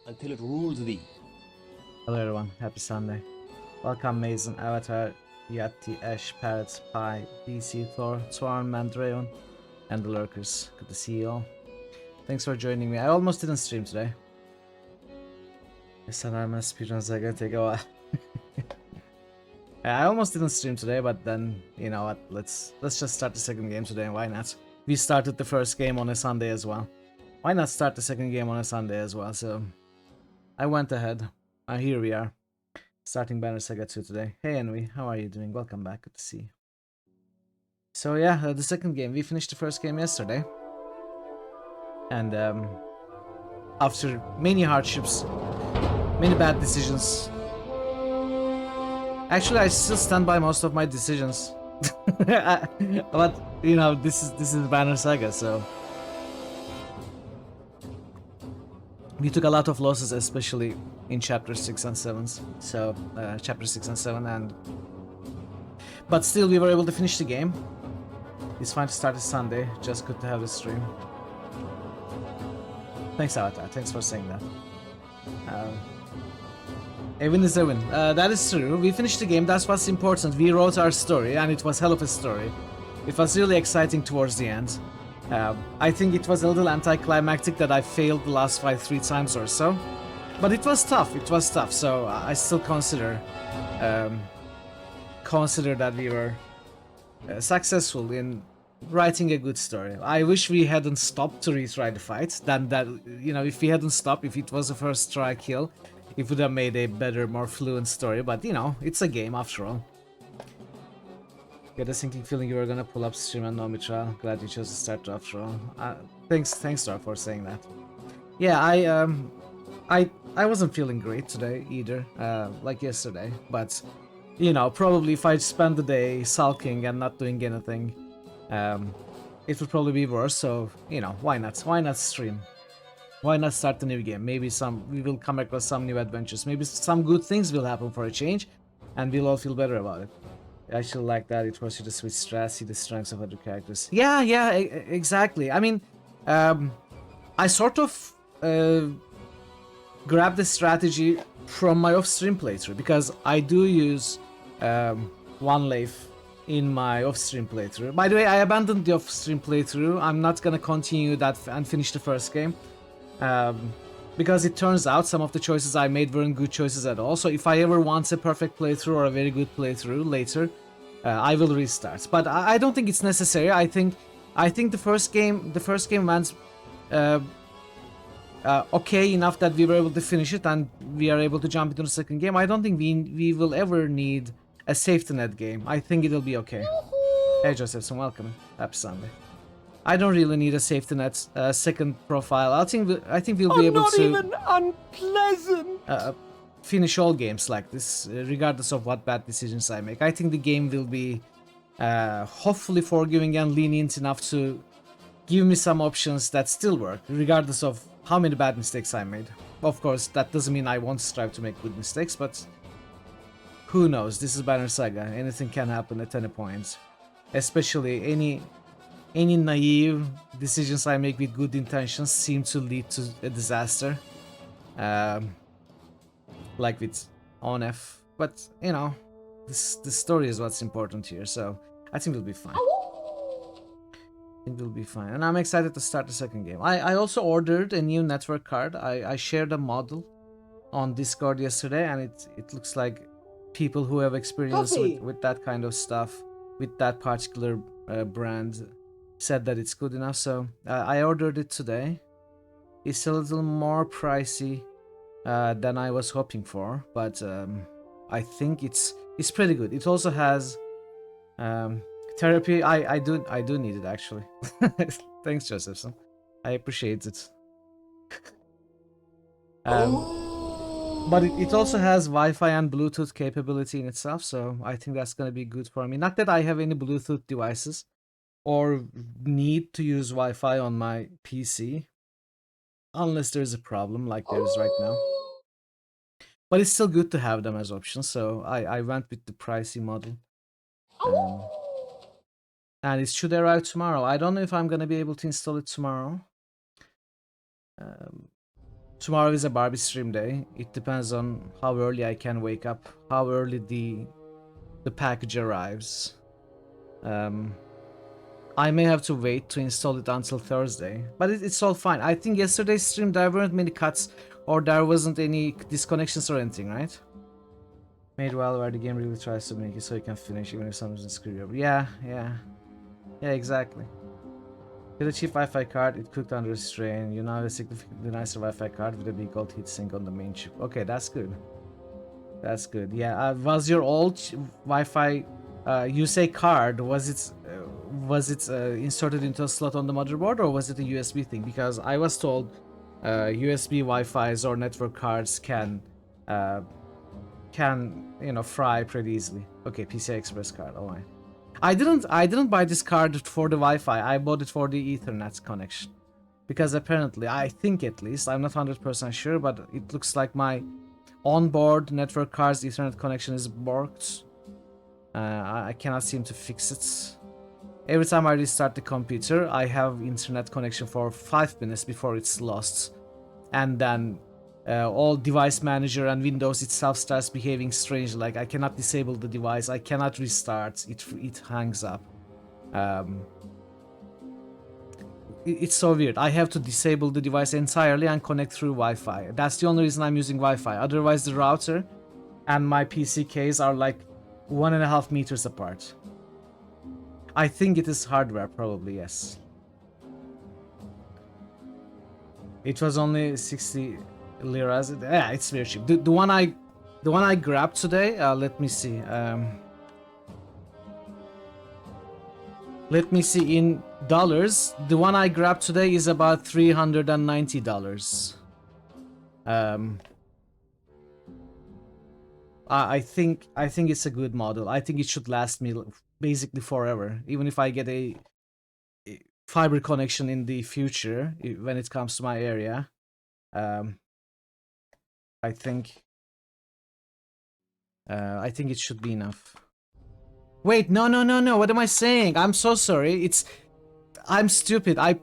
until it rules thee. Hello everyone, happy Sunday. Welcome Mason, Avatar, Yati, Ash, Parrot, Pi, DC, Thor, Swarm, Mandrayon, and the Lurkers. Good to see you all. Thanks for joining me. I almost didn't stream today. SNRMS speedruns are gonna take a while. I almost didn't stream today, but then, you know what, let's just start the second game today, why not? We started the first game on a Sunday as well. Why not start the second game on a Sunday as well? So, I went ahead. Here we are. Starting Banner Saga 2 today. Hey Envy, how are you doing? Welcome back, good to see you. So yeah, the second game. We finished the first game yesterday. And after many hardships, many bad decisions. Actually, I still stand by most of my decisions. But, you know, this is Banner Saga, so... We took a lot of losses, especially in chapter 6 and 7. So, chapter 6 and 7, and... But still, we were able to finish the game. It's fine to start this Sunday, just good to have a stream. Thanks, Avatar, thanks for saying that. A win is a win. That is true. We finished the game, that's what's important. We wrote our story, and it was hell of a story. It was really exciting towards the end. I think it was a little anticlimactic that I failed the last fight 3 times or so. But it was tough, so I still consider that we were successful in writing a good story. I wish we hadn't stopped to retry the fight. Then that, you know, if we hadn't stopped, if it was a first try kill, it would have made a better, more fluent story. But, you know, it's a game after all. Get a sinking feeling you were gonna pull up stream and no trial. Glad you chose to start after all. Thanks, Star, for saying that. Yeah, I wasn't feeling great today either, like yesterday. But, you know, probably if I spend the day sulking and not doing anything, it would probably be worse. So, you know, why not? Why not stream? Why not start a new game? Maybe we will come across some new adventures. Maybe some good things will happen for a change, and we'll all feel better about it. I actually like that. It forces you to switch strats, see the strengths of other characters. Yeah, exactly. I mean, I sort of grabbed the strategy from my off-stream playthrough, because I do use one life in my off-stream playthrough. By the way, I abandoned the off-stream playthrough. I'm not gonna continue that and finish the first game. Because it turns out some of the choices I made weren't good choices at all. So if I ever want a perfect playthrough or a very good playthrough later, I will restart. But I don't think it's necessary. I think the first game went okay enough that we were able to finish it, and we are able to jump into the second game. I don't think we will ever need a safety net game. I think it'll be okay. Hey Josephson, welcome. Happy Sunday. I don't really need a safety net second profile. I think we'll be able to Not even unpleasant. Finish all games like this, regardless of what bad decisions I make. I think the game will be hopefully forgiving and lenient enough to give me some options that still work, regardless of how many bad mistakes I made. Of course, that doesn't mean I won't strive to make good mistakes, but who knows? This is Banner Saga. Anything can happen at any point, especially any naive decisions I make with good intentions seem to lead to a disaster. Like with Onef. But, you know, the story is what's important here, so I think we'll be fine. And I'm excited to start the second game. I also ordered a new network card. I shared a model on Discord yesterday, and it looks like people who have experience with that kind of stuff, with that particular brand, said that it's good enough. So I ordered it today. It's a little more pricey than I was hoping for, but I think it's pretty good. It also has therapy. I do need it actually. Thanks, Josephson. I appreciate it. But it also has Wi-Fi and Bluetooth capability in itself, so I think that's gonna be good for me. Not that I have any Bluetooth devices or need to use Wi-Fi on my PC, unless there's a problem like there is right now. But it's still good to have them as options, so I went with the pricey model. And it should arrive tomorrow. I don't know if I'm gonna be able to install it tomorrow. Tomorrow is a Barbie stream day. It depends on how early I can wake up, how early the package arrives. I may have to wait to install it until Thursday, but it's all fine. I think yesterday's stream there weren't many cuts or there wasn't any disconnections or anything, right? Made well where the game really tries to make it so you can finish even if something's screwed up. Yeah, exactly. With a cheap Wi-Fi card, it cooked under strain. You now have a significantly nicer Wi-Fi card with a big gold heatsink on the main chip. Okay, that's good. That's good. Yeah, was your old Wi-Fi, you say card, was it inserted into a slot on the motherboard or was it a USB thing? Because I was told USB Wi-Fi's or network cards uh, can fry pretty easily. Okay, PCI Express card. Oh my. I didn't buy this card for the Wi-Fi. I bought it for the Ethernet connection. Because apparently, I think at least, I'm not 100% sure, but it looks like my onboard network card's Ethernet connection is borked. I cannot seem to fix it. Every time I restart the computer, I have internet connection for 5 minutes before it's lost. And then all device manager and Windows itself starts behaving strangely. Like I cannot disable the device, I cannot restart, it hangs up. It's so weird. I have to disable the device entirely and connect through Wi-Fi. That's the only reason I'm using Wi-Fi. Otherwise, the router and my PC case are like 1.5 meters apart. I think it is hardware, probably, yes. It was only 60 liras. Yeah, it's very cheap. The one I grabbed today, let me see. Let me see in dollars. The one I grabbed today is about $390. I think it's a good model. I think it should last me basically forever, even if I get a fiber connection in the future when it comes to my area. I think it should be enough. Wait, no. What am I saying? I'm so sorry. I'm stupid. I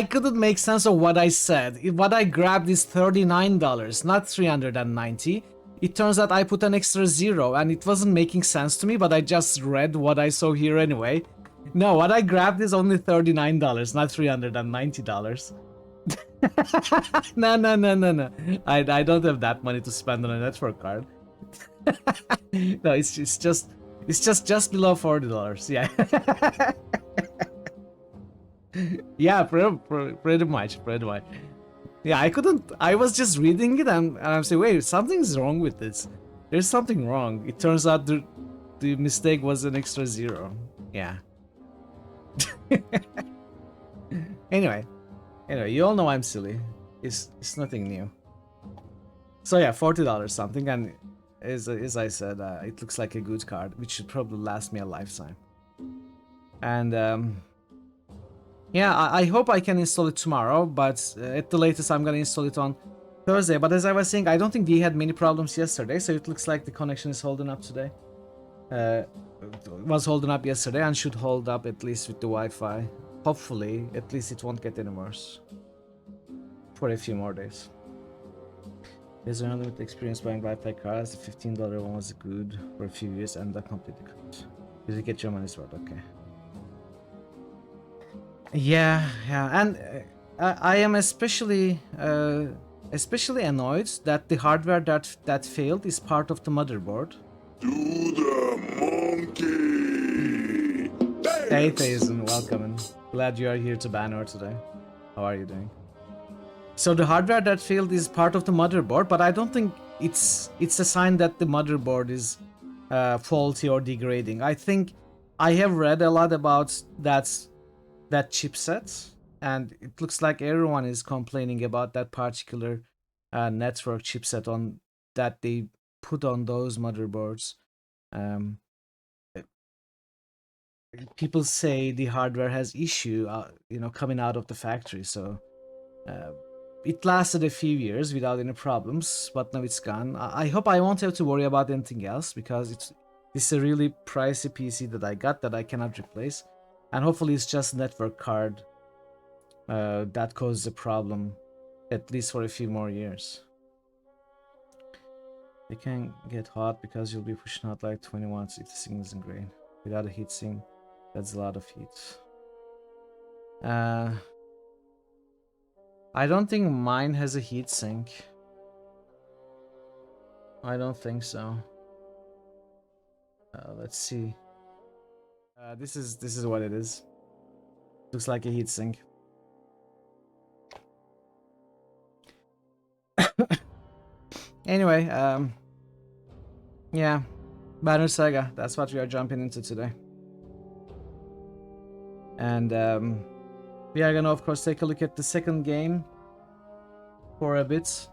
couldn't make sense of what I said. What I grabbed is $39, not $390. It turns out I put an extra zero and it wasn't making sense to me, but I just read what I saw here anyway. No, what I grabbed is only $39, not $390. No. I don't have that money to spend on a network card. No, it's just below $40. Yeah. Yeah, pretty much. Yeah, I was just reading it and I'm saying, wait, something's wrong with this. There's something wrong. It turns out the mistake was an extra zero. Yeah. Anyway, you all know I'm silly. It's nothing new. So yeah, $40 something, and as I said, it looks like a good card, which should probably last me a lifetime. And yeah, I hope I can install it tomorrow, but at the latest I'm gonna install it on Thursday. But as I was saying, I don't think we had many problems yesterday, so it looks like the connection is holding up today. Was holding up yesterday and should hold up at least with the Wi-Fi. Hopefully, at least it won't get any worse for a few more days. There's another with experience buying Wi-Fi cards. The $15 one was good for a few years and that completely cut. Did you get your money's worth? Okay. Yeah, and I am especially annoyed that the hardware that failed is part of the motherboard. To the monkey! Hey Thaisen, welcome and glad you are here to Banner today. How are you doing? So the hardware that failed is part of the motherboard, but I don't think it's a sign that the motherboard is faulty or degrading. I think I have read a lot about that chipset, and it looks like everyone is complaining about that particular network chipset on that they put on those motherboards. People say the hardware has issue, coming out of the factory. So it lasted a few years without any problems, but now it's gone. I hope I won't have to worry about anything else because it's a really pricey PC that I got that I cannot replace, and hopefully it's just network card that causes a problem at least for a few more years. They can get hot because you'll be pushing out like 20 watts if the signal isn't great. Without a heatsink, that's a lot of heat. I don't think mine has a heatsink. I don't think so. Let's see. This is what it is. Looks like a heatsink. Anyway, yeah, Banner Saga. That's what we are jumping into today. And we are gonna, of course, take a look at the second game for a bit.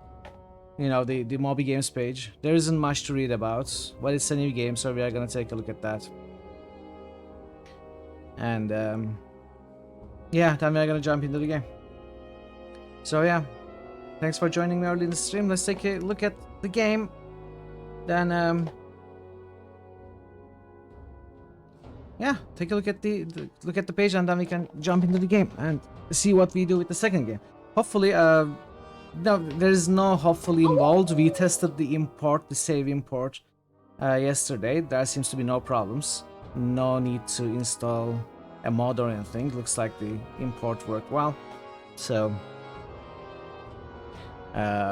You know, the Moby Games page. There isn't much to read about, but it's a new game, so we are gonna take a look at that. And yeah, then we are gonna jump into the game. So yeah, thanks for joining me early in the stream. Let's take a look at the game. Then yeah, take a look at the page, and then we can jump into the game and see what we do with the second game. Hopefully, no, there is no hopefully involved. We tested the save import yesterday. There seems to be no problems. No need to install a mod or anything. Looks like the import worked well. So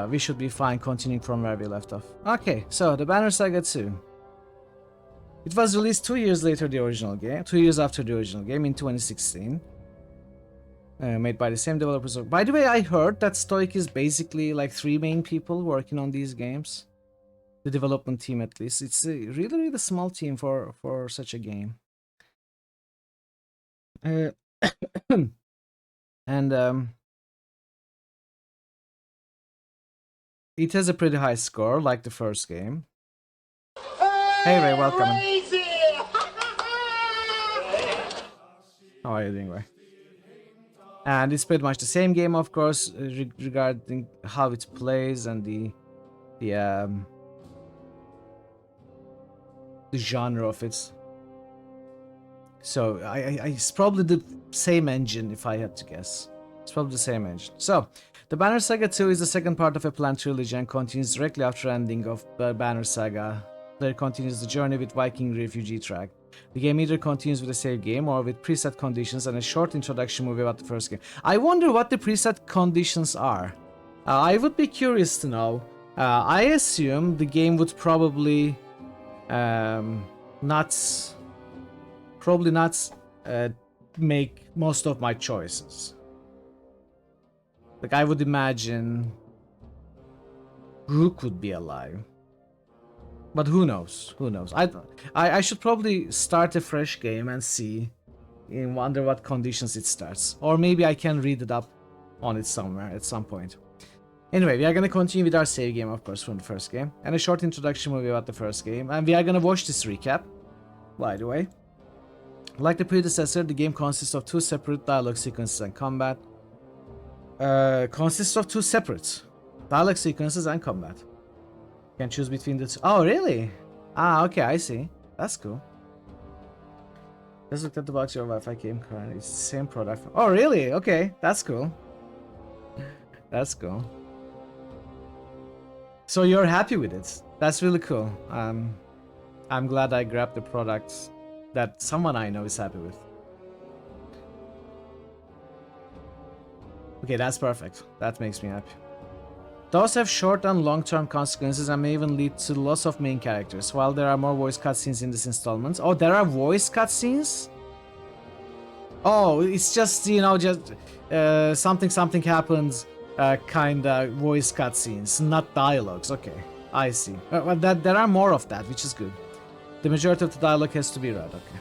we should be fine continuing from where we left off. Okay, so the Banner Saga 2. It was released 2 years later the original game, 2 years after the original game in 2016. Made by the same developers. By the way, I heard that Stoic is basically like 3 main people working on these games. The development team, at least. It's a really, really small team for such a game. And it has a pretty high score, like the first game. Hey Ray, welcome. How are you doing, Ray? And it's pretty much the same game, of course, regarding how it plays and the genre of it. So it's probably the same engine, if I had to guess. It's probably the same engine. So the Banner Saga 2 is the second part of a planned trilogy and continues directly after ending of the Banner Saga. Player continues the journey with Viking refugee track. The game either continues with a save game or with preset conditions and a short introduction movie about the first game. I wonder what the preset conditions are. I would be curious to know. I assume the game would probably not make most of my choices. Like, I would imagine Rook would be alive. But who knows? Who knows? I should probably start a fresh game and see under what conditions it starts. Or maybe I can read it up on it somewhere at some point. Anyway, we are gonna continue with our save game, of course, from the first game. And a short introduction movie about the first game. And we are gonna watch this recap, by the way. Like the predecessor, the game consists of 2 separate dialogue sequences and combat. Consists of 2 separate dialogue sequences and combat. You can choose between the 2. Oh, really? Ah, okay, I see. That's cool. Let's look at the box. Your Wi-Fi game card. It's the same product. Oh, really? Okay, that's cool. That's cool. So you're happy with it? That's really cool. I'm glad I grabbed the product that someone I know is happy with. Okay, that's perfect. That makes me happy. Those have short and long-term consequences and may even lead to loss of main characters. While there are more voice cutscenes in this installment. Oh, there are voice cutscenes? Oh, it's just, you know, just something happens, kinda voice cutscenes, not dialogues. Okay, I see. But there are more of that, which is good. The majority of the dialogue has to be read. Okay.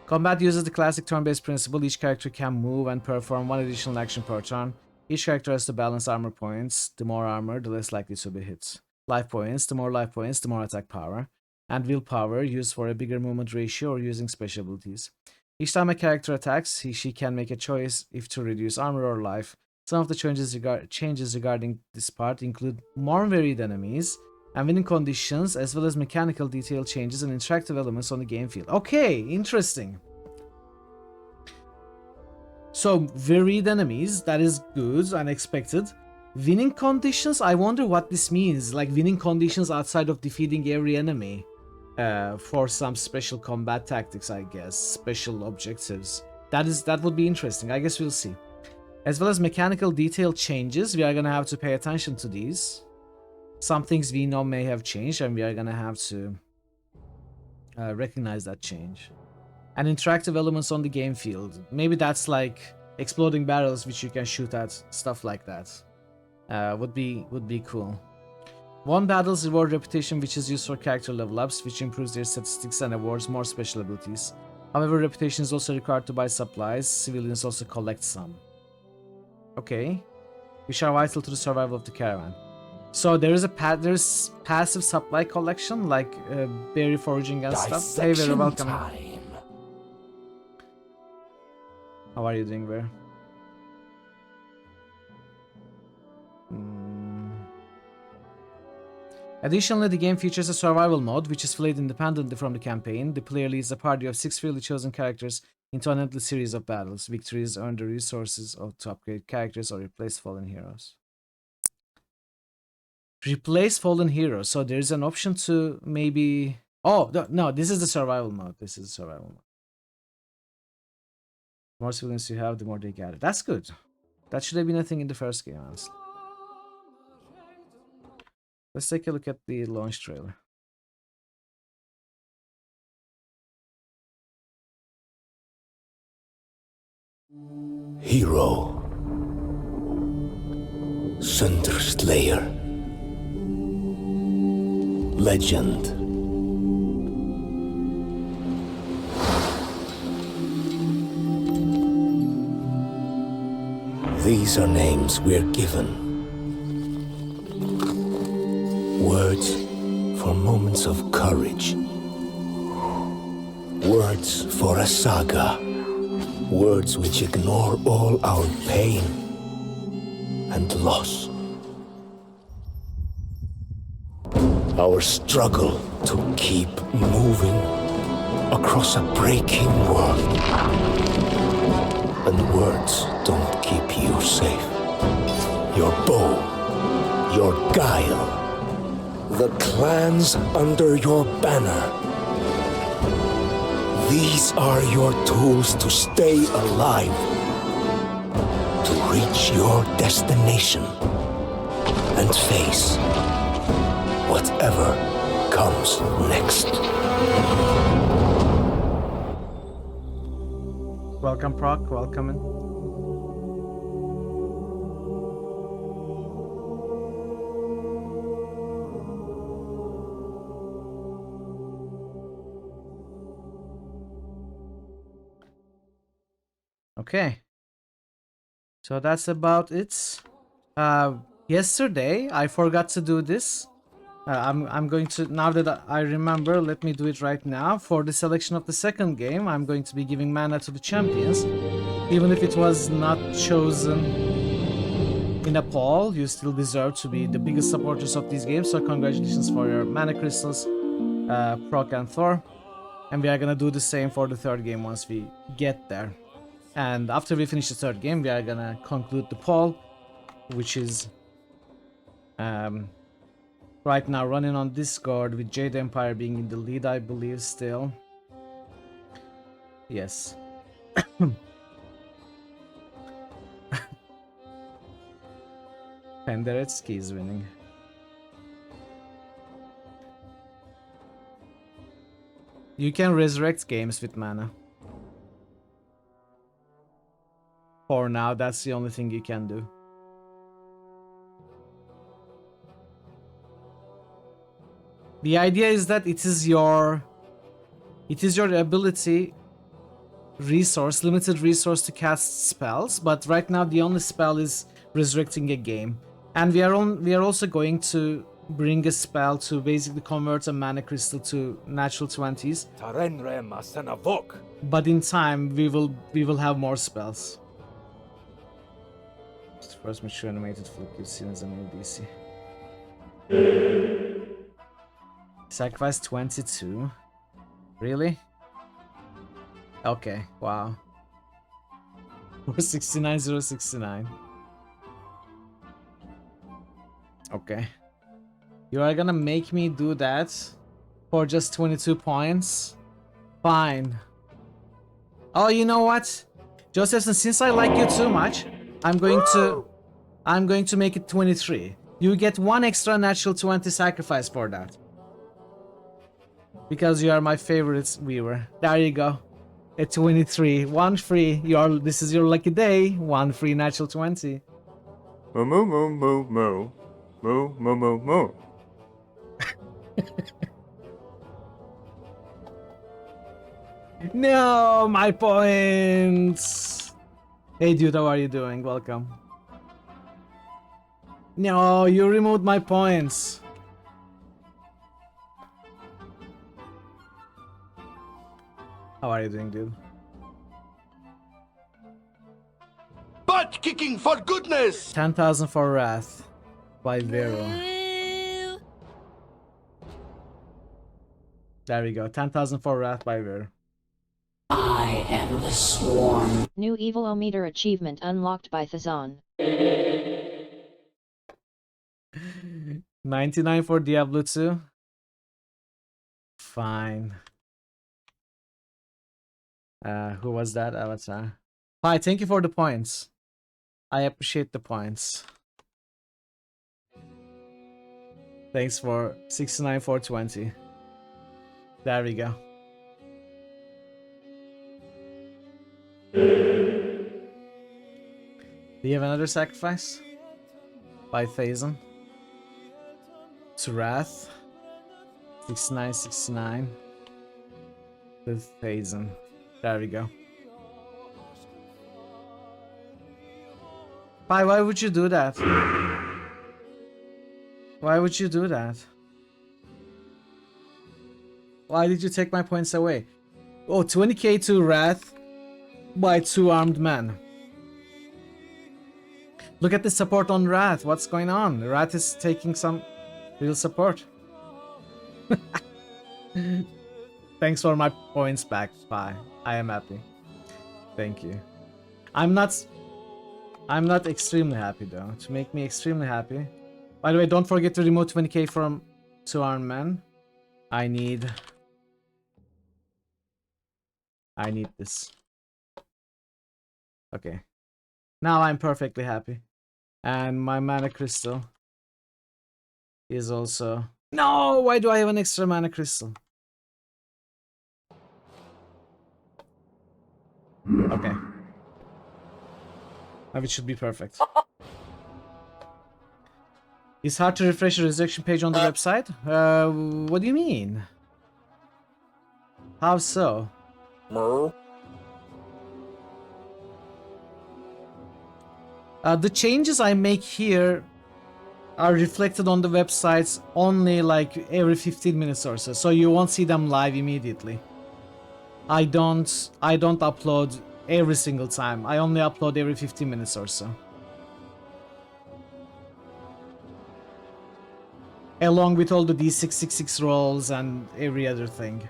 Combat uses the classic turn-based principle. Each character can move and perform 1 additional action per turn. Each character has to balance armor points. The more armor, the less likely to be hit. Life points. The more life points, the more attack power. And willpower, used for a bigger movement ratio or using special abilities. Each time a character attacks, she can make a choice if to reduce armor or life. Some of the changes regarding this part include more varied enemies and winning conditions, as well as mechanical detail changes and interactive elements on the game field. Okay, interesting. So, varied enemies, that is good, unexpected. Winning conditions? I wonder what this means. Like winning conditions outside of defeating every enemy. For some special combat tactics, I guess. Special objectives. That would be interesting. I guess we'll see. As well as mechanical detail changes, we are gonna have to pay attention to these. Some things we know may have changed, and we are gonna have to recognize that change. And interactive elements on the game field. Maybe that's like exploding barrels which you can shoot at, stuff like that. Would be cool. One battles reward reputation, which is used for character level ups, which improves their statistics and awards more special abilities. However, reputation is also required to buy supplies. Civilians also collect some. Okay, which are vital to the survival of the caravan. So there is there's passive supply collection, like berry foraging and stuff. Hey, very welcome. How are you doing, Bear? Additionally, the game features a survival mode, which is played independently from the campaign. The player leads a party of 6 freely chosen characters into an endless series of battles. Victories earn the resources to upgrade characters or replace fallen heroes. Replace fallen heroes. So there's an option to maybe... Oh, no, this is the survival mode. This is the survival mode. The more civilians you have, the more they gather. That's good. That should have been a thing in the first game, honestly. Let's take a look at the launch trailer. Hero, Sunder Slayer, Legend. These are names we're given. Words for moments of courage. Words for a saga. Words which ignore all our pain and loss. Our struggle to keep moving across a breaking world. And words don't keep you safe. Your bow, your guile, the clans under your banner. These are your tools to stay alive, to reach your destination, and face whatever comes next. Welcome, Proc. Welcome in. Okay, so that's about it. Yesterday I forgot to do this. I'm going to, now that I remember, let me do it right now. For the selection of the second game, I'm going to be giving mana to the champions. Even if it was not chosen in a poll, you still deserve to be the biggest supporters of these games. So congratulations for your mana crystals, Proc and Thor. And we are gonna do the same for the third game once we get there. And after we finish the third game, we are gonna conclude the poll, which is right now running on Discord with Jade Empire being in the lead, I believe, still. Yes. Penderecki is winning. You can resurrect games with mana. For now, that's the only thing you can do. The idea is that it is your ability, resource, limited resource to cast spells, but right now the only spell is resurrecting a game. And we are also going to bring a spell to basically convert a mana crystal to natural 20s. But in time we will have more spells. It's the first mature animated flip you've seen as a new DC. Sacrifice 22. Really? Okay, wow. 469,069. Okay. You are gonna make me do that for just 22 points? Fine. Oh, you know what? Josephson, since I like you too much, I'm going to make it 23. You get one extra natural 20 sacrifice for that. Because you are my favorite viewer. There you go. At 23. One free. This is your lucky day. One free natural 20. Moo moo moo moo moo. Moo moo moo moo. No, my points. Hey dude, how are you doing? Welcome. No, you removed my points. How are you doing, dude? Butt kicking for goodness! 10,000 for Wrath by Vero. There we go. 10,000 for Wrath by Vero. I am the swarm. New Evilometer achievement unlocked by Thazon. 99 for Diablo 2. Fine. Who was that? Avatar. Hi, thank you for the points. I appreciate the points. Thanks for 69 for 20. There we go. Do you have another sacrifice? By Thazon. To Wrath. 6969. With Thazon. There we go. Why would you do that? Why would you do that? Why did you take my points away? Oh, 20k to Wrath by 2 armed men. Look at the support on Wrath. What's going on? Wrath is taking some real support. Thanks for my points back. Bye. I am happy. Thank you. I'm not extremely happy though. To make me extremely happy. By the way, don't forget to remove 20k from 2 armed men. I need this. Okay. Now I'm perfectly happy. And my mana crystal is also... No! Why do I have an extra mana crystal? Okay. Now it should be perfect. It's hard to refresh a resurrection page on the website? What do you mean? How so? The changes I make here are reflected on the websites only like every 15 minutes or so, so you won't see them live immediately. I don't upload every single time. I only upload every 15 minutes or so. Along with all the D666 rolls and every other thing.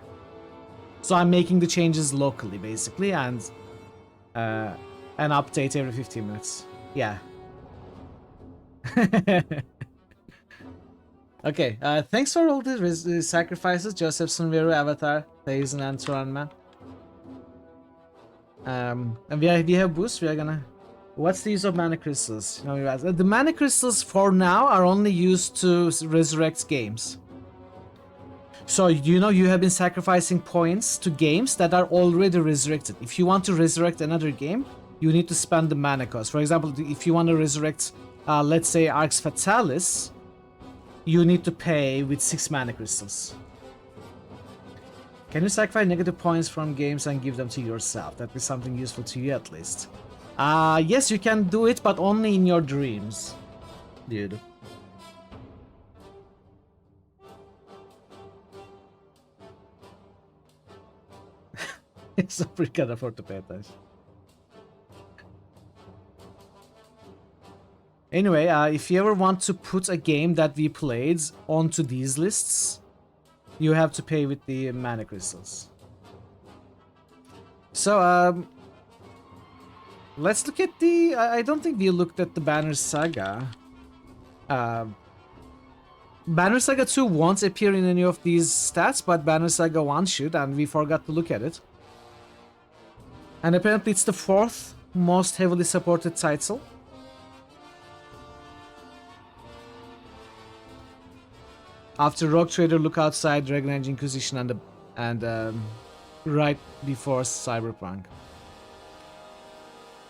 So I'm making the changes locally basically and update every 15 minutes. Yeah. Okay, thanks for all the sacrifices, Joseph Sunveru, Avatar, Thazon, and Turanman. And we have boosts. We are gonna. What's the use of mana crystals? You know, the mana crystals for now are only used to resurrect games. So you know you have been sacrificing points to games that are already resurrected. If you want to resurrect another game, you need to spend the mana cost. For example, if you want to resurrect, let's say Arx Fatalis, you need to pay with 6 mana crystals. Can you sacrifice negative points from games and give them to yourself? That'd be something useful to you at least. Yes, you can do it, but only in your dreams, dude. It's a pretty good afford to pay attention. Anyway, if you ever want to put a game that we played onto these lists, you have to pay with the mana crystals. So, let's look at the... I don't think we looked at the Banner Saga Banner Saga 2 won't appear in any of these stats, but Banner Saga 1 should, and we forgot to look at it. And apparently it's the 4th most heavily supported title. After Rogue Trader, Look Outside, Dragon Age Inquisition, and right before Cyberpunk.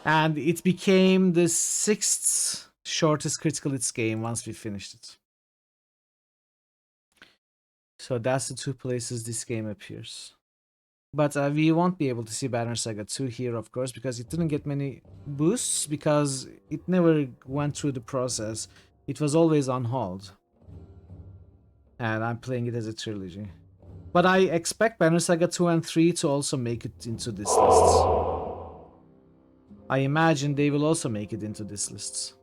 And it became the 6th shortest critical hits game once we finished it. So that's the 2 places this game appears. But we won't be able to see Banner Saga 2 here, of course, because it didn't get many boosts, because it never went through the process. It was always on hold. And I'm playing it as a trilogy. But I expect Banner Saga 2 and 3 to also make it into this list. I imagine they will also make it into this list.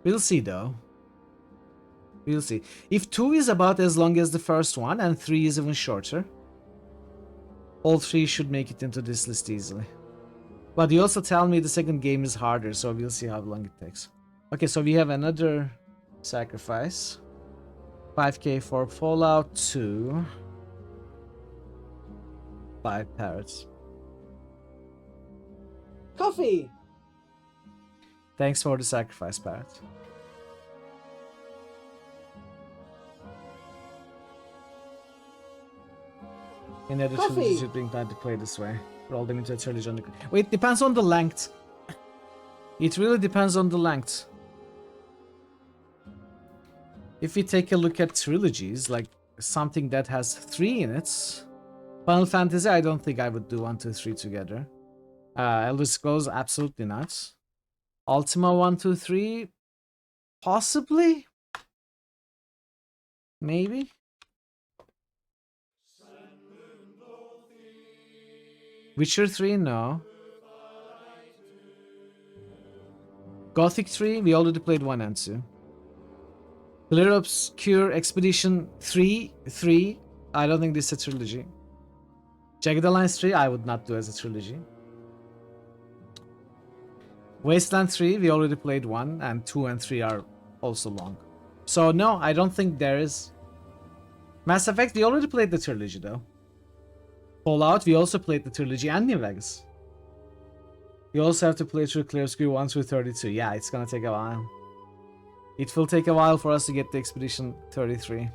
We'll see though. We'll see. If 2 is about as long as the first one and 3 is even shorter, all 3 should make it into this list easily. But you also tell me the second game is harder, so we'll see how long it takes. Okay, so we have another sacrifice. 5k for Fallout 2. 5 parrots. Coffee! Thanks for the sacrifice, parrot. Any other trilogies you'd bring time to play this way? Roll them into a trilogy on the... Wait, it depends on the length. It really depends on the length. If we take a look at trilogies, like something that has 3 in it, Final Fantasy, I don't think I would do 1, 2, 3 together. Elder Scrolls, absolutely not. Ultima 1, 2, 3, possibly? Maybe? Witcher 3, no. Gothic 3, we already played 1 and 2. Clear Obscure Expedition 3, I don't think this is a trilogy. Jagged Alliance 3, I would not do as a trilogy. Wasteland 3, we already played 1, and 2 and 3 are also long. So no, I don't think there is. Mass Effect, we already played the trilogy though. Fallout, we also played the trilogy and New Vegas. You also have to play through Clear Obscure 1 through 32. Yeah, it's gonna take a while. It will take a while for us to get to Expedition 33.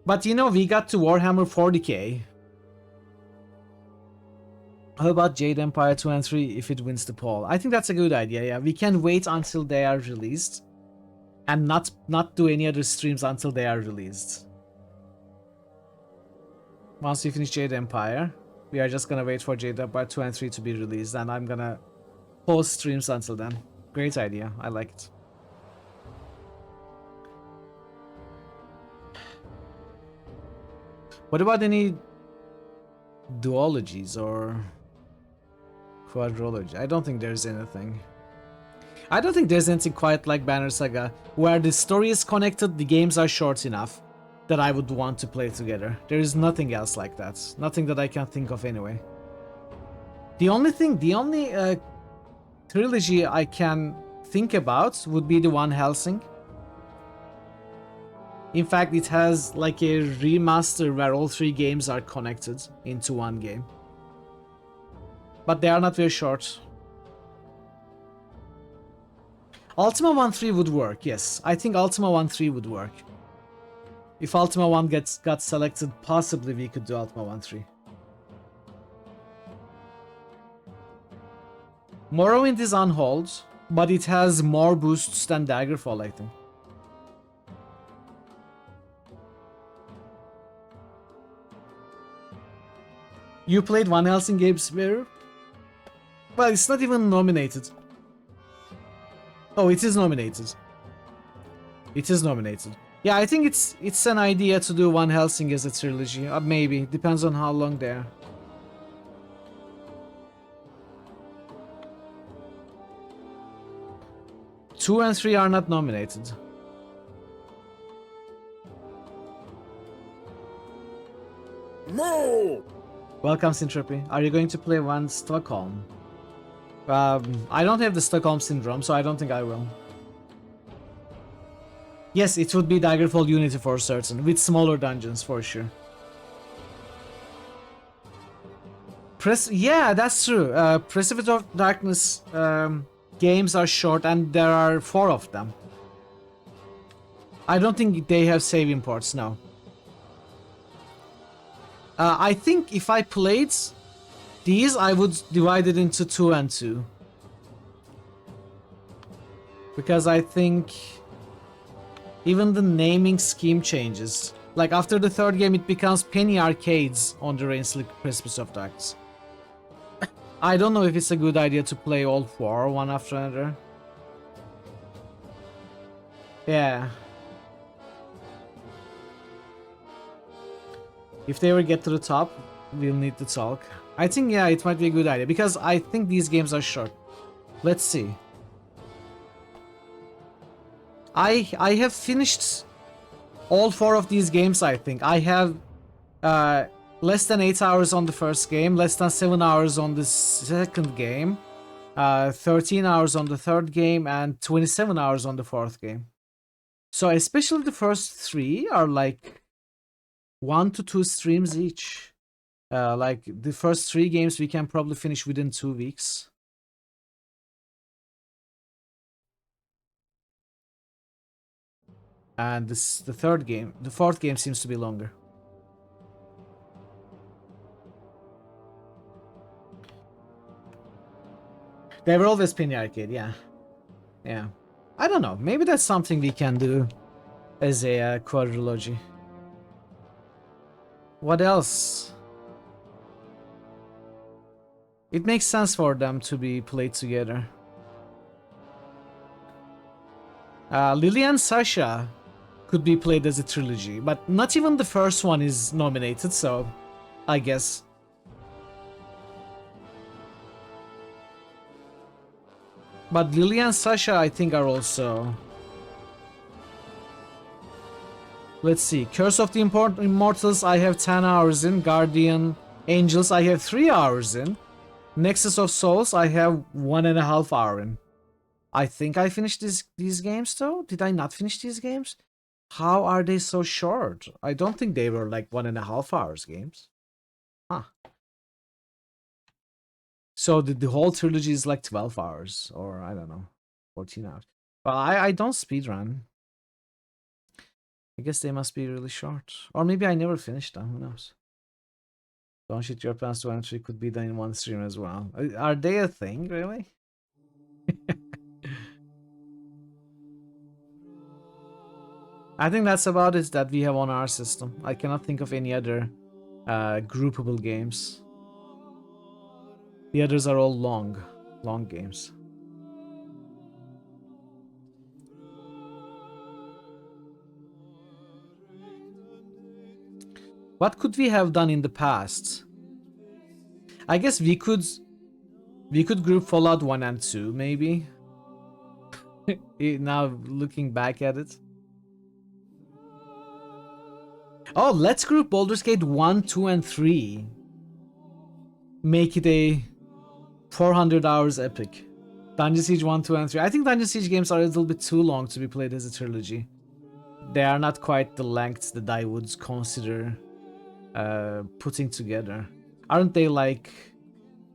But you know, we got to Warhammer 40k. How about Jade Empire 2 and 3 if it wins the poll? I think that's a good idea, yeah. We can wait until they are released. And not do any other streams until they are released. Once we finish Jade Empire, we are just gonna wait for Jade Empire 2 and 3 to be released. And I'm gonna post streams until then. Great idea, I like it. What about any duologies or quadrology? I don't think there's anything. I don't think there's anything quite like Banner Saga, where the story is connected, the games are short enough that I would want to play together. There is nothing else like that. Nothing that I can think of anyway. The only trilogy I can think about would be the Van Helsing. In fact, it has like a remaster where all 3 games are connected into one game. But they are not very short. Ultima 1.3 would work, yes. I think Ultima 1.3 would work. If Ultima 1 got selected, possibly we could do Ultima 1.3. Morrowind is on hold, but it has more boosts than Daggerfall, I think. You played Van Helsing games, Mirror? Well, it's not even nominated. Oh, it is nominated. It is nominated. Yeah, I think it's an idea to do Van Helsing as a trilogy. Maybe. Depends on how long they are. Two and 3 are not nominated. No! Welcome, Syntropy. Are you going to play one Stockholm? I don't have the Stockholm Syndrome, so I don't think I will. Yes, it would be Daggerfall Unity for certain, with smaller dungeons for sure. Yeah, that's true. Precipice of Darkness games are short, and there are 4 of them. I don't think they have save imports now. I think if I played these, I would divide it into 2 and 2. Because I think even the naming scheme changes. Like after the 3rd game, it becomes Penny Arcades on the Rainslick Precipice of Darkness. I don't know if it's a good idea to play all 4 one after another. Yeah. If they ever get to the top, we'll need to talk. I think, yeah, it might be a good idea, because I think these games are short. Let's see. I have finished all 4 of these games, I think. I have less than 8 hours on the first game, less than 7 hours on the second game, 13 hours on the third game, and 27 hours on the fourth game. So especially the first 3 are like 1 to 2 streams each. Like the first 3 games we can probably finish within 2 weeks. And the 4th game seems to be longer. They were always Penny Arcade, yeah. Yeah. I don't know, maybe that's something we can do as a quadrilogy. What else? It makes sense for them to be played together. Lily and Sasha could be played as a trilogy, but not even the first one is nominated, so I guess. But Lily and Sasha, I think, are also... Let's see. Curse of the Immortals, I have 10 hours in. Guardian Angels, I have 3 hours in. Nexus of Souls, I have 1.5 hours in. I think I finished these games, though. Did I not finish these games? How are they so short? I don't think they were like 1.5 hours games. Huh. So the whole trilogy is like 12 hours, or I don't know, 14 hours. But I don't speedrun. I guess they must be really short. Or maybe I never finished them, who knows? Don't shit your pants to entry could be done in one stream as well. Are they a thing, really? I think that's about it that we have on our system. I cannot think of any other groupable games. The others are all long games. What could we have done in the past? I guess we could group Fallout 1 and 2, maybe. Now looking back at it. Oh, let's group Baldur's Gate 1, 2, and 3. Make it a 400 hours epic. Dungeon Siege 1, 2, and 3. I think Dungeon Siege games are a little bit too long to be played as a trilogy. They are not quite the lengths that I would consider putting together. Aren't they like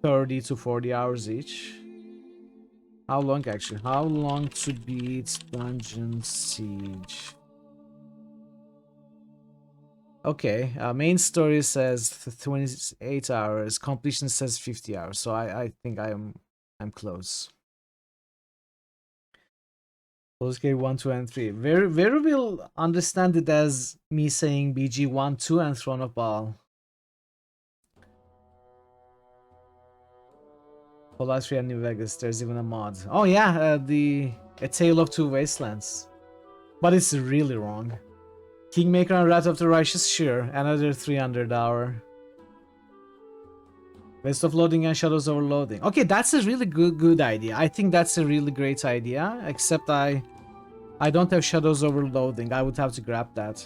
30 to 40 hours each? How long actually? How long to beat Dungeon Siege? Okay, main story says 28 hours, completion says 50 hours, so I think I'm close. Baldur's Gate 1, 2, and 3. Where will understand it as me saying BG 1, 2, and Throne of Baal. Fallout 3 and New Vegas, there's even a mod. Oh yeah, A Tale of Two Wastelands. But it's really wrong. Kingmaker and Wrath of the Righteous, sure, another 300 hour. Best of Loading and Shadows over Loading. Okay, that's a really good idea. I think that's a really great idea, except I don't have Shadows over Loading. I would have to grab that.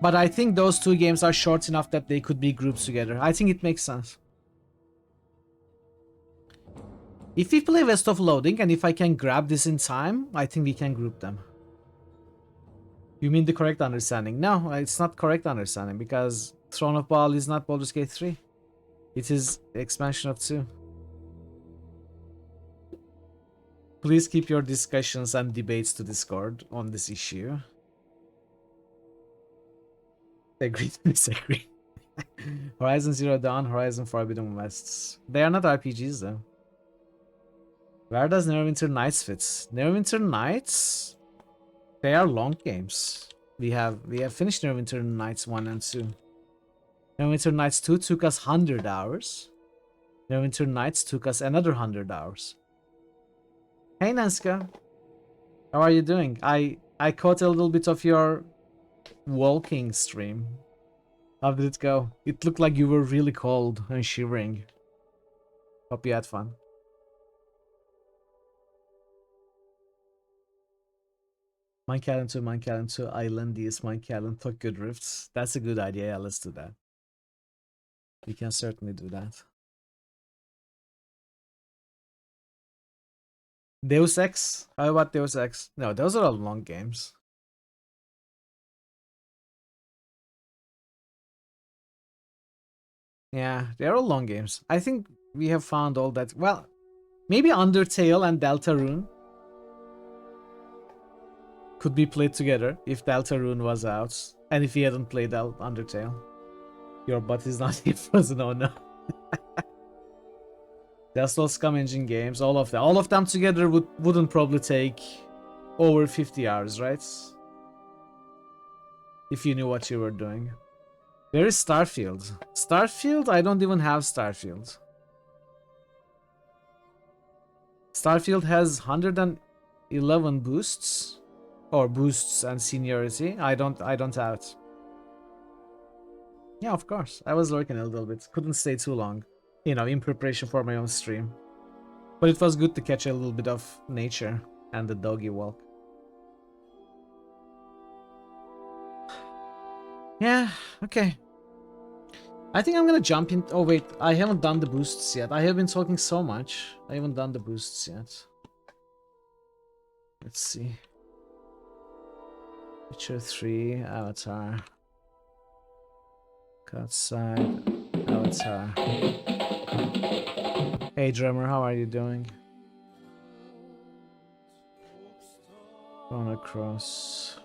But I think those 2 games are short enough that they could be grouped together. I think it makes sense. If we play West of Loading and if I can grab this in time, I think we can group them. You mean the correct understanding? No, it's not correct understanding because Throne of Baal is not Baldur's Gate 3. It is expansion of 2. Please keep your discussions and debates to Discord on this issue. Agree to disagree. Horizon Zero Dawn, Horizon Forbidden West. They are not RPGs though. Where does Neverwinter Nights fit? Neverwinter Nights? They are long games. We have finished Neverwinter Nights 1 and 2. Neverwinter Nights 2 took us 100 hours. Neverwinter Nights took us another 100 hours. Hey Nanska, how are you doing? I caught a little bit of your walking stream. How did it go? It looked like you were really cold and shivering. Hope you had fun. Minecraft 2, Islandies, Minecraft, Tokyo Drifts. That's a good idea. Yeah, let's do that. We can certainly do that. Deus Ex? How about Deus Ex? No, those are all long games. Yeah, they're all long games. I think we have found all that. Well, maybe Undertale and Deltarune could be played together if Deltarune was out. And if we hadn't played Undertale. Your butt is not here frozen, oh no. Just all Scum Engine games, all of them. All of them together wouldn't probably take over 50 hours, right? If you knew what you were doing. Where is Starfield? Starfield? I don't even have Starfield. Starfield has 111 boosts. Or boosts and seniority. I don't have it. Yeah, of course. I was lurking a little bit. Couldn't stay too long. You know, in preparation for my own stream. But it was good to catch a little bit of nature and the doggy walk. Yeah, okay. I think I'm gonna jump in. Oh wait, I haven't done the boosts yet. I have been talking so much. I haven't done the boosts yet. Let's see. Witcher 3, Avatar. Outside, Avatar. Hey drummer, how are you doing? Chrono Cross.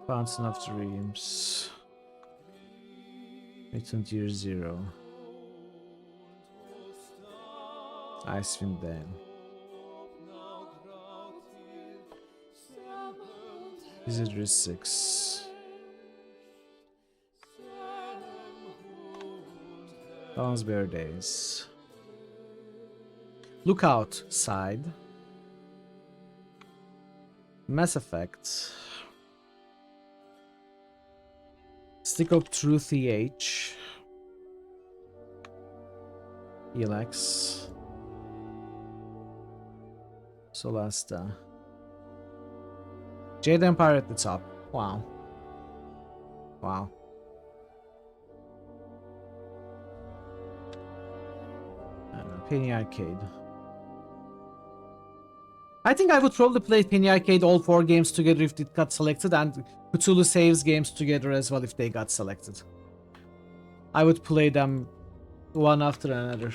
Fountain of Dreams. Mutant Year Zero. Icewind Dale. Wizardry 6. Dawn's Bear Days. Lookout Side. Mass Effect. Stick of Truth EH. Elex. Solasta. Jade Empire at the top. Wow. Wow. Penny Arcade. I think I would probably play Penny Arcade all 4 games together if it got selected, and Cthulhu Saves games together as well if they got selected. I would play them one after another.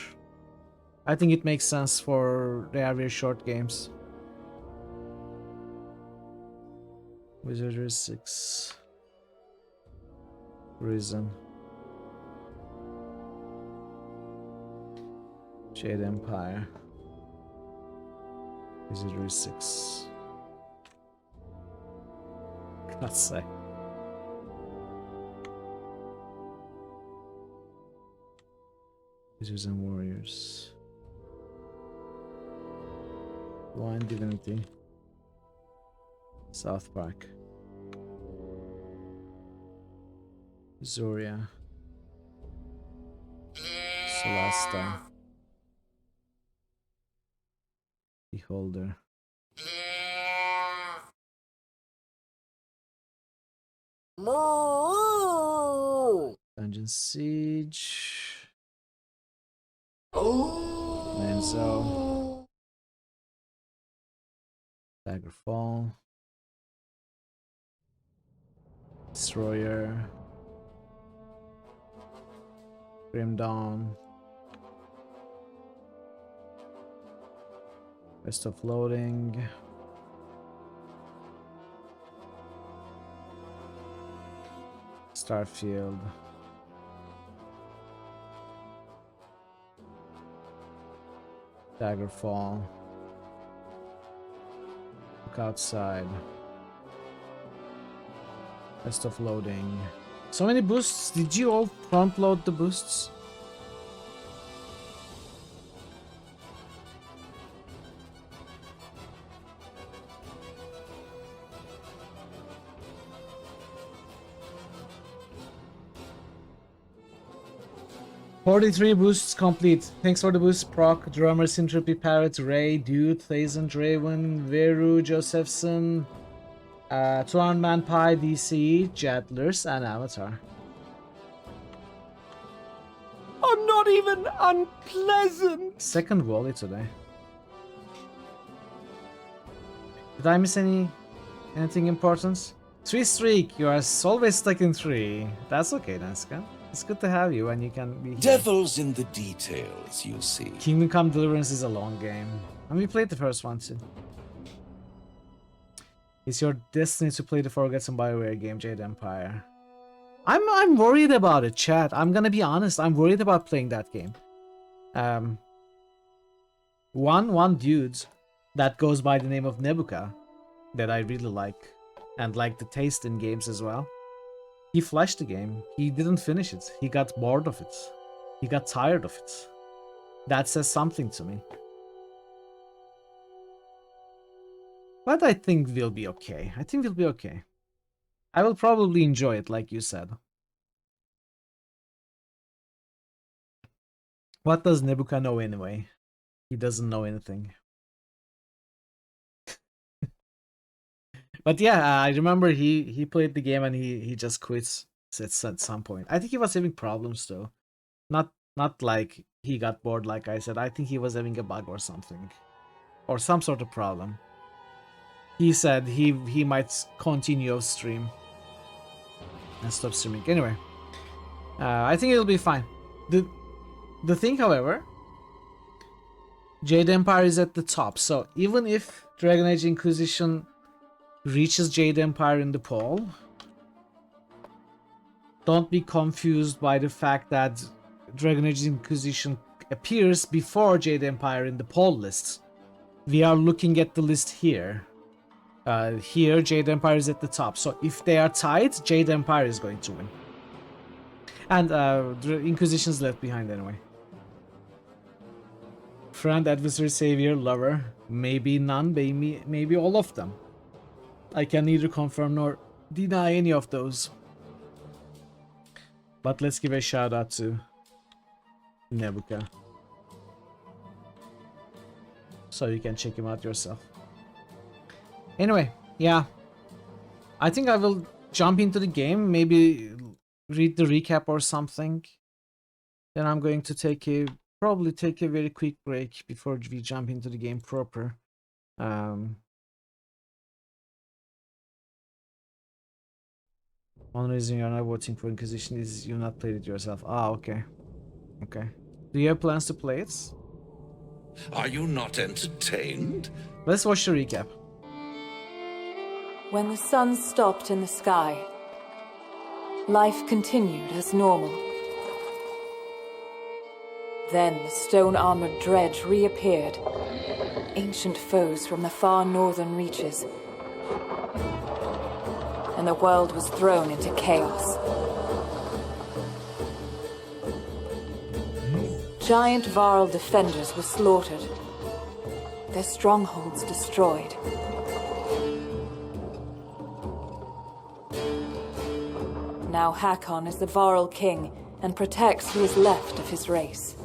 I think it makes sense for they are very short games. Wizardry 6. Risen. Jade Empire. Wizardry 6. God's sake. Wizards and Warriors. Blind Divinity. South Park. Zoria. Solasta. Beholder. Dungeon Siege. Manzo. Daggerfall. Destroyer. Grim Dawn. Rest of loading. Starfield. Daggerfall. Look outside. Rest of loading. So many boosts. Did you all front load the boosts? "43 boosts complete. Thanks for the boost, Proc, Drummer, Syntropy, Parrot, Ray, Dude, Thazen, Draven, Veru, Josephson, Tuan Man Pie, DC, Jetlers, and Avatar. I'm not even unpleasant. Second volley today. Did I miss anything important? 3 streak. You are always stuck in 3. That's okay, Nazca. It's good to have you and you can be here. Devil's in the details, you see. Kingdom Come Deliverance is a long game. And we played the first one too. It's your destiny to play the Forgotten BioWare game, Jade Empire. I'm worried about it, chat. I'm gonna be honest. I'm worried about playing that game. One dude that goes by the name of Nebuka that I really like and like the taste in games as well. He flashed the game. He didn't finish it. He got bored of it. He got tired of it. That says something to me. But I think we'll be okay. I think we'll be okay. I will probably enjoy it, like you said. What does Nebuka know anyway? He doesn't know anything. But yeah, I remember he played the game and he just quits at some point. I think he was having problems though. Not like he got bored like I said. I think he was having a bug or something. Or some sort of problem. He said he might continue stream and stop streaming. Anyway, I think it'll be fine. The thing, however, Jade Empire is at the top, so even if Dragon Age Inquisition reaches Jade Empire in the poll, don't be confused by the fact that Dragon Age Inquisition appears before Jade Empire in the poll list. We are looking at the list here. Here, Jade Empire is at the top, so if they are tied, Jade Empire is going to win. And the Inquisition's left behind anyway. Friend, adversary, savior, lover. Maybe none, maybe all of them. I can neither confirm nor deny any of those. But let's give a shout out to Nebuka. So you can check him out yourself. Anyway, yeah. I think I will jump into the game, maybe read the recap or something. Then I'm going to probably take a very quick break before we jump into the game proper. One reason you're not voting for Inquisition is you not played it yourself. Ah, okay. Okay. Do you have plans to play it? Are you not entertained? Let's watch the recap. When the sun stopped in the sky, life continued as normal. Then the stone-armored dredge reappeared, ancient foes from the far northern reaches, and the world was thrown into chaos. Giant Varl defenders were slaughtered, their strongholds destroyed. Now Hakon is the Varl king and protects who is left of his race.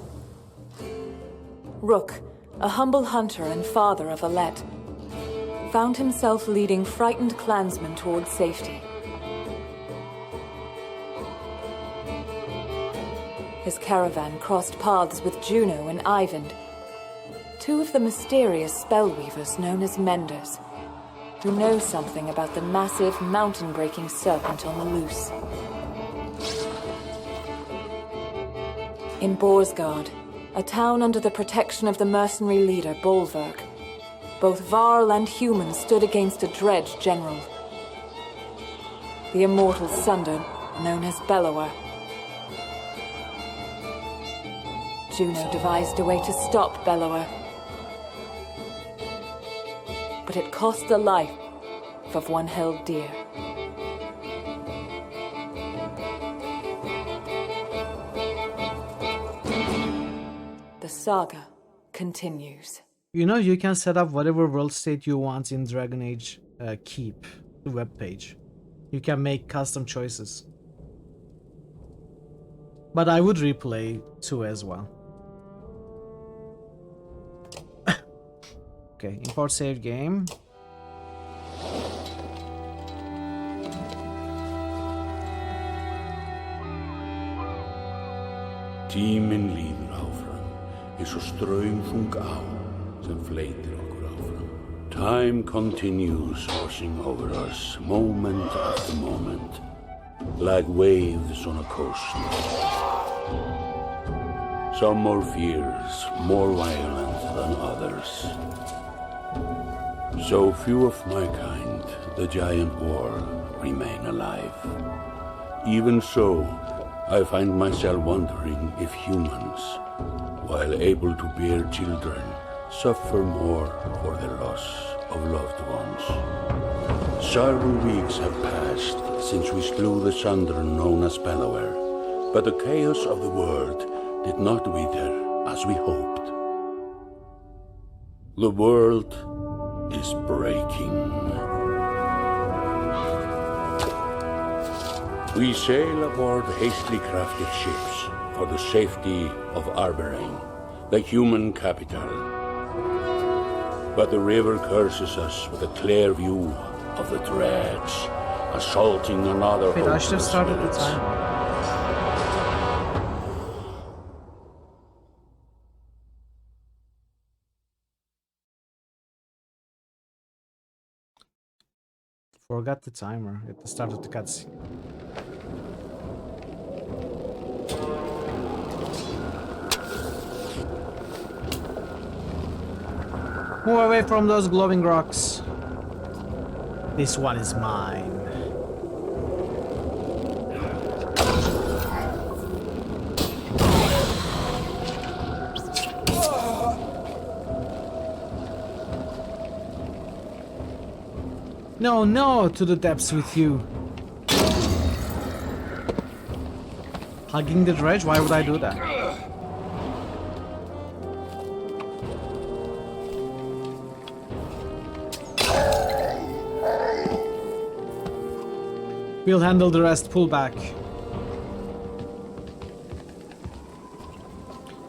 Rook, a humble hunter and father of Alette, found himself leading frightened clansmen towards safety. His caravan crossed paths with Juno and Eyvind, two of the mysterious spellweavers known as Menders. who knows something about the massive, mountain-breaking serpent on the loose. In Borsgard, a town under the protection of the mercenary leader Bolverk, both Varl and humans stood against a dread general. The immortal Sunder, known as Bellower. Juno devised a way to stop Bellower, but it cost the life of one held dear. The saga continues. You know, you can set up whatever world state you want in Dragon Age Keep, the webpage. You can make custom choices. But I would replay 2 as well. Okay, import save game. Tíminn líður áfram, eins og straumþung á sem fleytir okkur áfram. Time continues washing over us, moment after moment, like waves on a coast. Some more fierce, more violent than others. So few of my kind, the giant war, remain alive. Even so, I find myself wondering if humans, while able to bear children, suffer more for the loss of loved ones. Several weeks have passed since we slew the Sunder known as Bellower, but the chaos of the world did not wither as we hoped. The world is breaking. We sail aboard hastily crafted ships for the safety of Arberain, the human capital. But the river curses us with a clear view of the dreads, assaulting another Wait, I should have hopeless started the village. time. Forgot the timer at the start of the cutscene. Move away from those glowing rocks. This one is mine. No, no, to the depths with you. Hugging the dredge? Why would I do that? We'll handle the rest. Pull back.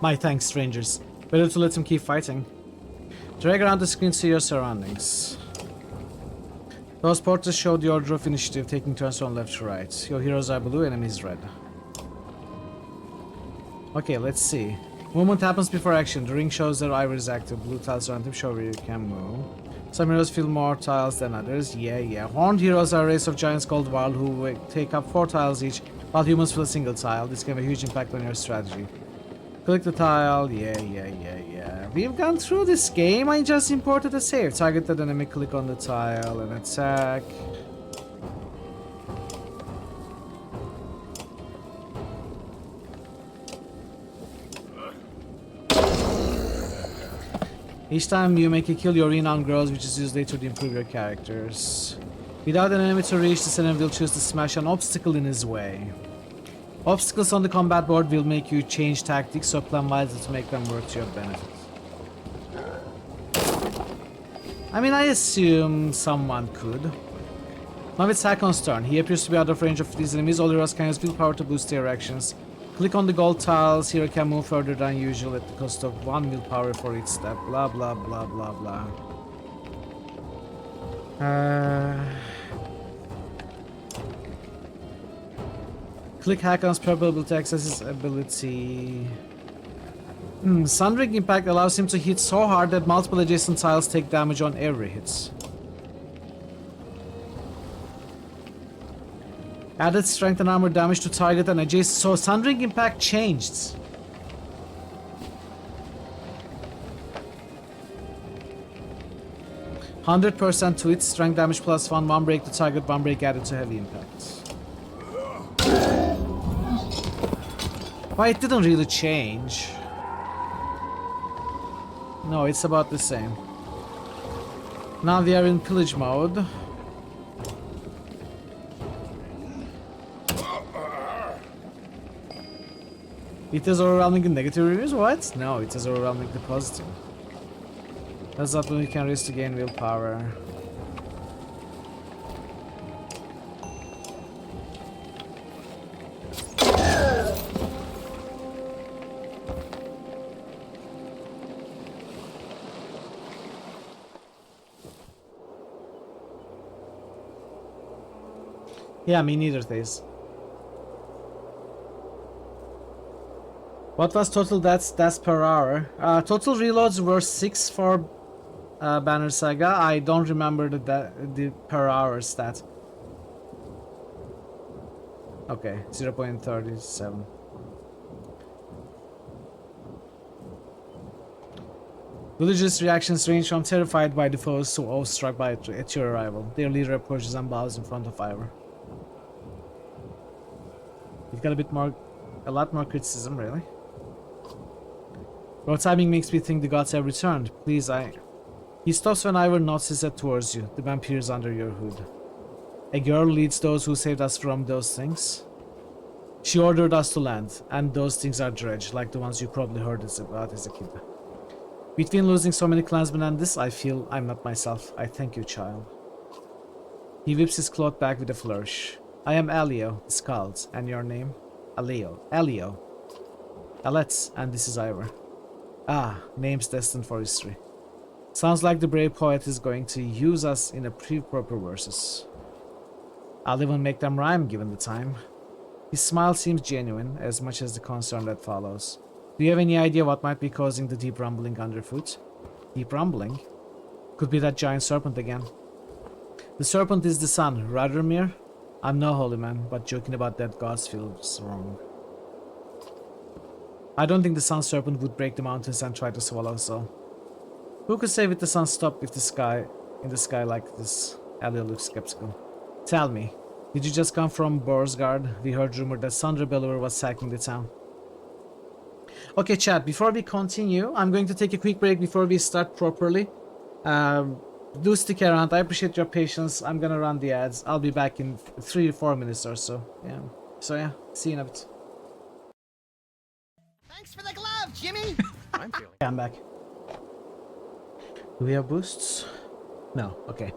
My thanks, strangers. Better to let him keep fighting. Drag around the screen to see your surroundings. Those portraits show the order of initiative, taking turns from left to right. Your heroes are blue, enemies red. Okay, let's see. Movement happens before action. The ring shows their ivory is active. Blue tiles around him show where you can move. Some heroes feel more tiles than others. Yeah. Horned heroes are a race of giants called Wild who take up 4 tiles each, while humans fill a single tile. This can have a huge impact on your strategy. Click the tile. Yeah. We've gone through this game. I just imported a save. Target the enemy, click on the tile and attack. Each time you make a kill, your renown grows, which is used later to improve your characters. Without an enemy to reach, the enemy will choose to smash an obstacle in his way. Obstacles on the combat board will make you change tactics, so plan wisely to make them work to your benefit. I mean, I assume someone could. Now it's Hakon's turn. He appears to be out of range of these enemies. All heroes can use willpower to boost their actions. Click on the gold tiles. Hero can move further than usual at the cost of 1 willpower for each step. Blah blah blah blah blah. Click Hakon's purple ability to access his ability. Sundering Impact allows him to hit so hard that multiple adjacent tiles take damage on every hit. Added strength and armor damage to target and adjacent. So Sundering Impact changed. %, to its strength damage plus 1 break to target, 1 break added to heavy impact. Well, it didn't really change. No, it's about the same. Now we are in pillage mode. It is overwhelming in negative reviews? What? No, it is overwhelmingly positive. That's not when we can risk to gain willpower. Yeah, me neither, Thays. What was total deaths per hour? Total reloads were 6 for Banner Saga. I don't remember the per hour stat. Okay, 0.37. Villagers' reactions range from terrified by the foes to awestruck at your arrival. Their leader approaches and bows in front of Ivor. You've got a lot more criticism, really. Your timing makes me think the gods have returned. Please, He stops when Ivor nods his head towards you. The man peers under your hood. A girl leads those who saved us from those things. She ordered us to land, and those things are dredge, like the ones you probably heard about as a kid. Between losing so many clansmen and this, I feel I'm not myself. I thank you, child. He whips his cloth back with a flourish. I am Alio, the Scald, and your name? Alio. Aletz, and this is Ivor. Ah, names destined for history. Sounds like the brave poet is going to use us in a proper verses. I'll even make them rhyme given the time. His smile seems genuine, as much as the concern that follows. Do you have any idea what might be causing the deep rumbling underfoot? Deep rumbling? Could be that giant serpent again. The serpent is the sun, Radomir. I'm no holy man, but joking about that gods feels wrong. I don't think the sun serpent would break the mountains and try to swallow us all. Who could say with the sun stopped in the sky like this? Alio looks skeptical. Tell me, did you just come from Borsgard? We heard rumor that Sandra Bellower was sacking the town. Okay, chat, before we continue, I'm going to take a quick break before we start properly. Do stick around. I appreciate your patience. I'm gonna run the ads. I'll be back in 3 or 4 minutes or so. Yeah. So yeah, see you in a bit. Thanks for the glove, Jimmy! I'm back. Do we have boosts? No. Okay.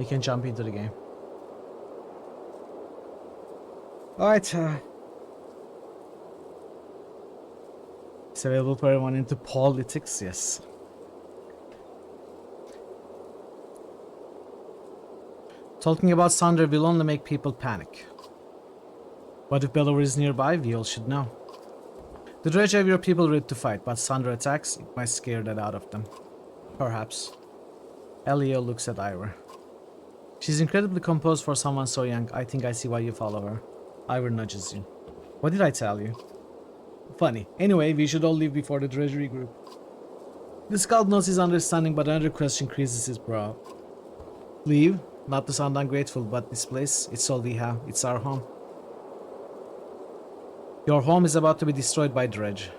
We can jump into the game. Alright. It's available for everyone into politics, yes. Talking about Sandra will only make people panic. But if Bellower is nearby, we all should know. The dredge have your people ready to fight, but Sandra attacks, it might scare that out of them. Perhaps. Elio looks at Ivor. She's incredibly composed for someone so young. I think I see why you follow her. Ivor nudges you. What did I tell you? Funny. Anyway, we should all leave before the treasury group. The Scald knows his understanding, but another question creases his brow. Leave? Not to sound ungrateful, but this place, it's all we have. It's our home. Your home is about to be destroyed by dredge.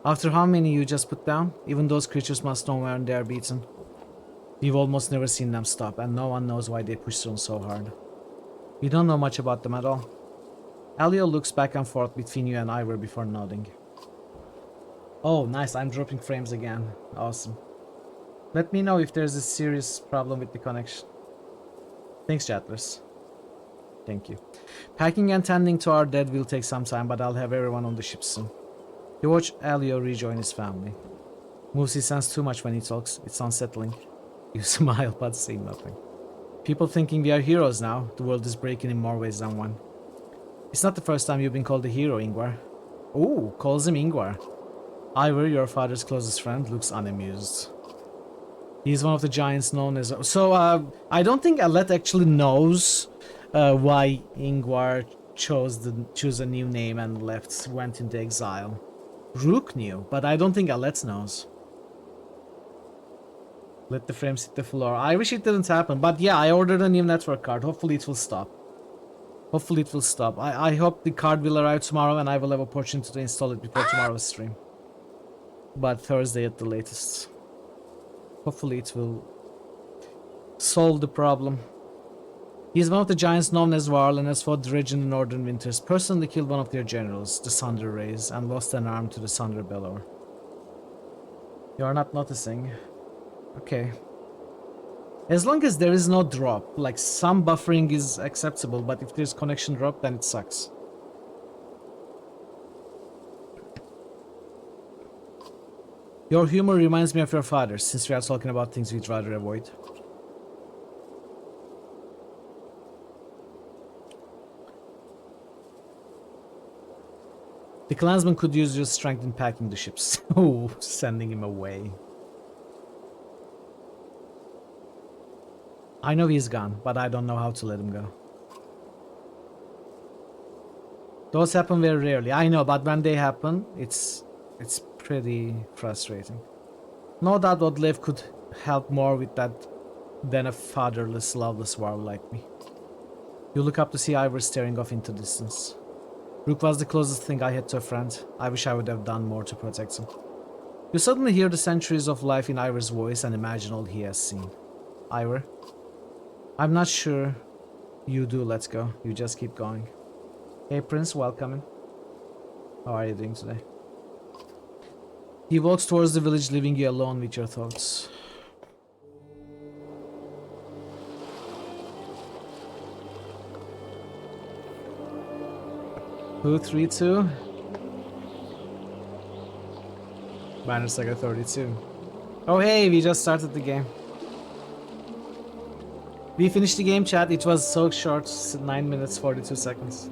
After how many you just put down, even those creatures must know when they are beaten. We've almost never seen them stop, and no one knows why they push through so hard. We don't know much about them at all. Alio looks back and forth between you and Ivor before nodding. Oh, nice, I'm dropping frames again. Awesome. Let me know if there's a serious problem with the connection. Thanks, chatlers. Thank you. Packing and tending to our dead will take some time, but I'll have everyone on the ship soon. You watch Alio rejoin his family. Moves his hands too much when he talks. It's unsettling. You smile, but say nothing. People thinking we are heroes now. The world is breaking in more ways than one. It's not the first time you've been called a hero, Ingvar. Ooh, calls him Ingvar. Ivor, your father's closest friend, looks unamused. He's one of the giants known as... So, I don't think Alet actually knows why Ingvar choose a new name and went into exile. Rook knew, but I don't think Alet knows. Let the frames hit the floor. I wish it didn't happen, but yeah, I ordered a new network card. Hopefully it will stop. Hopefully it will stop. I hope the card will arrive tomorrow and I will have opportunity to install it before tomorrow's stream. But Thursday at the latest. Hopefully it will solve the problem. He is one of the giants known as Varl and has fought Dredge in the Northern Winters, personally killed one of their generals, the Sunder Rays, and lost an arm to the Sunder Bellower. You are not noticing. Okay. As long as there is no drop, like some buffering is acceptable, but if there's connection drop, then it sucks. Your humor reminds me of your father, since we are talking about things we'd rather avoid. The clansman could use your strength in packing the ships. Oh, sending him away. I know he's gone, but I don't know how to let him go. Those happen very rarely. I know, but when they happen, it's pretty frustrating. No doubt Odlev could help more with that than a fatherless, loveless warrior like me. You look up to see Ivor staring off into distance. Rook was the closest thing I had to a friend. I wish I would have done more to protect him. You suddenly hear the centuries of life in Ivor's voice and imagine all he has seen. Ivor, I'm not sure you do. Let's go. You just keep going. Hey Prince, welcome in. How are you doing today? He walks towards the village, leaving you alone with your thoughts. Who 3-2? Banner Saga 32. Oh hey, we just started the game. We finished the game, chat. It was so short, 9 minutes 42 seconds.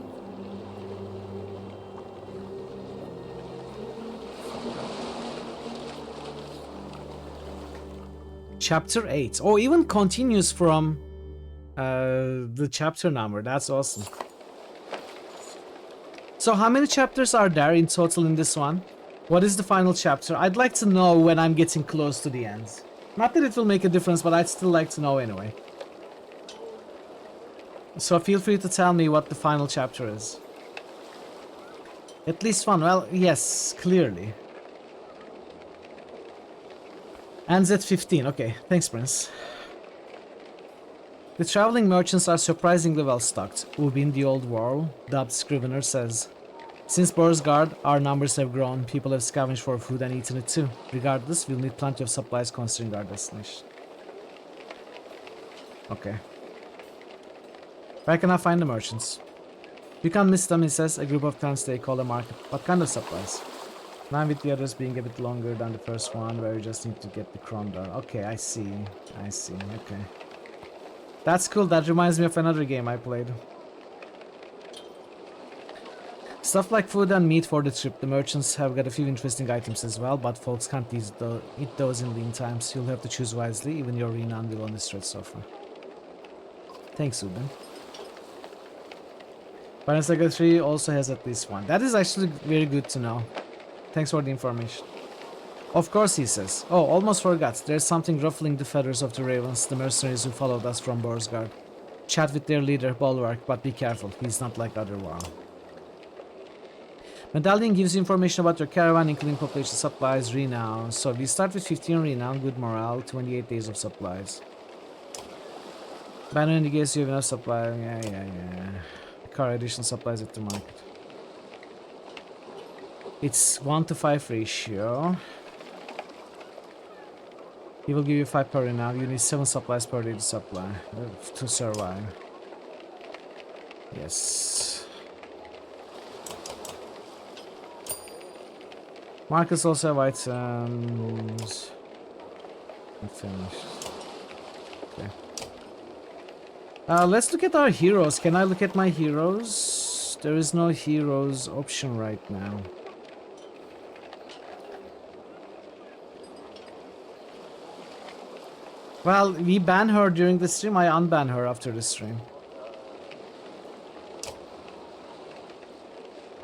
Chapter 8. Oh, even continues from the chapter number. That's awesome. So how many chapters are there in total in this one? What is the final chapter? I'd like to know when I'm getting close to the end. Not that it will make a difference, but I'd still like to know anyway. So feel free to tell me what the final chapter is. At least one. Well, yes, clearly. Ends at 15. Okay, thanks, Prince. The traveling merchants are surprisingly well stocked. Ubin, the old world, dubbed Scrivener, says, since Borsgard, our numbers have grown. People have scavenged for food and eaten it too. Regardless, we'll need plenty of supplies considering our destination. Okay. Where can I find the merchants? You can't miss them, he says. A group of towns they call a market. What kind of supplies? Mine with the others being a bit longer than the first one, where you just need to get the Krondor. Okay, I see. I see. Okay. That's cool. That reminds me of another game I played. Stuff like food and meat for the trip. The merchants have got a few interesting items as well, but folks can't eat those in lean times. You'll have to choose wisely. Even your renown will only stretch so far. Thanks, Ubin. Banner Saga 3 also has at least one. That is actually very good to know. Thanks for the information. Of course, he says. Oh, almost forgot. There's something ruffling the feathers of the ravens, the mercenaries who followed us from Borsgard. Chat with their leader, Bulwark, but be careful. He's not like other Warl. Medallion gives you information about your caravan, including population, supplies, renown. So we start with 15 renown, good morale, 28 days of supplies. Banner indicates you have enough supply. Yeah. Car additional supplies at the market. It's 1-to-5 ratio. He will give you 5 per renown. You need 7 supplies per day to survive. Yes. Marcus also have items. Finished. Okay. Let's look at our heroes. Can I look at my heroes? There is no heroes option right now. Well, we ban her during the stream. I unban her after the stream.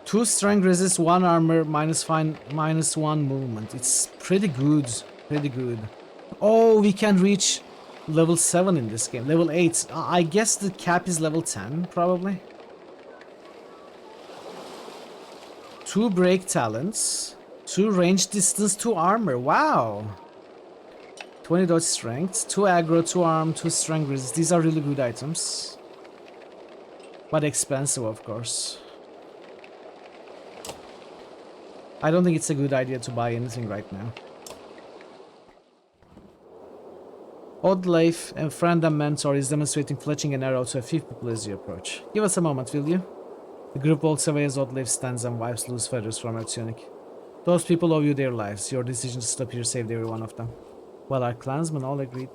2 strength resist, 1 armor, -1 movement. It's pretty good. Pretty good. Oh, we can reach level 7 in this game. Level 8. I guess the cap is level 10, probably. 2 break talents. 2 range distance, 2 armor. Wow. 20 dodge strength. 2 aggro, 2 arm, 2 strength resist. These are really good items. But expensive, of course. I don't think it's a good idea to buy anything right now. Odd Life, a friend and mentor, is demonstrating fletching an arrow to a 5th pupil as you approach. Give us a moment, will you? The group walks away as Odd Life stands and wipes loose feathers from her tunic. Those people owe you their lives. Your decision to stop here saved every one of them. Well, our clansmen all agreed.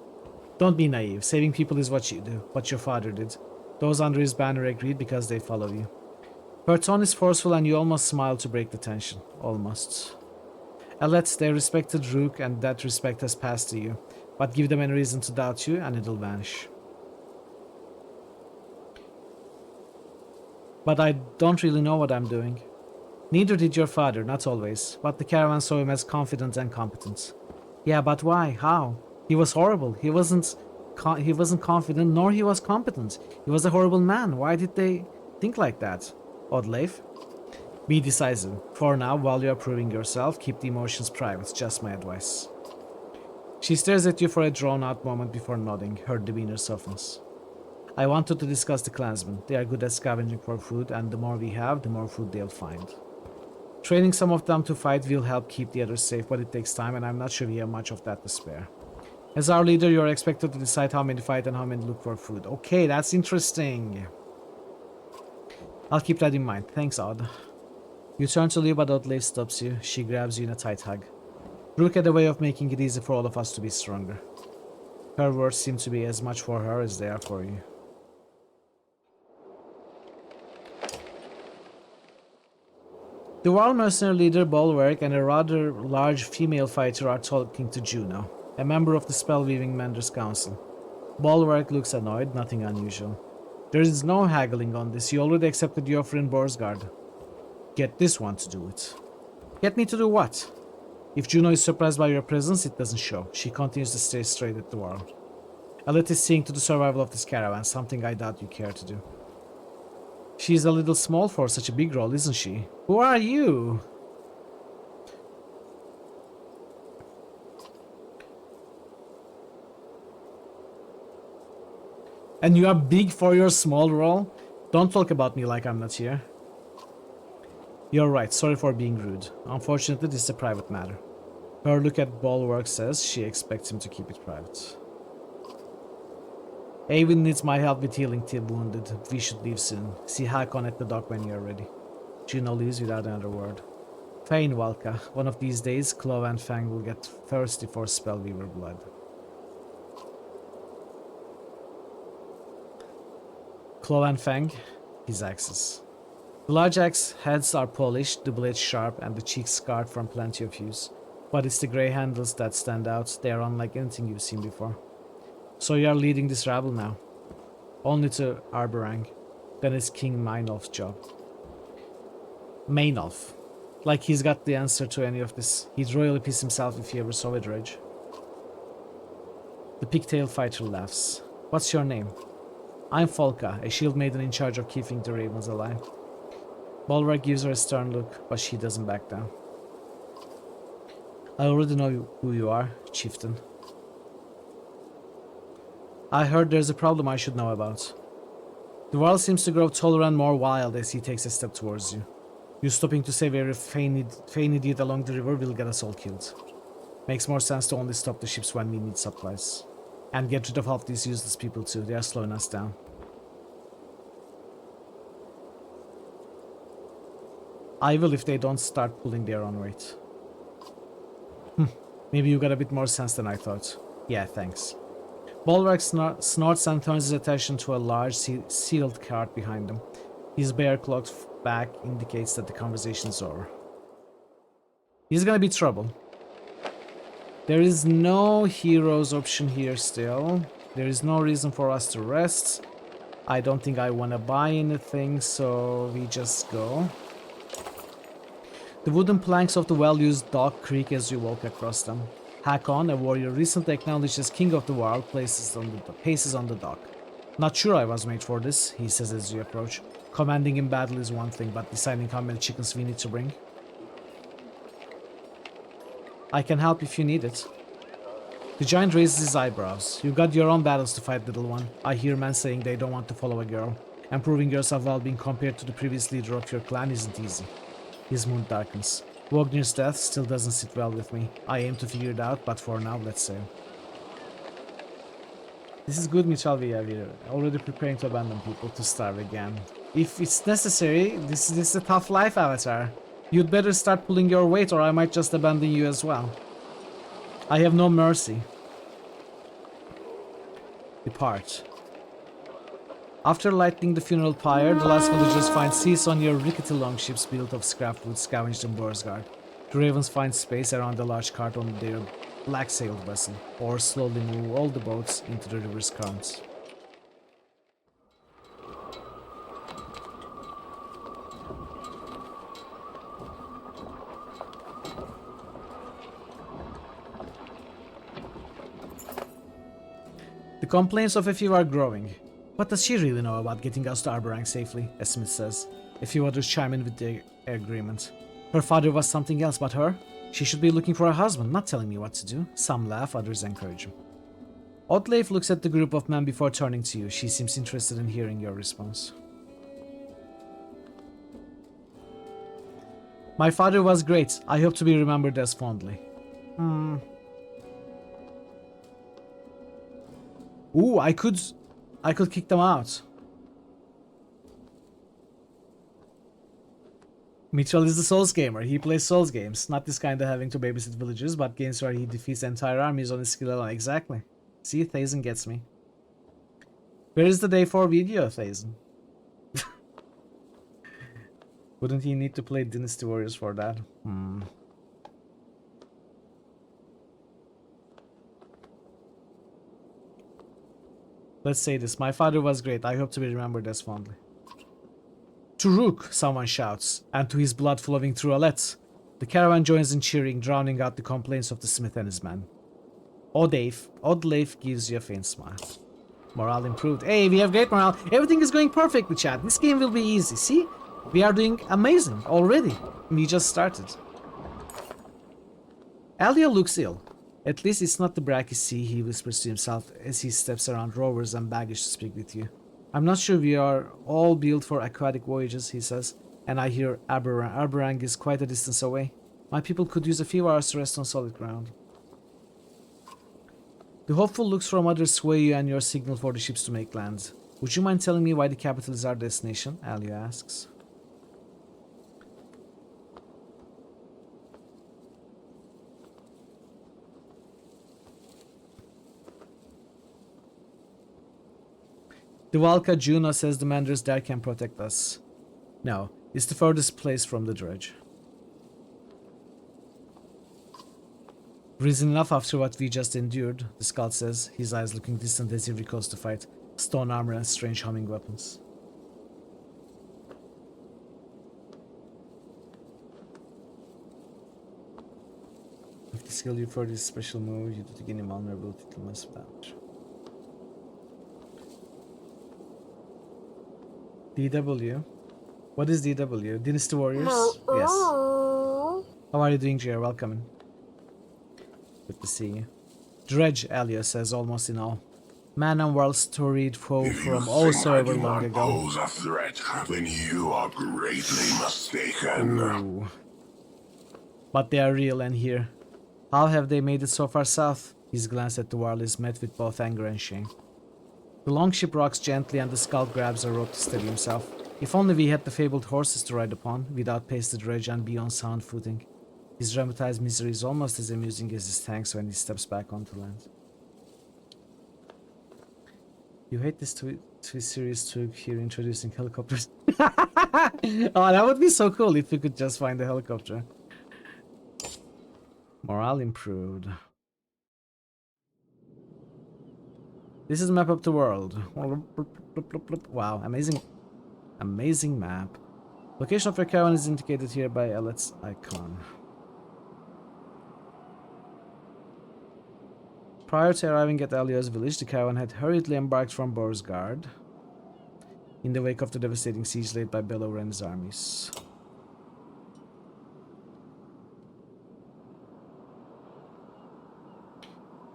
Don't be naive. Saving people is what you do, what your father did. Those under his banner agreed because they follow you. Her tone is forceful and you almost smile to break the tension. Almost. Alet, they respected Rook and that respect has passed to you. But give them any reason to doubt you and it'll vanish. But I don't really know what I'm doing. Neither did your father, not always. But the caravan saw him as confident and competent. Yeah, but why? How? He was horrible. He wasn't confident, nor he was competent. He was a horrible man. Why did they think like that? Odd Leif? Be decisive. For now, while you are proving yourself, keep the emotions private. Just my advice. She stares at you for a drawn-out moment before nodding. Her demeanor softens. I wanted to discuss the clansmen. They are good at scavenging for food, and the more we have, the more food they'll find. Training some of them to fight will help keep the others safe, but it takes time, and I'm not sure we have much of that to spare. As our leader, you're expected to decide how many fight and how many look for food. Okay, that's interesting. I'll keep that in mind. Thanks, Odd. You turn to leave, but Oddleif stops you. She grabs you in a tight hug. Rook had a way of making it easy for all of us to be stronger. Her words seem to be as much for her as they are for you. The Wild Mercenary leader Bolwerk and a rather large female fighter are talking to Juno, a member of the Spellweaving Menders Council. Bolwerk looks annoyed, nothing unusual. There is no haggling on this. You already accepted the offer in Borsgard. Get this one to do it. Get me to do what? If Juno is surprised by your presence, it doesn't show. She continues to stare straight at the wall. Alet is seeing to the survival of this caravan, something I doubt you care to do. She's a little small for such a big role, isn't she? Who are you? And you are big for your small role? Don't talk about me like I'm not here. You're right, sorry for being rude. Unfortunately, this is a private matter. Her look at Bolwerk says she expects him to keep it private. Avin needs my help with healing till wounded. We should leave soon. See Hakon at the dock when you're ready. Juno leaves without another word. Fain Valka, one of these days, Claw and Fang will get thirsty for Spellweaver blood. Claw and Fang, his axes. The large axe heads are polished, the blades sharp, and the cheeks scarred from plenty of use. But it's the grey handles that stand out. They are unlike anything you've seen before. So you are leading this rabble now. Only to Arberang. Then it's King Mainolf's job. Mainolf. Like he's got the answer to any of this. He'd royally piss himself if he ever saw a dredge. The pigtail fighter laughs. What's your name? I'm Folka, a shield maiden in charge of keeping the ravens alive. Bolwerk gives her a stern look, but she doesn't back down. I already know who you are, chieftain. I heard there's a problem I should know about. The world seems to grow taller and more wild as he takes a step towards you. You stopping to save every faint idiot along the river will get us all killed. Makes more sense to only stop the ships when we need supplies. And get rid of half these useless people too, they are slowing us down. I will if they don't start pulling their own weight. Maybe you got a bit more sense than I thought. Yeah, thanks. Bolwerk snorts and turns his attention to a large sealed cart behind him. His bare-cloaked back indicates that the conversation is over. He's gonna be trouble. There is no heroes option here still. There is no reason for us to rest. I don't think I want to buy anything, so we just go. The wooden planks of the well-used dock creak as you walk across them. Hakon, a warrior recently acknowledged as king of the world, paces on the dock. Not sure I was made for this, he says as you approach. Commanding in battle is one thing, but deciding how many chickens we need to bring. I can help if you need it. The giant raises his eyebrows. You got your own battles to fight, little one. I hear men saying they don't want to follow a girl. And proving yourself while being compared to the previous leader of your clan isn't easy. His mood darkens. Wognir's death still doesn't sit well with me. I aim to figure it out, but for now, let's sail. This is good, Michalvi. We're already preparing to abandon people to starve again. If it's necessary, this is a tough life, Avatar. You'd better start pulling your weight or I might just abandon you as well. I have no mercy. Depart. After lighting the funeral pyre, the last villagers find seats on your rickety longships built of scrap wood scavenged in Borsgard. The ravens find space around a large cart on their black-sailed vessel, or slowly move all the boats into the river's currents. The complaints of a few are growing. What does she really know about getting us to Arborang safely? A smith says. A few others chime in with the agreement. Her father was something else, but her? She should be looking for a husband, not telling me what to do. Some laugh, others encourage him. Oddleif looks at the group of men before turning to you. She seems interested in hearing your response. My father was great. I hope to be remembered as fondly. Ooh, I could kick them out. Mitchell is the Souls gamer. He plays Souls games. Not this kind of having to babysit villagers, but games where he defeats entire armies on his skill alone. Exactly. See, Thazen gets me. Where is the day 4 video, Thazen? Wouldn't he need to play Dynasty Warriors for that? Let's say this. My father was great. I hope to be remembered as fondly. To Rook, someone shouts, and to his blood flowing through Alet. The caravan joins in cheering, drowning out the complaints of the smith and his men. Oddleif gives you a faint smile. Morale improved. Hey, we have great morale. Everything is going perfectly, chat. This game will be easy. See? We are doing amazing already. We just started. Alia looks ill. At least it's not the Bracky Sea, he whispers to himself as he steps around rovers and baggage to speak with you. I'm not sure we are all built for aquatic voyages, he says, and I hear Arborang is quite a distance away. My people could use a few hours to rest on solid ground. The hopeful looks from others sway you and your signal for the ships to make land. Would you mind telling me why the capital is our destination? Alia asks. The Valka Juno says the Manders there can protect us. No, it's the furthest place from the dredge. Reason enough after what we just endured, the Skald says, his eyes looking distant as he recalls the fight. Stone armor and strange humming weapons. If the skill you for this special move, you do to gain invulnerability to massive damage. DW? What is DW? Dynasty Warriors? Yes. How are you doing, Jer? Welcome in. Good to see you. Dredge, Alia says, almost in awe. Man and world storied foe from oh so ever long ago. Pose a threat, then you are greatly mistaken. Ooh. But they are real and here. How have they made it so far south? His glance at the world is met with both anger and shame. The longship rocks gently and the Skald grabs a rope to steady himself. If only we had the fabled horses to ride upon, without pace the dredge and be on sound footing. His dramatized misery is almost as amusing as his thanks when he steps back onto land. You hate this series to here introducing helicopters. Oh, that would be so cool if we could just find a helicopter. Morale improved. This is map of the world. Wow, amazing map. Location of your caravan is indicated here by Ellet's icon. Prior to arriving at Alio's village, the caravan had hurriedly embarked from Borsgard in the wake of the devastating siege laid by Belor and his armies.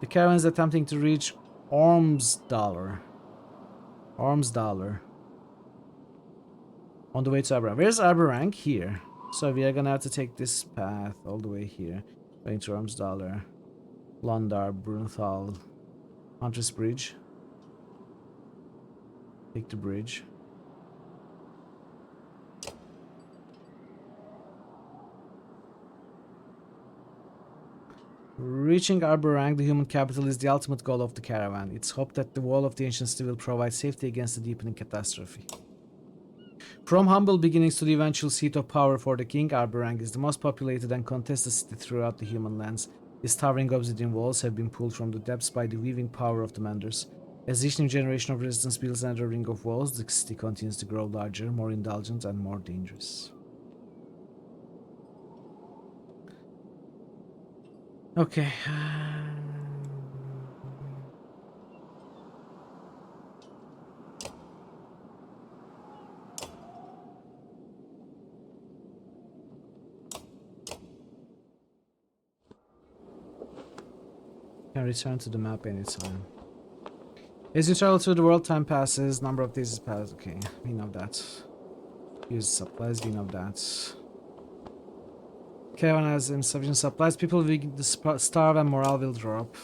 The caravan is attempting to reach Ormsdalr. On the way to Aberrank. Where's Aberrank? Here. So we are gonna have to take this path all the way here. Going to Ormsdalr. Londar, Brunthal, Hunter's Bridge. Take the bridge. Reaching Aberrank, the human capital, is the ultimate goal of the caravan. It's hoped that the Wall of the Ancient City will provide safety against the deepening catastrophe. From humble beginnings to the eventual seat of power for the king, Aberrank is the most populated and contested city throughout the human lands. Its towering obsidian walls have been pulled from the depths by the weaving power of the Menders. As each new generation of residents builds another ring of walls, the city continues to grow larger, more indulgent, and more dangerous. Okay. Can return to the map anytime. As you travel through the world, time passes. Number of days is passed. Okay, we know that. Use supplies, we know that. Caravan has insufficient supplies. People will begin to starve and morale will drop.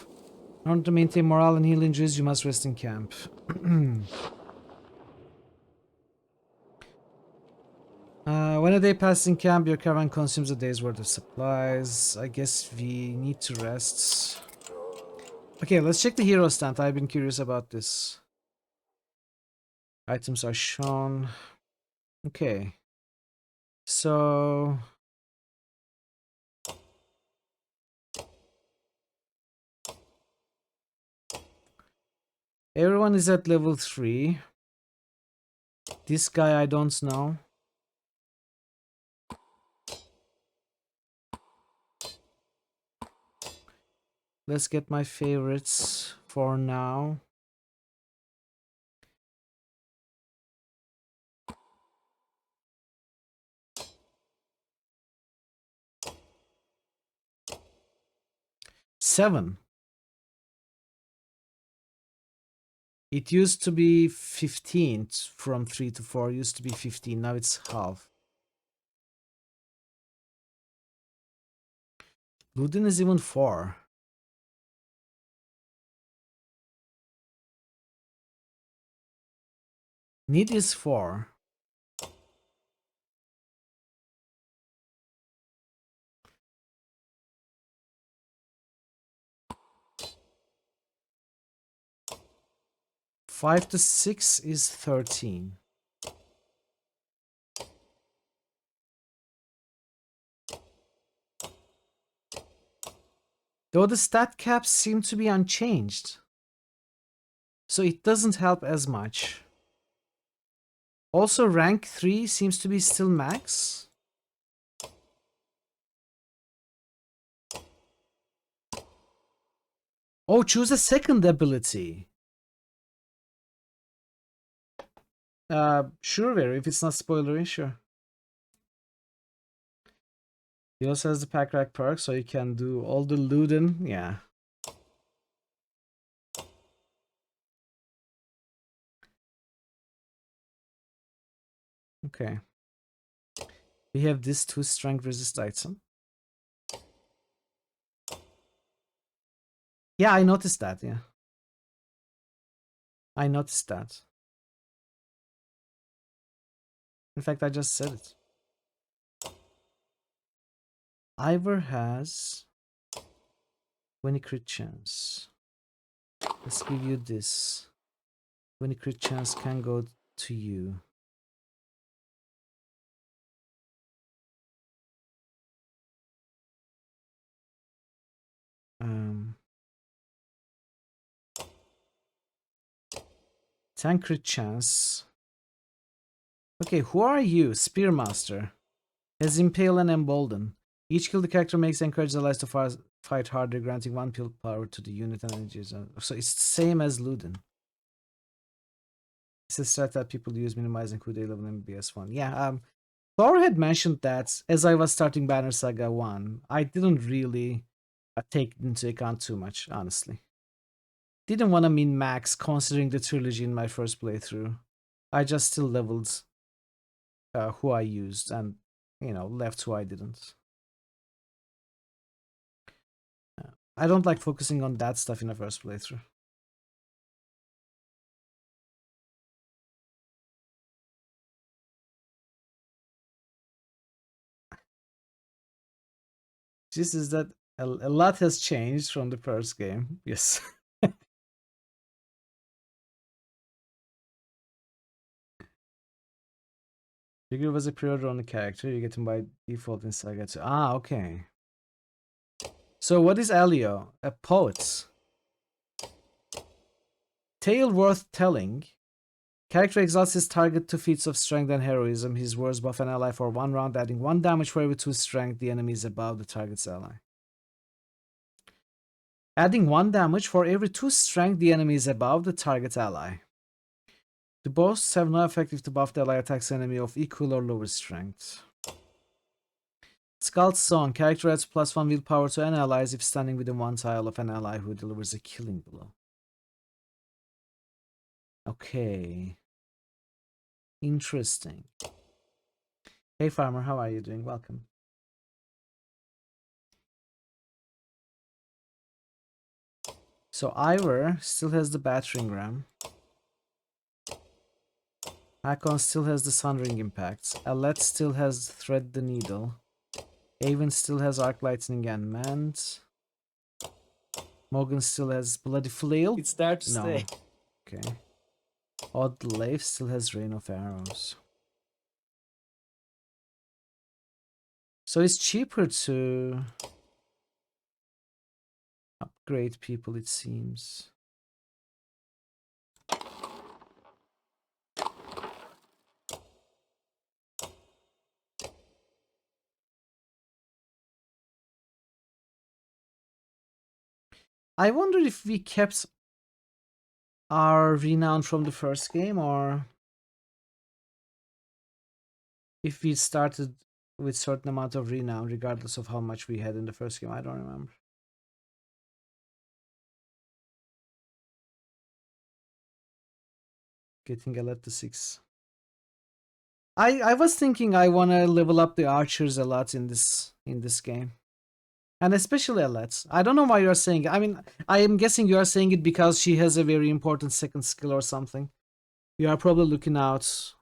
In order to maintain morale and heal injuries, you must rest in camp. When a day passes in camp, your caravan consumes a day's worth of supplies. I guess we need to rest. Okay, let's check the hero stand. I've been curious about this. Items are shown. Okay. So... everyone is at level 3. This guy I don't know. Let's get my favorites for now. Seven. It used to be 15 from 3 to 4. Used to be 15. Now it's half. Ludin is even 4. Need is 4. Five to 6 is 13. Though the stat caps seem to be unchanged, so it doesn't help as much. Also, rank 3 seems to be still max. Oh, choose a second ability. Sure, Vera, if it's not spoilery, sure. He also has the pack rack perk, so you can do all the Ludin, yeah. Okay. We have this 2 strength resist item. Yeah, I noticed that, yeah. I noticed that. In fact, I just said it. Ivor has 20 crit chance. Let's give you this. 20 crit chance can go to you. Um, 10 crit chance. Okay, who are you? Spearmaster. Has Impale and Embolden. Each kill the character makes encourages allies to fight harder, granting 1 pill power to the unit and energy. So it's the same as Luden. It's a strat that people use minimizing who they level in BS1. Yeah, Thor had mentioned that as I was starting Banner Saga 1, I didn't really take it into account too much, honestly. Didn't want to min max considering the trilogy in my first playthrough. I just still leveled who I used and, you know, left who I didn't. I don't like focusing on that stuff in the first playthrough. This is that a lot has changed from the first game. Yes. Figure was a pre-order on the character. You get him by default in Saga 2. Ah, okay. So what is Elio? A poet. Tale worth telling. Character exalts his target to feats of strength and heroism. His words buff an ally for 1 round, adding 1 damage for every 2 strength the enemy is above the target's ally. Adding 1 damage for every 2 strength the enemy is above the target's ally. The boasts have no effect if the buffed ally attacks enemy of equal or lower strength. Scald's Song. Character adds +1 willpower to any allies if standing within 1 tile of an ally who delivers a killing blow. Okay. Interesting. Hey farmer, how are you doing? Welcome. So Ivor still has the battering ram. Hakon still has the Sundering Impacts. Alet still has Thread the Needle. Avon still has Arc Lightning and Mant. Morgan still has Bloody Flail. It's there to stay. Okay. Odd Leif still has Rain of Arrows. So it's cheaper to upgrade people, it seems. I wonder if we kept our renown from the first game or if we started with certain amount of renown regardless of how much we had in the first game. I don't remember. Getting a let to 6. I was thinking I want to level up the archers a lot in this game. And especially Alet's. I don't know why you're saying it. I mean, I am guessing you are saying it because she has a very important second skill or something. You are probably looking out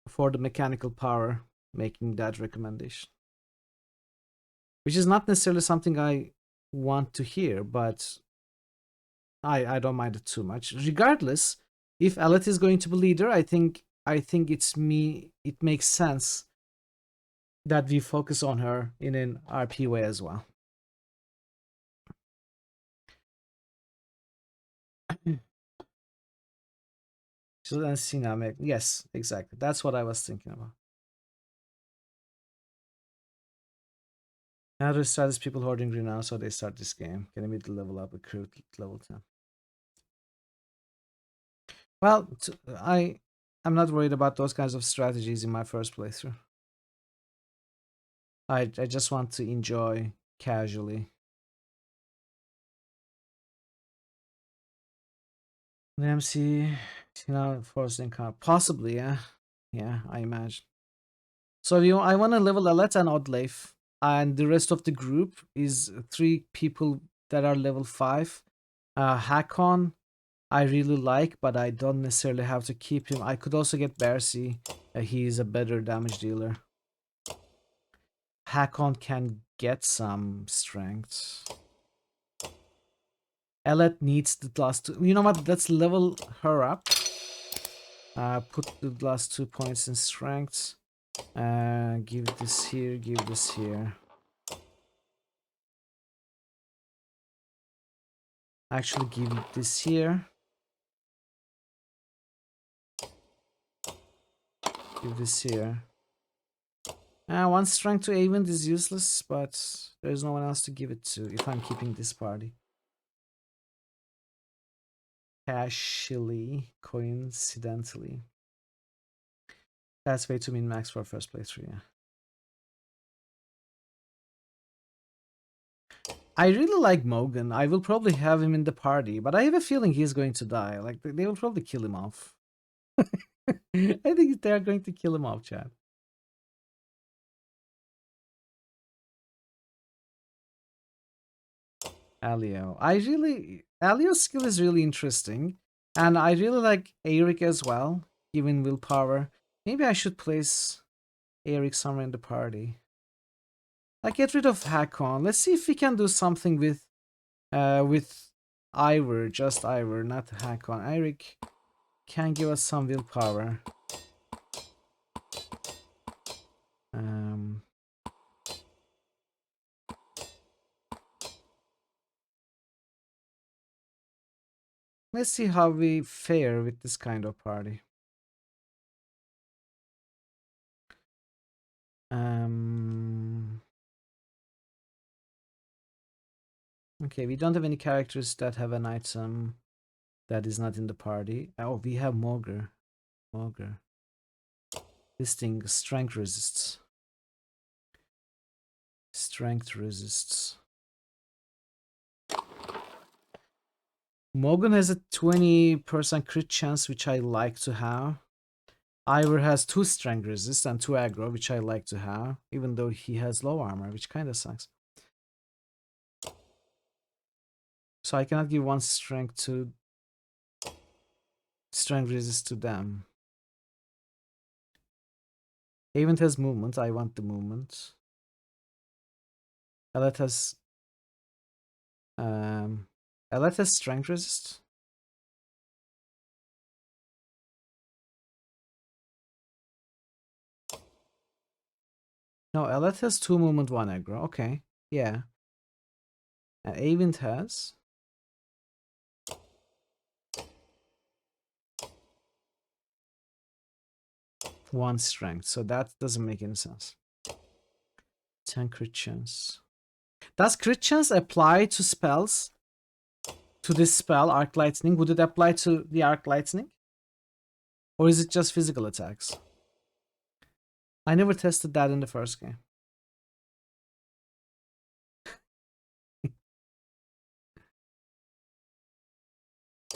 for the mechanical power, making that recommendation. Which is not necessarily something I want to hear, but I don't mind it too much. Regardless, if Alet is going to be leader, I think it makes sense that we focus on her in an RP way as well. So then Siname, yes, exactly. That's what I was thinking about. Now to start is people hoarding renown, so they start this game. Can immediately level up, recruit level 10. Well, I'm not worried about those kinds of strategies in my first playthrough. I just want to enjoy casually. The MC, forced encounter. Possibly, yeah. Yeah, I imagine. So I want to level Alet and Oddleif, and the rest of the group is 3 people that are level 5. Hakon, I really like, but I don't necessarily have to keep him. I could also get Bersi. He is a better damage dealer. Hakon can get some strength. Alet needs the last 2. You know what? Let's level her up. Put the last 2 points in strength. Give this here, give this here. Actually, give this here. Give this here. One strength to Avent is useless, but there's no one else to give it to if I'm keeping this party. Casually, coincidentally. That's way too min-max for first playthrough, yeah. I really like Mogan. I will probably have him in the party, but I have a feeling he's going to die. Like, they will probably kill him off. I think they're going to kill him off, Chad. Alio. Alio's skill is really interesting. And I really like Eric as well, given willpower. Maybe I should place Eric somewhere in the party. Like, get rid of Hakon. Let's see if we can do something with Ivor, just Ivor, not Hakon. Eric can give us some willpower. Let's see how we fare with this kind of party. Okay, we don't have any characters that have an item that is not in the party. Oh, we have Mogre. Mogre. This thing, strength resists. Strength resists. Morgan has a 20% crit chance, which I like to have. Ivor has 2 strength resist and 2 aggro, which I like to have, even though he has low armor, which kind of sucks. So I cannot give 1 strength resist to them. Avent has movement. I want the movement. Elet has strength resist. No, Elet has 2 movement, 1 aggro. Okay, yeah. And Avent has 1 strength, so that doesn't make any sense. 10 crit chance. Does crit chance apply to spells? To this spell, Arc Lightning? Would it apply to the Arc Lightning? Or is it just physical attacks? I never tested that in the first game.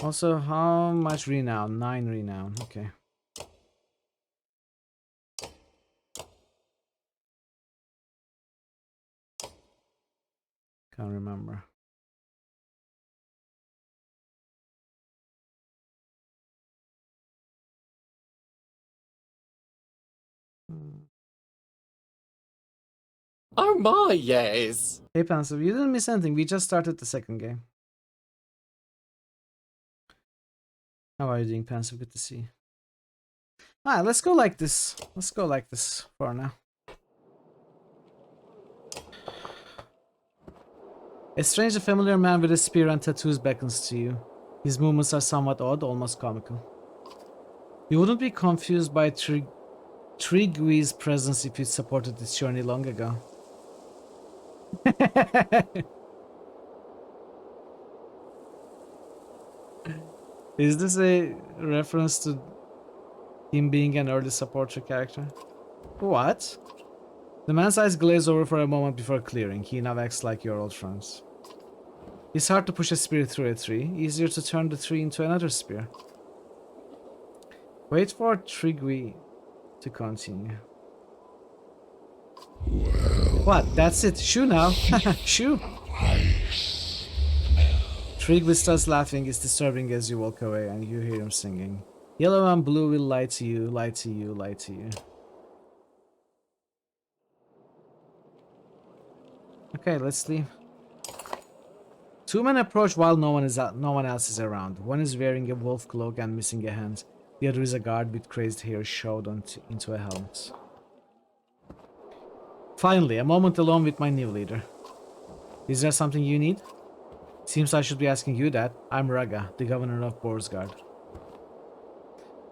Also, how much renown? 9 renown, okay. Can't remember. Oh my, yes. Hey Pensive, you didn't miss anything. We just started the second game. How are you doing, Pensive? Good to see you. Alright, let's go like this. Let's go like this for now. A strange and familiar man with a spear and tattoos beckons to you. His movements are somewhat odd, almost comical. You wouldn't be confused by Trigui's presence if you supported this journey long ago. Is this a reference to him being an early supporter character? What? The man's eyes glaze over for a moment before clearing. He now acts like your old friends. It's hard to push a spear through a tree. Easier to turn the tree into another spear. Wait for Trigui to continue. What? That's it. Shoo now. Shoo. Trigui starts laughing. It's disturbing as you walk away and you hear him singing. Yellow and blue will lie to you, lie to you, lie to you. Okay, let's leave. 2 men approach while no one else is around. One is wearing a wolf cloak and missing a hand. The other is a guard with crazed hair shoved into a helmet. Finally, a moment alone with my new leader. Is there something you need? Seems I should be asking you that. I'm Raga, the governor of Borsgard.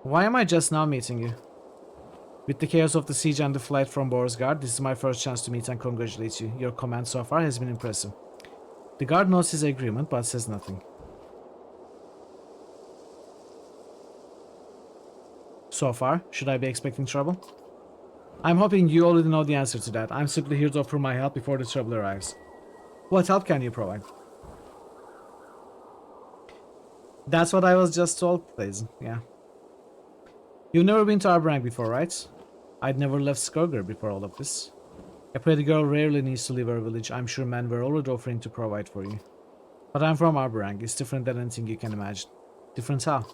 Why am I just now meeting you? With the chaos of the siege and the flight from Borsgard, this is my first chance to meet and congratulate you. Your command so far has been impressive. The guard knows his agreement, but says nothing. So far, should I be expecting trouble? I'm hoping you already know the answer to that. I'm simply here to offer my help before the trouble arrives. What help can you provide? That's what I was just told, please. Yeah. You've never been to Arbrang before, right? I'd never left Skurger before all of this. A pretty girl rarely needs to leave her village. I'm sure men were already offering to provide for you. But I'm from Arbrang. It's different than anything you can imagine. Different how?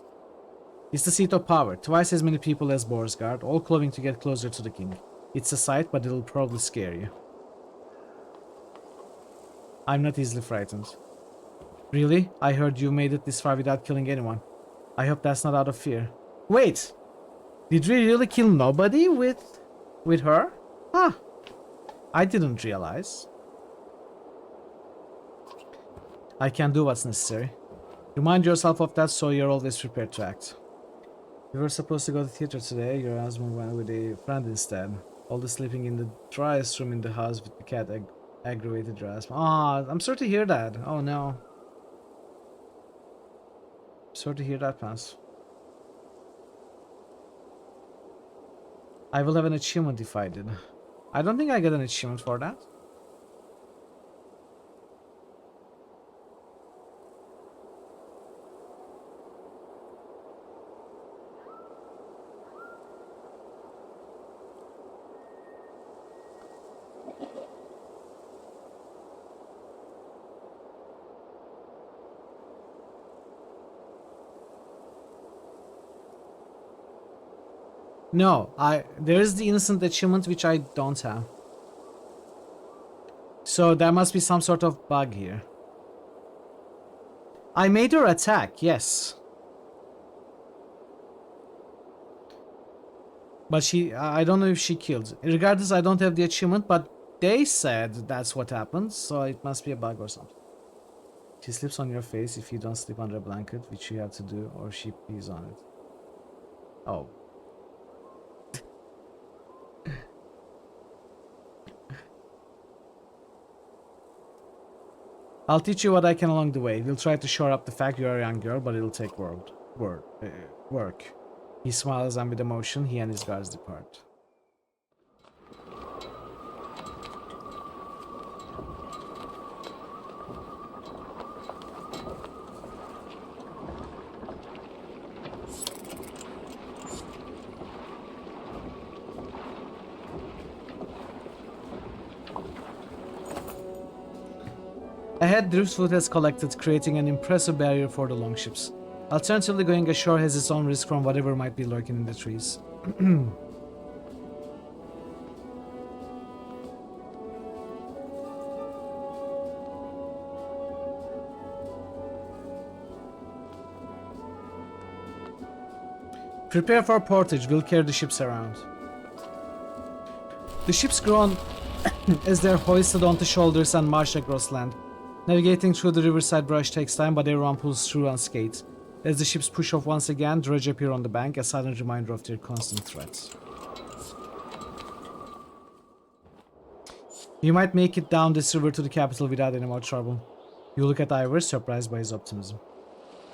It's the seat of power. Twice as many people as Borsgard, all clawing to get closer to the king. It's a sight, but it'll probably scare you. I'm not easily frightened. Really? I heard you made it this far without killing anyone. I hope that's not out of fear. Wait! Did we really kill nobody with her? Huh. I didn't realize. I can do what's necessary. Remind yourself of that so you're always prepared to act. You were supposed to go to theater today. Your husband went with a friend instead. All the sleeping in the driest room in the house with the cat aggravated your husband. Ah, I'm sorry to hear that. Oh no. Sorry to hear that, Pants. I will have an achievement if I did. I don't think I get an achievement for that. No, there is the innocent achievement which I don't have. So there must be some sort of bug here. I made her attack, yes. But I don't know if she killed. Regardless, I don't have the achievement, but they said that's what happened, so it must be a bug or something. She sleeps on your face if you don't sleep under a blanket, which you have to do, or she pees on it. Oh. I'll teach you what I can along the way. We'll try to shore up the fact you are a young girl, but it'll take work. He smiles, and with emotion, he and his guards depart. Ahead, driftwood has collected, creating an impressive barrier for the longships. Alternatively, going ashore has its own risk from whatever might be lurking in the trees. Prepare for portage, we'll carry the ships around. The ships groan as they're hoisted onto shoulders and marched across land. Navigating through the riverside brush takes time, but everyone pulls through unscathed. As the ships push off once again, dredge appear on the bank, a silent reminder of their constant threat. You might make it down this river to the capital without any more trouble. You look at Ivor, surprised by his optimism.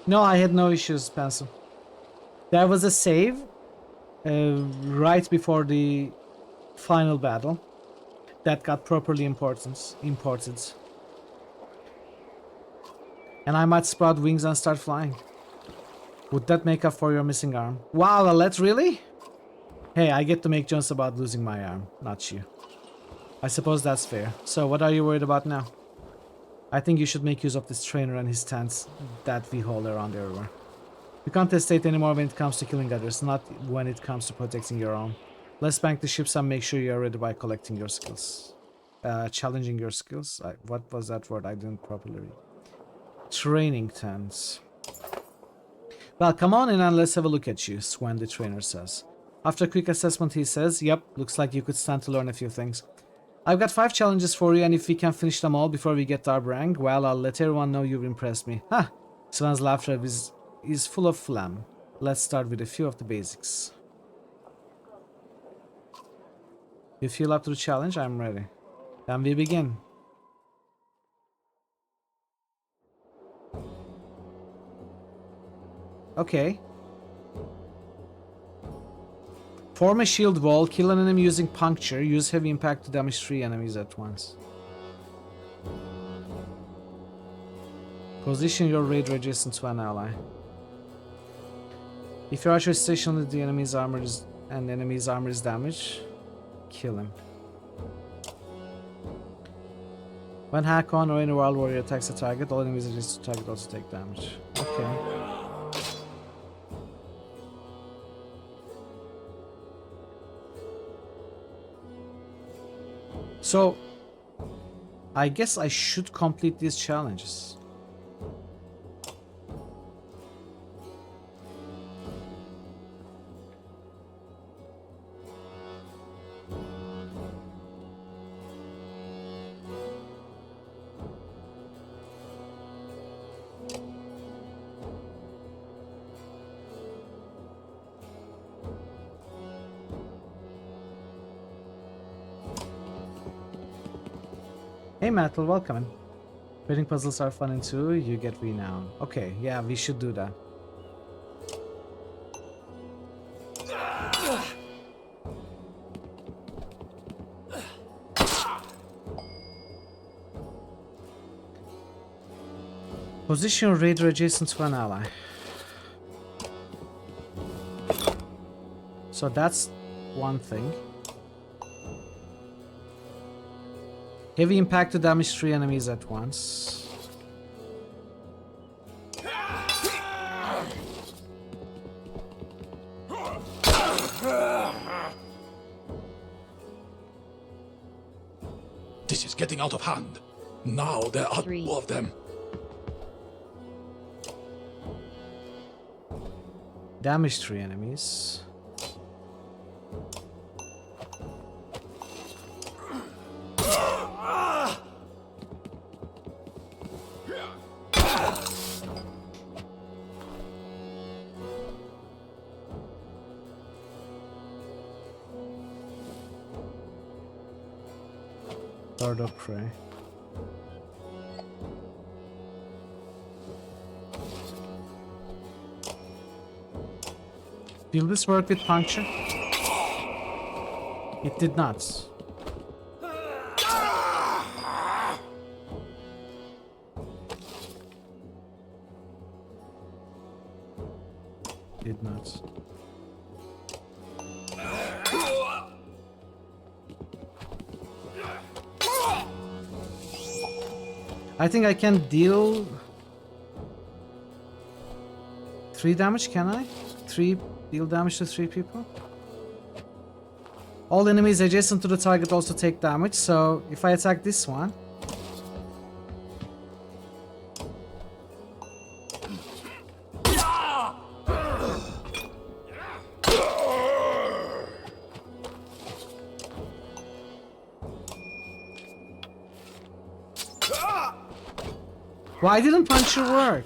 No, I had no issues, Pencil. There was a save right before the final battle that got properly imported. And I might sprout wings and start flying. Would that make up for your missing arm? Wow, Alette, really? Hey, I get to make jokes about losing my arm, not you. I suppose that's fair. So, what are you worried about now? I think you should make use of this trainer and his tents that we haul around everywhere. You can't hesitate anymore when it comes to killing others, not when it comes to protecting your own. Let's bank the ships and make sure you are ready by collecting your skills. Challenging your skills? What was that word? I didn't properly read. Training tents. Well, come on in and let's have a look at you, Swen, the trainer says. After a quick assessment, he says, yep, looks like you could stand to learn a few things. I've got 5 challenges for you, and if we can finish them all before we get to Arbrang, well, I'll let everyone know you've impressed me. Ha! Sven's laughter is full of phlegm. Let's start with a few of the basics. You feel up to the challenge? I'm ready. Then we begin. Okay. Form a shield wall, kill an enemy using puncture, use heavy impact to damage 3 enemies at once. Position your raid adjacent to an ally. If your archer is stationed and the enemy's armor is damaged, kill him. When Hakon or any wild warrior attacks a target, all enemies adjacent to the target also take damage. Okay. So, I guess I should complete these challenges. Hey Metal, welcome. Reading puzzles are fun and too, you get renown. Okay, yeah, we should do that. Position your raider adjacent to an ally. So that's one thing. Heavy impact to damage 3 enemies at once. This is getting out of hand. Now there are 3. 2 of them. Damage 3 enemies. Bird of prey. Will this work with puncture? It did not. Did not. I think I can deal 3 damage, can I? 3 deal damage to 3 people? All enemies adjacent to the target also take damage, so if I attack this one... Why didn't puncture work?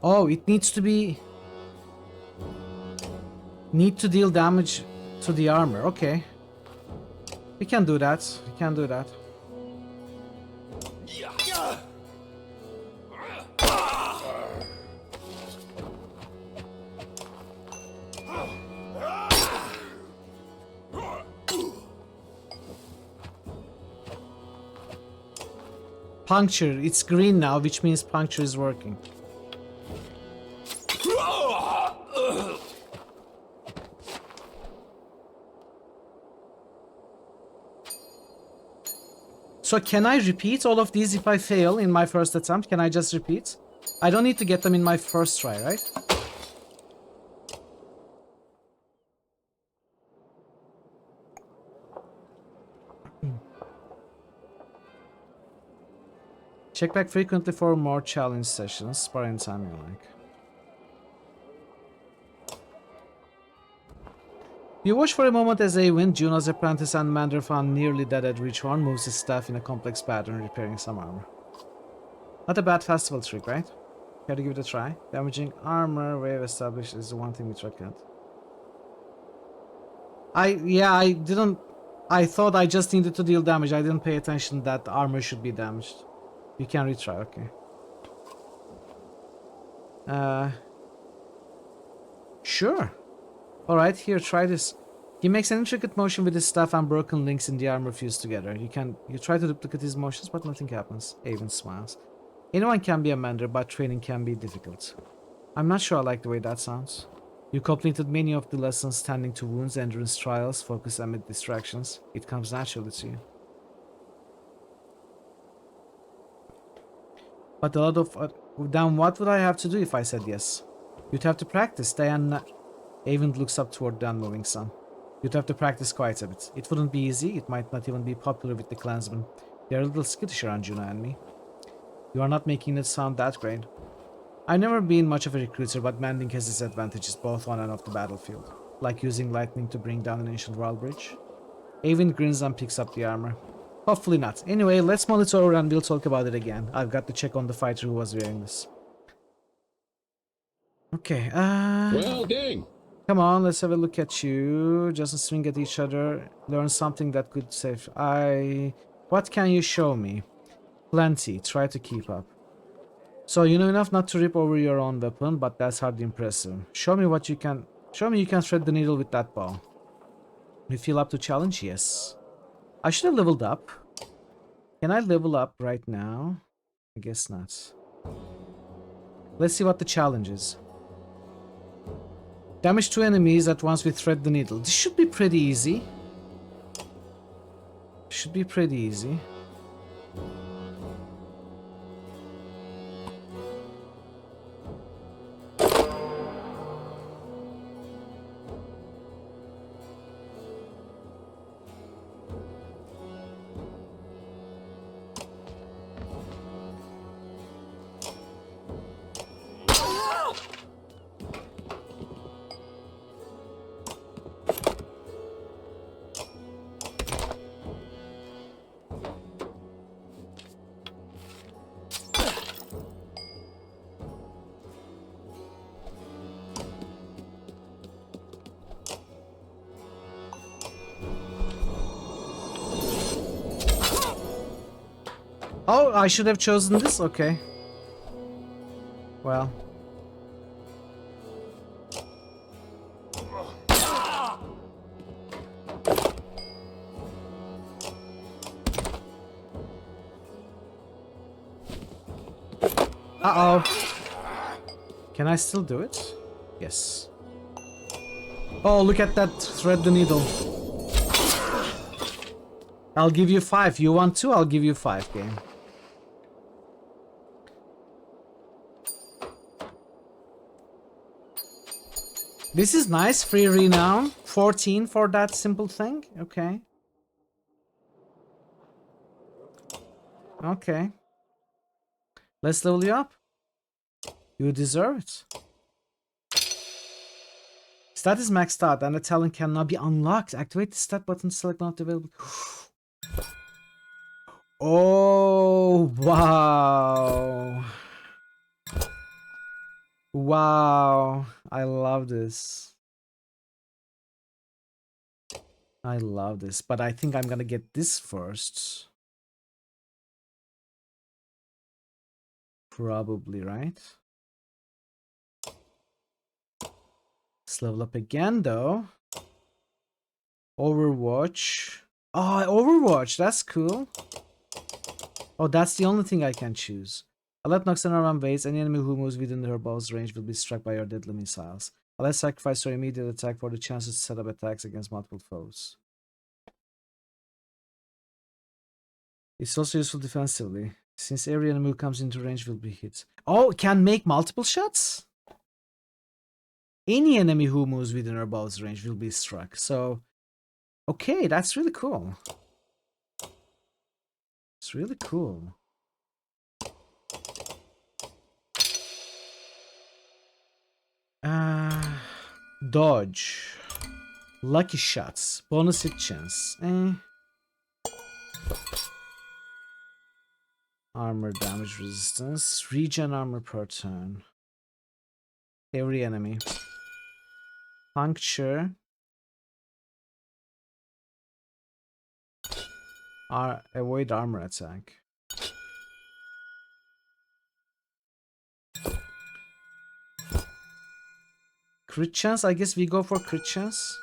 Oh, it needs to be... Need to deal damage to the armor. Okay. We can do that. We can do that. Puncture. It's green now, which means puncture is working. So can I repeat all of these if I fail in my first attempt? Can I just repeat? I don't need to get them in my first try, right? Check back frequently for more challenge sessions. Spar anytime you like. You watch for a moment as Awen, Juno's apprentice and Mander found nearly dead at Richhorn, moves his staff in a complex pattern, repairing some armor. Not a bad festival trick, right? Care to give it a try? Damaging armor, wave established is the one thing we track at. I didn't. I thought I just needed to deal damage. I didn't pay attention that armor should be damaged. You can retry, okay. Sure. Alright, here, try this. He makes an intricate motion with his staff and broken links in the armor fused together. You try to duplicate his motions, but nothing happens. Avon smiles. Anyone can be a mender, but training can be difficult. I'm not sure I like the way that sounds. You completed many of the lessons tending to wounds, endurance trials, focus amid distractions. It comes naturally to you. But a lot of... then what would I have to do if I said yes? You'd have to practice. Diana... Avon looks up toward the unmoving sun. You'd have to practice quite a bit. It wouldn't be easy. It might not even be popular with the clansmen. They're a little skittish around Juno and me. You are not making it sound that great. I've never been much of a recruiter, but mending has its advantages both on and off the battlefield. Like using lightning to bring down an ancient wall bridge. Avon grins and picks up the armor. Hopefully not. Anyway, let's mull it over and we'll talk about it again. I've got to check on the fighter who was wearing this. Okay, Well, dang. come on, let's have a look at you. Just swing at each other. Learn something that could save... What can you show me? Plenty. Try to keep up. So you know enough not to rip over your own weapon, but that's hardly impressive. Show me what you can... Show me you can thread the needle with that bow. You feel up to challenge? Yes. I should have leveled up. Can I level up right now? I guess not. Let's see what the challenge is. Damage to enemies at once with thread the needle. This should be pretty easy. Should be pretty easy. Oh, I should have chosen this? Okay. Well. Uh-oh. Can I still do it? Yes. Oh, look at that thread the needle. I'll give you 5. You want 2? I'll give you 5, game. This is nice. Free renown. 14 for that simple thing. Okay. Okay. Let's level you up. You deserve it. Stat is maxed out and the talent cannot be unlocked. Activate the stat button to select not available. Oh, wow. Wow. I love this. I love this. But I think I'm gonna get this first. Probably, right? Let's level up again, though. Overwatch. Oh, Overwatch. That's cool. Oh, that's the only thing I can choose. A let knocks around waves. Any enemy who moves within her bow's range will be struck by your deadly missiles. A let sacrifice your immediate attack for the chances to set up attacks against multiple foes. It's also useful defensively, since every enemy who comes into range will be hit. Oh, it can make multiple shots? Any enemy who moves within her bow's range will be struck. So, okay, that's really cool. It's really cool. Dodge. Lucky shots. Bonus hit chance. Armor damage resistance. Regen armor per turn. Every enemy. Puncture. avoid armor attack. Crit chance? I guess we go for crit chance.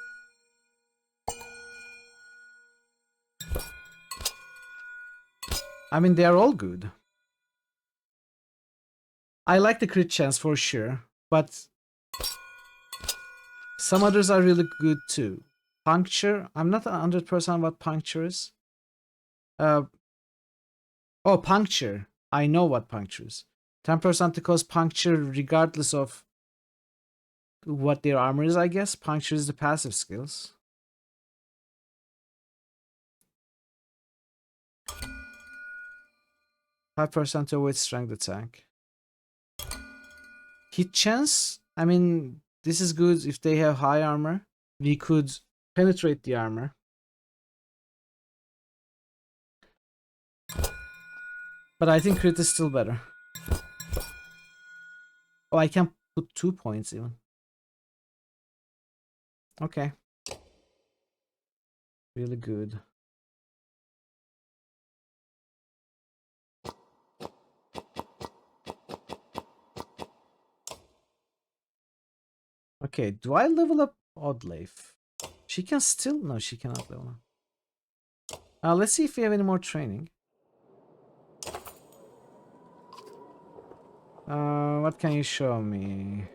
I mean, they are all good. I like the crit chance for sure, but some others are really good too. Puncture? I'm not 100% what puncture is. Oh, puncture. I know what puncture is. 10% to cause puncture regardless of what their armor is, I guess. Puncture is the passive skills. %5 to avoid strength attack. Hit chance? I mean, this is good if they have high armor. We could penetrate the armor. But I think crit is still better. Oh, I can put 2 points even. Okay. Really good. Okay, do I level up Oddleif? She can still... No, she cannot level up. Let's see if we have any more training. What can you show me?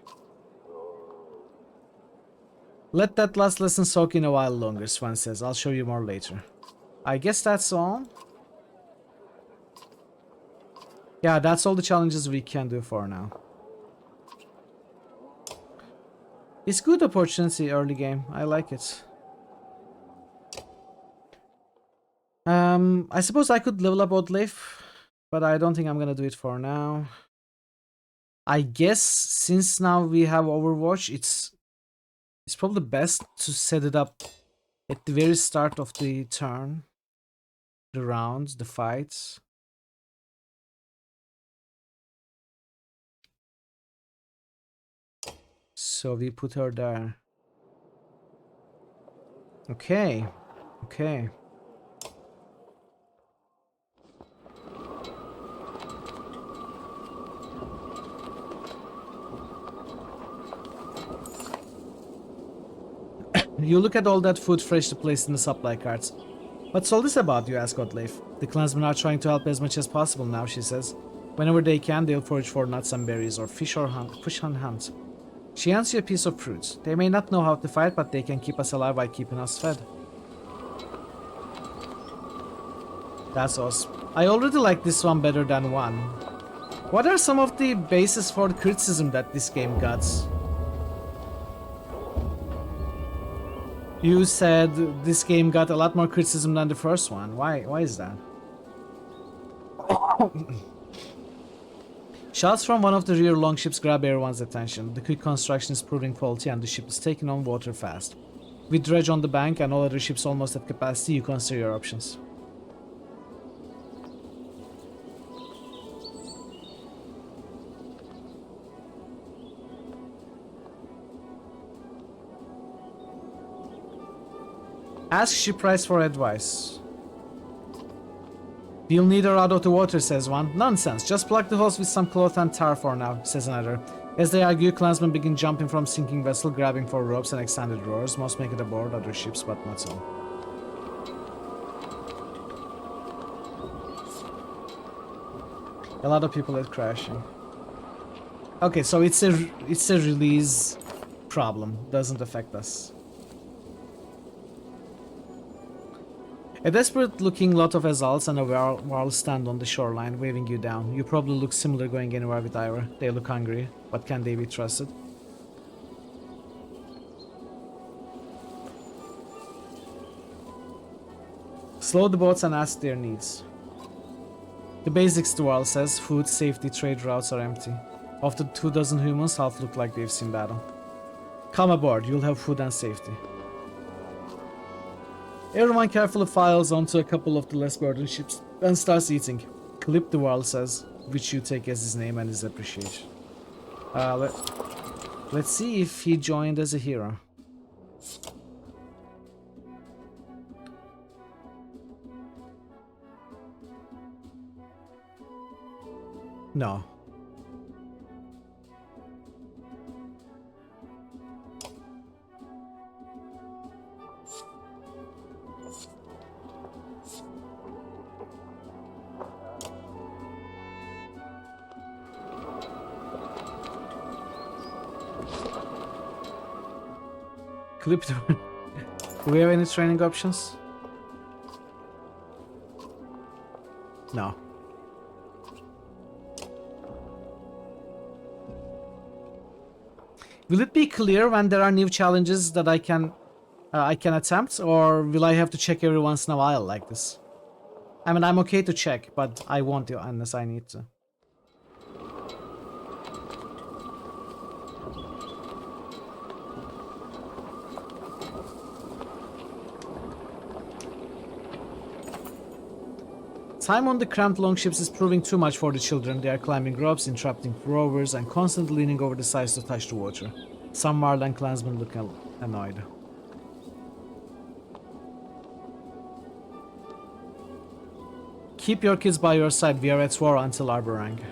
Let that last lesson soak in a while longer, Swan says. I'll show you more later. I guess that's all. Yeah, that's all the challenges we can do for now. It's good opportunity early game. I like it. I suppose I could level up Oddleif, but I don't think I'm gonna do it for now. I guess since now we have Overwatch, it's probably best to set it up at the very start of the turn, the rounds, the fights. So we put her there. Okay, okay. You look at all that food freshly placed in the supply carts. What's all this about, you ask Oddleif. The clansmen are trying to help as much as possible now, she says. Whenever they can, they'll forage for nuts and berries, or fish and hunt. She hands you a piece of fruit. They may not know how to fight, but they can keep us alive by keeping us fed. That's awesome. I already like this one better than 1. What are some of the bases for the criticism that this game got? You said this game got a lot more criticism than the first one. Why is that? Shots from one of the rear longships grab everyone's attention. The quick construction is proving faulty and the ship is taking on water fast. With dredge on the bank and all other ships almost at capacity, you consider your options. Ask shipwrights for advice. We'll need her out of the water, says one. Nonsense, just plug the hose with some cloth and tar for now, says another. As they argue, clansmen begin jumping from sinking vessel, grabbing for ropes and extended roars. Most make it aboard other ships, but not all. A lot of people are crashing. Okay, so it's a release problem. Doesn't affect us. A desperate-looking lot of Azals and a Varl stand on the shoreline, waving you down. You probably look similar going anywhere with Ira. They look hungry, but can they be trusted? Slow the boats and ask their needs. The basics, the Varl says. Food, safety, trade routes are empty. Of the 24 humans, half look like they've seen battle. Come aboard, you'll have food and safety. Everyone carefully files onto a couple of the less burdened ships and starts eating. Clip, the Varl says, which you take as his name and his appreciation. Let's see if he joined as a hero. No. Clip. Do we have any training options? No. Will it be clear when there are new challenges that I can attempt, or will I have to check every once in a while like this? I mean, I'm okay to check, but I won't do unless I need to. Time on the cramped longships is proving too much for the children. They are climbing ropes, interrupting rowers, and constantly leaning over the sides to touch the water. Some Marlan clansmen look annoyed. Keep your kids by your side. We are at war until Arborang.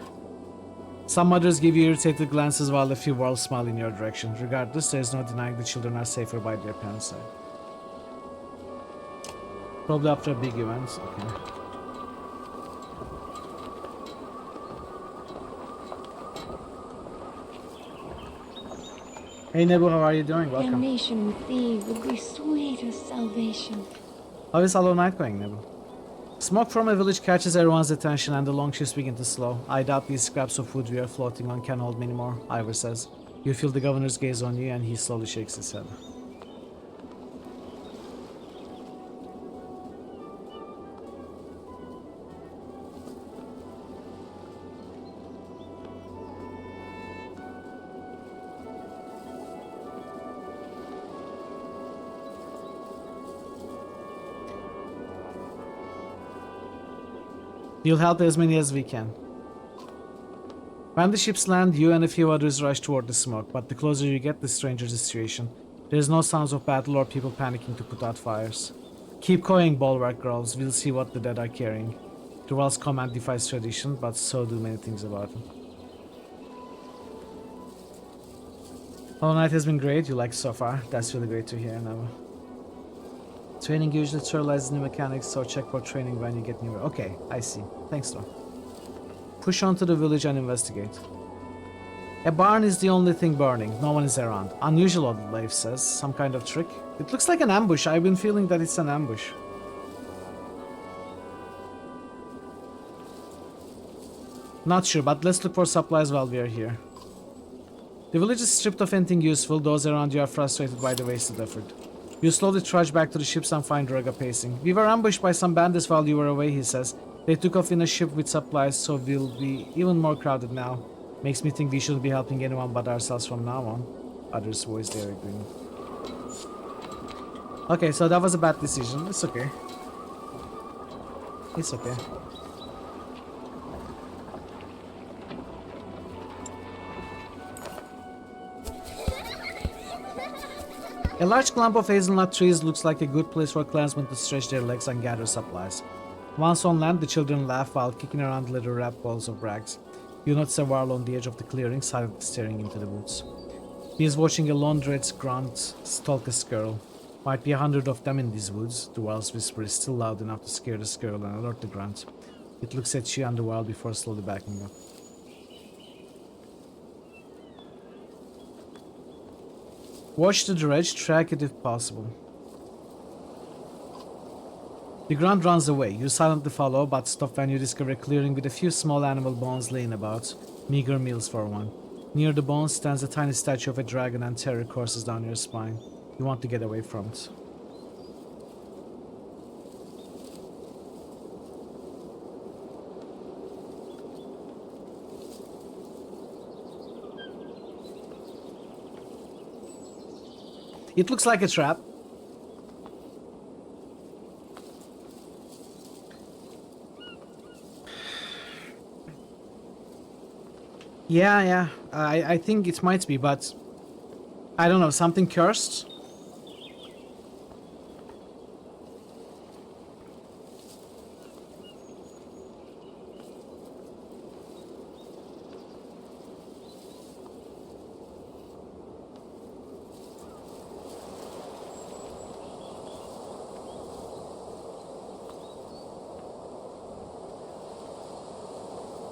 Some mothers give you irritated glances while a few worlds smile in your direction. Regardless, there is no denying the children are safer by their parents' side. Probably after a big event. Okay. Hey Nebu, how are you doing? Welcome. Damnation with thee would be sweet as salvation. How is Hollow Knight going, Nebu? Smoke from a village catches everyone's attention and the longships begin to slow. I doubt these scraps of food we are floating on can hold many more, Ivor says. You feel the governor's gaze on you and he slowly shakes his head. You'll help as many as we can. When the ships land, you and a few others rush toward the smoke, but the closer you get, the stranger the situation. There's no sounds of battle or people panicking to put out fires. Keep going, Bulwark growls. We'll see what the dead are carrying. The world's command defies tradition, but so do many things about it. Hollow Knight has been great. You like so far. That's really great to hear, Nava. Training usually sterilizes new mechanics, so check for training when you get newer. Okay, I see. Thanks, though. Push on to the village and investigate. A barn is the only thing burning. No one is around. Unusual, Leif says. Some kind of trick. It looks like an ambush. I've been feeling that it's an ambush. Not sure, but let's look for supplies while we are here. The village is stripped of anything useful. Those around you are frustrated by the wasted effort. You slowly trudge back to the ships and find Droga pacing. We were ambushed by some bandits while you were away, he says. They took off in a ship with supplies, so we'll be even more crowded now. Makes me think we shouldn't be helping anyone but ourselves from now on. Others voice their agreement. Okay, so that was a bad decision. It's okay. It's okay. A large clump of hazelnut trees looks like a good place for clansmen to stretch their legs and gather supplies. Once on land, the children laugh while kicking around little wrapped balls of rags. You notice a warl on the edge of the clearing, silently staring into the woods. He is watching a lone-dread's grunt stalk a squirrel. Might be 100 of them in these woods. The warl's whisper is still loud enough to scare the squirrel and alert the grunt. It looks at you and the warl before slowly backing up. Watch the dredge, track it if possible. The grunt runs away. You silently follow, but stop when you discover a clearing with a few small animal bones laying about. Meager meals for one. Near the bones stands a tiny statue of a dragon and terror courses down your spine. You want to get away from it. It looks like a trap. Yeah, I think it might be, but I don't know, something cursed?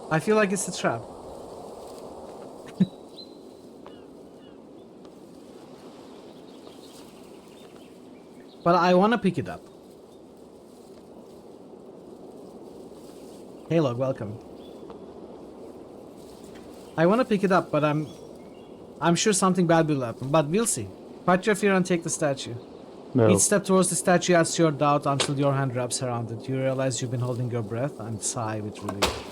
I feel like it's a trap. But I want to pick it up. Hey, Log, welcome. I want to pick it up, but I'm sure something bad will happen. But we'll see. Fight your fear and take the statue. No. Each step towards the statue adds to your doubt until your hand wraps around it. You realize you've been holding your breath and sigh with relief.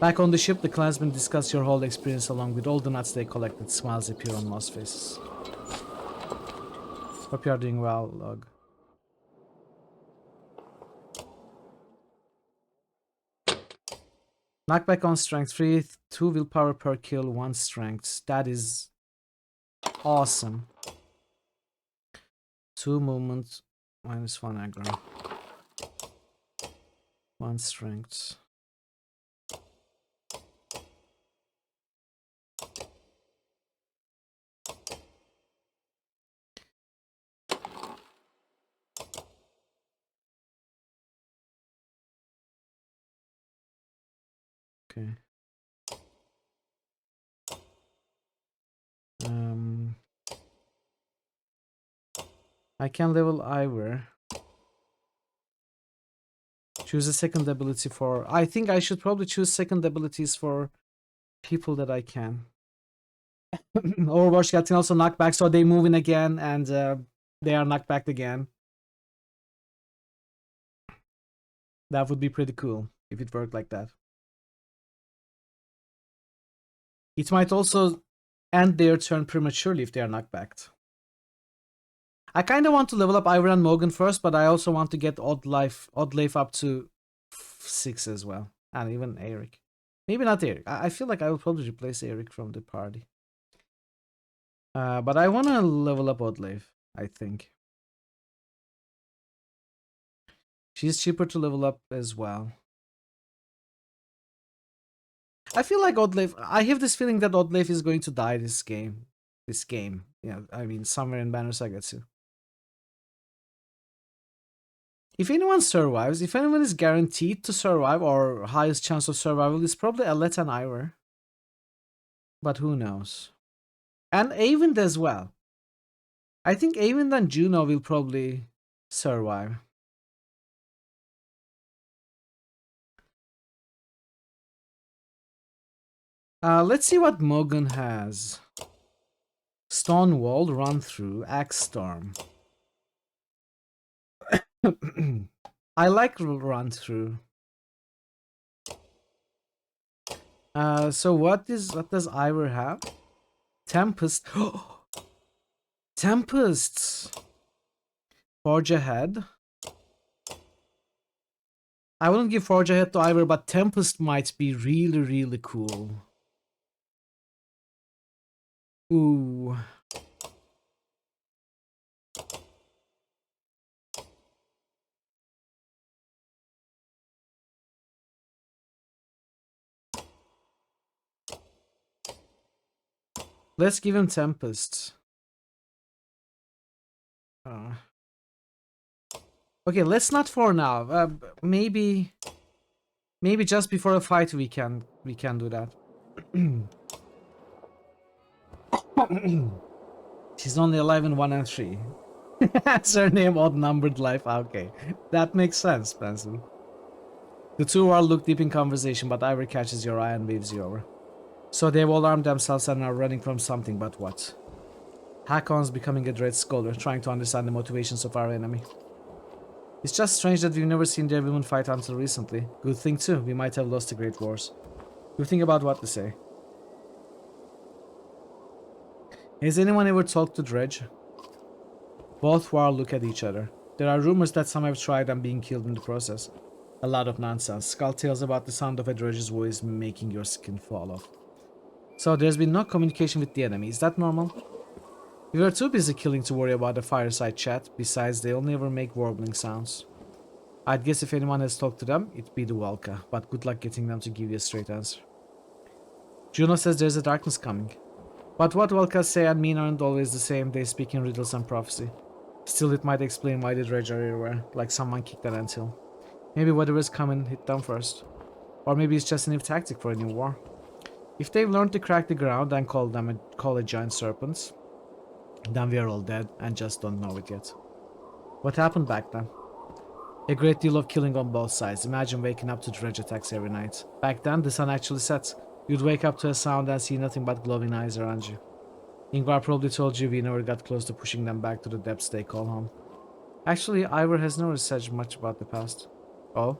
Back on the ship, the clansmen discuss your whole experience along with all the nuts they collected. Smiles appear on most faces. Hope you are doing well, Log. Knockback on strength 3, 2 willpower per kill, 1 strength. That is awesome. 2 movement, minus 1 aggro. 1 strength. Okay. I can level Ivor. Choose a second ability for... I think I should probably choose second abilities for people that I can. Overwatch getting also knocked back, so they move in again and they are knocked back again. That would be pretty cool if it worked like that. It might also end their turn prematurely if they are knocked back. I kind of want to level up Ivor and Morgan first, but I also want to get Odd Life up to 6 as well. And even Eric. Maybe not Eric. I feel like I will probably replace Eric from the party. But I want to level up Odd Life, I think. She's cheaper to level up as well. I feel like Oddleif. I have this feeling that Oddleif is going to die this game. Yeah, I mean, somewhere in Banner Saga too. If anyone survives, if anyone is guaranteed to survive or highest chance of survival, it's probably Alet and Ivor. But who knows? And Avind as well. I think Avind and Juno will probably survive. Let's see what Mogun has. Stone Wall, Run Through, Axe Storm. I like Run Through. So what does Ivor have? Tempest. Tempest. Forge Ahead. I wouldn't give Forge Ahead to Ivor, but Tempest might be really, really cool. Ooh. Let's give him Tempest. Okay, let's not for now. Maybe just before a fight we can do that. She's only alive in 1 and 3. Surname odd numbered life. Okay, that makes sense, Spencer. The two all look deep in conversation, but Ivor catches your eye and waves you over. So they've all armed themselves and are running from something, but what? Hakon's becoming a dread scholar, trying to understand the motivations of our enemy. It's just strange that we've never seen their women fight until recently. Good thing too, we might have lost the Great Wars. You think about what to say. Has anyone ever talked to Dredge? Both War look at each other. There are rumors that some have tried and being killed in the process. A lot of nonsense. Skull tales about the sound of a Dredge's voice making your skin fall off. So there's been no communication with the enemy. Is that normal? We were too busy killing to worry about a fireside chat. Besides, they only ever make warbling sounds. I'd guess if anyone has talked to them, it'd be the Walka, but good luck getting them to give you a straight answer. Juno says there's a darkness coming. But what Walkas say and mean aren't always the same. They speak in riddles and prophecy. Still, it might explain why the Dredge are everywhere, like someone kicked an anthill. Maybe whatever's coming hit them first. Or maybe it's just a new tactic for a new war. If they've learned to crack the ground and call it giant serpents, then we are all dead and just don't know it yet. What happened back then? A great deal of killing on both sides. Imagine waking up to dredge attacks every night. Back then, the sun actually set. You'd wake up to a sound and see nothing but glowing eyes around you. Ingvar probably told you we never got close to pushing them back to the depths they call home. Actually, Ivor has never said much about the past. Oh?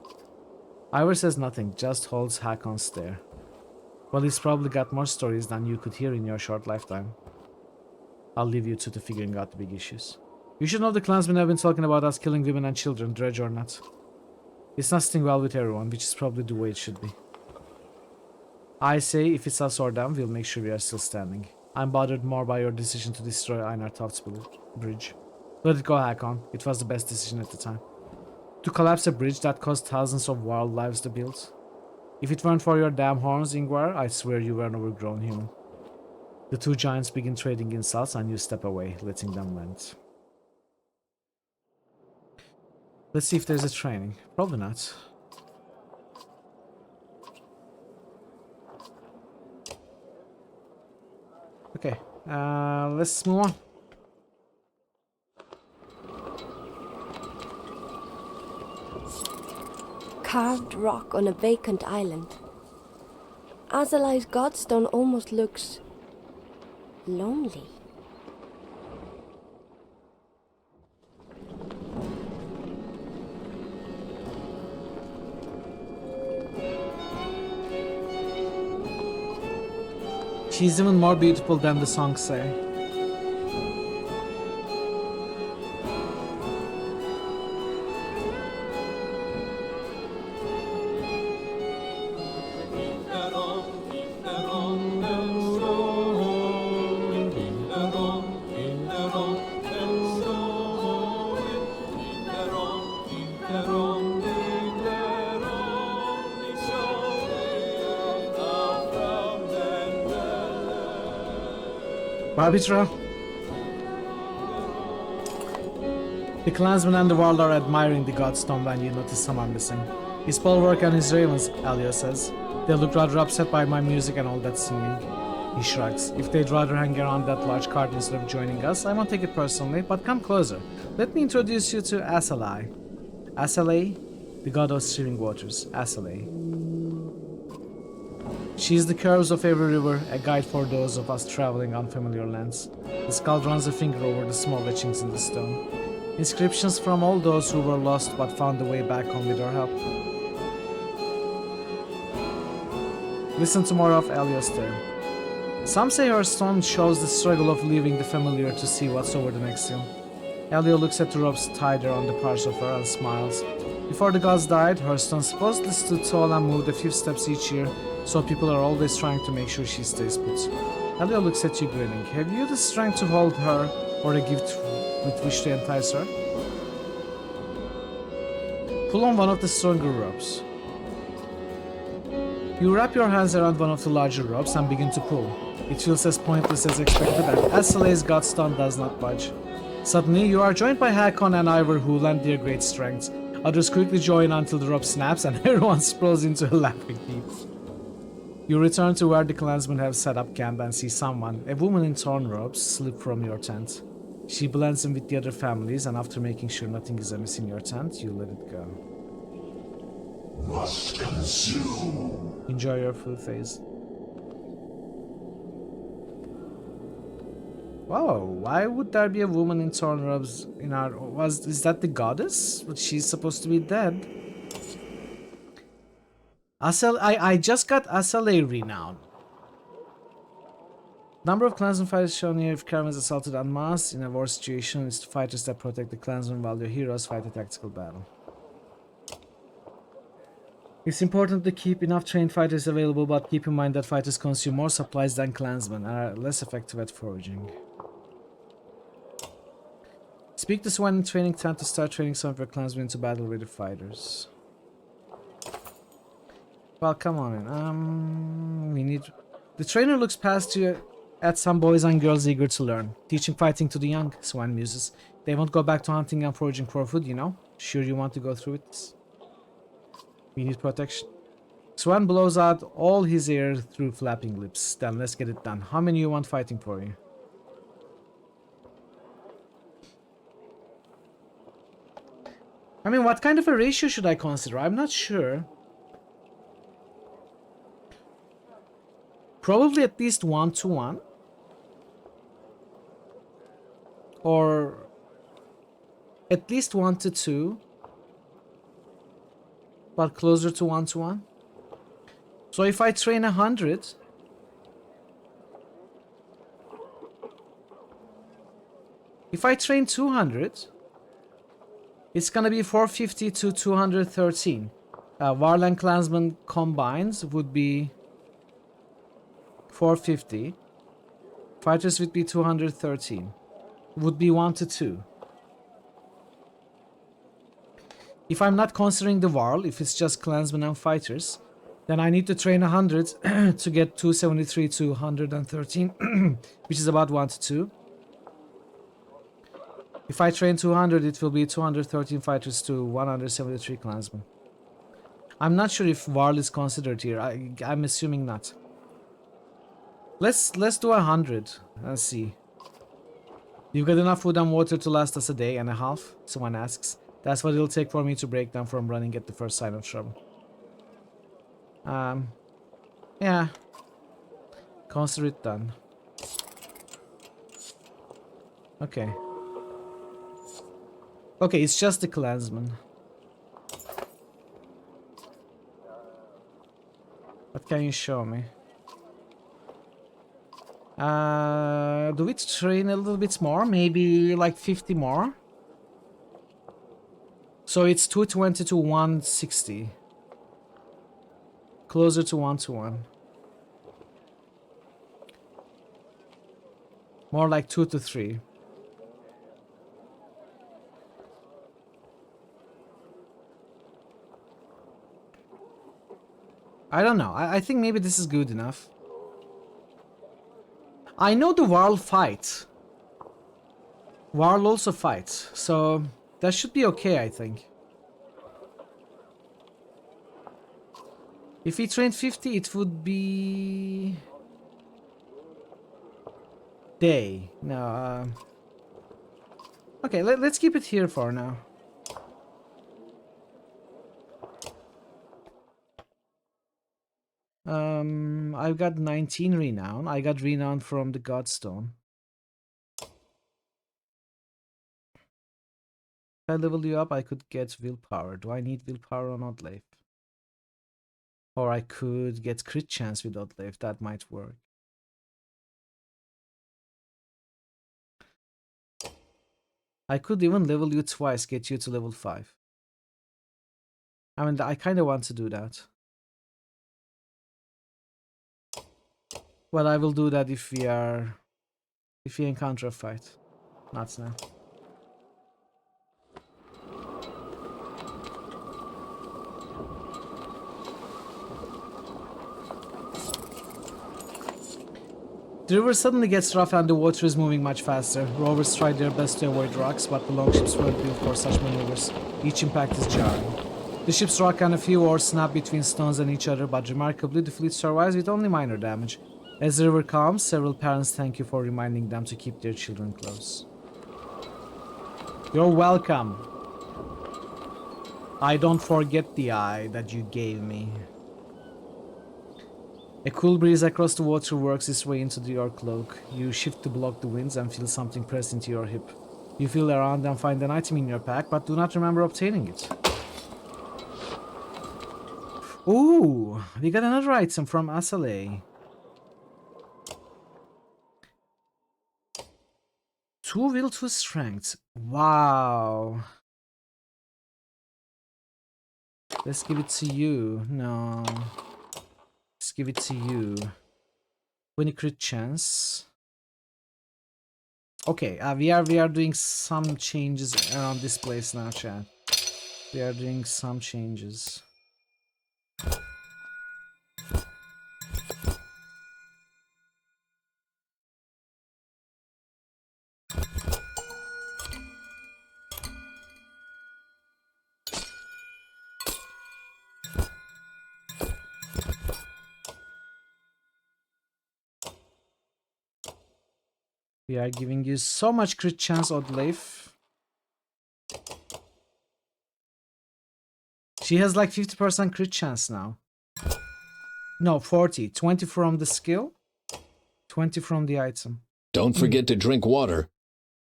Ivor says nothing, just holds Hakon's stare. Well, he's probably got more stories than you could hear in your short lifetime. I'll leave you two to figuring out the big issues. You should know the clansmen have been talking about us killing women and children, dredge or not. It's not sitting well with everyone, which is probably the way it should be. I say, if it's us or them, we'll make sure we are still standing. I'm bothered more by your decision to destroy Einar Toft's bridge. Let it go, Hakon. It was the best decision at the time. To collapse a bridge that cost thousands of wild lives to build. If it weren't for your damn horns, Ingvar, I'd swear you were an overgrown human. The two giants begin trading insults and you step away, letting them land. Let's see if there's a training. Probably not. Okay, let's move on. Carved rock on a vacant island. Azalai's godstone almost looks lonely. She's even more beautiful than the songs say. Barbitra. The clansmen and the world are admiring the godstone when you notice someone missing. His bulwark and his ravens, Elio says. They look rather upset by my music and all that singing. He shrugs. If they'd rather hang around that large cart instead of joining us, I won't take it personally, but come closer. Let me introduce you to Asalai. Asalai, the god of streaming waters. Asalai. She is the curves of every river, a guide for those of us traveling unfamiliar lands. The skull runs a finger over the small etchings in the stone. Inscriptions from all those who were lost but found the way back home with our help. Listen to more of Elio's tale. Some say her stone shows the struggle of leaving the familiar to see what's over the next hill. Elio looks at the ropes tied around the parts of her and smiles. Before the gods died, her stone supposedly stood tall and moved a few steps each year, so people are always trying to make sure she stays put. Elio looks at you grinning. Have you the strength to hold her, or a gift with which to entice her? Pull on one of the stronger ropes. You wrap your hands around one of the larger ropes and begin to pull. It feels as pointless as expected, and Asalai's godstone does not budge. Suddenly, you are joined by Hakon and Ivor who lend their great strength. Others quickly join until the rope snaps and everyone sprawls into a laughing heap. You return to where the clansmen have set up camp and see someone, a woman in torn robes, slip from your tent. She blends in with the other families, and after making sure nothing is amiss in your tent, you let it go. Must consume. Enjoy your food phase. Whoa, why would there be a woman in torn robes in our... is that the goddess? But she's supposed to be dead. I just got Asalai renown. Number of clansmen fighters shown here if caravans assaulted en masse in a war situation is the fighters that protect the clansmen while your heroes fight a tactical battle. It's important to keep enough trained fighters available, but keep in mind that fighters consume more supplies than clansmen and are less effective at foraging. Speak to someone in training tent to start training some of your clansmen into battle-ready fighters. Well, come on in. We need... The trainer looks past you at some boys and girls eager to learn. Teaching fighting to the young, Swan muses. They won't go back to hunting and foraging for food, you know? Sure you want to go through with this? We need protection. Swan blows out all his air through flapping lips. Then let's get it done. How many you want fighting for you? I mean, what kind of a ratio should I consider? I'm not sure. Probably at least 1 to 1. Or at least 1 to 2. But closer to 1 to 1. So if I train 100... If I train 200... It's gonna be 450 to 213. Varlan Clansman combined would be 450. Fighters would be 213. Would be 1 to 2. If I'm not considering the Varl, if it's just Clansmen and Fighters, then I need to train 100 to get 273 to 113, which is about 1 to 2. If I train 200, it will be 213 fighters to 173 clansmen. I'm not sure if Varl is considered here. I'm assuming not. Let's do 100 and see. You've got enough food and water to last us a day and a half? Someone asks. That's what it'll take for me to break down from running at the first sign of trouble. Yeah. Consider it done. Okay. Okay, it's just the clansman. What can you show me? Do we train a little bit more? Maybe like 50 more? So it's 220 to 160. Closer to 1 to 1. More like 2 to 3. I don't know. I think maybe this is good enough. I know the Varl fight. Varl also fights, so that should be okay, I think. If we trained 50, it would be... Day. No, okay, let's keep it here for now. I've got 19 renown. I got renown from the Godstone. If I level you up, I could get willpower. Do I need willpower on Oddleif? Or I could get crit chance with Oddleif. That might work. I could even level you twice, get you to level 5. I mean, I kind of want to do that. Well, I will do that if we encounter a fight. Not now. The river suddenly gets rough and the water is moving much faster. Rovers tried their best to avoid rocks, but the longships weren't built for such maneuvers. Each impact is jarring. The ships rock and a few oars snap between stones and each other, but remarkably the fleet survives with only minor damage. As the river calms, several parents thank you for reminding them to keep their children close. You're welcome. I don't forget the eye that you gave me. A cool breeze across the water works its way into your cloak. You shift to block the winds and feel something pressed into your hip. You feel around and find an item in your pack, but do not remember obtaining it. Ooh, we got another item from Asale. 2 will, 2 strength. Wow. Let's give it to you. No. Let's give it to you. 20 crit chance. Okay, we are doing some changes around this place now, chat. We are doing some changes. We are giving you so much crit chance, Oddleif. She has like 50% crit chance now. No, 40. 20 from the skill, 20 from the item. Don't forget to drink water.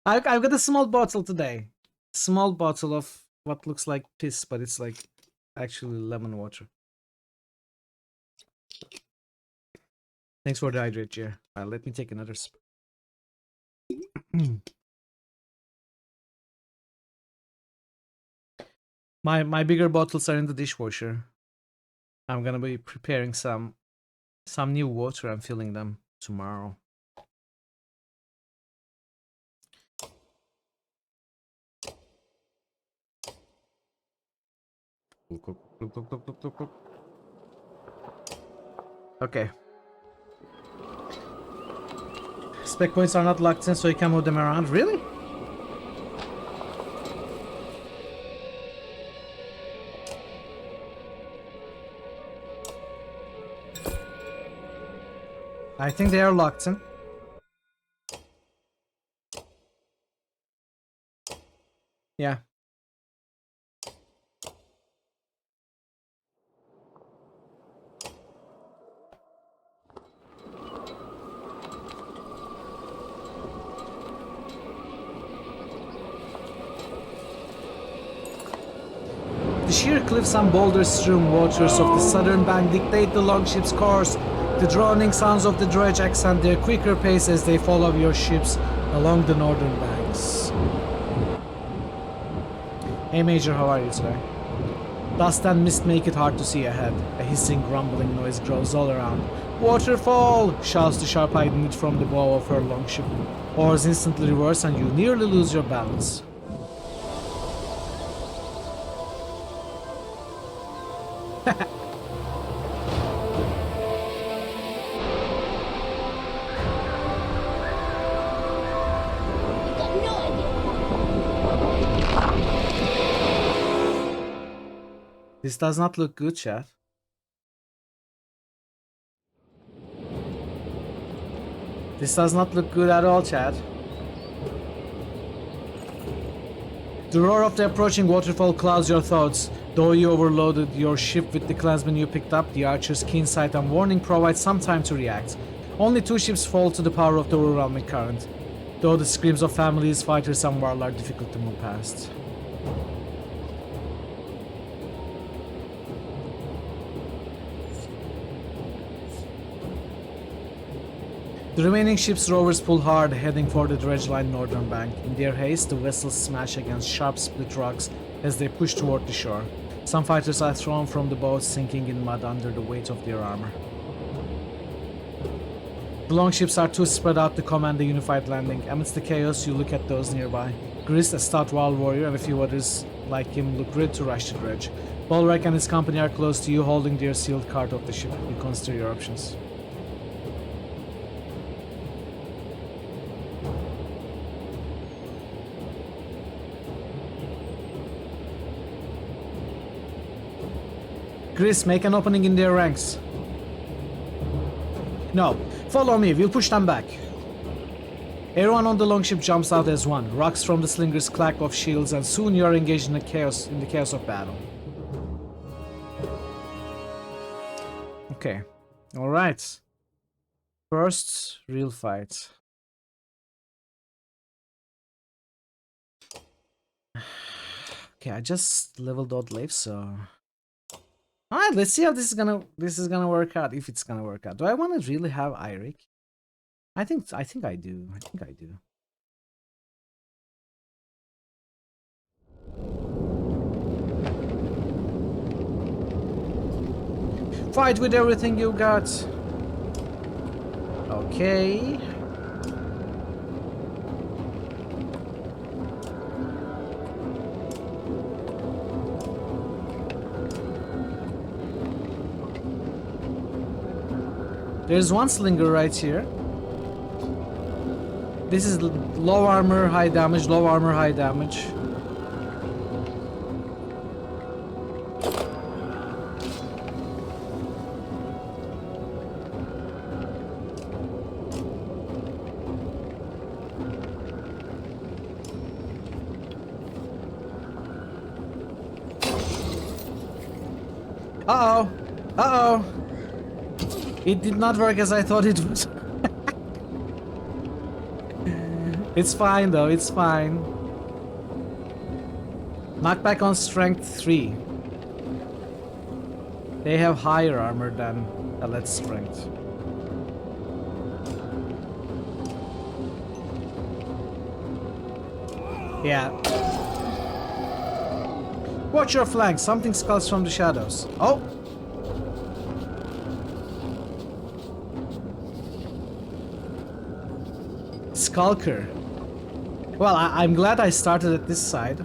I've got a small bottle today. Small bottle of what looks like piss, but it's like actually lemon water. Thanks for the hydrate, Jer. Let me take another sip. My bigger bottles are in the dishwasher. I'm gonna be preparing some new water and filling them tomorrow. Okay. Spec points are not locked in, so you can move them around. Really? I think they are locked in. Yeah. The sheer cliffs and boulder-strewn waters of the southern bank dictate the longship's course. The droning sounds of the dredge accent their quicker pace as they follow your ships along the northern banks. Hey Major, how are you today? Dust and mist make it hard to see ahead. A hissing, grumbling noise grows all around. Waterfall! Shouts the sharp-eyed mid from the bow of her longship. Oars instantly reverse and you nearly lose your balance. This does not look good, chat. This does not look good at all, chat. The roar of the approaching waterfall clouds your thoughts. Though you overloaded your ship with the clansmen you picked up, the archer's keen sight and warning provide some time to react. Only 2 ships fall to the power of the overwhelming current, though the screams of families, fighters and warlords are difficult to move past. The remaining ship's rowers pull hard, heading for the dredge-lined northern bank. In their haste, the vessels smash against sharp split rocks as they push toward the shore. Some fighters are thrown from the boats, sinking in mud under the weight of their armor. The longships are too spread out to command a unified landing. Amidst the chaos, you look at those nearby. Gris, a stout wild warrior, and a few others like him look ready to rush the dredge. Bolrek and his company are close to you, holding their sealed card of the ship. You consider your options. Gris, make an opening in their ranks. No, follow me, we'll push them back. Everyone on the longship jumps out as one. Rocks from the slingers clack off shields, and soon you are engaged in the chaos of battle. Okay, all right. First real fight. Okay, I just leveled Oddleif, so. Alright, let's see how this is gonna work out. If it's gonna work out. Do I want to really have Eirik? I think I do. I think I do. Fight with everything you got. Okay. There's one slinger right here. This is low armor, high damage, low armor, high damage. Uh-oh. Uh-oh. It did not work as I thought it would. It's fine though, it's fine. Knockback on strength 3. They have higher armor than elite strength. Yeah. Watch your flank, something skulls from the shadows. Oh! Skulker. Well, I'm glad I started at this side.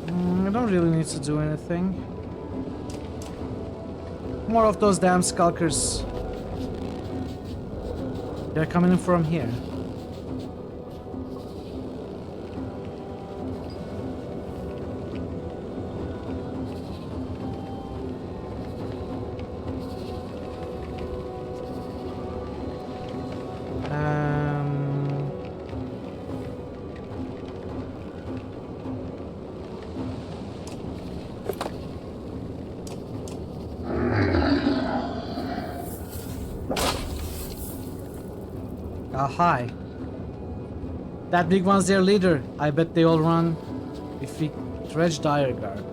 I don't really need to do anything. More of those damn skulkers. They're coming in from here. Hi. That big one's their leader. I bet they all run if we dredge dire guard.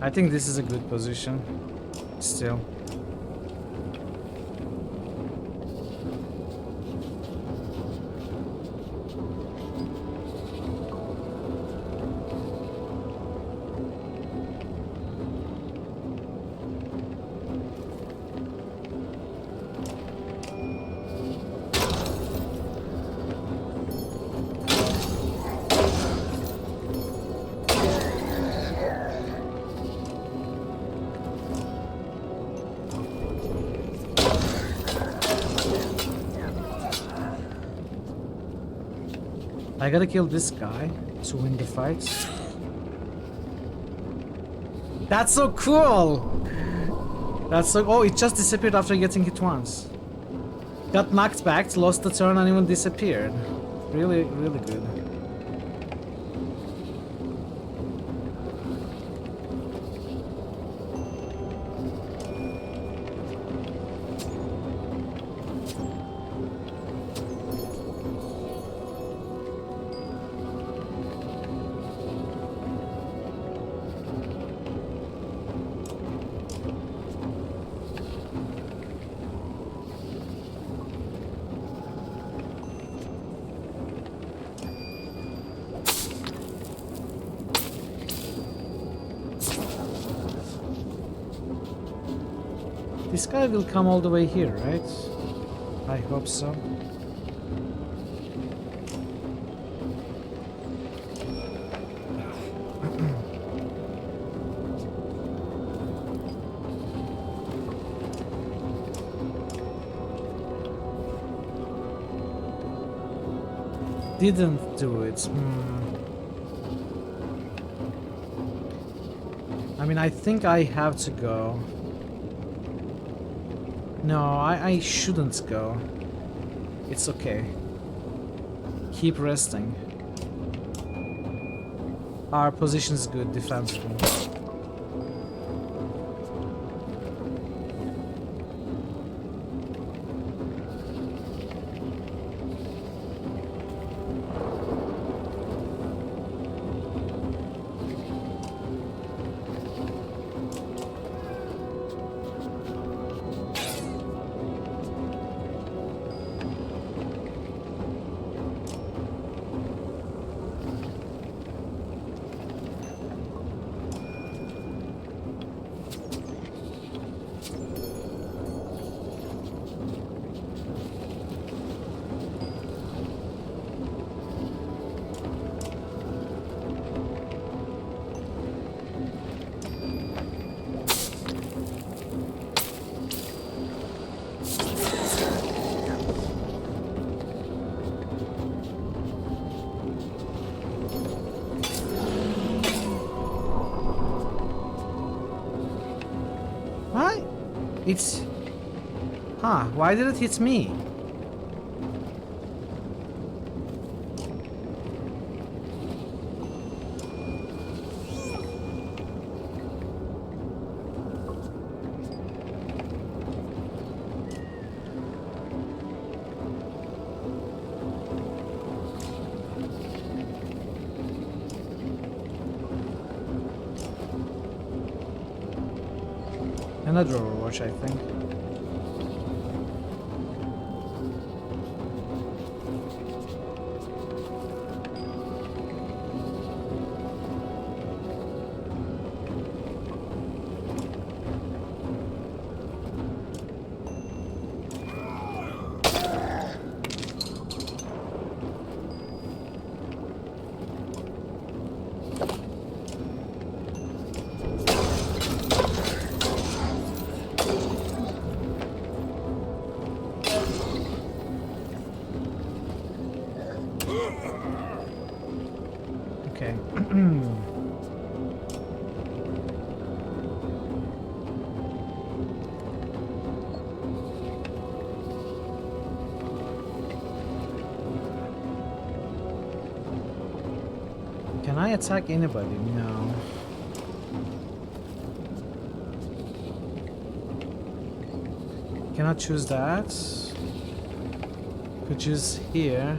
I think this is a good position. Still. I gotta kill this guy to win the fight. That's so cool! That's so... Oh, it just disappeared after getting hit once. Got knocked back, lost the turn and even disappeared. Really, really good. This guy will come all the way here, right? I hope so. Didn't do it. I mean, I think I have to go. No, I shouldn't go. It's okay. Keep resting. Our position is good defensively. Why? It's... Huh, why did it hit me? Another Overwatch, I think. Okay. Can I attack anybody? No. Cannot choose that. Could choose here.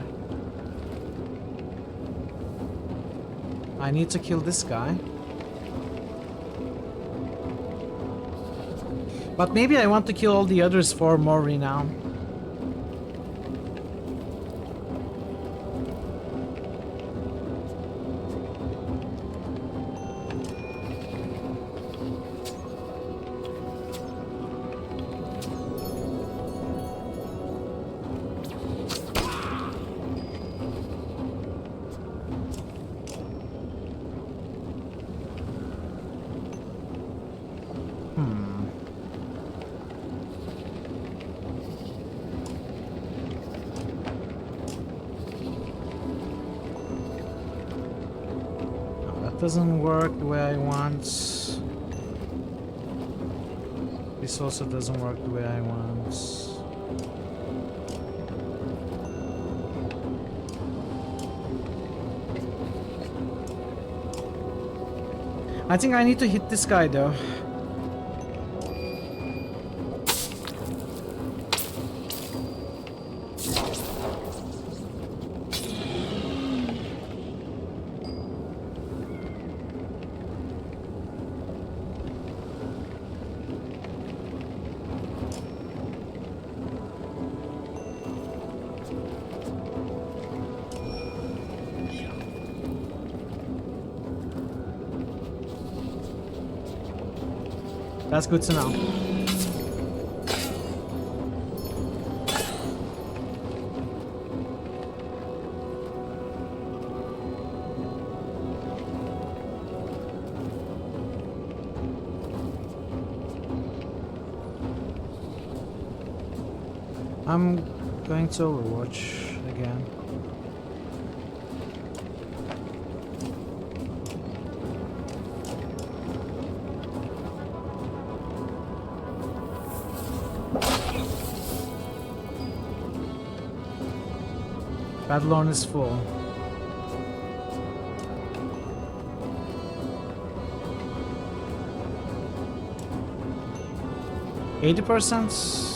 I need to kill this guy. But maybe I want to kill all the others for more renown. Doesn't work the way I want. This also doesn't work the way I want. I think I need to hit this guy though. That's good to know. I'm going to Overwatch again. Battlelorn is full. %?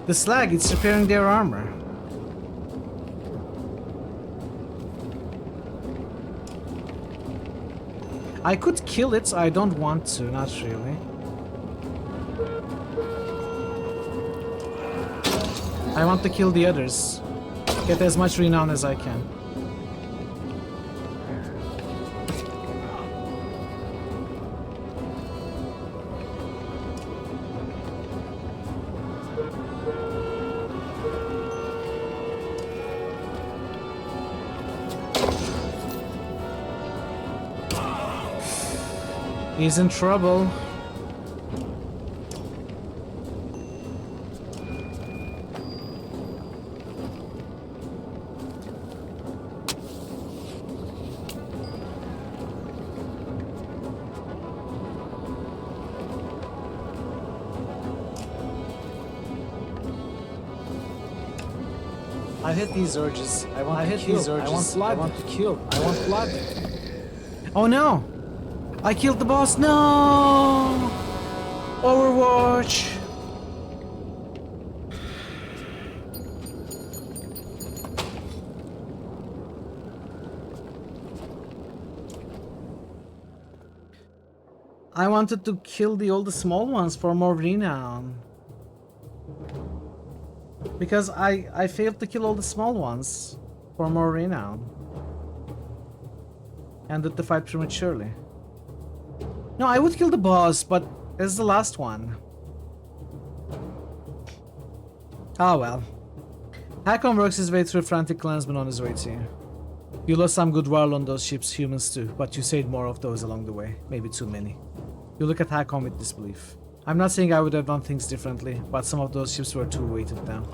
The slag, it's repairing their armor. I could kill it, I don't want to, not really. I want to kill the others. Get as much renown as I can. He's in trouble. I hit these urges. I want to kill. I want blood. I want to kill. I want blood. Oh no! I killed the boss. No! Overwatch. I wanted to kill all the small ones for more renown. Because I failed to kill all the small ones for more renown. Ended the fight prematurely. No, I would kill the boss, but this is the last one. Ah well. Hakon works his way through frantic clansmen on his way to you. You lost some good while on those ships, humans too, but you saved more of those along the way. Maybe too many. You look at Hakon with disbelief. I'm not saying I would have done things differently, but some of those ships were too weighted down.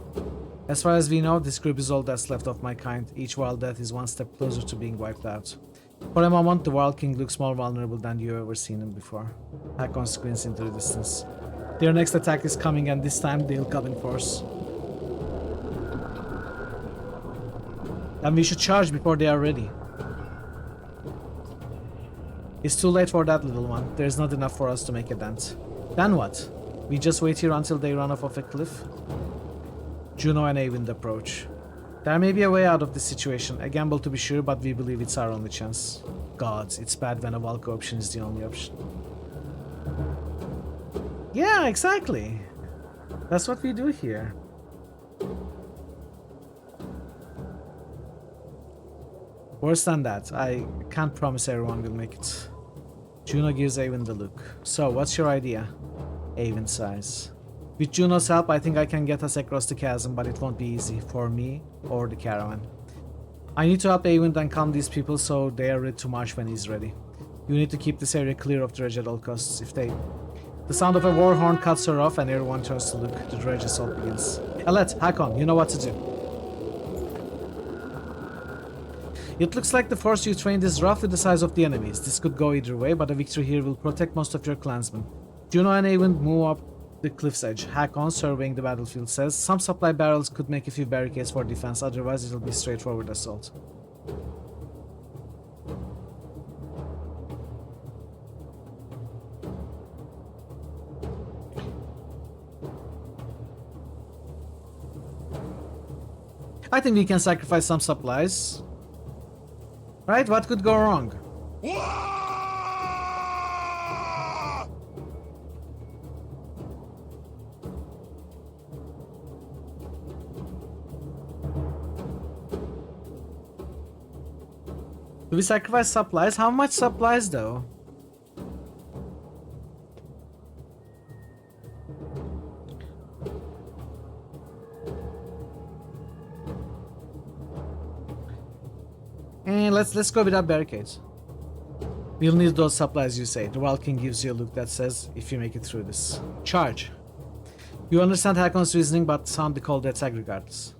As far as we know, this group is all that's left of my kind. Each wild death is one step closer to being wiped out. For a moment, the Wild King looks more vulnerable than you've ever seen him before. Hakon squints into the distance. Their next attack is coming, and this time they'll come in force. And we should charge before they are ready. It's too late for that, little one. There's not enough for us to make a dent. Then what? We just wait here until they run off a cliff? Juno and Eyvind approach. There may be a way out of this situation, a gamble to be sure, but we believe it's our only chance. Gods, it's bad when a Valko option is the only option. Yeah, exactly. That's what we do here. Worse than that, I can't promise everyone will make it. Juno gives Eyvind the look. So, what's your idea? Eyvind sighs. With Juno's help, I think I can get us across the chasm, but it won't be easy for me or the caravan. I need to help Eyvind and calm these people so they are ready to march when he's ready. You need to keep this area clear of dredge at all costs. If they... The sound of a war horn cuts her off and everyone turns to look. The dredge assault begins. Alet, Hakon, you know what to do. It looks like the force you trained is roughly the size of the enemies. This could go either way, but a victory here will protect most of your clansmen. Juno and Eyvind move up the cliff's edge. Hakon, surveying the battlefield, says some supply barrels could make a few barricades for defense, otherwise it'll be straightforward assault. I think we can sacrifice some supplies. Right? What could go wrong? Do we sacrifice supplies? How much supplies though? And let's go without barricades. We'll need those supplies you say. The Wild King gives you a look that says, if you make it through this. Charge. You understand Hakon's reasoning, but sound the call to attack regardless.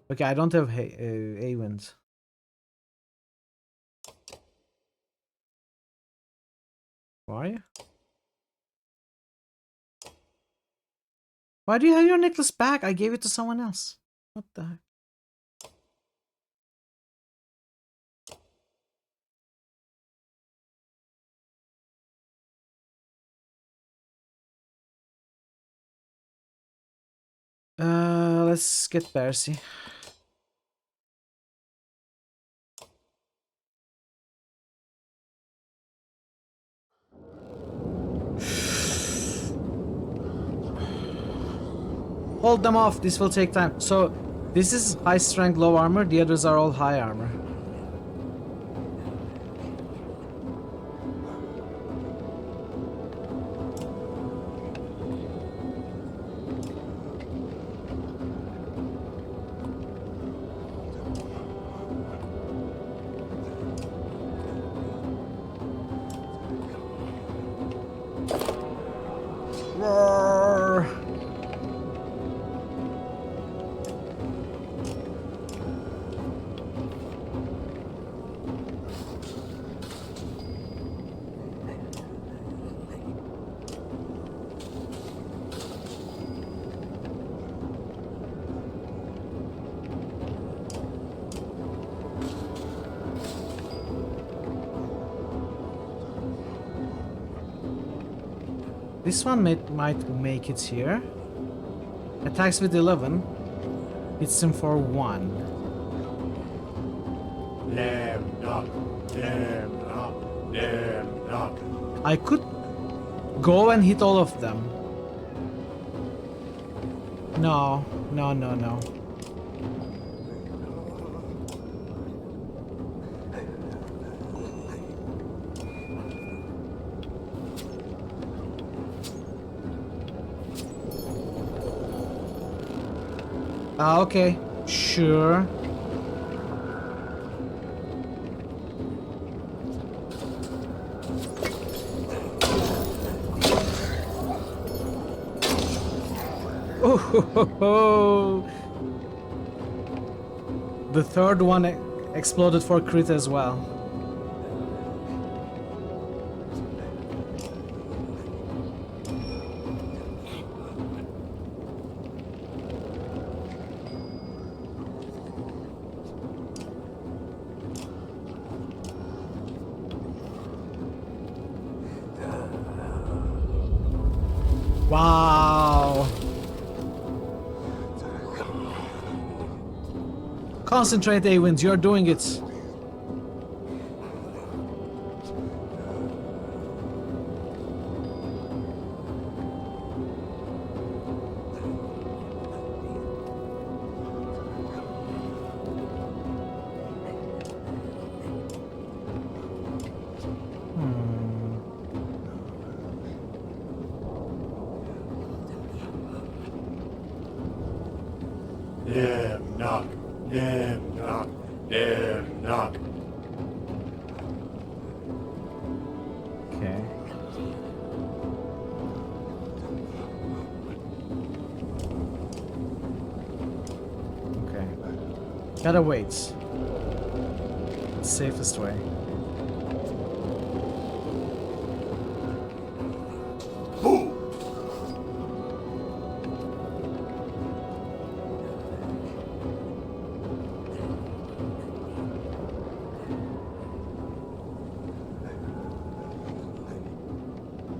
Okay, I don't have A-Wind. Who are you? Why do you have your necklace back? I gave it to someone else. What the heck? Let's get Percy. Hold them off, this will take time. So, this is high strength, low armor, the others are all high armor. Roar. This one might make it here. Attacks with 11. Hits him for 1. Damn knock, damn knock, damn knock. I could go and hit all of them. No, no, no, no. Ah, okay. Sure. Oh, ho, ho, ho. The third one exploded for crit as well. Wow. Concentrate, A-Wind, you're doing it. Damn knock, damn knock, damn knock. Okay. Okay. Gotta wait. Safest way.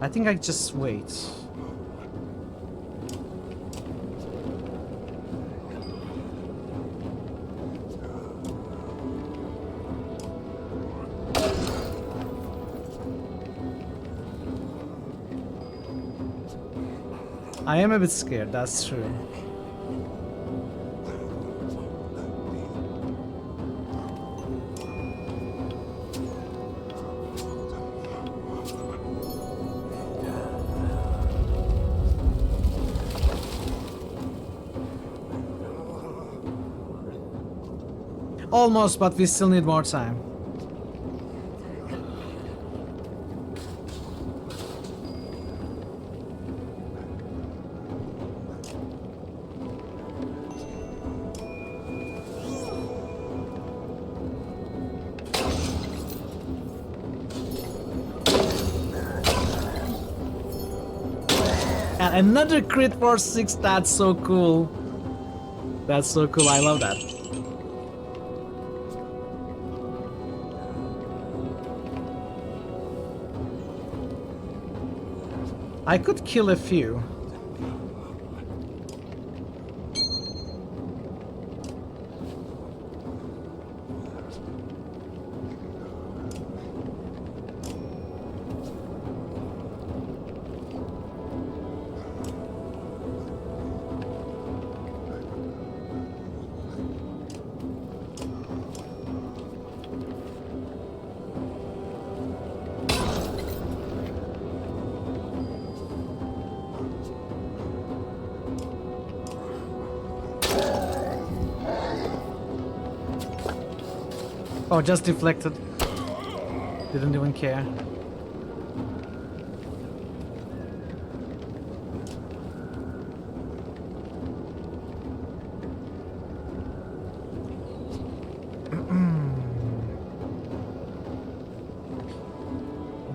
I think I just wait. I am a bit scared, that's true. Almost, but we still need more time. And another crit for 6, that's so cool. That's so cool, I love that. I could kill a few. Oh, just deflected. Didn't even care.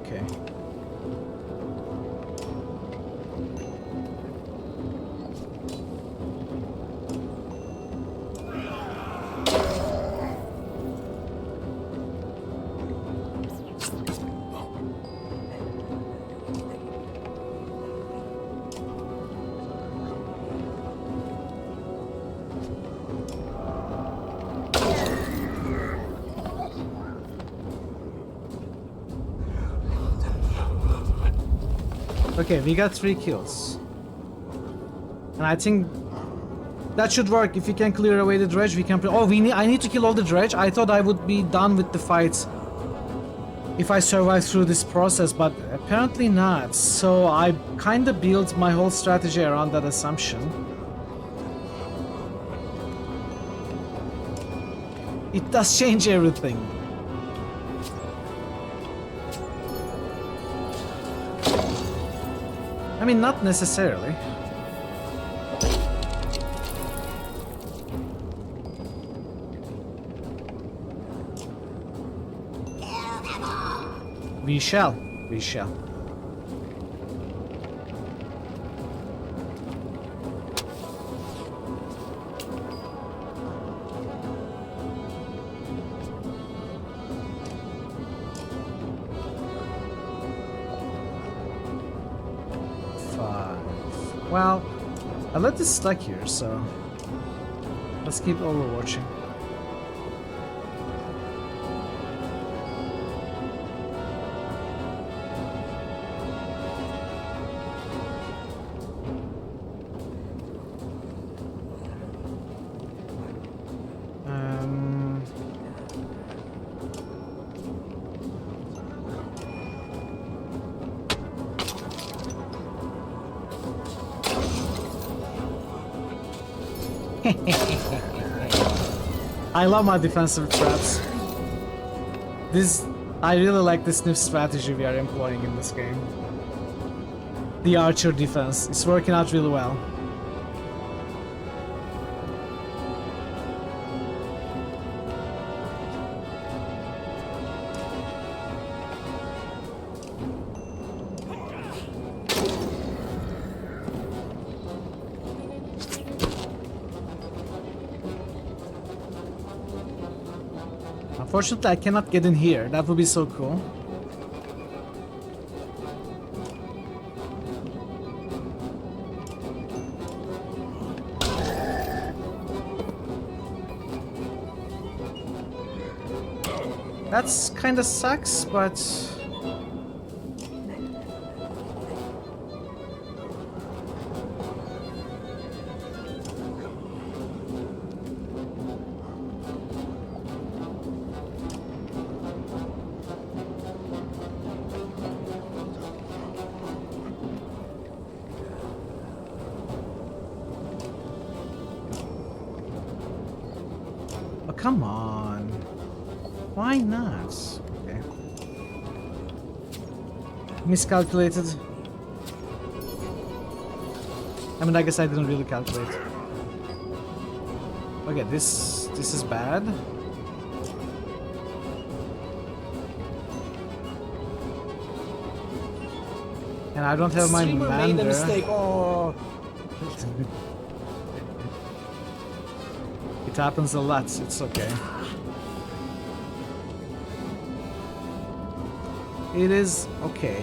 Okay. Okay, we got 3 kills. And I think that should work. If we can clear away the dredge, we can... Oh, I need to kill all the dredge? I thought I would be done with the fight if I survive through this process, but apparently not. So I kinda built my whole strategy around that assumption. It does change everything. I mean, not necessarily. We shall. We shall. Well, I let this stuck here, so let's keep overwatching. I love my defensive traps. I really like this new strategy we are employing in this game. The archer defense. It's working out really well. Unfortunately, I cannot get in here. That would be so cool. That's kinda sucks, but... Oh, come on. Why not? Okay. Miscalculated. I mean, I guess I didn't really calculate. Okay, this is bad. And I don't have my Streamer made a Mander. mistake. Oh. It happens a lot. It's okay. It is okay.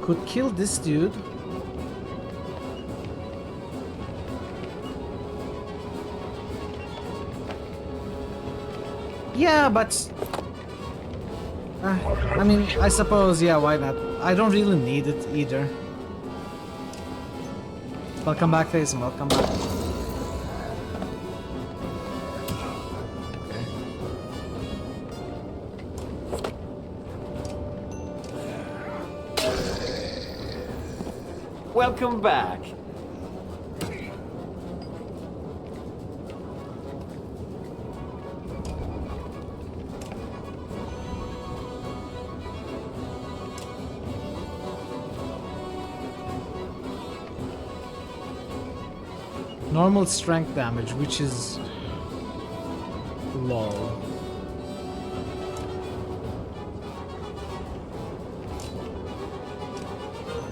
Could kill this dude. Yeah, but I mean, I suppose, yeah, why not? I don't really need it either. Welcome back, Faison. Welcome back. Welcome back. Normal strength damage, which is low.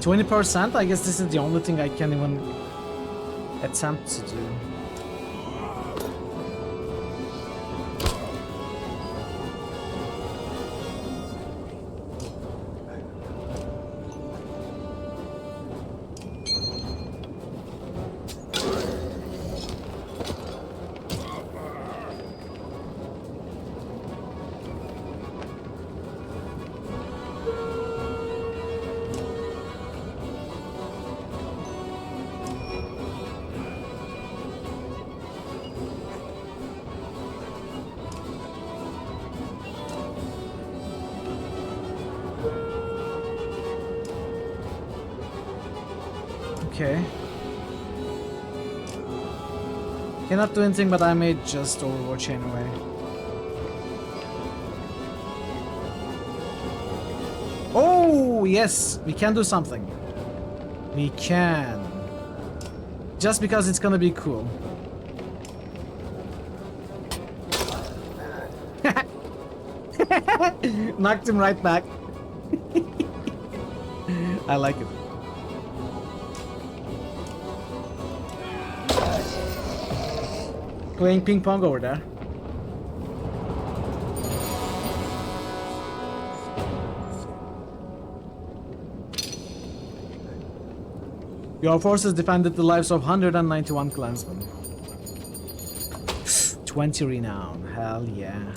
%20%? I guess this is the only thing I can even attempt to do. Okay. Cannot do anything, but I may just Overwatch anyway. Oh, yes! We can do something. We can. Just because it's gonna be cool. Knocked him right back. I like it. Playing ping pong over there. Your forces defended the lives of 191 clansmen. 20 renown, hell yeah.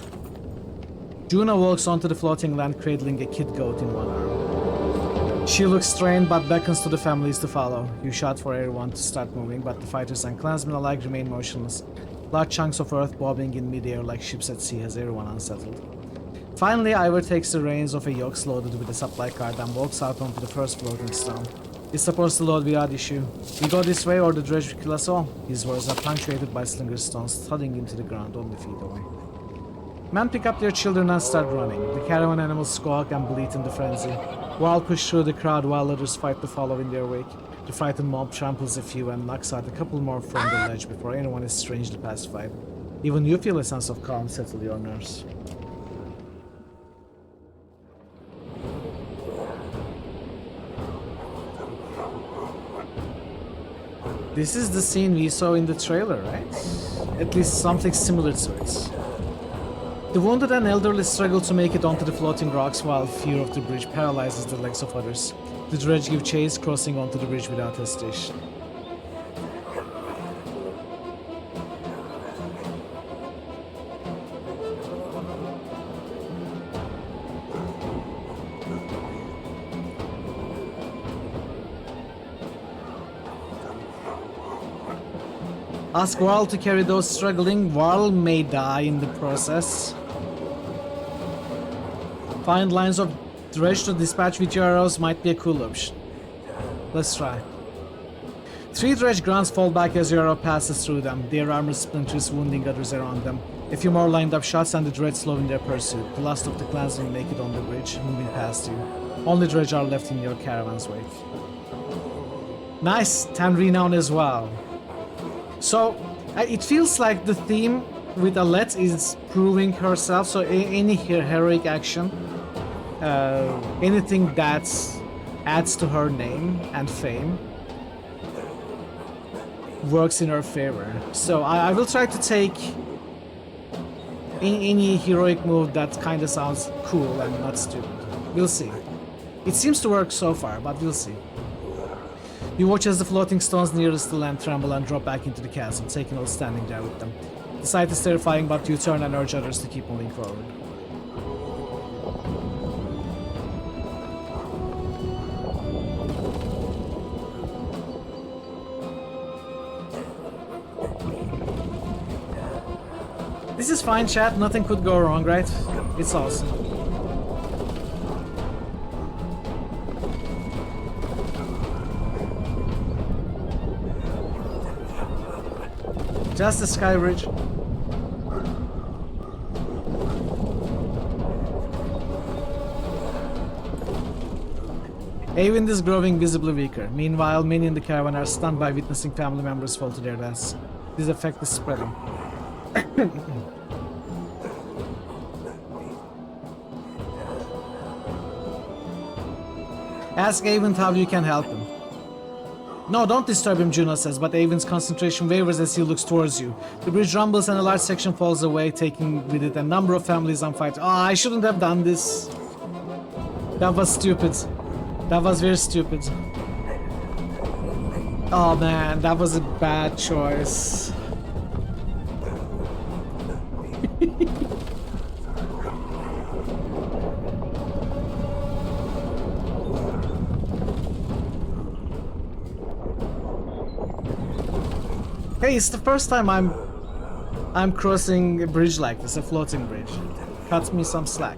Juna walks onto the floating land cradling a kid goat in one arm. She looks strained but beckons to the families to follow. You shout for everyone to start moving, but the fighters and clansmen alike remain motionless. Large chunks of earth bobbing in midair like ships at sea has everyone unsettled. Finally, Ivor takes the reins of a yoke loaded with a supply cart and walks out onto the first floating stone. It's supposed to load without issue. We go this way or the dredge will kill us all. His words are punctuated by slinger stones thudding into the ground only feet away. Men pick up their children and start running. The caravan animals squawk and bleat in the frenzy. Wild push through the crowd while others fight to follow in their wake. The frightened mob tramples a few and knocks out a couple more from the ledge before anyone is strangely pacified. Even you feel a sense of calm settle your nerves. This is the scene we saw in the trailer, right? At least something similar to it. The wounded and elderly struggle to make it onto the floating rocks while fear of the bridge paralyzes the legs of others. The dredge give chase, crossing onto the bridge without hesitation. Ask Varl to carry those struggling. Varl may die in the process. Find lines of dredge to dispatch with your arrows might be a cool option. Let's try. 3 dredge grunts fall back as your arrow passes through them, their armor splinters wounding others around them. A few more lined up shots and the dredge slow in their pursuit. The last of the clansmen make it on the bridge, moving past you. Only dredge are left in your caravan's wake. Nice! 10 renown as well. So, it feels like the theme with Alette is proving herself, so any heroic action, anything that adds to her name and fame, works in her favor. So I will try to take any heroic move that kind of sounds cool and not stupid. We'll see. It seems to work so far, but we'll see. You watch as the floating stones nearest the land tremble and drop back into the chasm, taking all standing there with them. The sight is terrifying, but you turn and urge others to keep moving forward. This is fine, chat. Nothing could go wrong, right? It's awesome. Just the sky bridge. Eyvind is growing visibly weaker. Meanwhile, many in the caravan are stunned by witnessing family members fall to their deaths. This effect is spreading. Ask Eyvind how you can help him. No, don't disturb him, Juno says, but Eyvind's concentration wavers as he looks towards you. The bridge rumbles and a large section falls away, taking with it a number of families on fire. Oh, I shouldn't have done this. That was stupid. That was very stupid. Oh man, that was a bad choice. Hey, it's the first time I'm crossing a bridge like this, a floating bridge. Cut me some slack.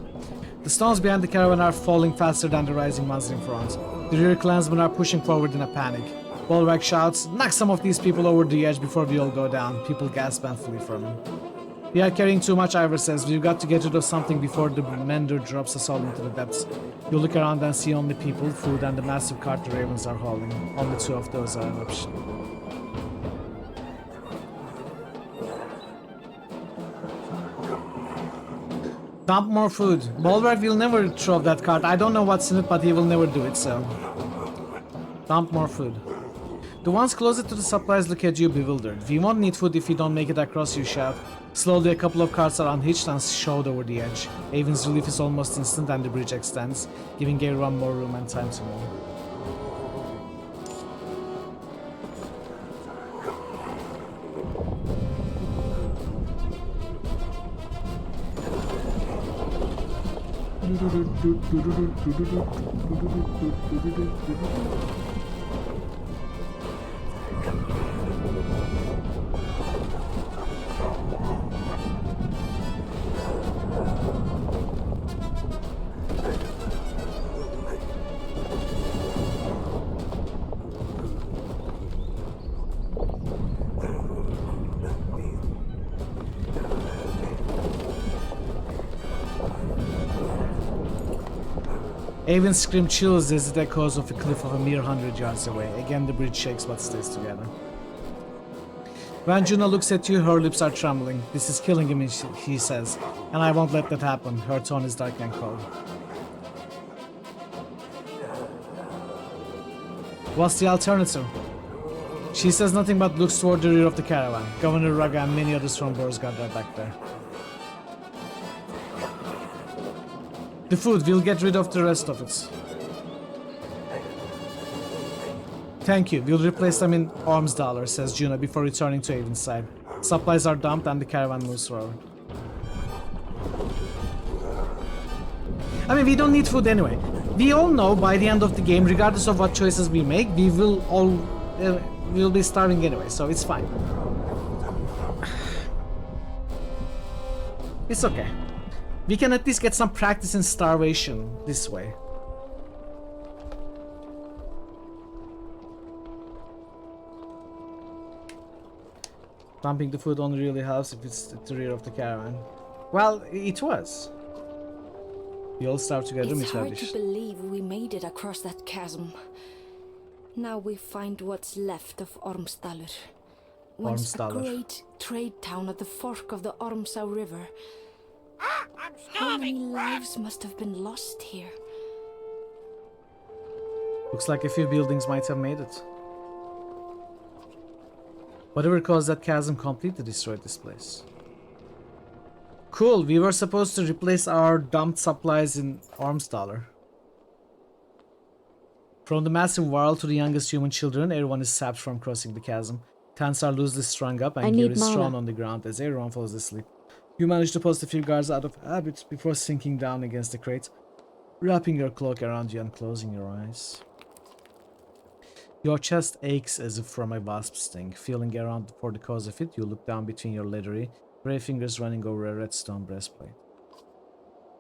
The stones behind the caravan are falling faster than the rising ones in front. The rear clansmen are pushing forward in a panic. Bolrak shouts, "Knock some of these people over the edge before we all go down." People gasp and flee from him. "We are carrying too much," Ivor says. "We've got to get rid of something before the mender drops us all into the depths." You look around and see only people, food, and the massive cart the ravens are hauling. Only 2 of those are an option. Dump more food. Bolrak will never throw that cart. I don't know what's in it, but he will never do it, so... Dump more food. The ones closer to the supplies look at you bewildered. "We won't need food if we don't make it across," you shout. Slowly, a couple of carts are unhitched and shoved over the edge. Eyvind's relief is almost instant and the bridge extends, giving everyone more room and time to move. Eyvind's scream chills as it echoes off a cliff of a mere 100 yards away. Again, the bridge shakes but stays together. When Juno looks at you, her lips are trembling. "This is killing him," he says, "and I won't let that happen." Her tone is dark and cold. "What's the alternative?" She says nothing but looks toward the rear of the caravan. Governor Raga and many others from Borsgard are back there. "The food, we'll get rid of the rest of it." "Thank you, we'll replace them in arms dollars," says Juno before returning to Eyvind's side. Supplies are dumped and the caravan moves forward. I mean, we don't need food anyway. We all know by the end of the game, regardless of what choices we make, we'll be starving anyway, so it's fine. It's okay. We can at least get some practice in starvation this way. Dumping the food only really helps if it's at the rear of the caravan. Well, it was. We all starve together, It's Miss hard Radish. to believe we made it across that chasm. Now we find what's left of Ormsdalr. Once a Ormsdalr. great trade town at the fork of the Ormsau River. I'm How many starving. lives must have been lost here? Looks like a few buildings might have made it. Whatever caused that chasm completely destroyed this place. Cool, we were supposed to replace our dumped supplies in Ormsdalr. From the massive world to the youngest human children, everyone is sapped from crossing the chasm. Tents are loosely strung up and gear is thrown on the ground as everyone falls asleep. You manage to post a few guards out of habit before sinking down against the crate, wrapping your cloak around you and closing your eyes. Your chest aches as if from a wasp sting. Feeling around for the cause of it, you look down between your leathery, gray fingers running over a red stone breastplate.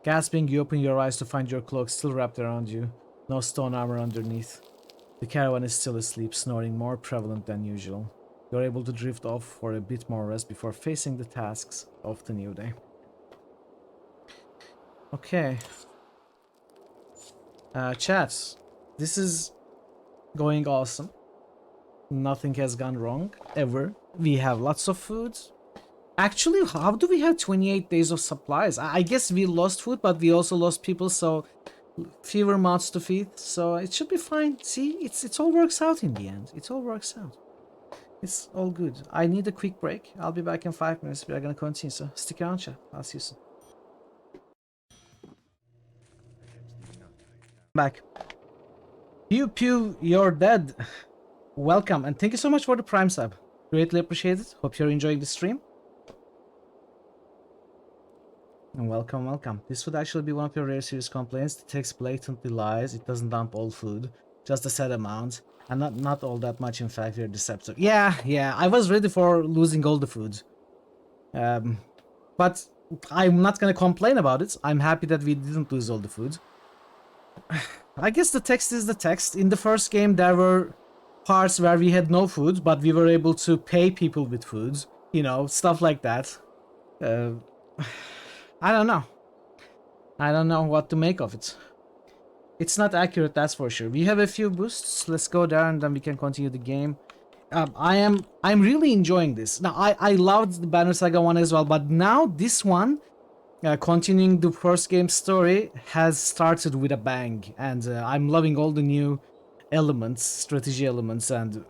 Gasping, you open your eyes to find your cloak still wrapped around you, no stone armor underneath. The caravan is still asleep, snoring more prevalent than usual. You're able to drift off for a bit more rest before facing the tasks of the new day. Okay. Chat, this is going awesome. Nothing has gone wrong, ever. We have lots of food. Actually, how do we have 28 days of supplies? I guess we lost food, but we also lost people, so fewer mouths to feed, so it should be fine. See, it all works out in the end. It all works out. It's all good. I need a quick break. I'll be back in 5 minutes. We are gonna continue, so stick around, chat. I'll see you soon. Back. Pew pew, you're dead. Welcome, and thank you so much for the Prime sub. Greatly appreciated. Hope you're enjoying the stream. And welcome, welcome. This would actually be one of your rare serious complaints. The text blatantly lies. It doesn't dump all food, just a set amount, and not all that much. In fact, we're deceptive. Yeah. I was ready for losing all the food, but I'm not gonna complain about it. I'm happy that we didn't lose all the food. I guess the text is the text. In the first game, there were parts where we had no food, but we were able to pay people with food. You know, stuff like that. I don't know. I don't know what to make of it. It's not accurate, that's for sure. We have a few boosts. Let's go there and then we can continue the game. I'm really enjoying this. Now, I loved the Banner Saga one as well, but now this one, continuing the first game story, has started with a bang, and I'm loving all the new elements, strategy elements, and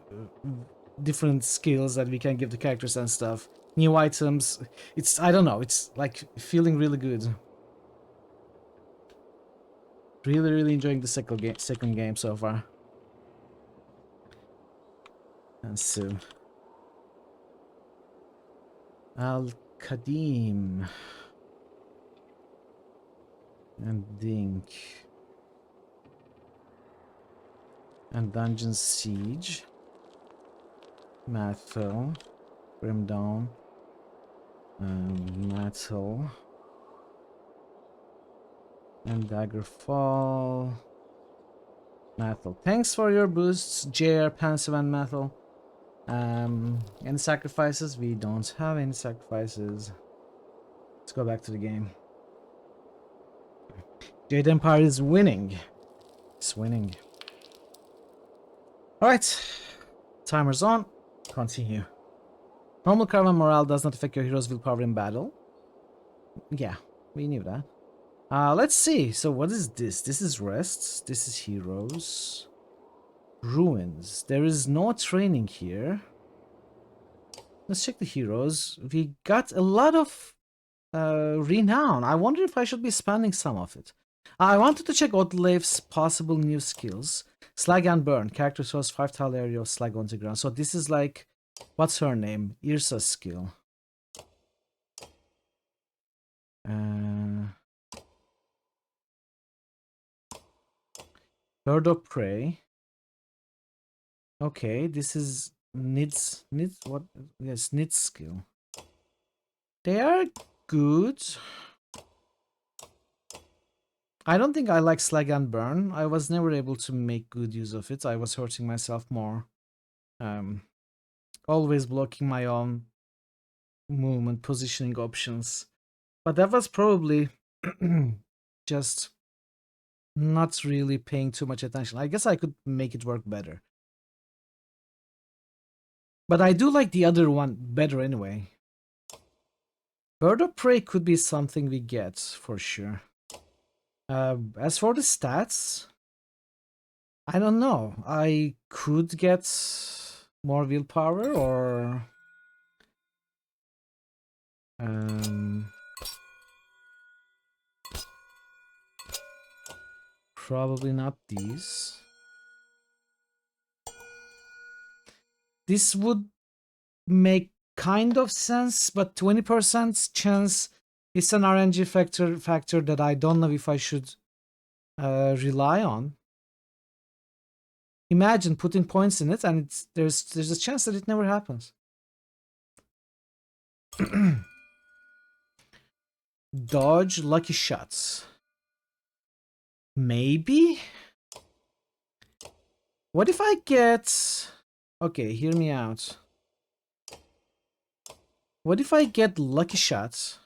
different skills that we can give the characters and stuff. New items. I don't know, it's like feeling really good. Really enjoying the second game so far. And so, Al-Qadim and Dink and Dungeon Siege, Madfell, Grimdawn, Metal, and Daggerfall. Metal. Thanks for your boosts, JR, Pensive, and Metal. Any sacrifices? We don't have any sacrifices. Let's go back to the game. Jade Empire is winning. It's winning. Alright. Timer's on. Continue. Normal caravan morale does not affect your hero's willpower in battle. Yeah, we knew that. Let's see. So what is this? This is rests. This is heroes. Ruins. There is no training here. Let's check the heroes. We got a lot of renown. I wonder if I should be spending some of it. I wanted to check Odleif's possible new skills. Slag and Burn. Character throws 5 tile area of slag on the ground. So this is like, what's her name? Irsa's skill. Bird of Prey. Okay, this is Nid's what? Yes, Nid's skill. They are good. I don't think I like Slag and Burn. I was never able to make good use of it. I was hurting myself more. Always blocking my own movement positioning options. But that was probably just not really paying too much attention. I guess I could make it work better. But I do like the other one better anyway. Bird of Prey could be something we get for sure. As for the stats, I don't know. I could get more willpower or probably not these. This would make kind of sense, but 20% chance is an RNG factor that I don't know if I should rely on. Imagine putting points in it and there's a chance that it never happens. Dodge lucky shots. Maybe? What if I get... Okay, hear me out. What if I get lucky shots?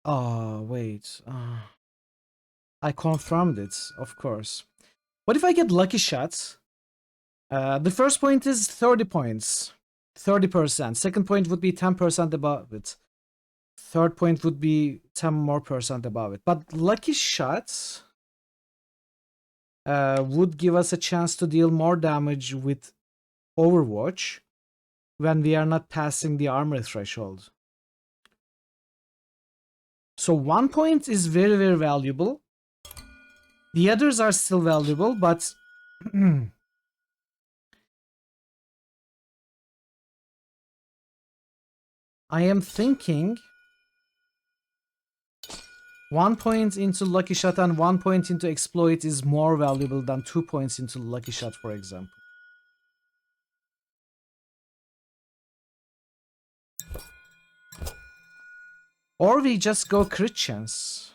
Oh, wait. I confirmed it, of course. What if I get lucky shots? The first point is 30 points. 30%. Second point would be 10% above it. Third point would be 10% more above it. But lucky shots would give us a chance to deal more damage with Overwatch when we are not passing the armor threshold. So 1 point is very, very valuable. The others are still valuable, but I am thinking 1 point into Lucky Shot and 1 point into Exploit is more valuable than 2 points into Lucky Shot, for example. Or we just go crit chance.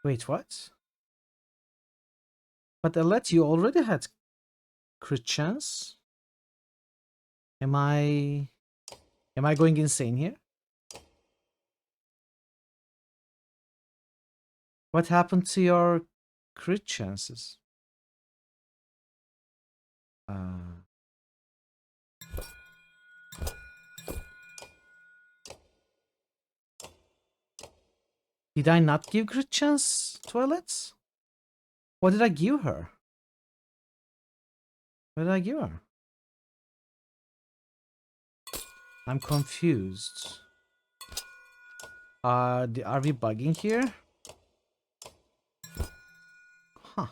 Wait, what? But Alet, you already had crit chance? Am I going insane here? What happened to your crit chances? Did I not give crit chance to Alet? What did I give her? What did I give her? I'm confused. Are we bugging here? Huh.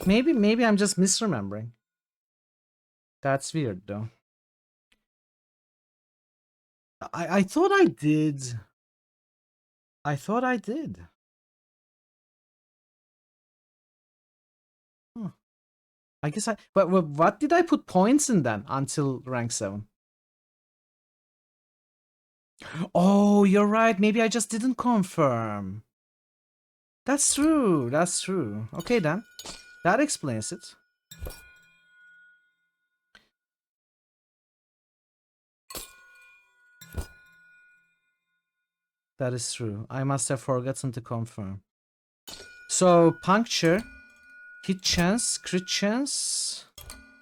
Maybe I'm just misremembering. That's weird though. I thought I did. I thought I did. Huh. I guess but what did I put points in then until rank 7? Oh, you're right. Maybe I just didn't confirm. That's true. That's true. Okay then. That explains it. That is true. I must have forgotten to confirm. So, puncture, hit chance, crit chance.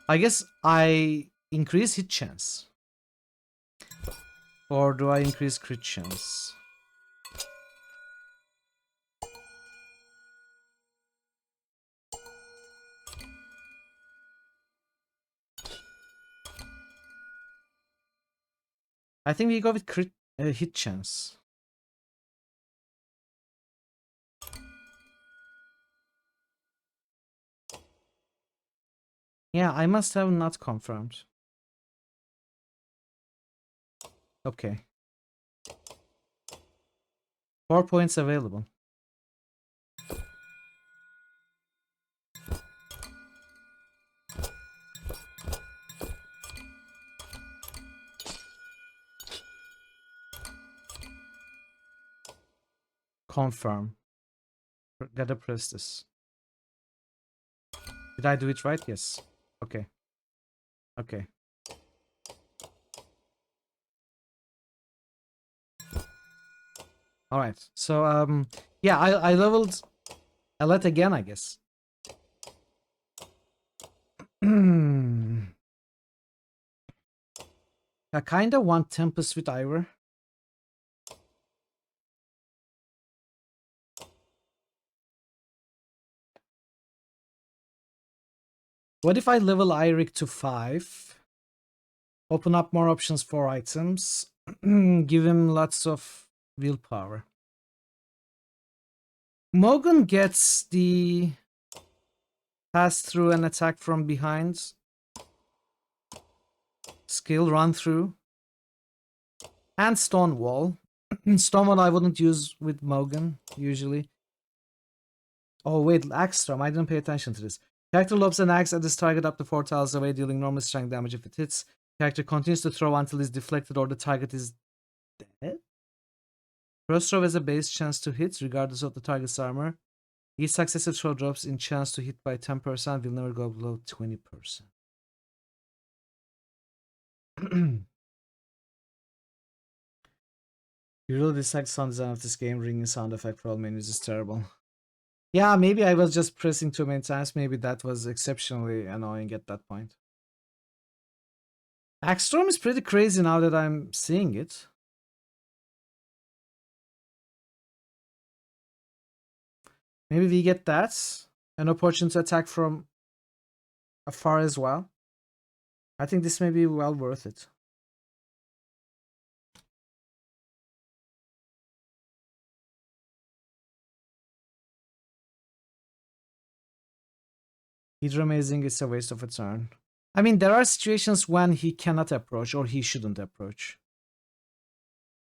I guess I increase hit chance. Or do I increase crit chance? I think we go with crit hit chance. Yeah, I must have not confirmed. Okay. 4 points available. Confirm. Gotta press this. Did I do it right? Yes. Okay. Okay. All right. So yeah, I leveled Alet again, I guess. I kinda want Tempest with Ivor. What if I level Eirik to 5? Open up more options for items. Give him lots of willpower. Mogun gets the pass through and attack from behind. Skill run through. And stone wall. Stone wall I wouldn't use with Mogun usually. Oh wait, axe storm. I didn't pay attention to this. Character lobs an axe at this target up to 4 tiles away, dealing normal strength damage if it hits. Character continues to throw until it's deflected or the target is dead. First throw has a base chance to hit, regardless of the target's armor. Each successive throw drops in chance to hit by 10%, will never go below 20%. You really dislike the sound design of this game. Ringing sound effect for all menus is terrible. Yeah, maybe I was just pressing too many times. Maybe that was exceptionally annoying at that point. Axstorm is pretty crazy now that I'm seeing it. Maybe we get that. An opportunity to attack from afar as well. I think this may be well worth it. Hydra Amazing is a waste of a turn. I mean, there are situations when he cannot approach or he shouldn't approach.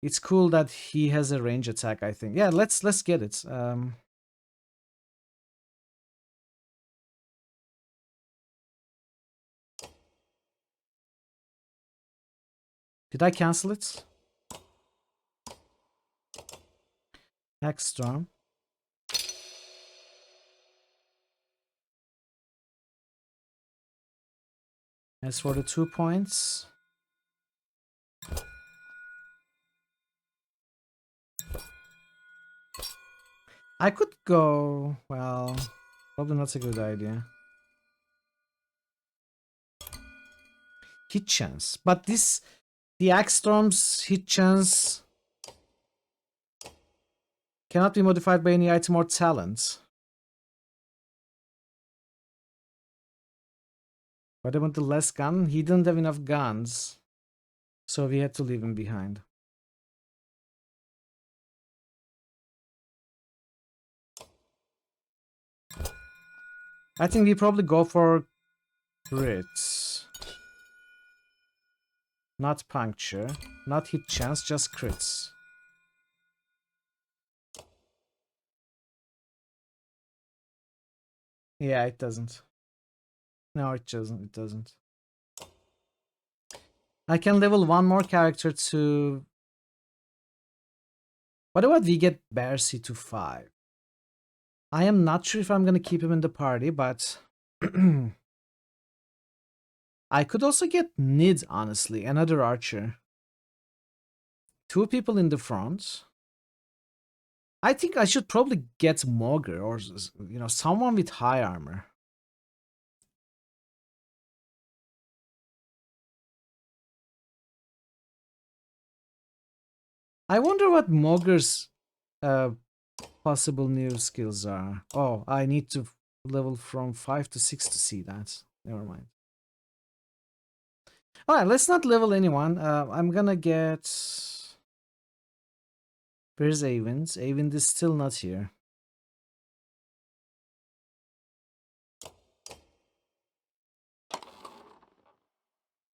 It's cool that he has a range attack, I think. Yeah, let's get it. Did I cancel it? Hexstorm. As for the 2 points, I could go, well, probably not a good idea. Hit chance, but the Axe Storm's hit chance cannot be modified by any item or talent. What about the less gun? He didn't have enough guns, so we had to leave him behind. I think we probably go for crits. Not puncture, not hit chance, just crits. Yeah, it doesn't. No, it doesn't. It doesn't. I can level one more character to... What about we get Bercy to 5? I am not sure if I'm gonna keep him in the party, but... I could also get Nid, honestly, another archer. 2 people in the front. I think I should probably get Mogger or, you know, someone with high armor. I wonder what Mogger's possible new skills are. Oh, I need to level from 5 to 6 to see that. Never mind. Alright, let's not level anyone. I'm gonna get... Where's Avind? Avind is still not here.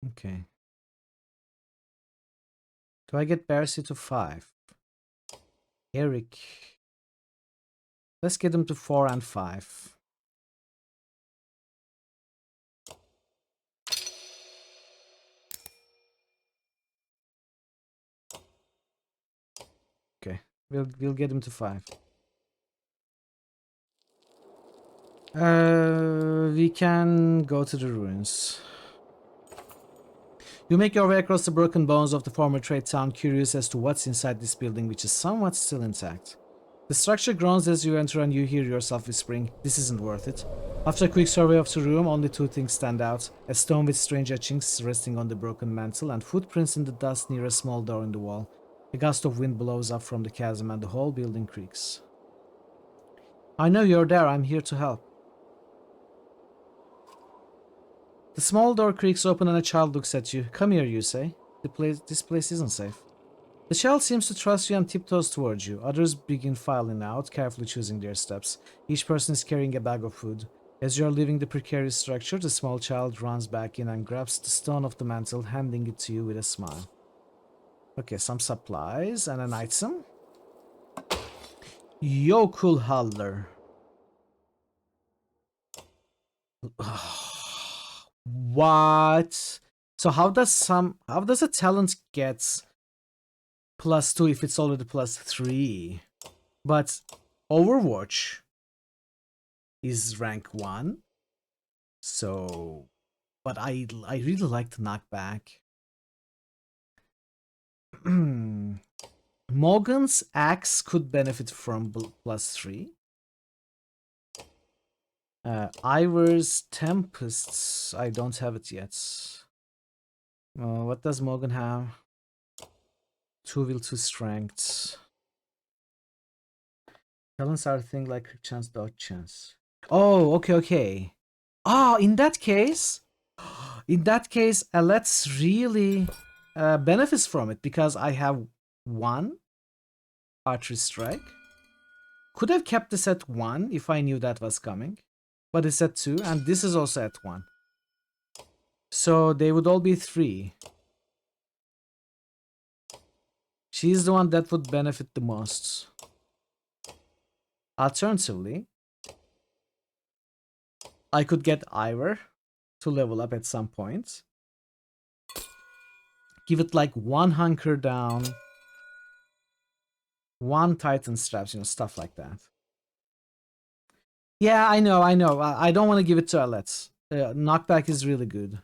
Okay. Do I get Bercy to 5? Eric. Let's get him to 4 and 5. Okay. We'll get him to 5. We can go to the ruins. You make your way across the broken bones of the former trade town, curious as to what's inside this building, which is somewhat still intact. The structure groans as you enter and you hear yourself whispering, "This isn't worth it." After a quick survey of the room, only 2 things stand out. A stone with strange etchings resting on the broken mantel, and footprints in the dust near a small door in the wall. A gust of wind blows up from the chasm and the whole building creaks. "I know you're there, I'm here to help." The small door creaks open and a child looks at you. "Come here," you say. This place isn't safe." The child seems to trust you and tiptoes towards you. Others begin filing out, carefully choosing their steps. Each person is carrying a bag of food. As you are leaving the precarious structure, the small child runs back in and grabs the stone off the mantle, handing it to you with a smile. Okay, some supplies and an item. Yo, cool Haller. What? So how does a talent get +2 if it's already +3? But Overwatch is rank 1. So, but I really like the knockback. Morgan's axe could benefit from +3. Ivor's Tempests, I don't have it yet. What does Morgan have? 2 will, 2 strength. Talents are a thing like quick chance, dodge chance. Oh, okay. Ah, in that case, let's really benefits from it because I have 1 archery strike. Could have kept this at 1 if I knew that was coming. But it's at 2, and this is also at 1. So they would all be 3. She's the one that would benefit the most. Alternatively, I could get Ivor to level up at some point. Give it like 1 hunker down, 1 Titan straps, stuff like that. Yeah, I know. I don't want to give it to Aletz. Knockback is really good.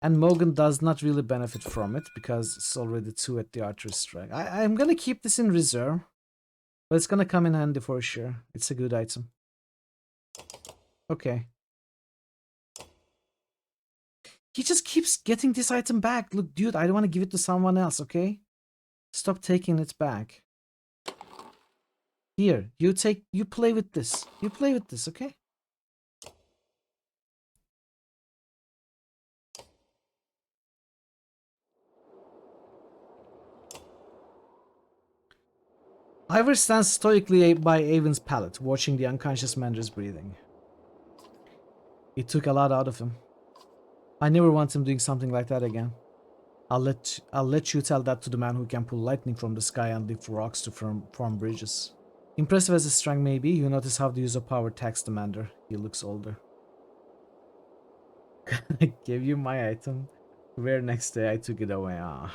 And Morgan does not really benefit from it because it's already 2 at the archery strike. I'm gonna keep this in reserve, but it's gonna come in handy for sure. It's a good item. Okay. He just keeps getting this item back. Look, dude, I don't want to give it to someone else, okay? Stop taking it back. Here, you play with this. You play with this, okay? Ivor stands stoically by Avon's pallet, watching the unconscious Mander's breathing. It took a lot out of him. I never want him doing something like that again. I'll let you tell that to the man who can pull lightning from the sky and lift rocks to form bridges. Impressive as his strength may be, you notice how the use of power taxed the Mander. He looks older. I gave you my item. Where next day I took it away. Ah.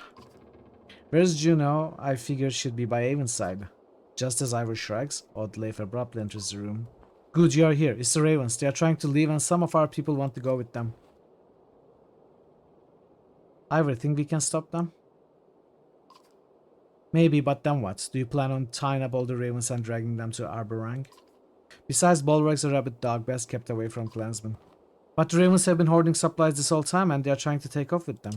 Where's Juno? I figured she'd be by Avon's side. Just as Ivor shrugs, Oddleif abruptly enters the room. Good, you are here. It's the Ravens. They are trying to leave and some of our people want to go with them. Ivor, think we can stop them? Maybe, but then what? Do you plan on tying up all the Ravens and dragging them to Arborang? Besides, Bulwark's a rabid dog best kept away from clansmen. But the Ravens have been hoarding supplies this whole time and they are trying to take off with them.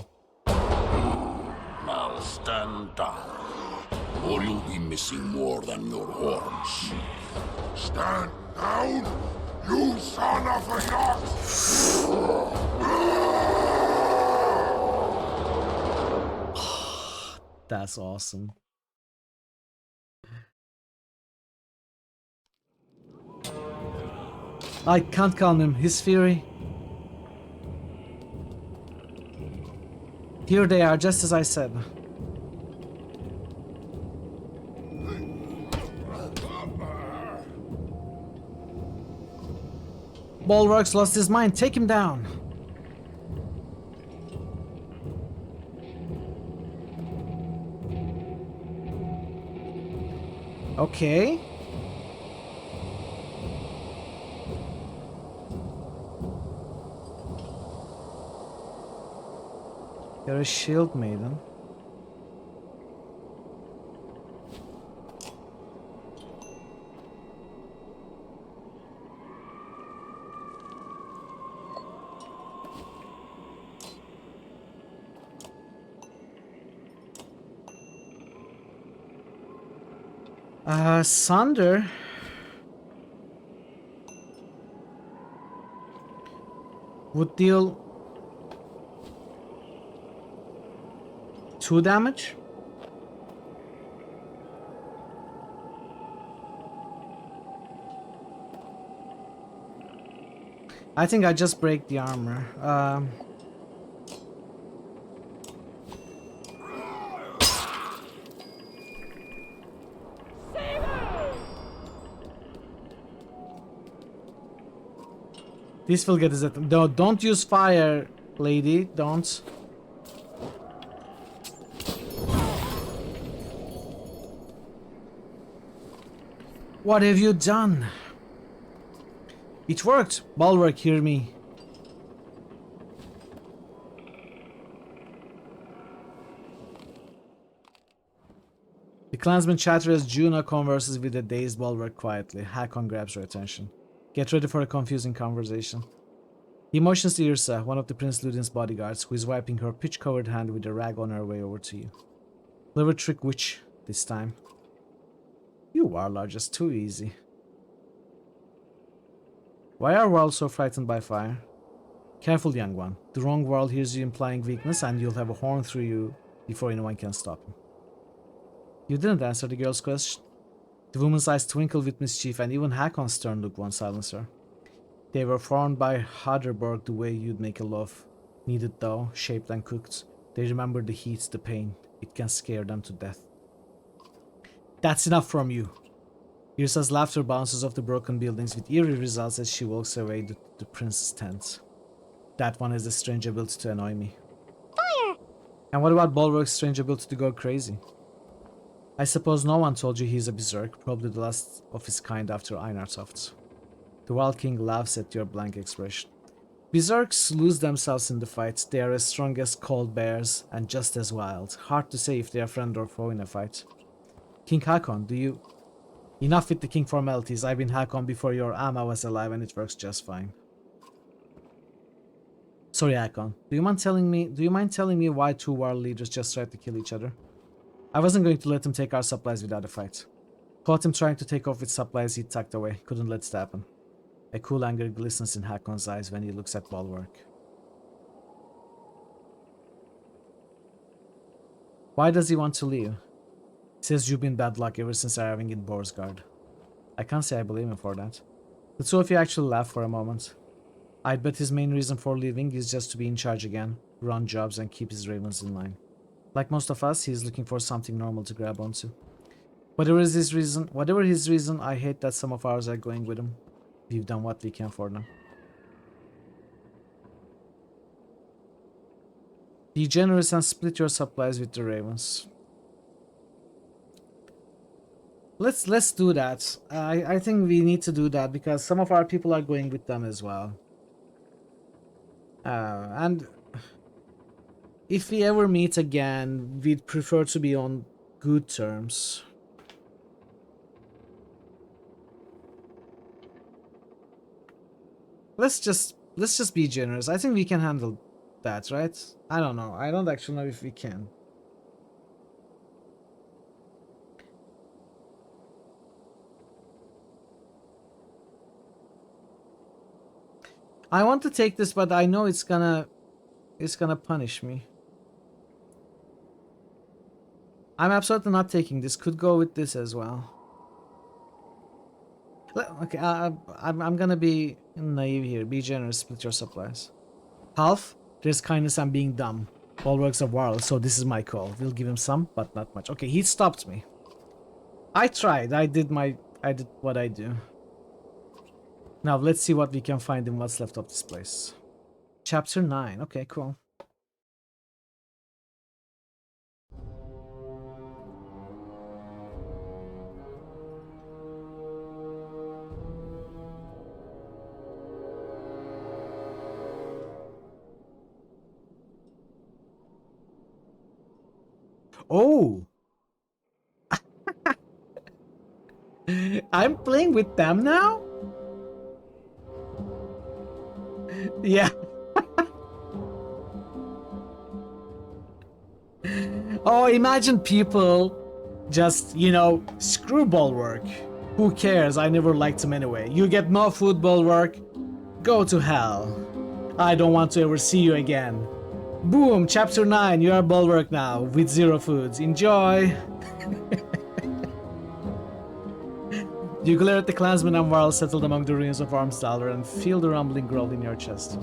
Now stand down, or you'll be missing more than your horns. Stand down, you son of a yacht! That's awesome. I can't calm him. His fury. Here they are, just as I said. Bulwark's lost his mind. Take him down. Okay. You're a shield maiden. Sunder. Would deal 2 damage. I think I just break the armor. This will get his attention. No, don't use fire, lady. Don't. What have you done? It worked. Bulwark, hear me. The clansman chatter as Juno converses with the dazed Bulwark quietly. Hakon grabs her attention. Get ready for a confusing conversation. He motions to Yrsa, one of the Prince Ludin's bodyguards, who is wiping her pitch-covered hand with a rag on her way over to you. Clever trick witch, this time. You are just too easy. Why are worlds so frightened by fire? Careful, young one. The wrong world hears you implying weakness and you'll have a horn through you before anyone can stop him. You didn't answer the girl's question. The woman's eyes twinkled with mischief and even Hakon's stern look won't silence her. They were formed by Harderborg the way you'd make a loaf. Kneaded dough, shaped and cooked. They remember the heat, the pain. It can scare them to death. That's enough from you. Yrsa's laughter bounces off the broken buildings with eerie results as she walks away to the prince's tent. That one has a strange ability to annoy me. Fire! And what about Bulwark's strange ability to go crazy? I suppose no one told you he's a berserk, probably the last of his kind after Einartoft. The Wild King laughs at your blank expression. Berserks lose themselves in the fight. They are as strong as cold bears and just as wild. Hard to say if they are friend or foe in a fight. King Hakon, do you... Enough with the king formalities. I've been Hakon before your Amma was alive and it works just fine. Sorry, Hakon. Do you mind telling me why 2 war leaders just tried to kill each other? I wasn't going to let him take our supplies without a fight. Caught him trying to take off with supplies he'd tucked away. Couldn't let it happen. A cool anger glistens in Hakon's eyes when he looks at Bulwark. Why does he want to leave? He says you've been bad luck ever since arriving in Borsgard. I can't say I believe him for that. The two of you actually laugh for a moment. I'd bet his main reason for leaving is just to be in charge again, run jobs and keep his ravens in line. Like most of us, he's looking for something normal to grab onto. Whatever his reason, I hate that some of ours are going with him. We've done what we can for them. Be generous and split your supplies with the ravens. Let's do that. I think we need to do that because some of our people are going with them as well. And if we ever meet again, we'd prefer to be on good terms. Let's just be generous. I think we can handle that, right? I don't know. I don't actually know if we can. I want to take this, but I know it's gonna punish me. I'm absolutely not taking this. Could go with this as well. Okay, I'm gonna be naive here. Be generous. Split your supplies. Half. There's kindness and being dumb. Bulwarks of Warl, so this is my call. We'll give him some, but not much. Okay, he stopped me. I tried. I did what I do. Now let's see what we can find in what's left of this place. Chapter 9. Okay, cool. Oh! I'm playing with them now? Yeah. Oh, imagine people just, you know, screwball work. Who cares? I never liked him anyway. You get no football work? Go to hell. I don't want to ever see you again. Boom, chapter 9, you are bulwark now, with 0 foods. Enjoy! You glare at the clansmen and warriors settled among the ruins of Armstalder and feel the rumbling growl in your chest.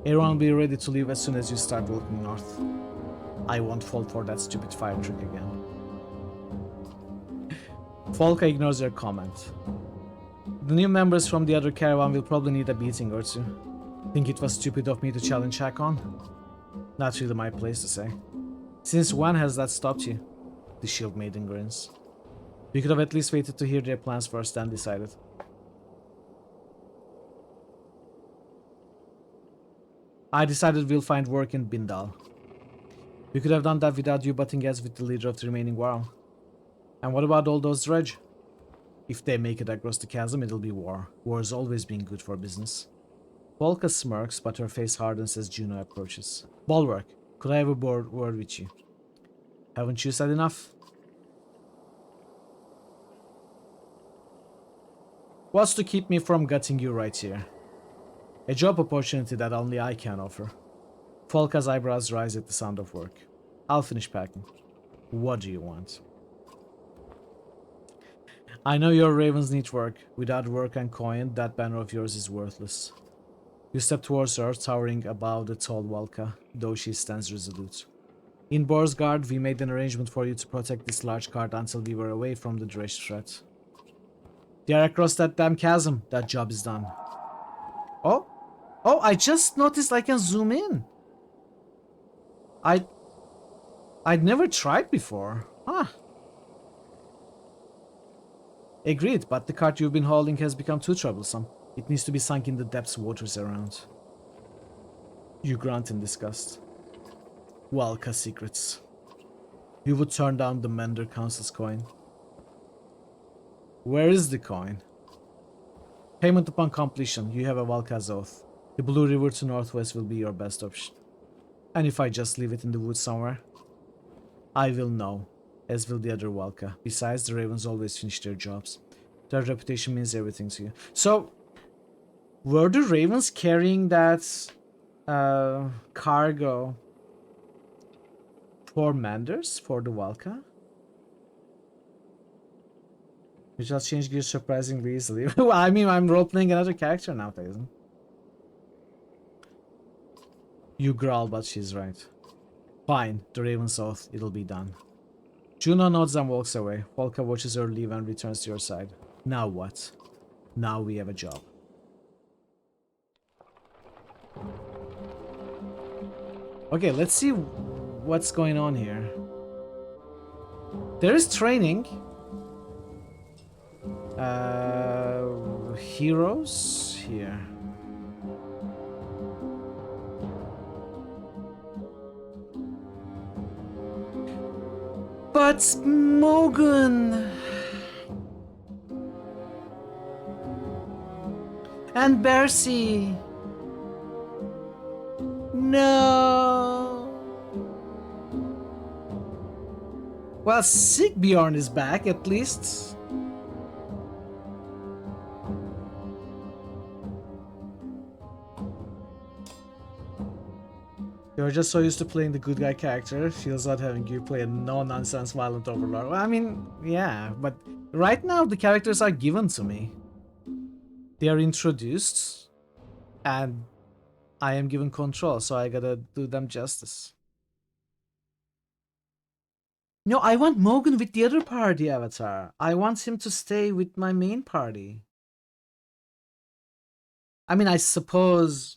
Everyone will be ready to leave as soon as you start walking north. I won't fall for that stupid fire trick again. Folka ignores your comment. The new members from the other caravan will probably need a beating or two. Think it was stupid of me to challenge Hakon? Not really my place to say. Since when has that stopped you? The shield maiden grins. We could have at least waited to hear their plans first, then decided. I decided we'll find work in Bindal. We could have done that without you butting heads with the leader of the remaining Warl. And what about all those dredge? If they make it across the chasm, it'll be war. War's always been good for business. Volka smirks, but her face hardens as Juno approaches. Bulwark, could I have a word with you? Haven't you said enough? What's to keep me from gutting you right here? A job opportunity that only I can offer. Volka's eyebrows rise at the sound of work. I'll finish packing. What do you want? I know your ravens need work. Without work and coin, that banner of yours is worthless. You step towards her, towering above the tall Volka, though she stands resolute. In Borsgard, we made an arrangement for you to protect this large cart until we were away from the dredge threat. They are across that damn chasm. That job is done. Oh? Oh, I just noticed I can zoom in. I'd never tried before. Huh. Agreed, but the cart you've been holding has become too troublesome. It needs to be sunk in the depths waters around. You grunt in disgust. Walka secrets. You would turn down the Mender Council's coin. Where is the coin? Payment upon completion. You have a Valka's oath. The Blue River to northwest will be your best option. And if I just leave it in the woods somewhere? I will know, as will the other Valka. Besides, the Ravens always finish their jobs. Their reputation means everything to you. So, were the Ravens carrying that cargo for Manders, for the Valka? You just changed gears surprisingly easily. I mean, I'm role-playing another character now, Tyson. You growl, but she's right. Fine, the Raven's oath, it'll be done. Juno nods and walks away. Volka watches her leave and returns to your side. Now what? Now we have a job. Okay, let's see what's going on here. There is training. Heroes here. But Mogun and Bercy. No. Well, Sigbjorn is back at least. You're just so used to playing the good guy character, feels odd having you play a no-nonsense violent overlord. Well, I mean, yeah, but right now the characters are given to me. They are introduced, and I am given control, so I gotta do them justice. No, I want Mogun with the other party avatar. I want him to stay with my main party. I mean, I suppose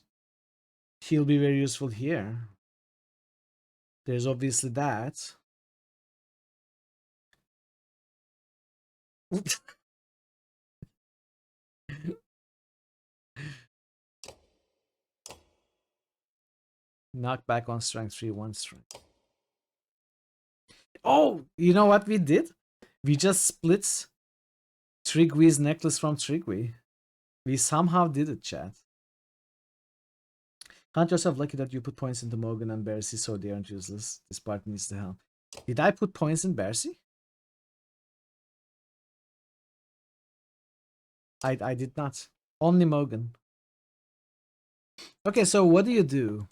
he'll be very useful here. There's obviously that. Knock back on strength 3, 1 strength. Oh, you know what we did? We just split Trigwi's necklace from Trigwi. We somehow did it, chat. Count yourself lucky that you put points into Morgan and Bercy so they aren't useless. This part needs the help. Did I put points in Bercy? I did not. Only Morgan. Okay, so what do?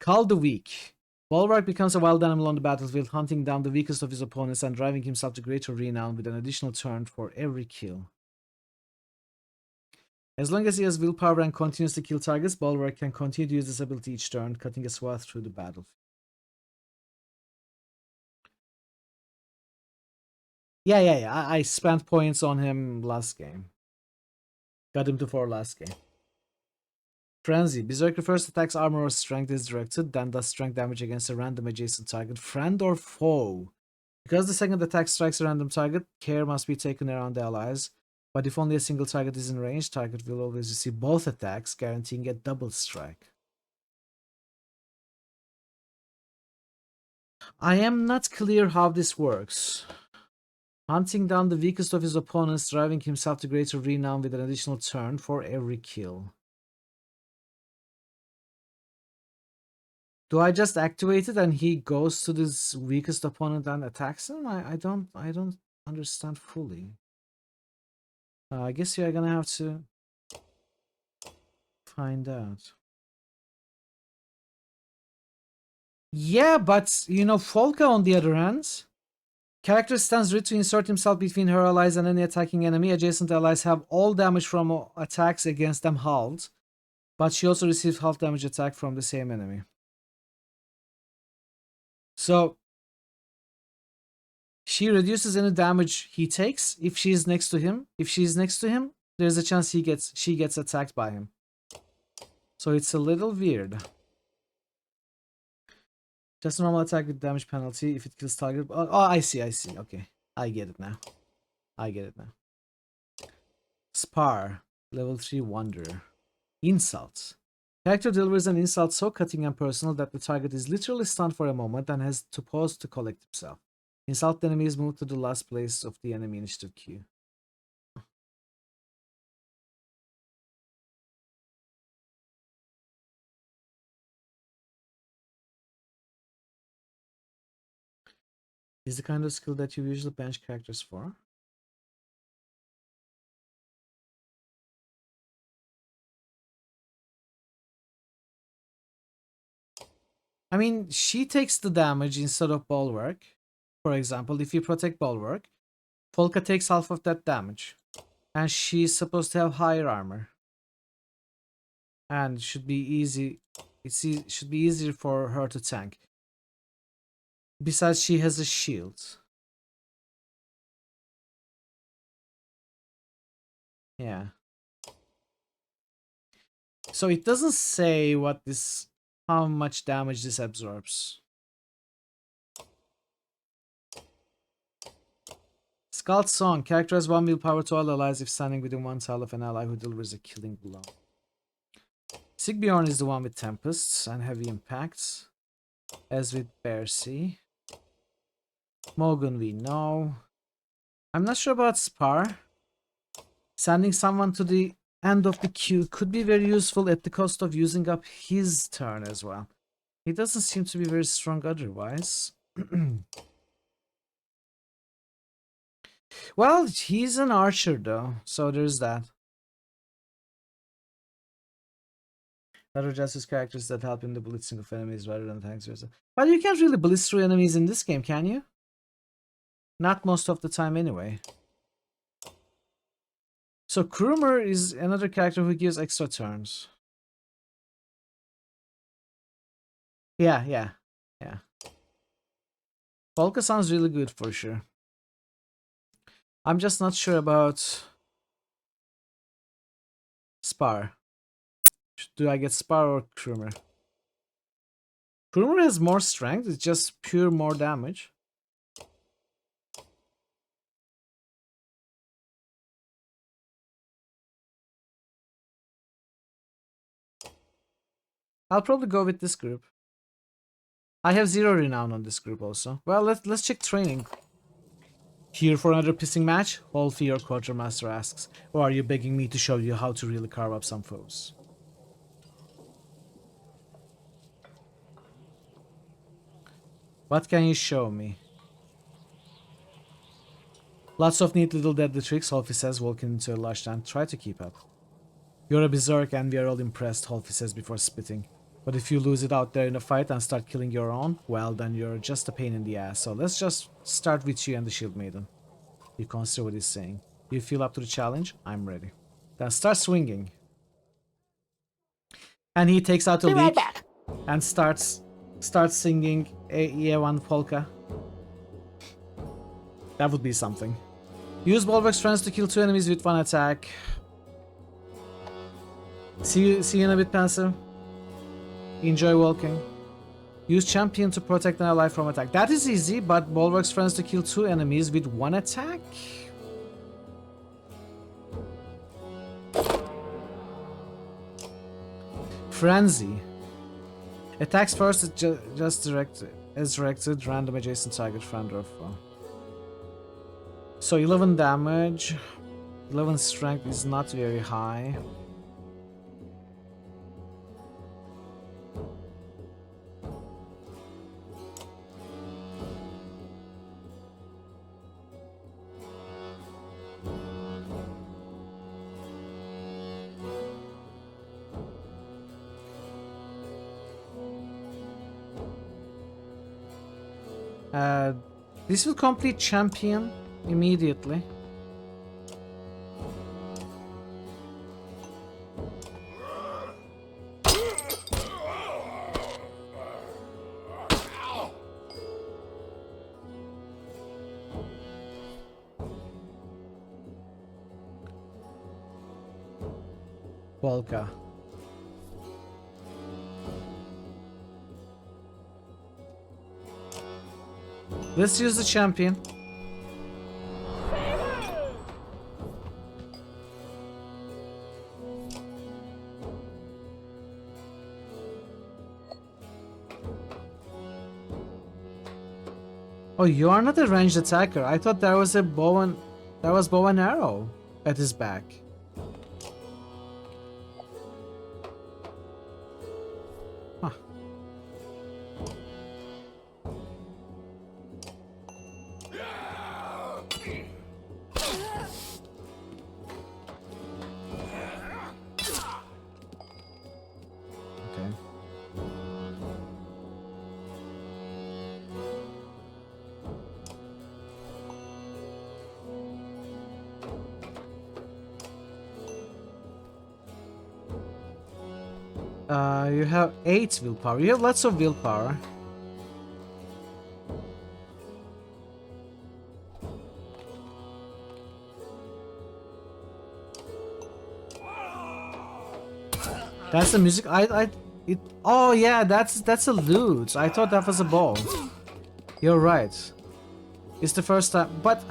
Call the weak. Bulwark becomes a wild animal on the battlefield, hunting down the weakest of his opponents and driving himself to greater renown with an additional turn for every kill. As long as he has willpower and continues to kill targets, Bulwark can continue to use this ability each turn, cutting a swath through the battlefield. Yeah. I spent points on him last game. Got him to 4 last game. Frenzy. Berserker first attacks armor or strength is directed, then does strength damage against a random adjacent target, friend or foe. Because the second attack strikes a random target, care must be taken around the allies. But if only a single target is in range, target will always receive both attacks, guaranteeing a double strike. I am not clear how this works. Hunting down the weakest of his opponents, driving himself to greater renown with an additional turn for every kill. Do I just activate it and he goes to this weakest opponent and attacks him? I don't understand fully. I guess you're gonna have to find out. Yeah, but you know, Folka on the other hand, character stands ready to insert himself between her allies and any attacking enemy. Adjacent allies have all damage from attacks against them halved, but she also receives half damage attack from the same enemy. So she reduces any damage he takes if she's next to him. If she's next to him, there's a chance she gets attacked by him. So it's a little weird. Just a normal attack with damage penalty if it kills target. Oh, I see. Okay, I get it now. Spar, level 3 wonder. Insults. Character delivers an insult so cutting and personal that the target is literally stunned for a moment and has to pause to collect himself. Insult enemies move to the last place of the enemy initiative queue. Is the kind of skill that you usually bench characters for? I mean, she takes the damage instead of Bulwark. For example, if you protect Bulwark, Folka takes half of that damage. And she's supposed to have higher armor. And should be easy. Should be easier for her to tank. Besides, she has a shield. Yeah. So it doesn't say how much damage this absorbs. Scald Song. Character has 1 willpower to all allies if standing within 1 tile of an ally who delivers a killing blow. Sigbjorn is the one with Tempests and heavy impacts. As with Bercy. Morgan we know. I'm not sure about Spar. Sending someone to the end of the queue could be very useful at the cost of using up his turn as well. He doesn't seem to be very strong otherwise. Well, he's an archer though, so there's that. Better justice characters that help in the blitzing of enemies rather than tanks. But you can't really blitz through enemies in this game, can you? Not most of the time anyway. So Krumer is another character who gives extra turns. Yeah. Polka sounds really good for sure. I'm just not sure about Spar. Do I get Spar or Krumer? Krumer has more strength, it's just pure more damage. I'll probably go with this group. I have 0 renown on this group also. Well, let's check training. Here for another pissing match? Wolfie, your quartermaster asks. Or are you begging me to show you how to really carve up some foes? What can you show me? Lots of neat little deadly tricks, Wolfie says, walking into a lush land. Try to keep up. You're a berserk and we are all impressed, Wolfie says before spitting. But if you lose it out there in a fight and start killing your own, well, then you're just a pain in the ass. So let's just start with you and the Shield Maiden. You consider what he's saying. You feel up to the challenge? I'm ready. Then start swinging. And he takes out a leak and starts singing a Yevan polka. That would be something. Use Bulwark's friends to kill 2 enemies with 1 attack. See you in a bit, Panzer. Enjoy walking. Use champion to protect an ally from attack. That is easy, but Bulwark's friends to kill 2 enemies with 1 attack? Frenzy. Attacks first just directed random adjacent target, friend or foe. So 11 damage. 11 strength is not very high. This will complete champion immediately. Polka. Let's use the champion. Oh, you are not a ranged attacker. I thought there was a bow and arrow at his back. Huh. Okay. You have 8 willpower. You have lots of willpower. That's the music. Oh yeah, that's a lute. I thought that was a bow. You're right. It's the first time, but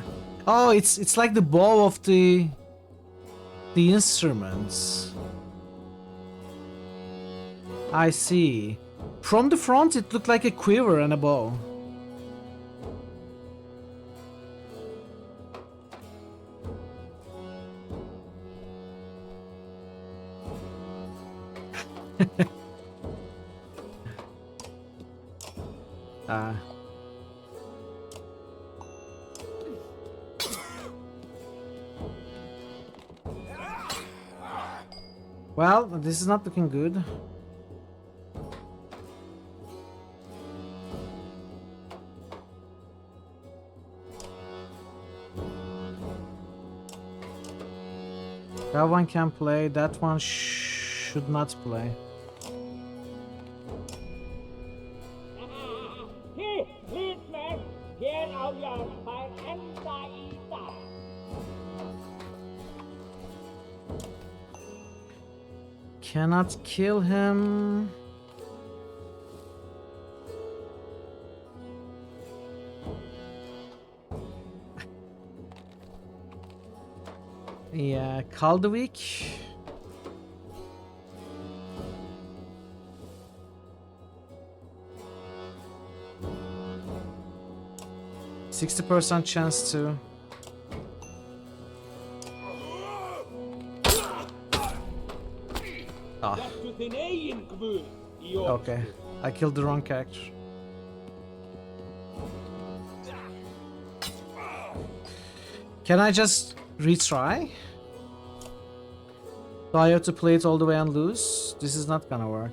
oh, it's like the bow of the instruments. I see. From the front, it looked like a quiver and a bow. Well, this is not looking good. That one can play, that one should not play. Cannot kill him. Yeah, Kaldavik. 60% chance to... Ah. Okay, I killed the wrong character. Can I just retry? Do I have to play it all the way and lose? This is not gonna work.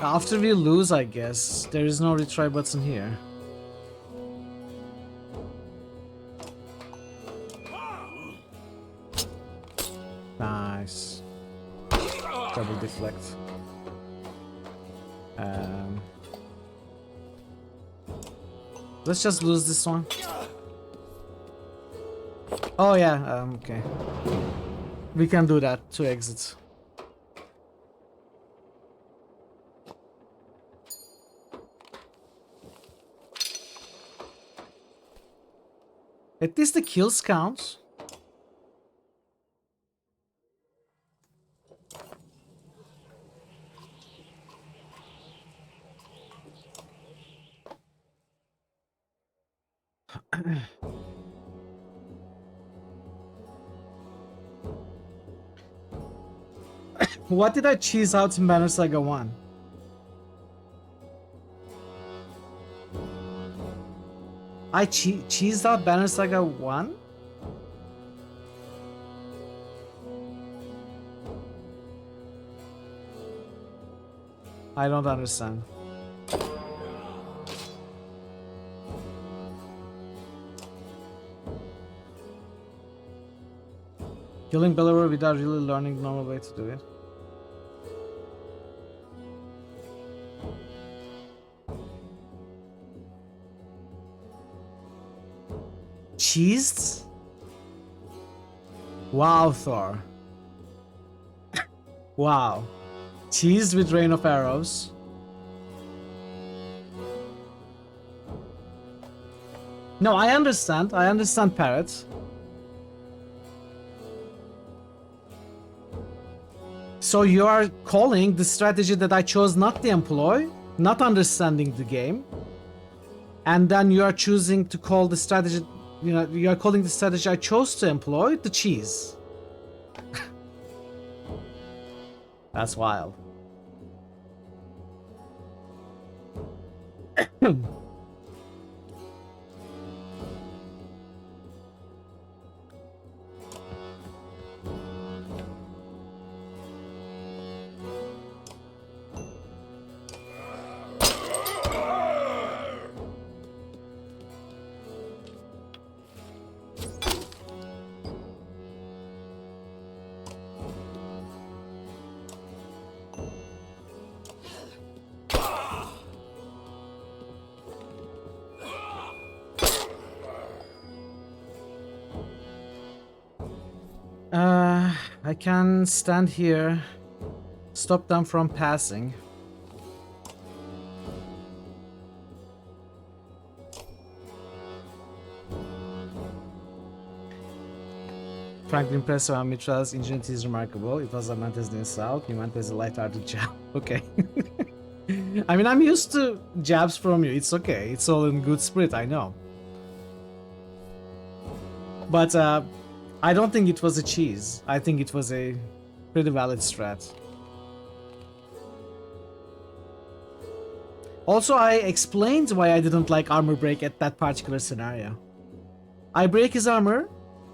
After we lose, I guess. There is no retry button here. Nice. Double deflect. Let's just lose this one. Oh yeah, okay. We can do that to exit. At least the kills count. What did I cheese out in Banner Saga 1? I cheesed out Banner Saga 1? I don't understand. Killing Believer without really learning the normal way to do it. Cheesed? Wow, Thor. Wow. Cheesed with Rain of Arrows. No, I understand, Parrot. So you are calling the strategy that I chose not to employ, not understanding the game, and then you are choosing to call the strategy, you are calling the strategy I chose to employ the cheese. That's wild. I can stand here, stop them from passing. Frankly impressive and Mitra's ingenuity is remarkable. It was meant as an insult, you meant as a light-hearted jab. Okay. I mean, I'm used to jabs from you, it's okay. It's all in good spirit, I know. But, I don't think it was a cheese. I think it was a pretty valid strat. Also, I explained why I didn't like armor break at that particular scenario. I break his armor,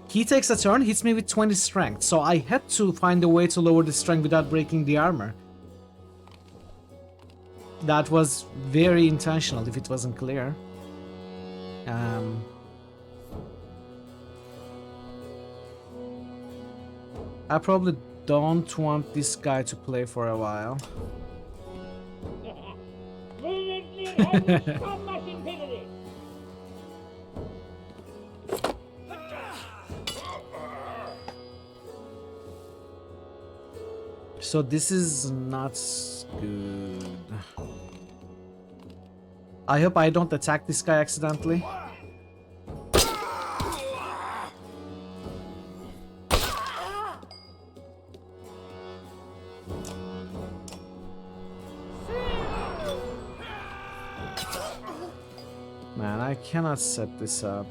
he takes a turn, hits me with 20 strength, so I had to find a way to lower the strength without breaking the armor. That was very intentional if it wasn't clear. I probably don't want this guy to play for a while. So this is not good. I hope I don't attack this guy accidentally. Man, I cannot set this up.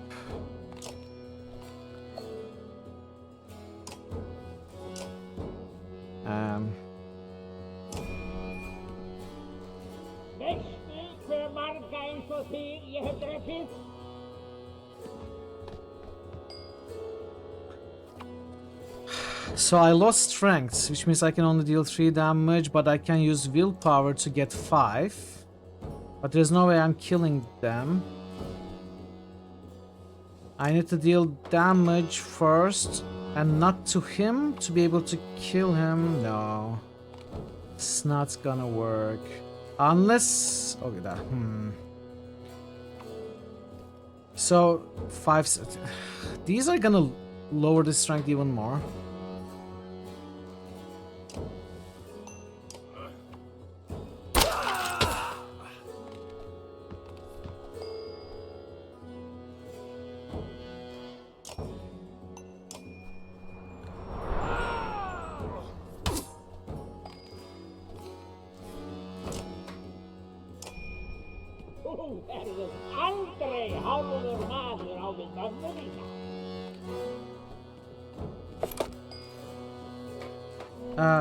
So I lost strength, which means I can only deal 3 damage, but I can use willpower to get 5. But there's no way I'm killing them. I need to deal damage first and not to him to be able to kill him. No. It's not gonna work. Unless... okay, that... So, 5... These are gonna lower the strength even more.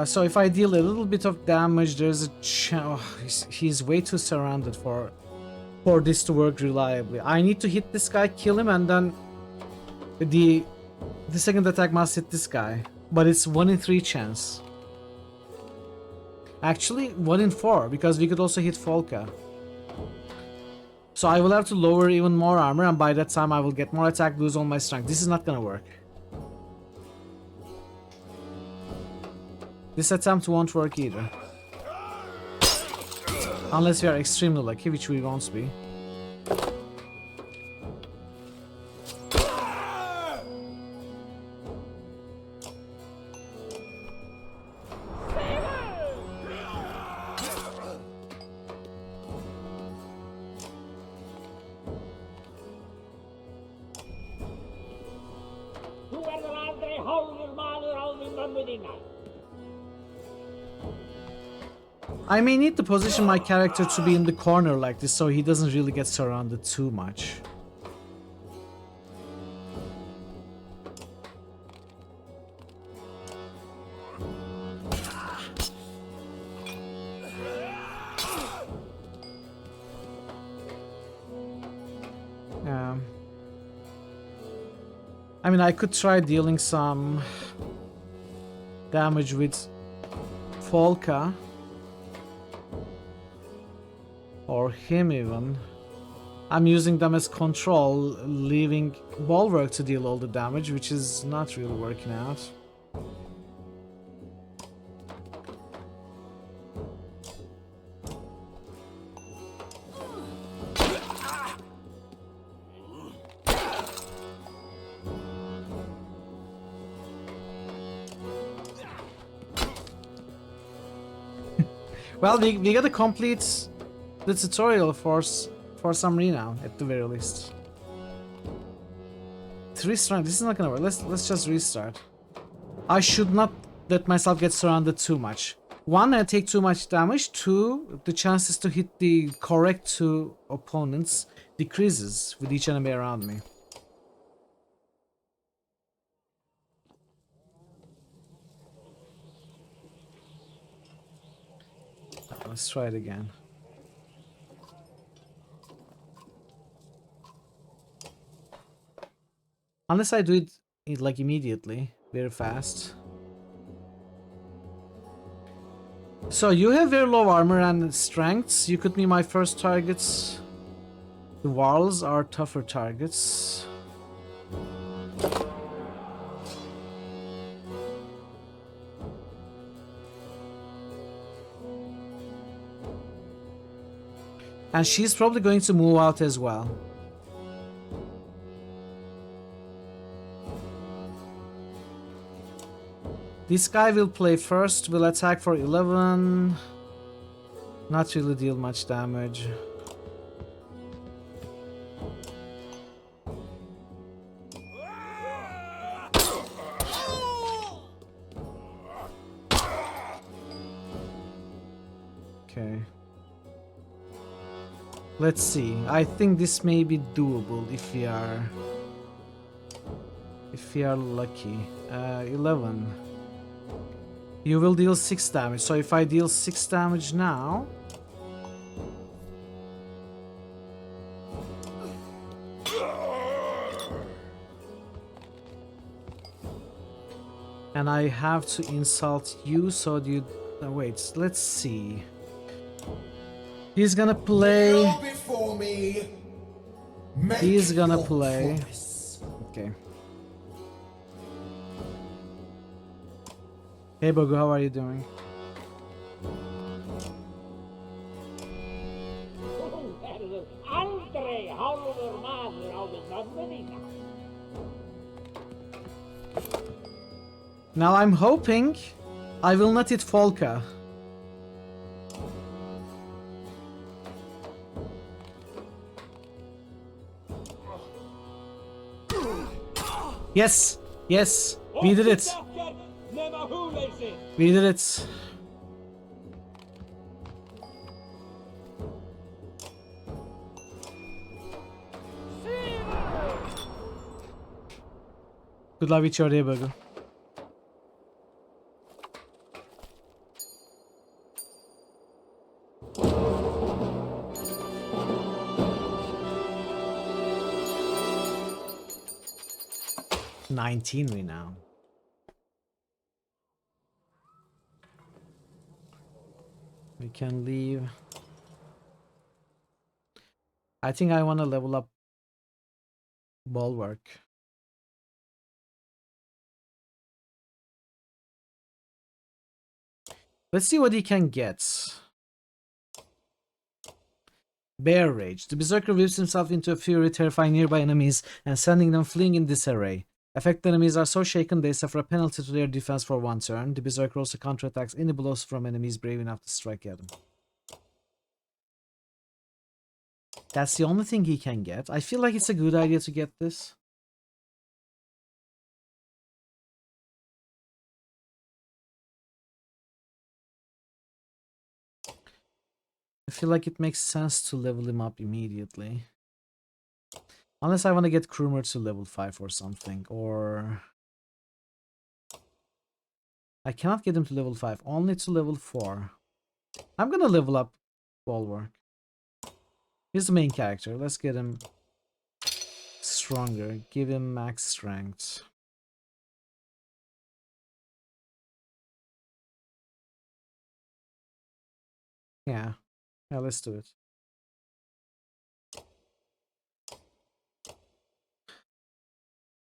So if I deal a little bit of damage, there's a chance... Oh, he's way too surrounded for this to work reliably. I need to hit this guy, kill him, and then the second attack must hit this guy. But it's 1 in 3 chance. Actually, 1 in 4, because we could also hit Folka. So I will have to lower even more armor, and by that time I will get more attack, lose all my strength. This is not gonna work. This attempt won't work either. Unless we are extremely lucky, which we won't be. I may need to position my character to be in the corner like this so he doesn't really get surrounded too much. I mean, I could try dealing some damage with Folka. Or him even. I'm using them as control, leaving Bulwark to deal all the damage, which is not really working out. Well, we gotta complete the tutorial for some renown at the very least. 3 strength. This is not gonna work. Let's just restart. I should not let myself get surrounded too much. 1, I take too much damage. 2, the chances to hit the correct 2 opponents decreases with each enemy around me. Let's try it again. Unless I do it like immediately, very fast. So you have very low armor and strengths. You could be my first targets. The walls are tougher targets. And she's probably going to move out as well. This guy will play first, will attack for 11. Not really deal much damage. Okay. Let's see. I think this may be doable if we are lucky. 11. You will deal 6 damage. So if I deal 6 damage now, and I have to insult you, so do you... wait, let's see. He's gonna play... He's gonna play... Okay. Hey Bogu, how are you doing? Now I'm hoping I will not hit Folka. Yes! Yes! We did it! We did it! Good luck with your day, Burger. Renown. We can leave. I think I want to level up Bulwark. Let's see what he can get. Bear Rage. The Berserker whips himself into a fury, terrifying nearby enemies and sending them fleeing in disarray. Affected enemies are so shaken they suffer a penalty to their defense for 1 turn. The Berserker also counterattacks any blows from enemies brave enough to strike at him. That's the only thing he can get. I feel like it's a good idea to get this. I feel like it makes sense to level him up immediately. Unless I want to get Krumer to level 5 or something, or... I cannot get him to level 5, only to level 4. I'm gonna level up Bulwark. He's the main character, let's get him stronger, give him max strength. Yeah, let's do it.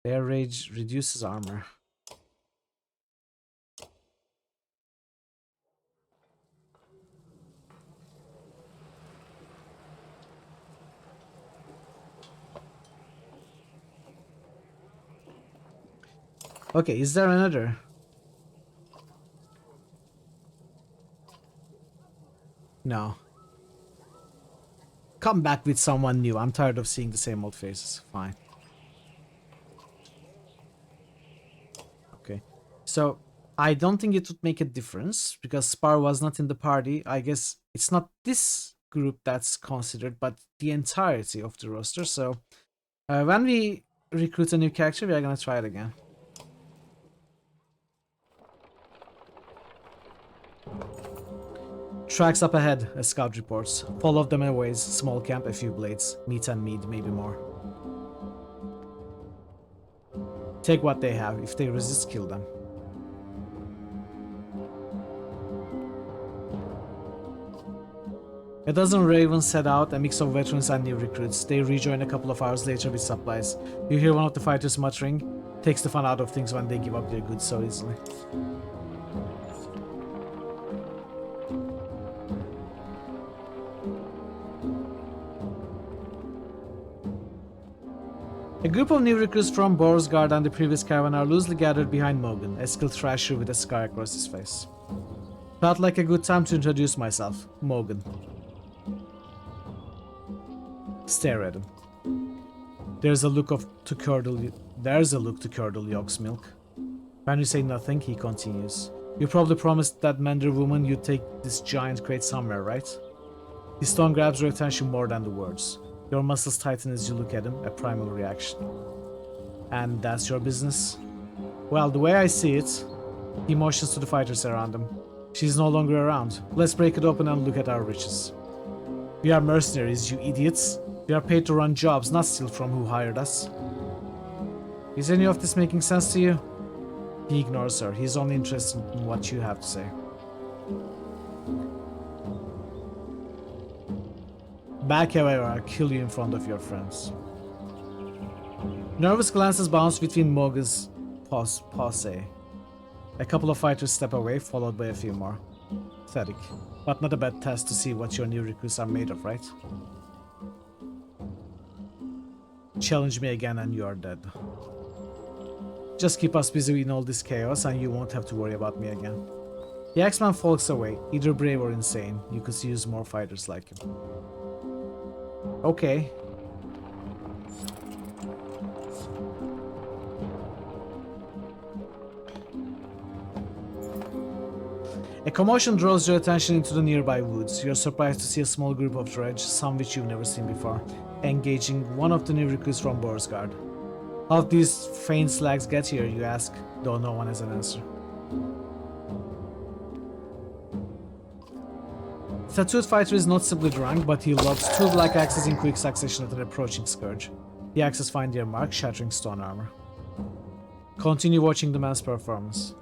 Bear Rage reduces armor. Okay, is there another? No. Come back with someone new. I'm tired of seeing the same old faces. Fine. Okay. So, I don't think it would make a difference because Spar was not in the party. I guess it's not this group that's considered, but the entirety of the roster. So, when we recruit a new character, we are gonna try it again. Tracks up ahead, a scout reports. Follow them a ways, small camp, a few blades. Meat and mead, maybe more. Take what they have. If they resist, kill them. A dozen ravens set out, a mix of veterans and new recruits. They rejoin a couple of hours later with supplies. You hear one of the fighters muttering. Takes the fun out of things when they give up their goods so easily. A group of new recruits from Borsgard and the previous caravan are loosely gathered behind Mogan, a skilled thrasher with a scar across his face. Felt like a good time to introduce myself, Mogan. Stare at him. There's a look to curdle Yog's milk. When you say nothing, he continues. You probably promised that Mender woman you'd take this giant crate somewhere, right? His tone grabs your attention more than the words. Your muscles tighten as you look at him, a primal reaction. And that's your business? Well, the way I see it, he motions to the fighters around him. She's no longer around. Let's break it open and look at our riches. We are mercenaries, you idiots. We are paid to run jobs, not steal from who hired us. Is any of this making sense to you? He ignores her. He's only interested in what you have to say. Back, however, I'll kill you in front of your friends. Nervous glances bounce between Moga's passe. A couple of fighters step away, followed by a few more. Pathetic, but not a bad test to see what your new recruits are made of, right? Challenge me again and you are dead. Just keep us busy in all this chaos and you won't have to worry about me again. The X-Man folks away, either brave or insane. You could use more fighters like him. Okay. A commotion draws your attention into the nearby woods. You're surprised to see a small group of dredge, some which you've never seen before, engaging one of the new recruits from Borsgard. How did these faint slags get here, you ask, though no one has an answer. The tattooed fighter is noticeably drunk, but he lobs two black axes in quick succession at an approaching scourge. The axes find their mark, shattering stone armor. Continue watching the man's performance.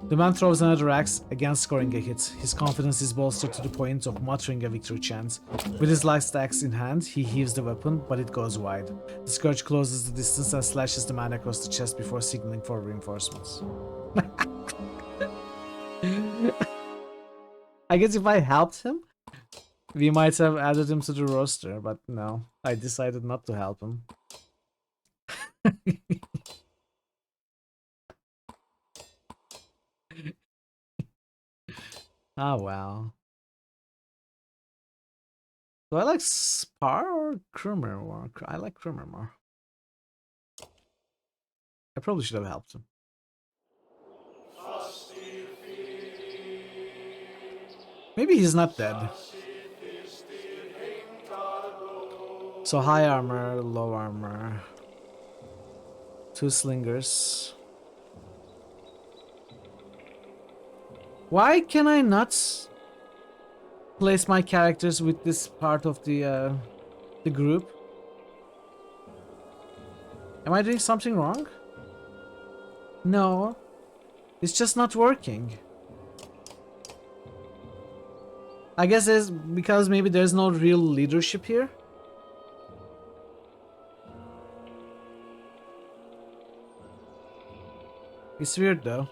The man throws another axe, again scoring a hit. His confidence is bolstered to the point of muttering a victory chant. With his last axe in hand, he heaves the weapon, but it goes wide. The scourge closes the distance and slashes the man across the chest before signaling for reinforcements. I guess if I helped him, we might have added him to the roster, but no, I decided not to help him. Ah, well. Do I like Spar or Krummer more? I like Krummer more. I probably should have helped him. Maybe he's not dead. So high armor, low armor. Two slingers. Why can I not place my characters with this part of the group? Am I doing something wrong? No, it's just not working. I guess it's because maybe there's no real leadership here. It's weird though.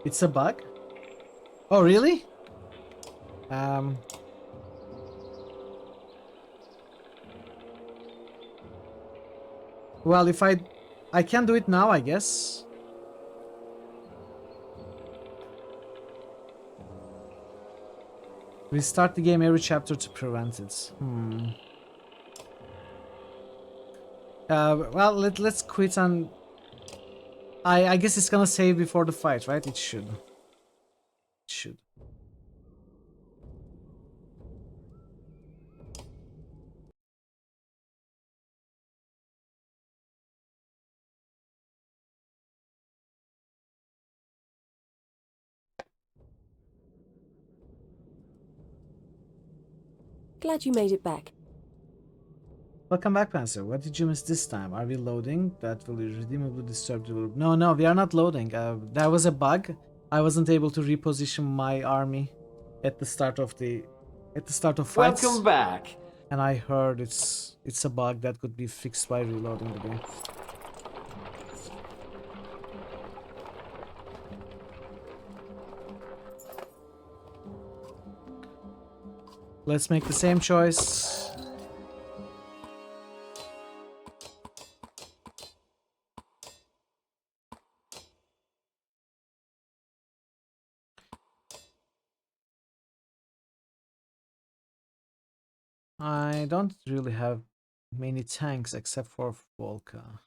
It's a bug? Oh, really? Well, if I can do it now, I guess. Restart the game every chapter to prevent it. Well, let's quit and... I guess it's gonna save before the fight, right? It should. It should. Glad you made it back. Welcome back, Panzer. What did you miss this time? Are we loading? That will irredeemably disturb the group. No, we are not loading. That was a bug. I wasn't able to reposition my army at the start of fights. Welcome back. And I heard it's a bug that could be fixed by reloading the game. Let's make the same choice. I don't really have many tanks except for Volca.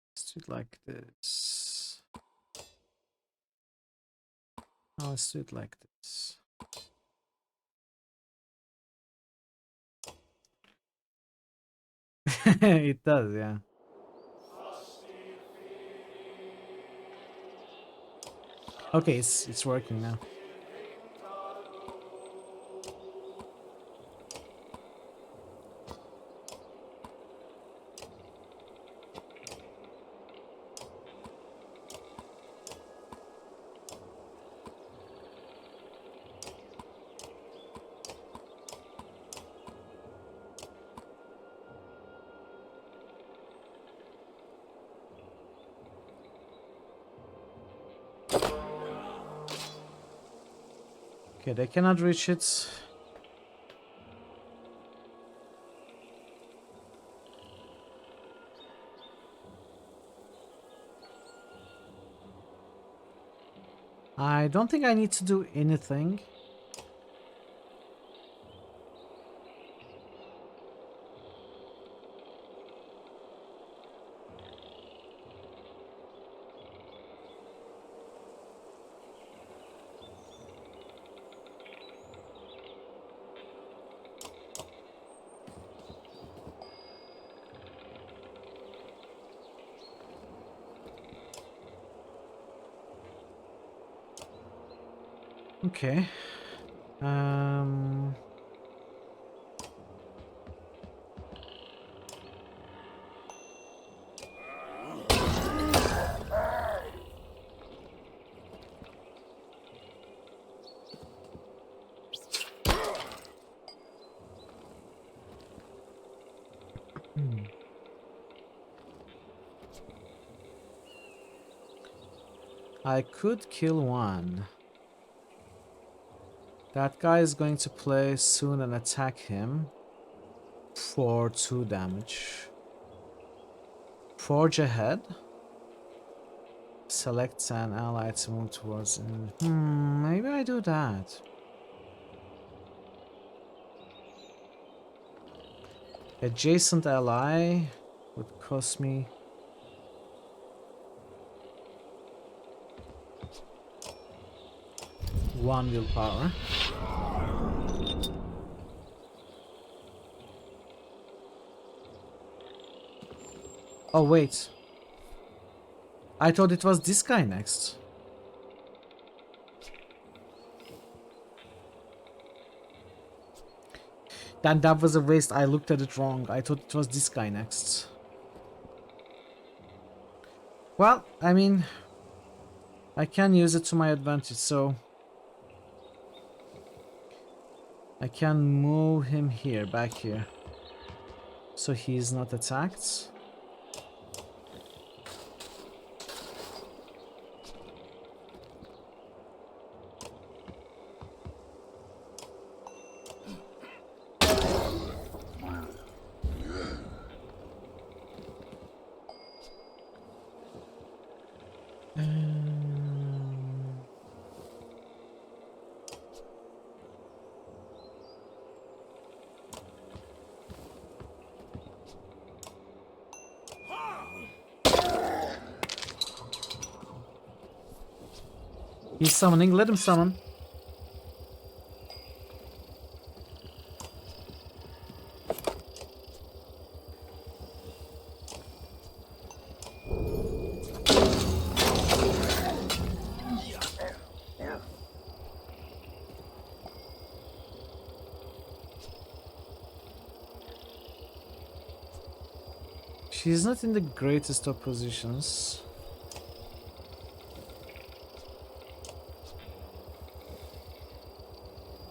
Let's do it like this. Oh, let's do it like this. It does, yeah. Okay, it's working now. Okay, they cannot reach it. I don't think I need to do anything. Okay. Um... I could kill one. That guy is going to play soon and attack him for 2 damage. Forge ahead. Select an ally to move towards. Maybe I do that. Adjacent ally would cost me 1 willpower. Oh wait. I thought it was this guy next. Then that was a waste. I looked at it wrong. I thought it was this guy next. Well, I mean, I can use it to my advantage, so I can move him here, back here, so he's not attacked. He's summoning, let him summon. She's not in the greatest of positions.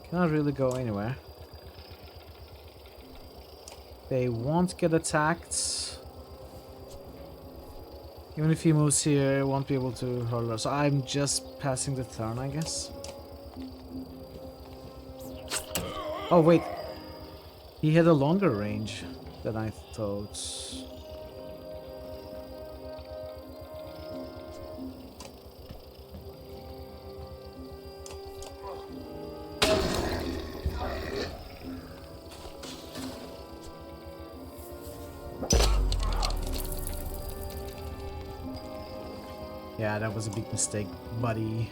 Cannot really go anywhere. They won't get attacked. Even if he moves here, he won't be able to hurl her. So I'm just passing the turn, I guess. Oh, wait. He had a longer range than I thought. Yeah, that was a big mistake, buddy.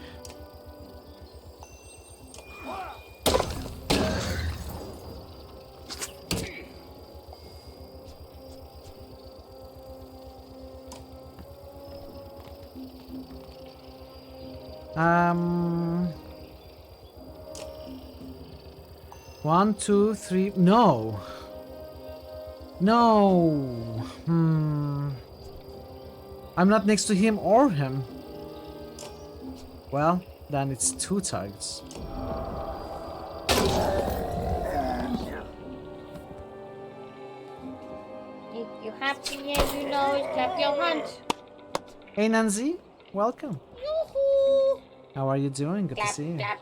One, two, three. No. No. I'm not next to him or him. Well, then it's two targets. If you're happy and you know it, clap your hands. Hey Nancy, welcome. Yoo-hoo! How are you doing? Good Clap, to see you. clap.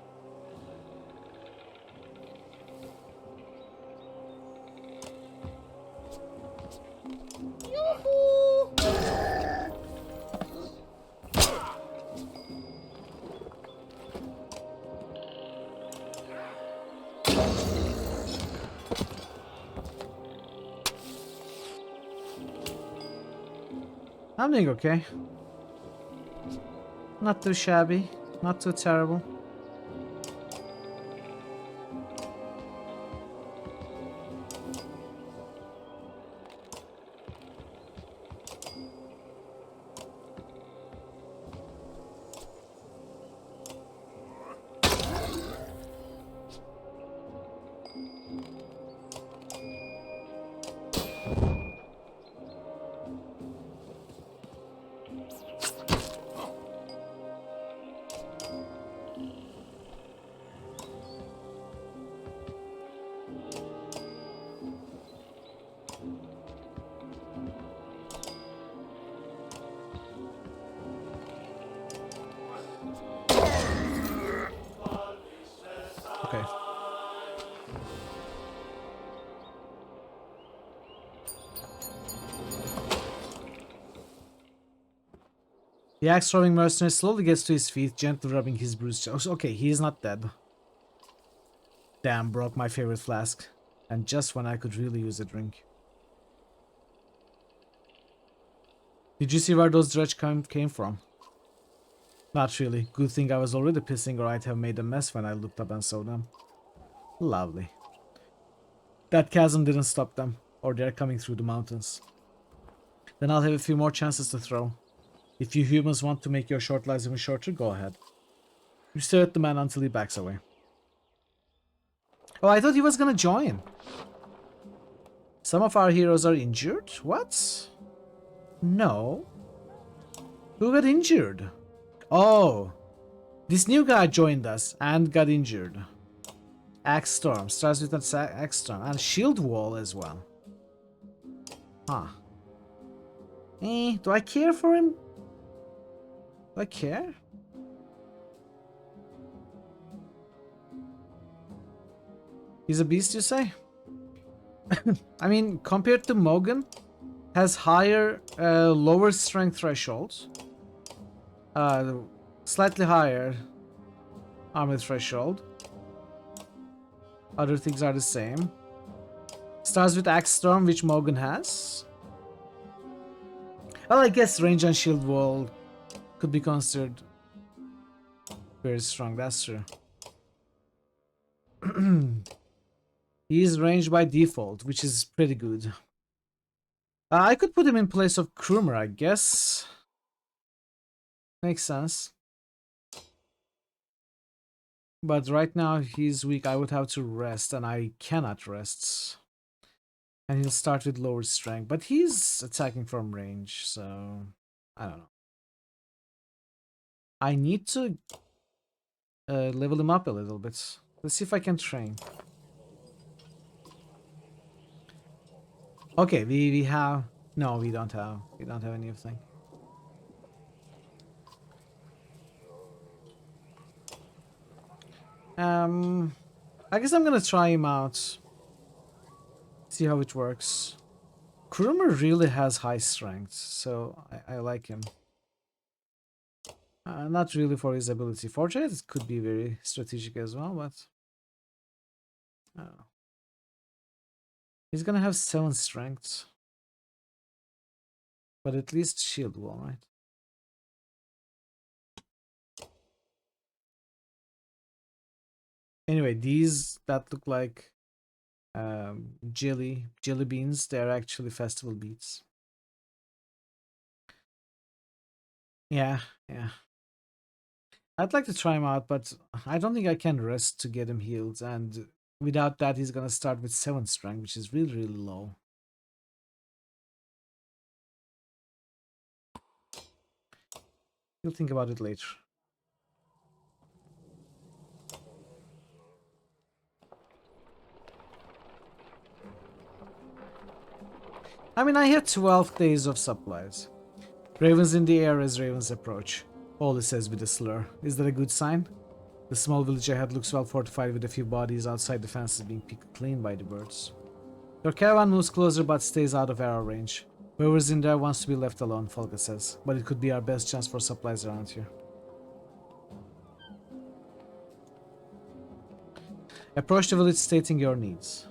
Yoo-hoo! I'm doing okay. Not too shabby, not too terrible. Okay. The axe-throwing mercenary slowly gets to his feet, gently rubbing his bruised chest. Okay, he is not dead. Damn, broke my favorite flask. And just when I could really use a drink. Did you see where those dredge came from? Not really. Good thing I was already pissing or I'd have made a mess when I looked up and saw them. Lovely. That chasm didn't stop them, or they're coming through the mountains. Then I'll have a few more chances to throw. If you humans want to make your short lives even shorter, go ahead. You stare at the man until he backs away. Oh, I thought he was gonna join. Some of our heroes are injured? What? No. Who got injured? Oh. This new guy joined us and got injured. Axe Storm. Starts with an Axe Storm. And Shield Wall as well. Huh. Do I care for him? Do I care? He's a beast, you say? I mean, compared to Mogan, has higher, lower strength thresholds. Slightly higher armor threshold. Other things are the same. Starts with Axe Storm, which Mogan has. Well, I guess range and shield wall could be considered very strong, that's true. He is ranged by default, which is pretty good. I could put him in place of Krumer, I guess. Makes sense. But right now he's weak. I would have to rest, and I cannot rest. And he'll start with lower strength, but he's attacking from range, so I don't know. I need to level him up a little bit. Let's see if I can train. Okay, we have... No, we don't have anything. I guess I'm gonna try him out. See how it works. Krumer really has high strength, so I like him. Not really for his ability. Fortunate it could be very strategic as well, but he's gonna have 7 strength. But at least shield wall, right? Anyway, these that look like jelly beans, they're actually festival beets. Yeah. I'd like to try him out, but I don't think I can rest to get him healed, and without that he's gonna start with 7 strength, which is really low. You'll think about it later. I mean, I had 12 days of supplies. Ravens in the air as ravens approach. All it says with a slur. Is that a good sign? The small village ahead looks well fortified with a few bodies outside the fences being picked clean by the birds. Your caravan moves closer but stays out of arrow range. Whoever's in there wants to be left alone, Folka says, but it could be our best chance for supplies around here. Approach the village stating your needs.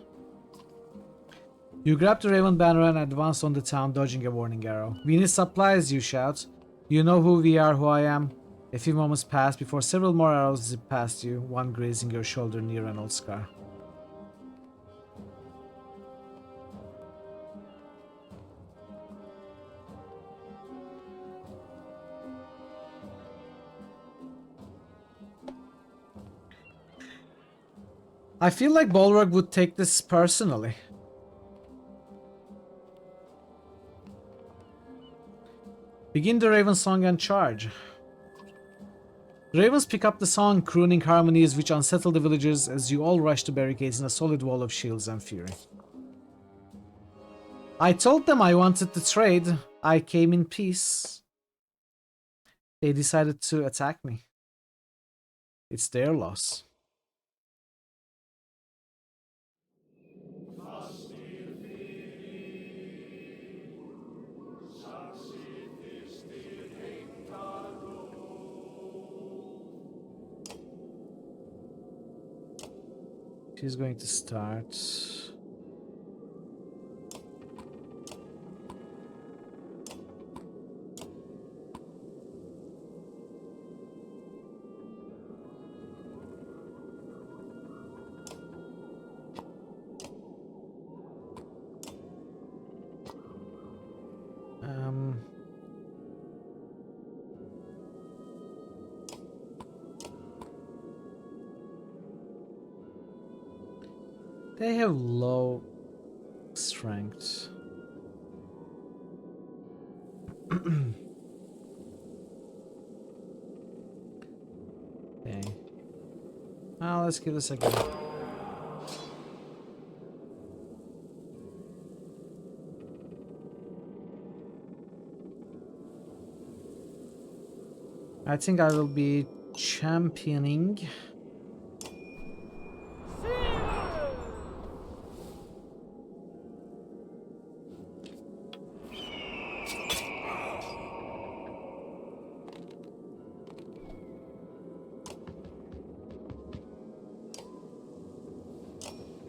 You grab the Raven banner and advance on the town, dodging a warning arrow. We need supplies, you shout. You know who we are, who I am. A few moments pass before several more arrows zip past you, one grazing your shoulder near an old scar. I feel like Bolwerk would take this personally. Begin the Raven song and charge. The ravens pick up the song, crooning harmonies which unsettle the villagers as you all rush to barricades in a solid wall of shields and fury. I told them I wanted to trade. I came in peace. They decided to attack me. It's their loss. She's going to start. They have low strength. Okay. Now let's give this a go. I think I will be championing.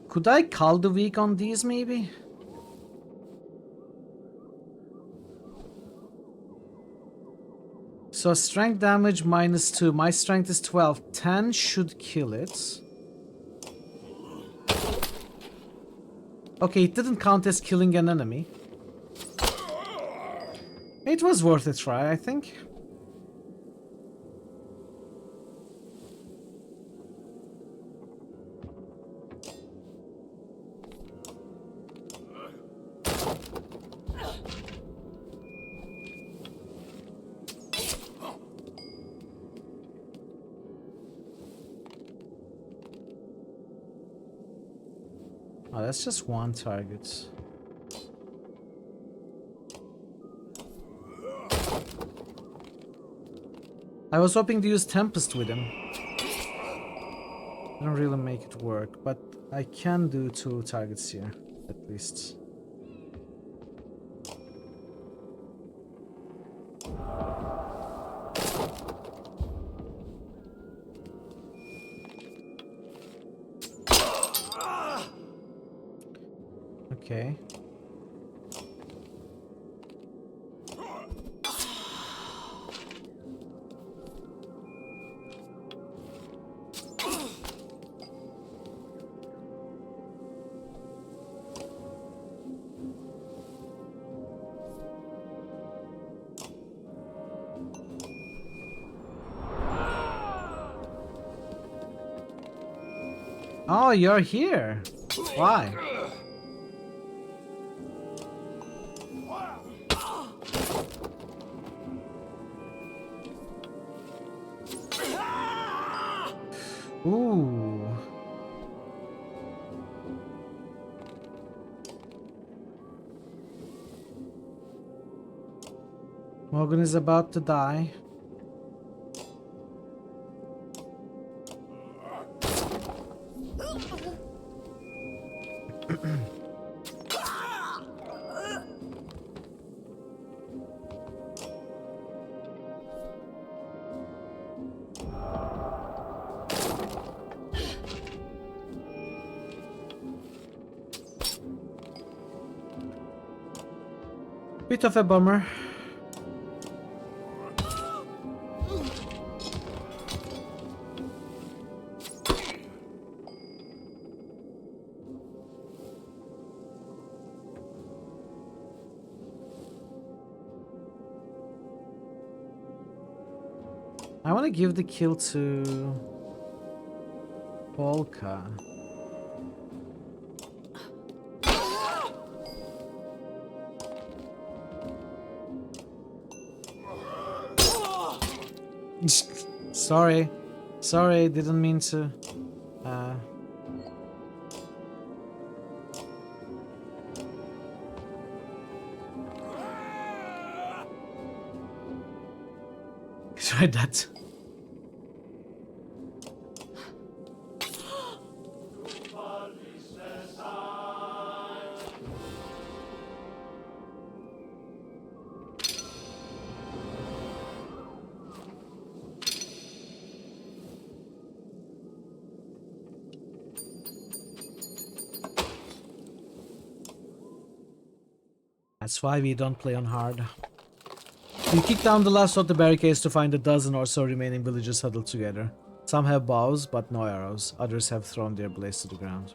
Could I call the weak on these, maybe? So strength damage -2. My strength is 12. 10 should kill it. Okay, it didn't count as killing an enemy. It was worth a try, I think. Oh, that's just one target. I was hoping to use Tempest with him. Don't really make it work, but I can do 2 targets here, at least. Okay. Oh, you're here. Why? Ooh. Morgan is about to die. Bit of a bummer. I want to give the kill to Polka. Sorry. Sorry, didn't mean to. Try that. That's why we don't play on hard. You kick down the last of the barricades to find a dozen or so remaining villagers huddled together. Some have bows, but no arrows. Others have thrown their blades to the ground.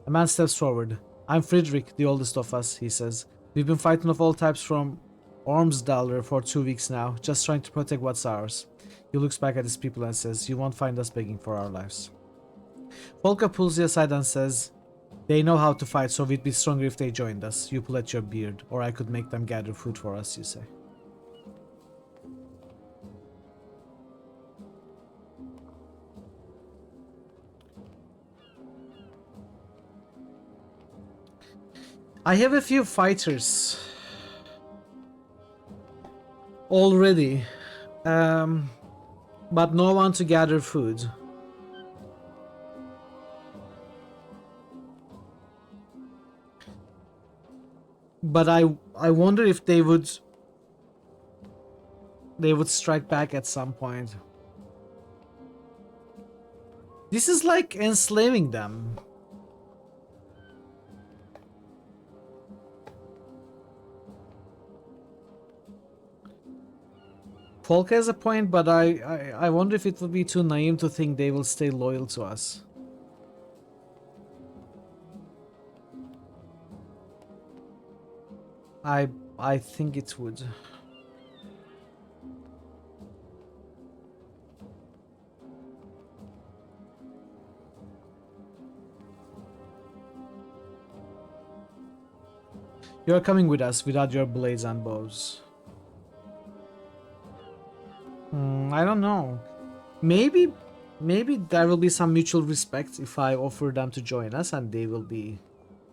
A man steps forward. I'm Friedrich, the oldest of us, he says. We've been fighting of all types from Ormsdalr for 2 weeks now, just trying to protect what's ours. He looks back at his people and says, you won't find us begging for our lives. Volka pulls you aside and says, they know how to fight, so we'd be stronger if they joined us. You pull at your beard, or I could make them gather food for us, you say. I have a few fighters already, but no one to gather food. But I wonder if they would strike back at some point. This is like enslaving them. Polka has a point, but I wonder if it would be too naive to think they will stay loyal to us. I think it would. You are coming with us without your blades and bows. I don't know. Maybe there will be some mutual respect if I offer them to join us and they will be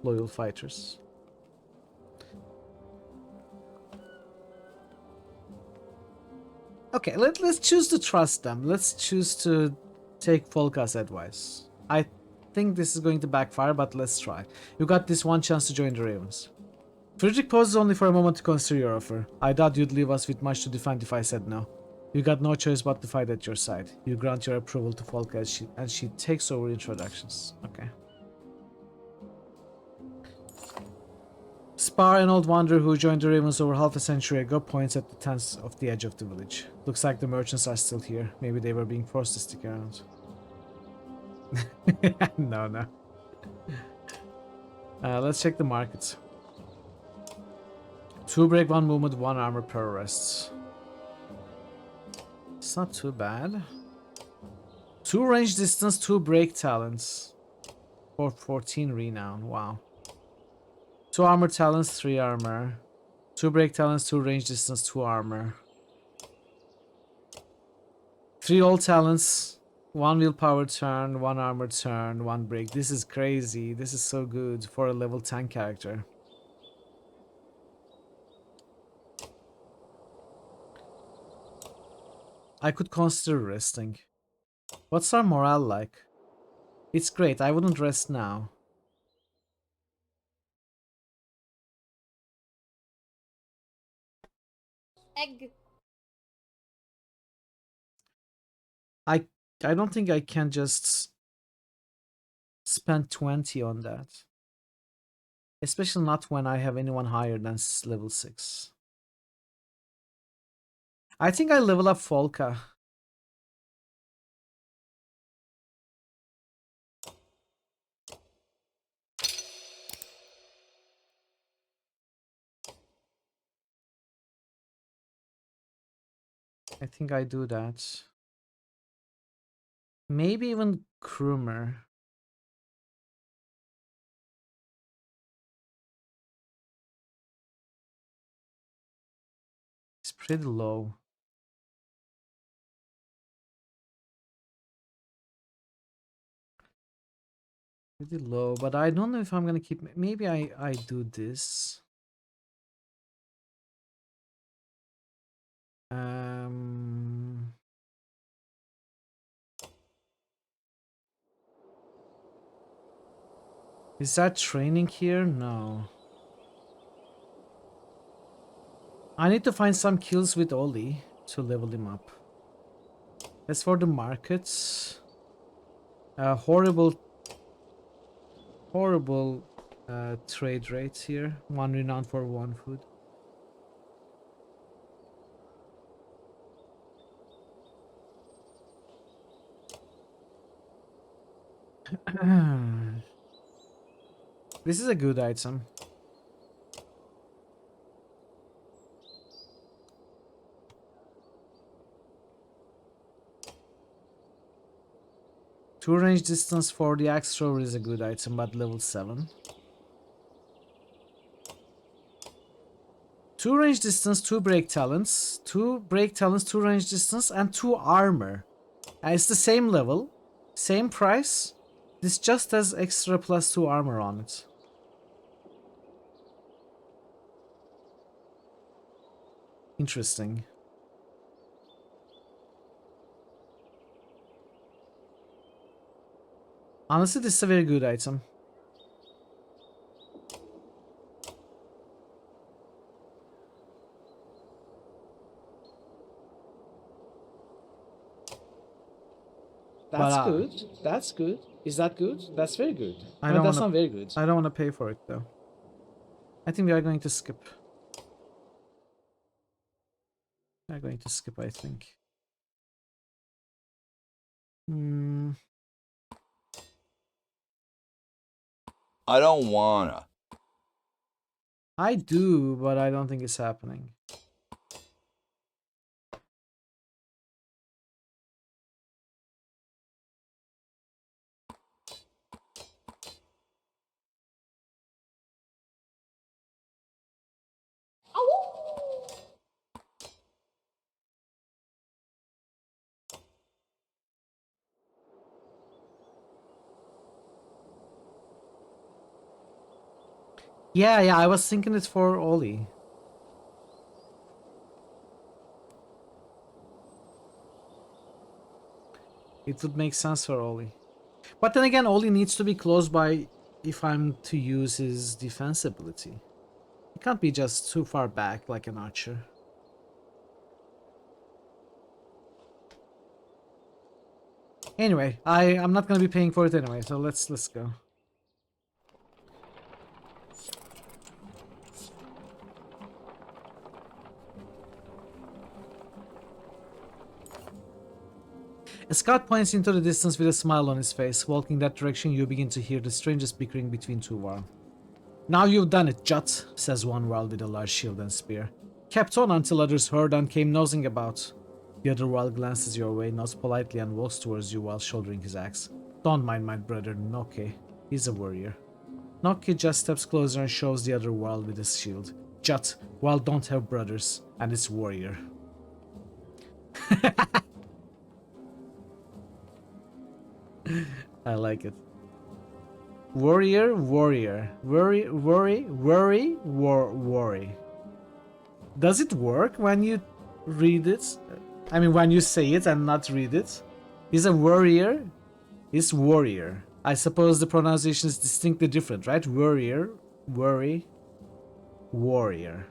loyal fighters. Okay, let's choose to trust them. Let's choose to take Volka's advice. I think this is going to backfire, but let's try. You got this one chance to join the Ravens. Friedrich pauses only for a moment to consider your offer. I doubt you'd leave us with much to defend if I said no. You got no choice but to fight at your side. You grant your approval to Folka and she takes over introductions. Okay. Spar, an old wanderer who joined the Ravens over half a century ago, points at the tents off the edge of the village. Looks like the merchants are still here. Maybe they were being forced to stick around. No. Let's check the markets. 2 break, 1 movement, 1 armor per arrest. It's not too bad. 2 range distance, 2 break talents. For 14 renown. Wow. 2 armor talents, 3 armor. 2 break talents, 2 range distance, 2 armor. 3 all talents, 1 willpower turn, 1 armor turn, 1 break. This is crazy. This is so good for a level 10 character. I could consider resting. What's our morale like? It's great. I wouldn't rest now. Egg. I don't think I can just spend 20 on that. Especially not when I have anyone higher than level 6. I think I level up Folka. I think I do that. Maybe even Krumer. It's pretty low. Pretty low, but I don't know if I'm gonna keep. Maybe I do this. Is that training here? No. I need to find some kills with Oli to level him up. As for the markets, horrible trade rates here. 1 renown for 1 food. This is a good item. Two range distance for the axe thrower is a good item, but level 7. 2 range distance, 2 break talents, 2 break talents, 2 range distance, and 2 armor. It's the same level, same price. This just has extra plus 2 armor on it. Interesting. Honestly, this is a very good item. That's good. That's good. Is that good? That's very good. I don't that's wanna, not very good. I don't want to pay for it though. I think we are going to skip. We are going to skip, I think. I don't wanna. I do, but I don't think it's happening. Yeah, I was thinking it's for Oli. It would make sense for Oli. But then again, all he needs to be close by if I'm to use his defense ability. He can't be just too far back like an archer. Anyway, I'm not gonna be paying for it anyway, so let's go. A scout points into the distance with a smile on his face. Walking that direction, you begin to hear the strangest bickering between two Varl. Now you've done it, Jut, says one Varl with a large shield and spear. Kept on until others heard and came nosing about. The other Varl glances your way, nods politely and walks towards you while shouldering his axe. Don't mind my brother, Nokke. He's a warrior. Nokke just steps closer and shows the other Varl with his shield. Jut, Varl don't have brothers, and it's warrior. I like it. Warrior, warrior. Worry. Does it work when you read it? I mean, when you say it and not read it? He's a warrior. He's warrior. I suppose the pronunciation is distinctly different, right? Warrior, worry, warrior.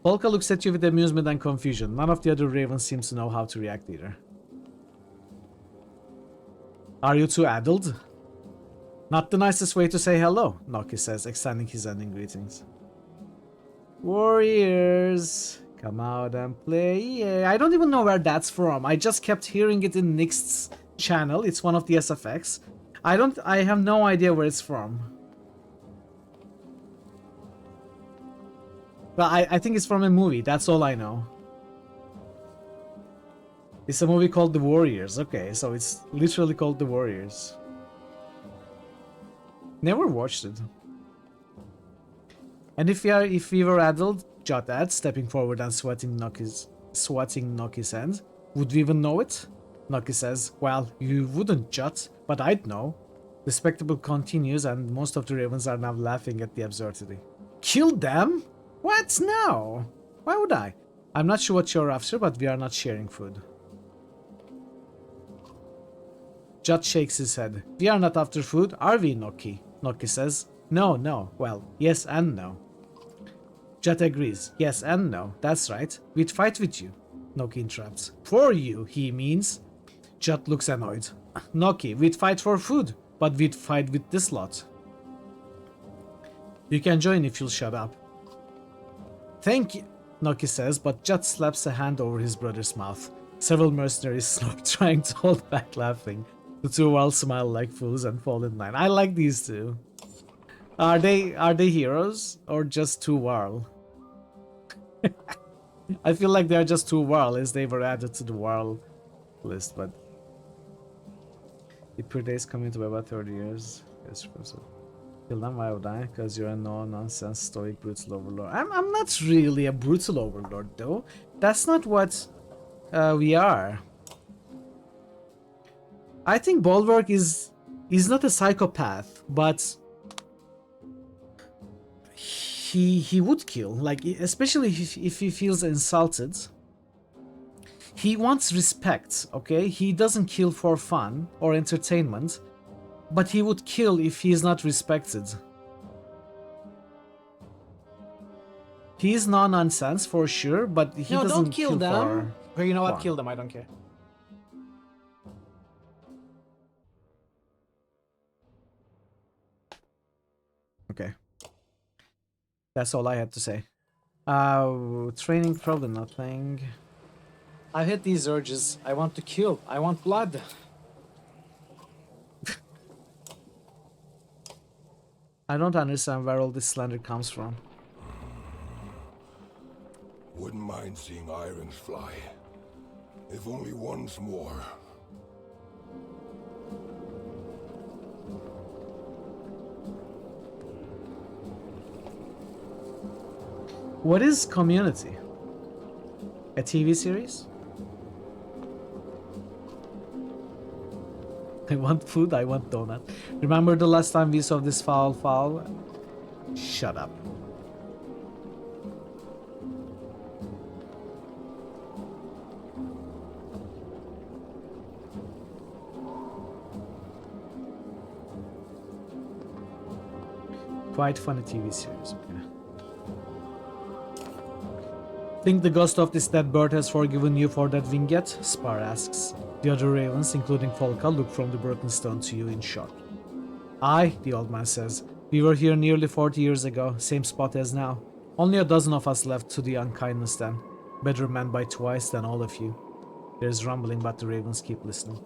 Volka looks at you with amusement and confusion. None of the other ravens seems to know how to react either. Are you two addled? Not the nicest way to say hello, Nokke says, extending his ending greetings. Warriors, come out and play. Yeah, I don't even know where that's from. I just kept hearing it in Nix's channel. It's one of the SFX. I have no idea where it's from. But I think it's from a movie, that's all I know. It's a movie called The Warriors. Okay, so it's literally called The Warriors. Never watched it. And if we were adult, Jot adds, stepping forward and swatting Nokke's hand, would we even know it? Nokke says, well, you wouldn't, Jot, but I'd know. The spectacle continues and most of the ravens are now laughing at the absurdity. Kill them? What? No! Why would I? I'm not sure what you're after, but we are not sharing food. Jut shakes his head. We are not after food, are we, Nokke? Nokke says. No. Well, yes and no. Jut agrees. Yes and no. That's right. We'd fight with you. Nokke interrupts. For you, he means. Jut looks annoyed. Nokke, we'd fight for food, but we'd fight with this lot. You can join if you'll shut up. Thank you, Nokke says, but Jut slaps a hand over his brother's mouth. Several mercenaries snort, trying to hold back laughing. The two Varl smile like fools and fall in line. I like these two. Are they heroes or just two Varl? I feel like they're just two Varl as they were added to the Varl list, but the per days coming to about 30 years. Yes, kill them, why would I? Because you're a no-nonsense, stoic, brutal overlord. I'm not really a brutal overlord, though. That's not what we are. I think Bulwark is not a psychopath, but he would kill, like, especially if he feels insulted. He wants respect, okay? He doesn't kill for fun or entertainment. But he would kill if he is not respected. He is no-nonsense for sure, but he doesn't don't kill them. For you know what? fun. Kill them. I don't care. Okay. That's all I had to say. Training, probably nothing. I hit these urges. I want to kill. I want blood. I don't understand where all this slander comes from. Wouldn't mind seeing irons fly. If only once more. What is Community? A TV series? I want food, I want donut. Remember the last time we saw this foul? Shut up. Quite funny TV series, okay. Think the ghost of this dead bird has forgiven you for that vignette? Spar asks. The other ravens, including Folka, look from the broken stone to you in shock. Aye, the old man says. We were here nearly 40 years ago, same spot as now. Only a dozen of us left to the unkindness then. Better men by twice than all of you. There's rumbling, but the ravens keep listening.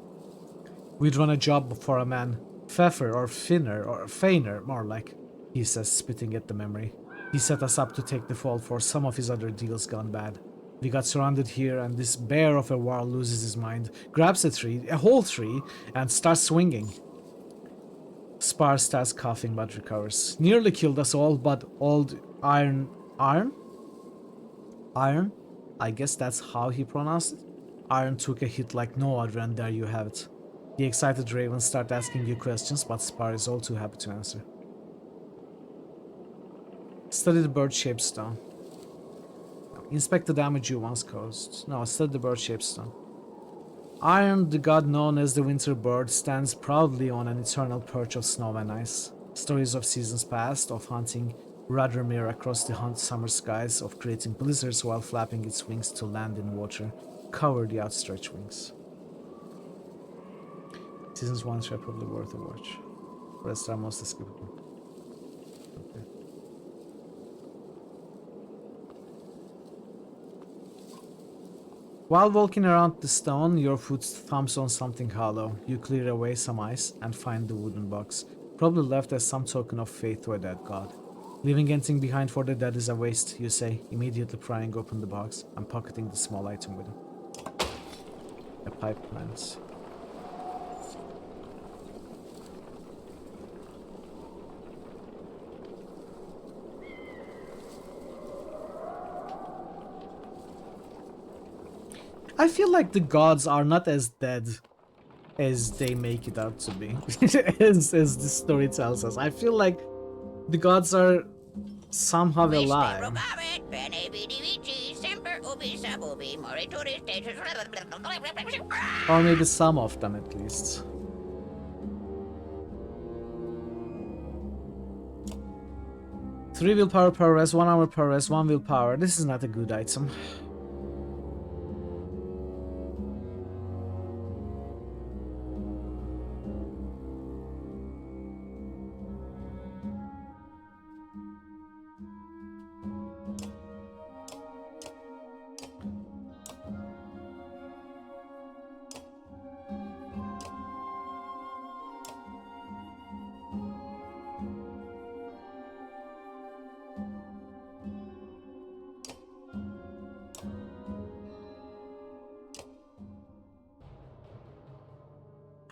We'd run a job for a man. Pfeffer or Finner or Feiner, more like, he says, spitting at the memory. He set us up to take the fall for some of his other deals gone bad. We got surrounded here, and this bear of a war loses his mind, grabs a tree, a whole tree, and starts swinging. Spar starts coughing but recovers. Nearly killed us all, but old Iron? I guess that's how he pronounced it. Iron took a hit like no other, and there you have it. The excited ravens start asking you questions, but Spar is all too happy to answer. Study the bird-shaped stone. Inspect the damage you once caused. No, study the bird-shaped stone. Iron, the god known as the winter bird, stands proudly on an eternal perch of snow and ice. Stories of seasons past, of hunting Radomir across the summer skies, of creating blizzards while flapping its wings to land in water, cover the outstretched wings. Seasons 1 are probably worth a watch. Rest are mostly skippable. Okay. While walking around the stone, your foot thumps on something hollow. You clear away some ice and find the wooden box, probably left as some token of faith to a dead god. Leaving anything behind for the dead is a waste, you say, immediately prying open the box and pocketing the small item with it. A pipe plant. I feel like the gods are not as dead as they make it out to be, as the story tells us. I feel like the gods are somehow alive. Or maybe some of them at least. Three willpower per rest, 1 armor per rest, 1 willpower. This is not a good item.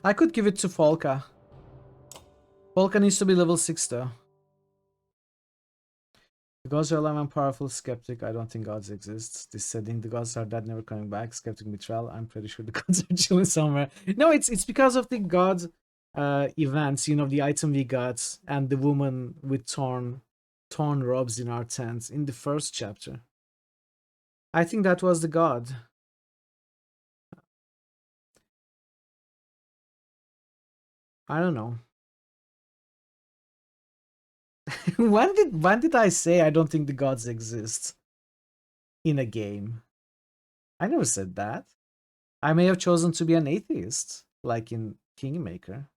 I could give it to Folka. Folka needs to be level 6 though. The gods are alive and powerful. Skeptic. I don't think gods exist. This setting, the gods are dead, never coming back. Skeptic betrayal. I'm pretty sure the gods are chilling somewhere. No, it's because of the god events, you know, the item we got and the woman with torn robes in our tent in the first chapter. I think that was the god. I don't know. when did I say I don't think the gods exist in a game? I never said that. I may have chosen to be an atheist, like in Kingmaker.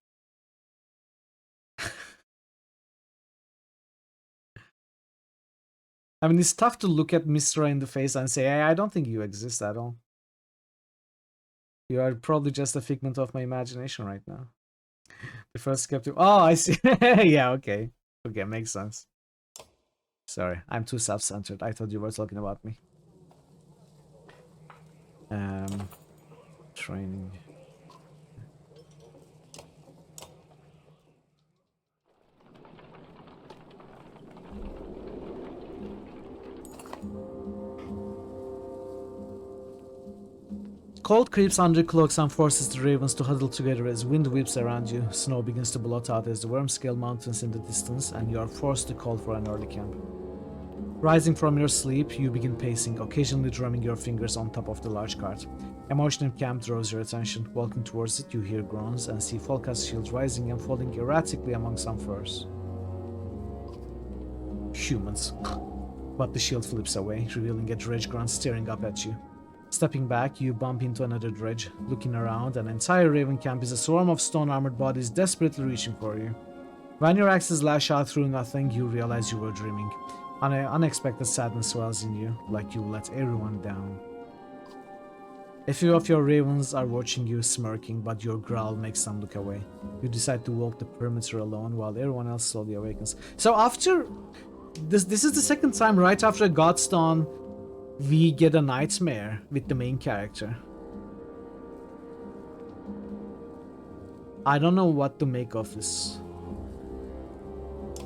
I mean, it's tough to look at Misra in the face and say, hey, I don't think you exist at all. You are probably just a figment of my imagination right now. The first skeptic. Oh, I see. Yeah, okay. Okay, makes sense. Sorry, I'm too self-centered. I thought you were talking about me. Training. Cold creeps under cloaks and forces the ravens to huddle together as wind whips around you. Snow begins to blot out as the worm scale mountains in the distance, and you are forced to call for an early camp. Rising from your sleep, you begin pacing, occasionally drumming your fingers on top of the large cart. A motion in camp draws your attention. Walking towards it, you hear groans and see Folka's shield rising and falling erratically among some furs. humans. But the shield flips away, revealing a dredge grunt staring up at you. Stepping back, you bump into another dredge. Looking around, an entire raven camp is a swarm of stone-armored bodies desperately reaching for you. When your axes lash out through nothing, you realize you were dreaming. An unexpected sadness swells in you, like you let everyone down. A few of your ravens are watching you smirking, but your growl makes them look away. You decide to walk the perimeter alone while everyone else slowly awakens. So after... This is the second time right after Godstone we get a nightmare with the main character. I don't know what to make of this.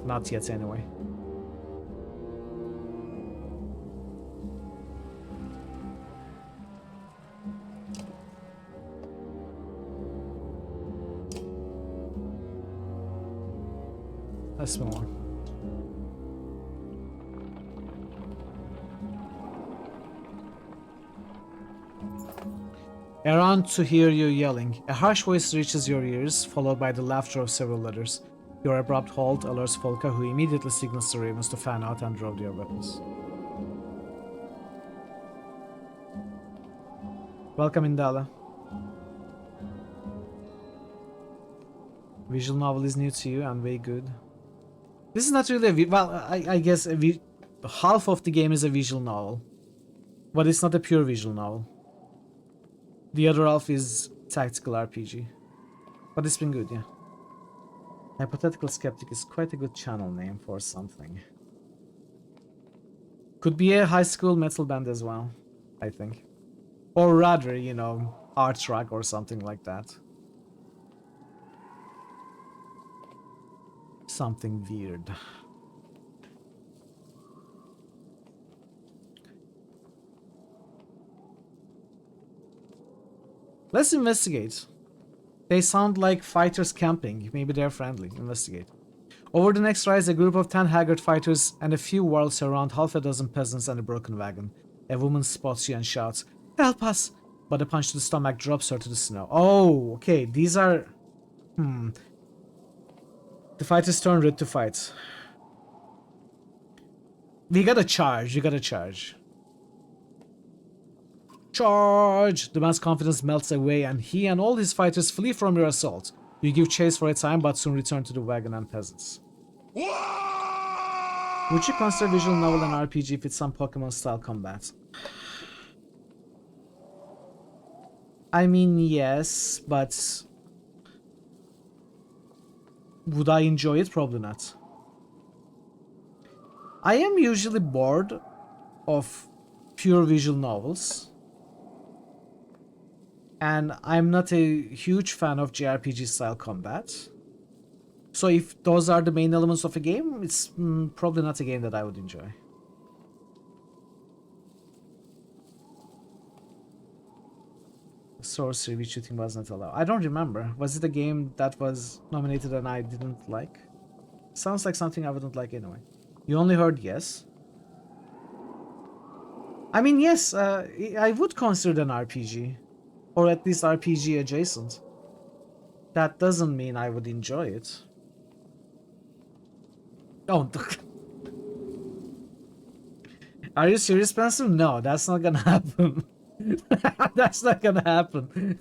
Not yet, anyway. Let's move on. Around to hear you yelling. A harsh voice reaches your ears, followed by the laughter of several others. Your abrupt halt alerts Folka, who immediately signals the ravens to fan out and draw their weapons. Welcome, Indala. Visual novel is new to you and very good. This is not really a well, I guess half of the game is a visual novel, but it's not a pure visual novel. The other half is tactical RPG, but it's been good, yeah. Hypothetical Skeptic is quite a good channel name for something. Could be a high school metal band as well, I think. Or rather, you know, art rock or something like that. Something weird. Let's investigate. They sound like fighters camping. Maybe they're friendly. Investigate. Over the next rise, a group of 10 haggard fighters and a few warlocks surround half a dozen peasants and a broken wagon. A woman spots you and shouts, "Help us!" But a punch to the stomach drops her to the snow. Oh, okay. These are... The fighters turn red to fight. We gotta charge. You gotta charge. Charge! The man's confidence melts away and he and all his fighters flee from your assault. You give chase for a time but soon return to the wagon and peasants. Would you consider visual novel and RPG with some Pokemon style combat? I mean, yes, but would I enjoy it? Probably not. I am usually bored of pure visual novels. And I'm not a huge fan of JRPG style combat. So if those are the main elements of a game, it's probably not a game that I would enjoy. Sorcery, which shooting was not allowed. I don't remember. Was it a game that was nominated and I didn't like? Sounds like something I wouldn't like anyway. You only heard yes? I mean, yes, I would consider it an RPG. Or at least RPG adjacent. That doesn't mean I would enjoy it. Oh, are you serious, Spencer? No, that's not gonna happen. That's not gonna happen.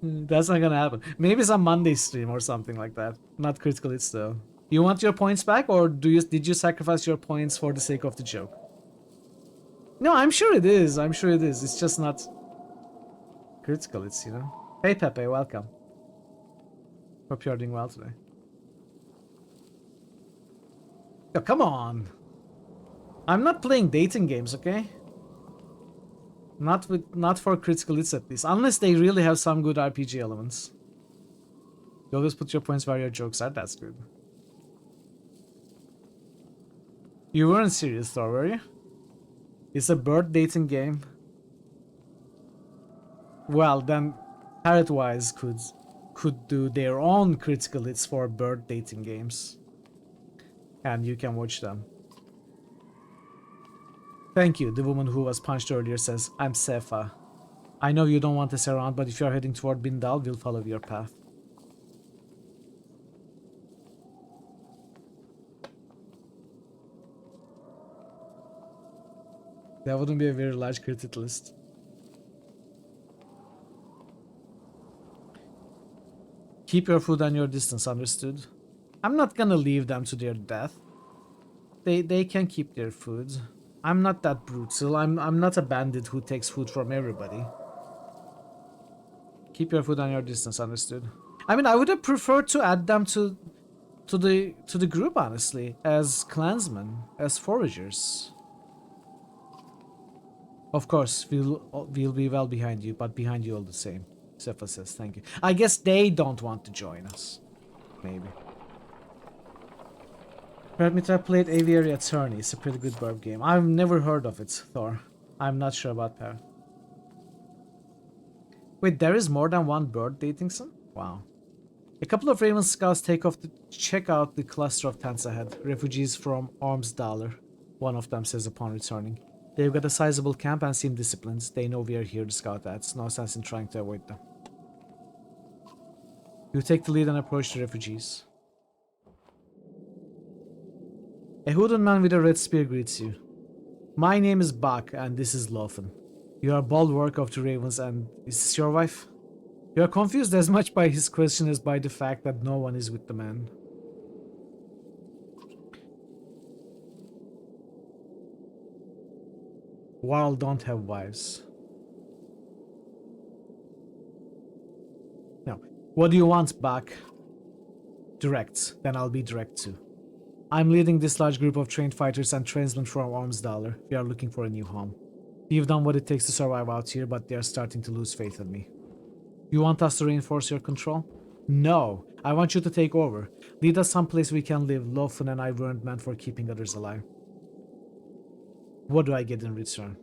That's not gonna happen. Maybe some Monday stream or something like that. Not critical hits though. You want your points back, or did you sacrifice your points for the sake of the joke? No, I'm sure it is. I'm sure it is. It's just not critical hits, you know. Hey Pepe, welcome. Hope you're doing well today. Oh, come on. I'm not playing dating games, okay? Not for critical hits at least, unless they really have some good RPG elements. You always put your points where your jokes are. That's good. You weren't serious though, were you? It's a bird dating game. Well, then Parrotwise could do their own critical hits for bird dating games, and you can watch them. Thank you. The woman who was punched earlier says, "I'm Sefa. I know you don't want us around, but if you're heading toward Bindal, we'll follow your path. That wouldn't be a very large crit list. Keep your food and your distance, understood? I'm not gonna leave them to their death. They can keep their food. I'm not that brutal. I'm not a bandit who takes food from everybody. Keep your food and your distance, understood? I mean, I would have preferred to add them to the group, honestly, as clansmen, as foragers. Of course, we'll be well behind you, but behind you all the same. Cepha says, thank you. I guess they don't want to join us. Maybe. Parameter played Aviary Attorney. It's a pretty good burp game. I've never heard of it, Thor. I'm not sure about Par. Wait, there is more than one bird dating sim? Wow. A couple of Raven scouts take off to check out the cluster of tents ahead. Refugees from Ormsdalr, one of them says upon returning. They've got a sizable camp and seem disciplined. They know we are here to scout at. No sense in trying to avoid them. You take the lead and approach the refugees. A hooded man with a red spear greets you. My name is Bak and this is Lofen. You are bulwark of the Ravens and is this your wife? You are confused as much by his question as by the fact that no one is with the man. Warl don't have wives. No. What do you want, Bak? Direct. Then I'll be direct too. I'm leading this large group of trained fighters and tradesmen from Ormsdalr. We are looking for a new home. You've done what it takes to survive out here, but they are starting to lose faith in me. You want us to reinforce your control? No, I want you to take over. Lead us someplace we can live. Lofen and I weren't meant for keeping others alive. What do I get in return?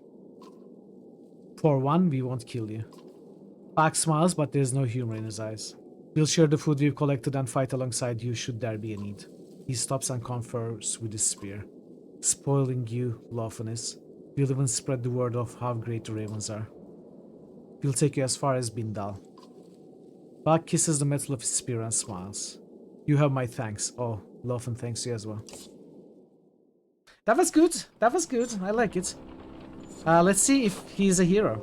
For one, we won't kill you. Bak smiles, but there's no humor in his eyes. We'll share the food we've collected and fight alongside you should there be a need. He stops and confers with his spear. Spoiling you, Lofen is. We'll even spread the word of how great the Ravens are. We'll take you as far as Bindal. Bak kisses the metal of his spear and smiles. You have my thanks. Oh, Lofen thanks you as well. That was good. That was good. I like it. Let's see if he's a hero.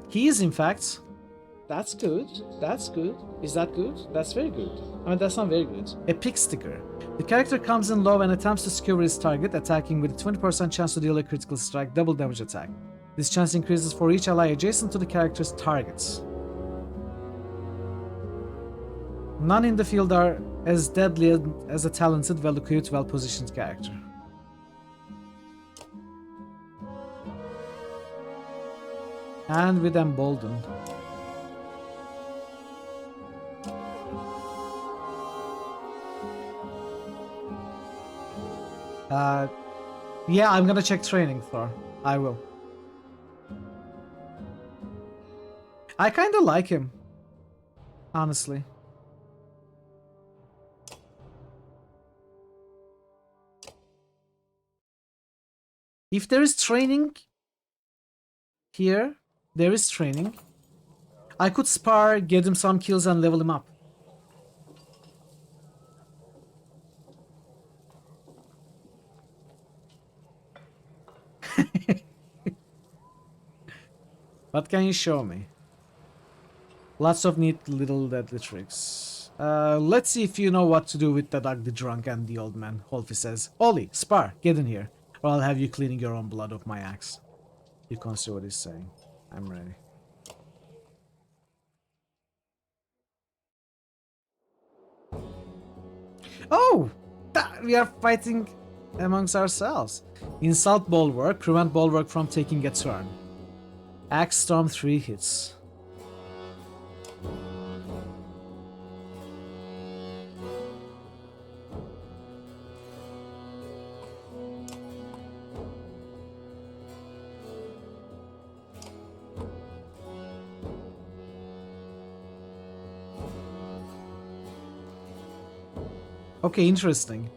He is, in fact. That's good. That's good. Is that good? That's very good. I mean, that's not very good. A pick sticker. The character comes in low and attempts to skewer his target, attacking with a 20% chance to deal a critical strike, double damage attack. This chance increases for each ally adjacent to the character's targets. None in the field are as deadly as a talented, well-equipped, well-positioned character. And with Emboldened. Yeah, I'm gonna check training, Thor. I will. I kinda like him. Honestly. If there is training here, there is training. I could spar, get him some kills and level him up. What can you show me? Lots of neat little deadly tricks. Let's see if you know what to do with the dog, the drunk, and the old man. Holfi says, Ollie, spar, get in here, or I'll have you cleaning your own blood off my axe. You can't see what he's saying. I'm ready. Oh! We are fighting amongst ourselves. Insult Bulwark, prevent Bulwark from taking a turn. Axe Storm 3 hits. Okay, interesting.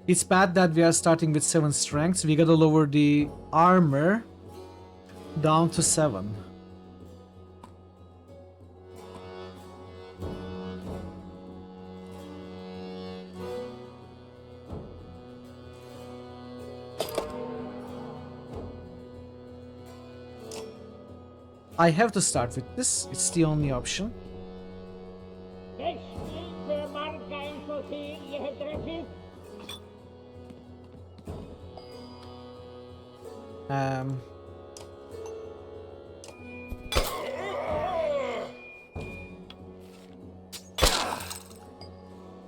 It's bad that we are starting with 7 strengths. We gotta lower the armor down to 7. I have to start with this. It's the only option.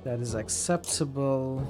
That is acceptable.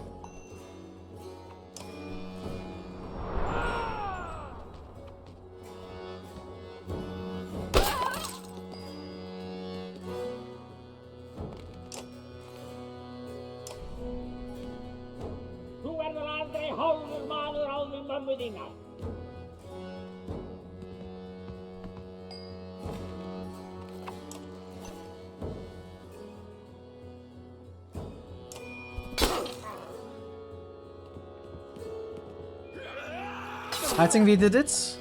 I think we did it.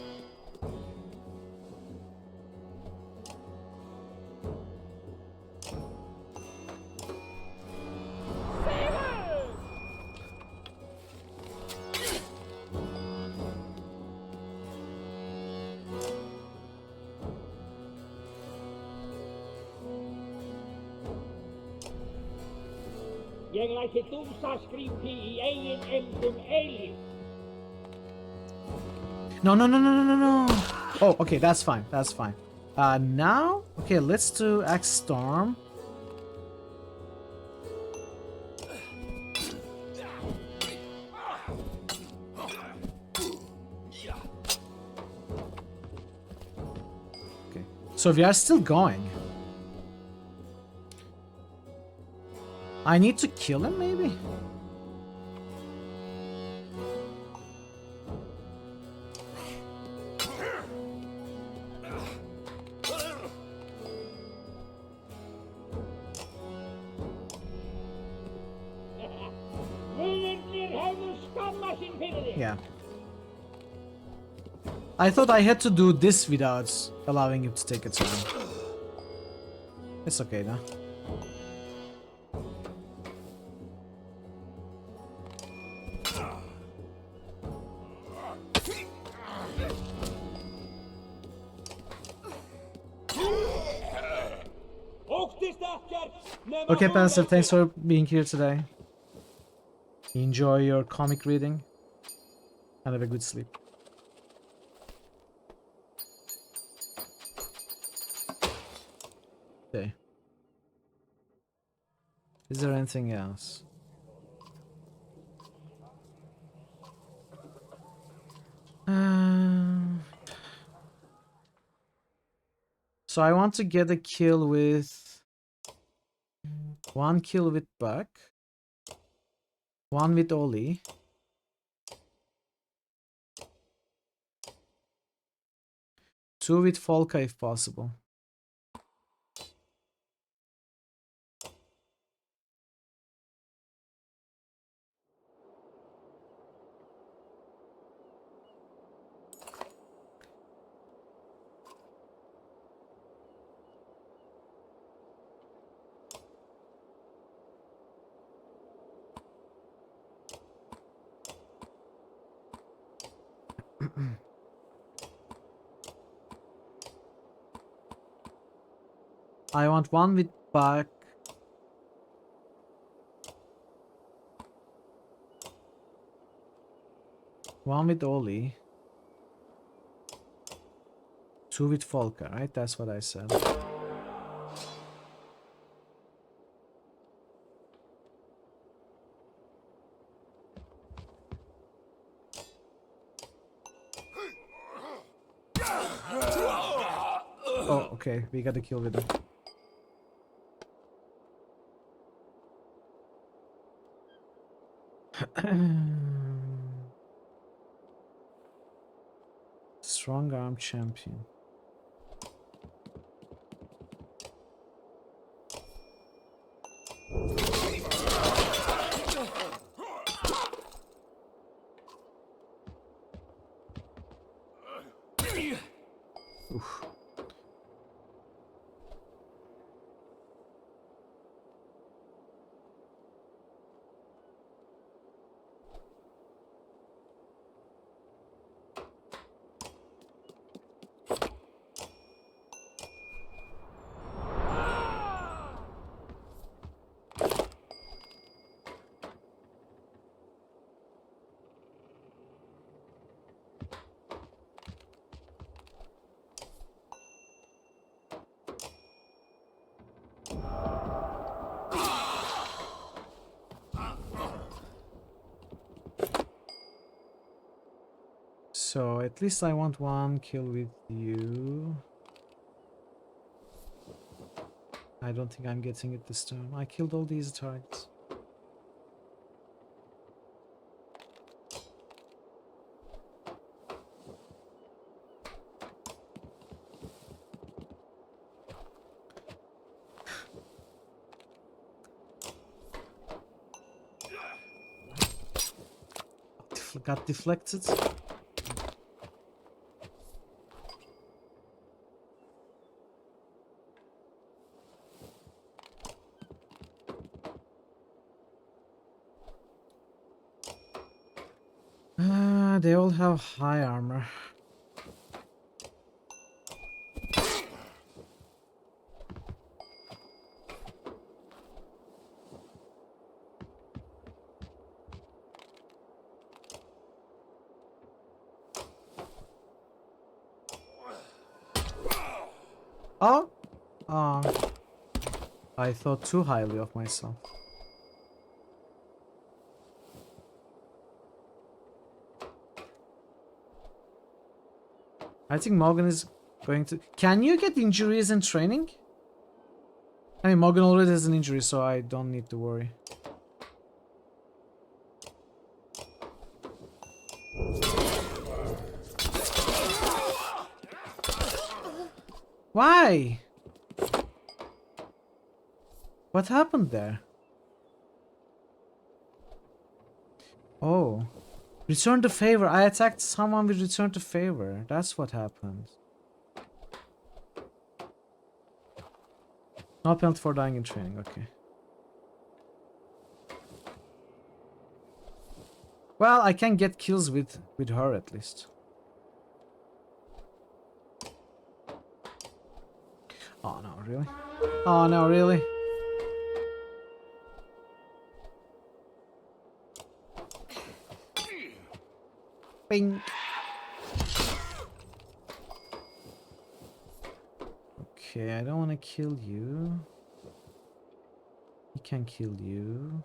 Ég læti dúsaskrípi í eigin eymdum eilíf. No, no, no, no, no, no, no. Oh, okay, that's fine. That's fine. Now, okay, let's do Axe Storm. Okay, so we are still going. I need to kill him, maybe? Yeah. I thought I had to do this without allowing him to take a turn. It's okay though. Okay, Panzer, thanks for being here today. Enjoy your comic reading and have a good sleep. Okay. Is there anything else? So I want to get a kill with... 1 kill with Buck. 1 with Oli. 2 with Folka if possible. I want 1 with Buck. One with Oli. 2 with Folka, right? That's what I said. Oh, okay. We got a kill with him. Strong arm champion. So at least I want one kill with you. I don't think I'm getting it this turn. I killed all these targets. Got deflected. They all have high armor. Oh! I thought too highly of myself. I think Morgan is going to... Can you get injuries in training? I mean, Morgan already has an injury, so I don't need to worry. Why? What happened there? Oh. Return the favor. I attacked someone with return the favor. That's what happened. No penalty for dying in training. Okay. Well, I can get kills with her at least. Oh no, really? Oh no, really? Bing. Okay, I don't want to kill you. He can kill you.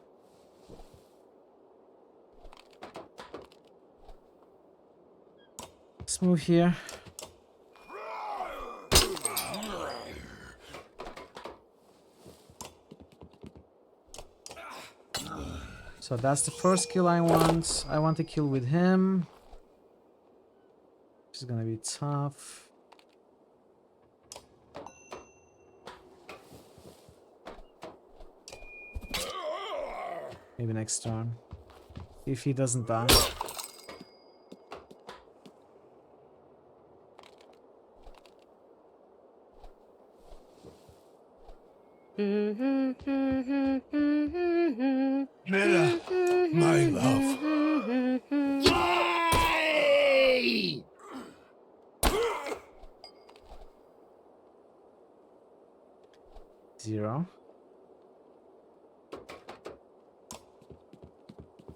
Let's move here. So that's the first kill I want. I want to kill with him. This is gonna be tough. Maybe next turn. If he doesn't die. Mira, my love. Yay! 0.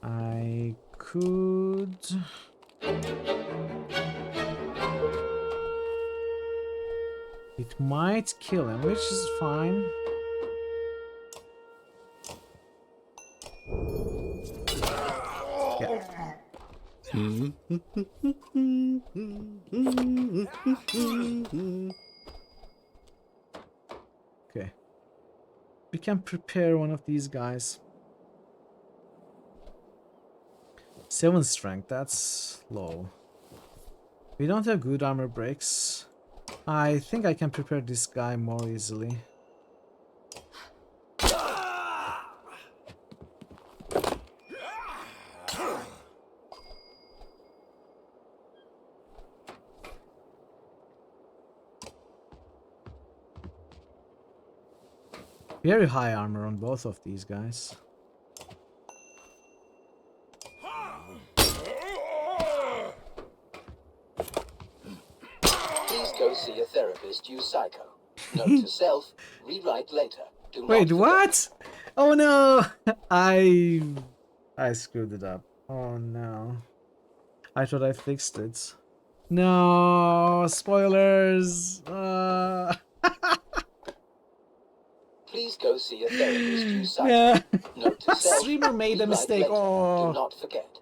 I could... It might kill him, which is fine. Yeah. Okay. We can prepare one of these guys. 7 strength, that's low. We don't have good armor breaks. I think I can prepare this guy more easily. Very high armor on both of these guys. Please go see a therapist, you psycho. Note to self, rewrite later. Do not Wait, forget. what? Oh no! I screwed it up. Oh no. I thought I fixed it. No, spoilers. Please go see a therapist, you psycho. Yeah. Note to self, Streamer made a rewrite mistake. later. Oh. Do not forget.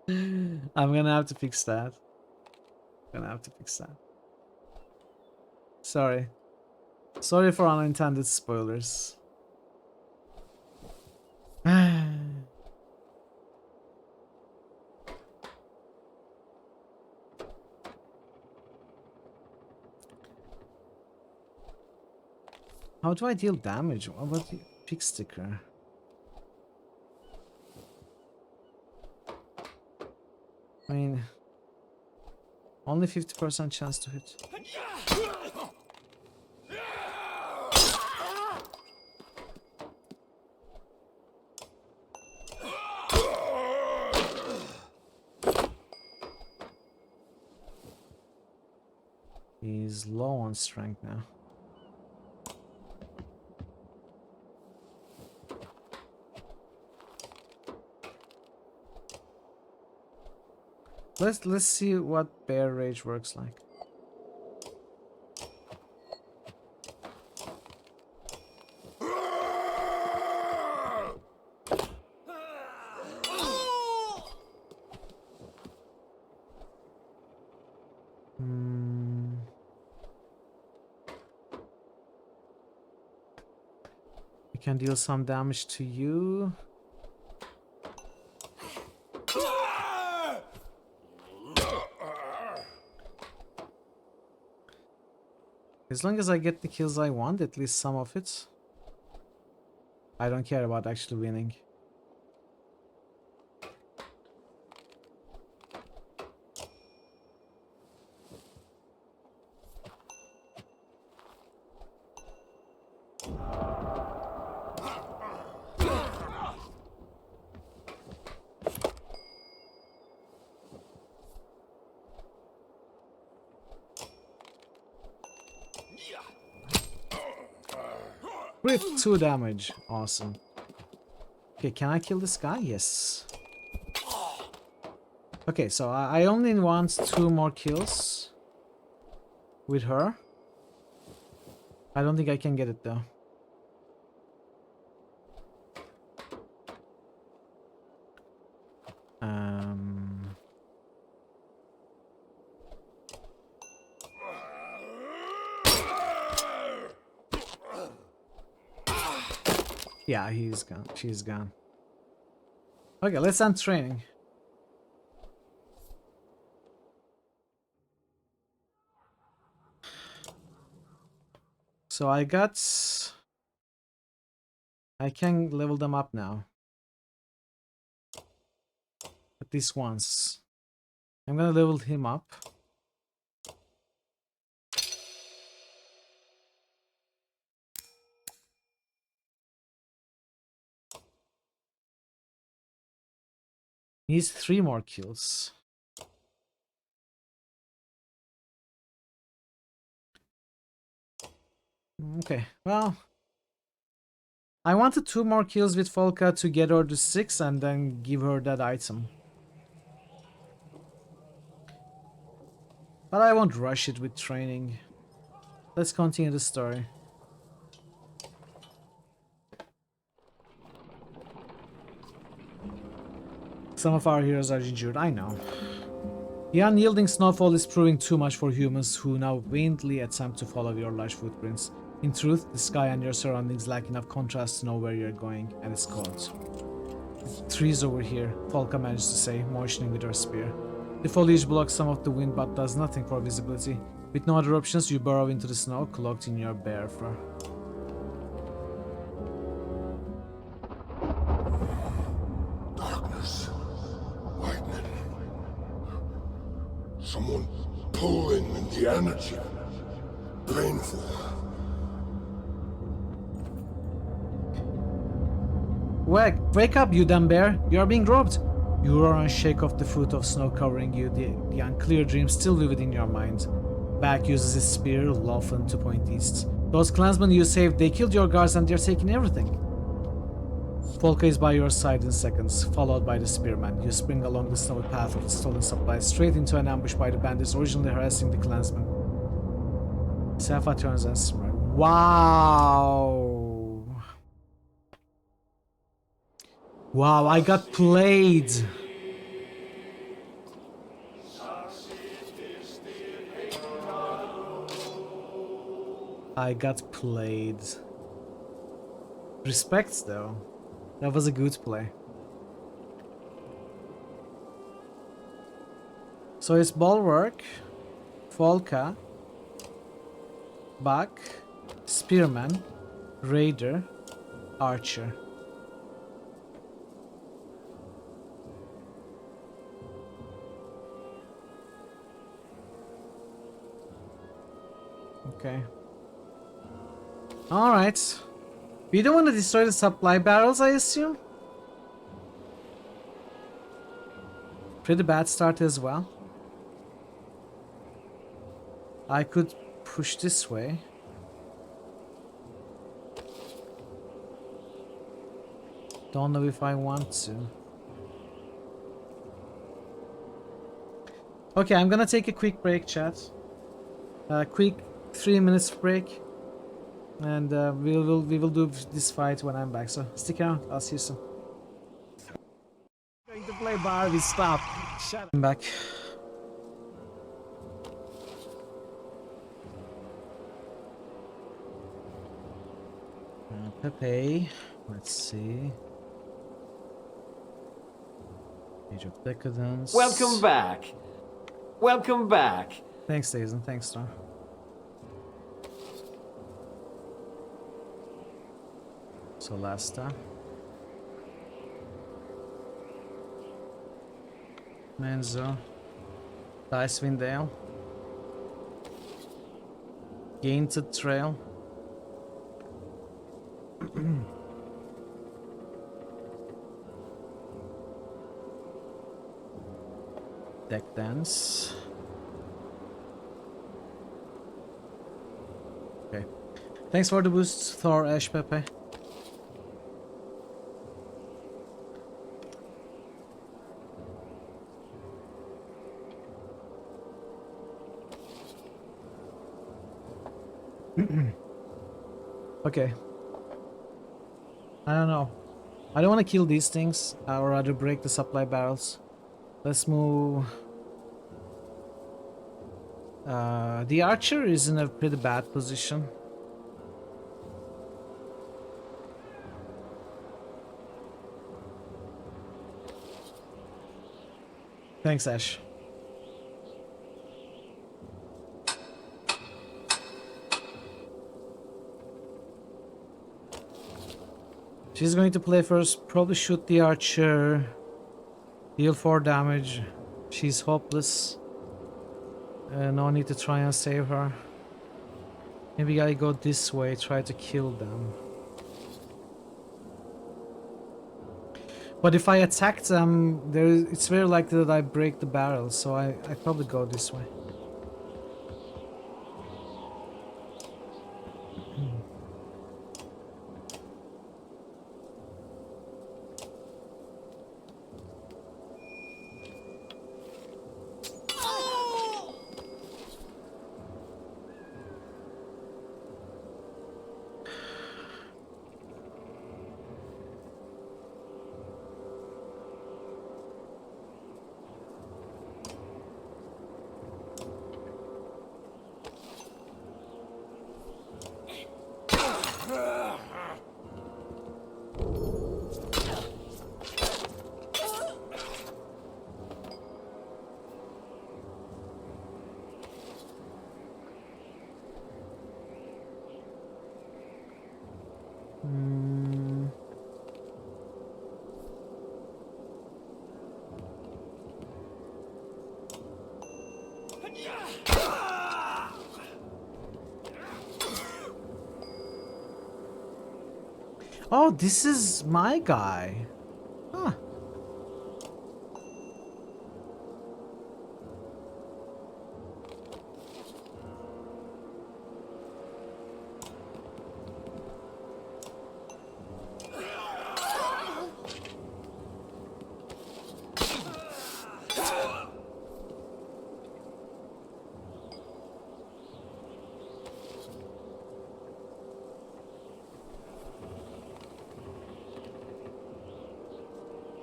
I'm gonna have to fix that. Sorry. Sorry for unintended spoilers. How do I deal damage? What about the pick sticker? I mean, only 50% chance to hit. He's low on strength now. Let's see what bear rage works like. We can deal some damage to you. As long as I get the kills I want, at least some of it. I don't care about actually winning. Crit 2 damage. Awesome. Okay, can I kill this guy? Yes. Okay, so I only want 2 more kills with her. I don't think I can get it though. Yeah, he's gone. She's gone. Okay, let's end training. So I can level them up now. At least once. I'm gonna level him up. Needs 3 more kills. Okay, well, I wanted 2 more kills with Folka to get her to 6 and then give her that item. But I won't rush it with training. Let's continue the story. Some of our heroes are injured, I know. The unyielding snowfall is proving too much for humans who now vainly attempt to follow your large footprints. In truth, the sky and your surroundings lack enough contrast to know where you're going, and it's cold. The trees over here, Folka managed to say, motioning with her spear. The foliage blocks some of the wind but does nothing for visibility. With no other options, you burrow into the snow, cloaked in your bear fur. Darkness. Lightning. Someone pulling in the energy. Painful. Wake up, you dumb bear! You are being robbed! You roar and shake off the foot of snow covering you, the unclear dream still vivid in your mind. Back uses his spear, Lawfen, to point east. Those clansmen you saved, they killed your guards and they're taking everything. Folka is by your side in seconds, followed by the spearman. You spring along the snowy path of the stolen supplies, straight into an ambush by the bandits originally harassing the clansmen. Safa turns and smirks. Wow! Wow, I got played! I got played. Respect though. That was a good play. So it's Bulwark, Volka, Buck, Spearman, Raider, Archer. Okay. Alright. We don't want to destroy the supply barrels, I assume? Pretty bad start as well. I could push this way. Don't know if I want to. Okay, I'm gonna take a quick break, chat. Quick 3 minutes break. And we will do this fight when I'm back. So stick around. I'll see you soon. Going to play Barbie. Stop. Shut up. I'm back. Pepe. Let's see. Age of Decadence. Welcome back. Welcome back. Thanks, Dazen. Thanks, Star. Solasta. Menzo. Icewind Dale. Gainted Trail. Deck Dance. Okay. Thanks for the boost, Thor, Ash, Pepe. Okay. I don't know. I don't want to kill these things. I would rather break the supply barrels. Let's move. The archer is in a pretty bad position. Thanks, Ash. She's going to play first, probably shoot the archer, deal 4 damage. She's hopeless. No need to try and save her. Maybe I go this way, try to kill them. But if I attack them, it's very likely that I break the barrel, so I probably go this way. Oh, this is my guy. Huh.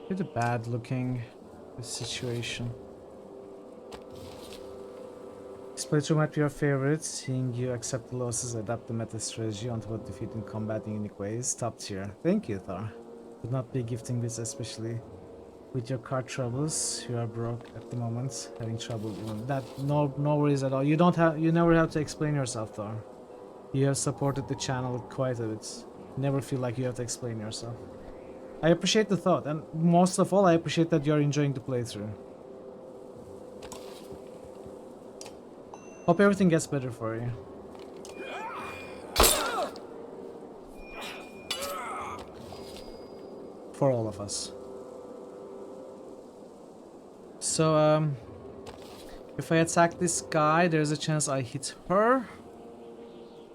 Pretty bad looking, this situation. Playthrough might be your favorite. Seeing you accept the losses, adapt the meta strategy on top of defeating combat in unique ways. Top tier. Thank you, Thor. Would not be gifting this, especially with your card troubles. You are broke at the moment, having trouble even that. No worries at all. You never have to explain yourself, Thor. You have supported the channel quite a bit. Never feel like you have to explain yourself. I appreciate the thought, and most of all, I appreciate that you're enjoying the playthrough. Hope everything gets better for you. For all of us. So, if I attack this guy, there's a chance I hit her,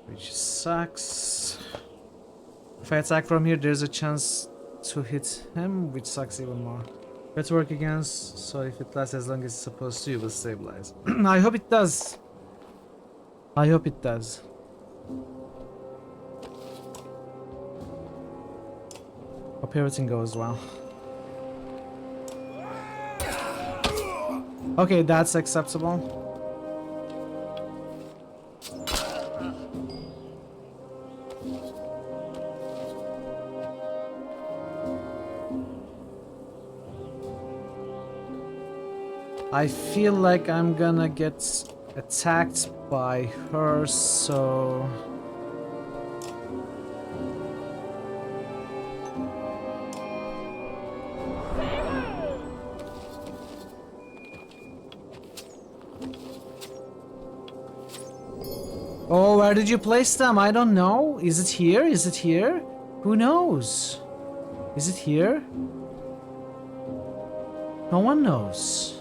which sucks. If I attack from here, there's a chance to hit him, which sucks even more. Let's work against, so if it lasts as long as it's supposed to, it will stabilize. I hope it does. I hope it does. Hope everything goes well. Okay, that's acceptable. I feel like I'm gonna get attacked by her, so... Oh, where did you place them? I don't know. Is it here? Is it here? Who knows? Is it here? No one knows.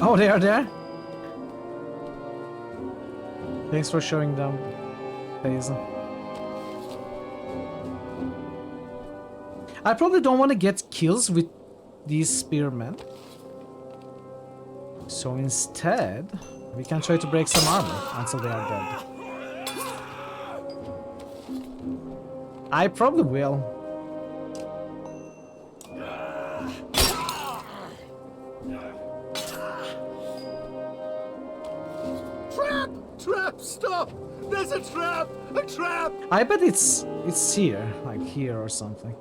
Oh, they are there? Thanks for showing them, Hazel. I probably don't want to get kills with these spearmen. So instead, we can try to break some armor until they are dead. I probably will. Trap! Stop! There's a trap! A trap! I bet it's here, like here or something.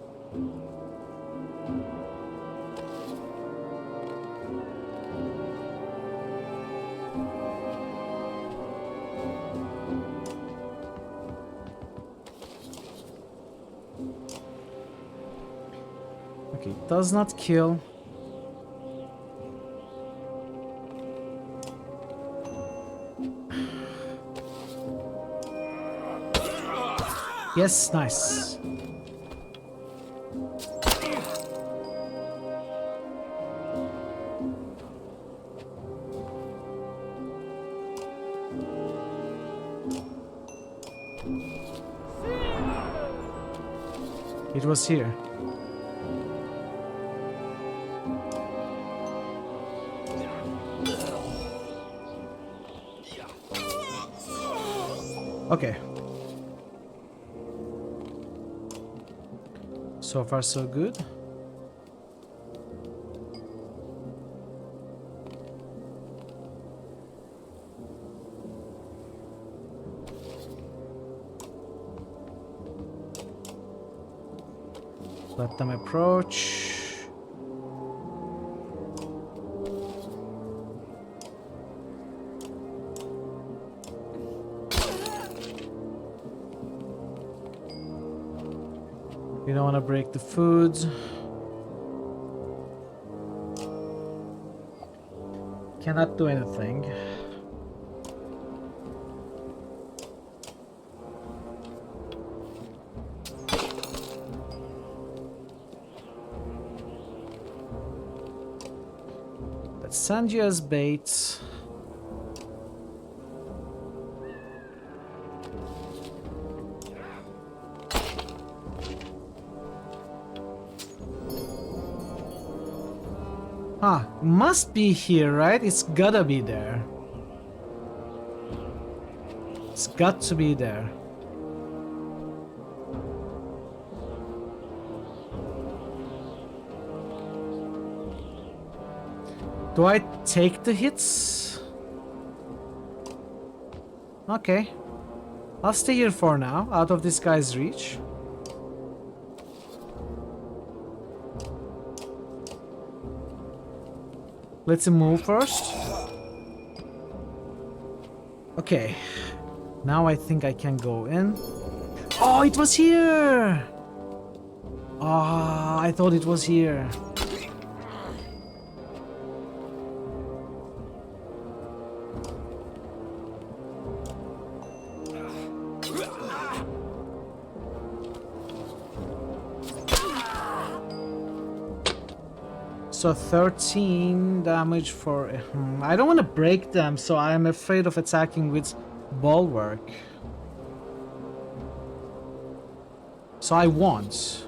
Okay, it does not kill. Yes, nice. It was here. Okay. So far, so good. Let them approach. We don't want to break the foods. Cannot do anything. Let's send you as bait. Ah, must be here, right? It's gotta be there. got to be there. Do I take the hits? Okay. I'll stay here for now, out of this guy's reach. Let's move first. Okay. Now I think I can go in. Oh, it was here! Ah, I thought it was here. So 13 damage for... I don't want to break them, so I'm afraid of attacking with bulwark. So I won't.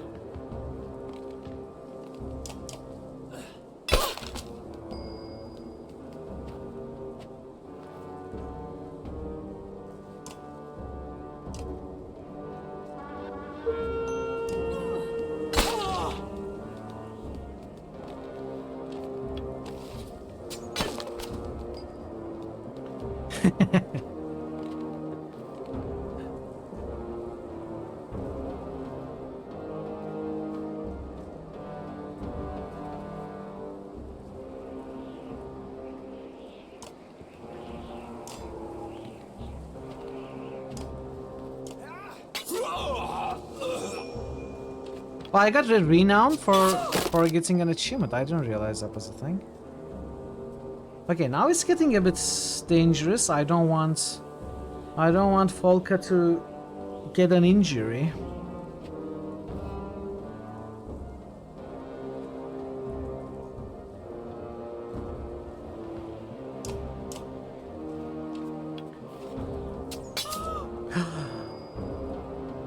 Well, I got renowned for getting an achievement. I didn't realize that was a thing. Okay, now it's getting a bit dangerous. I don't want Volka to get an injury.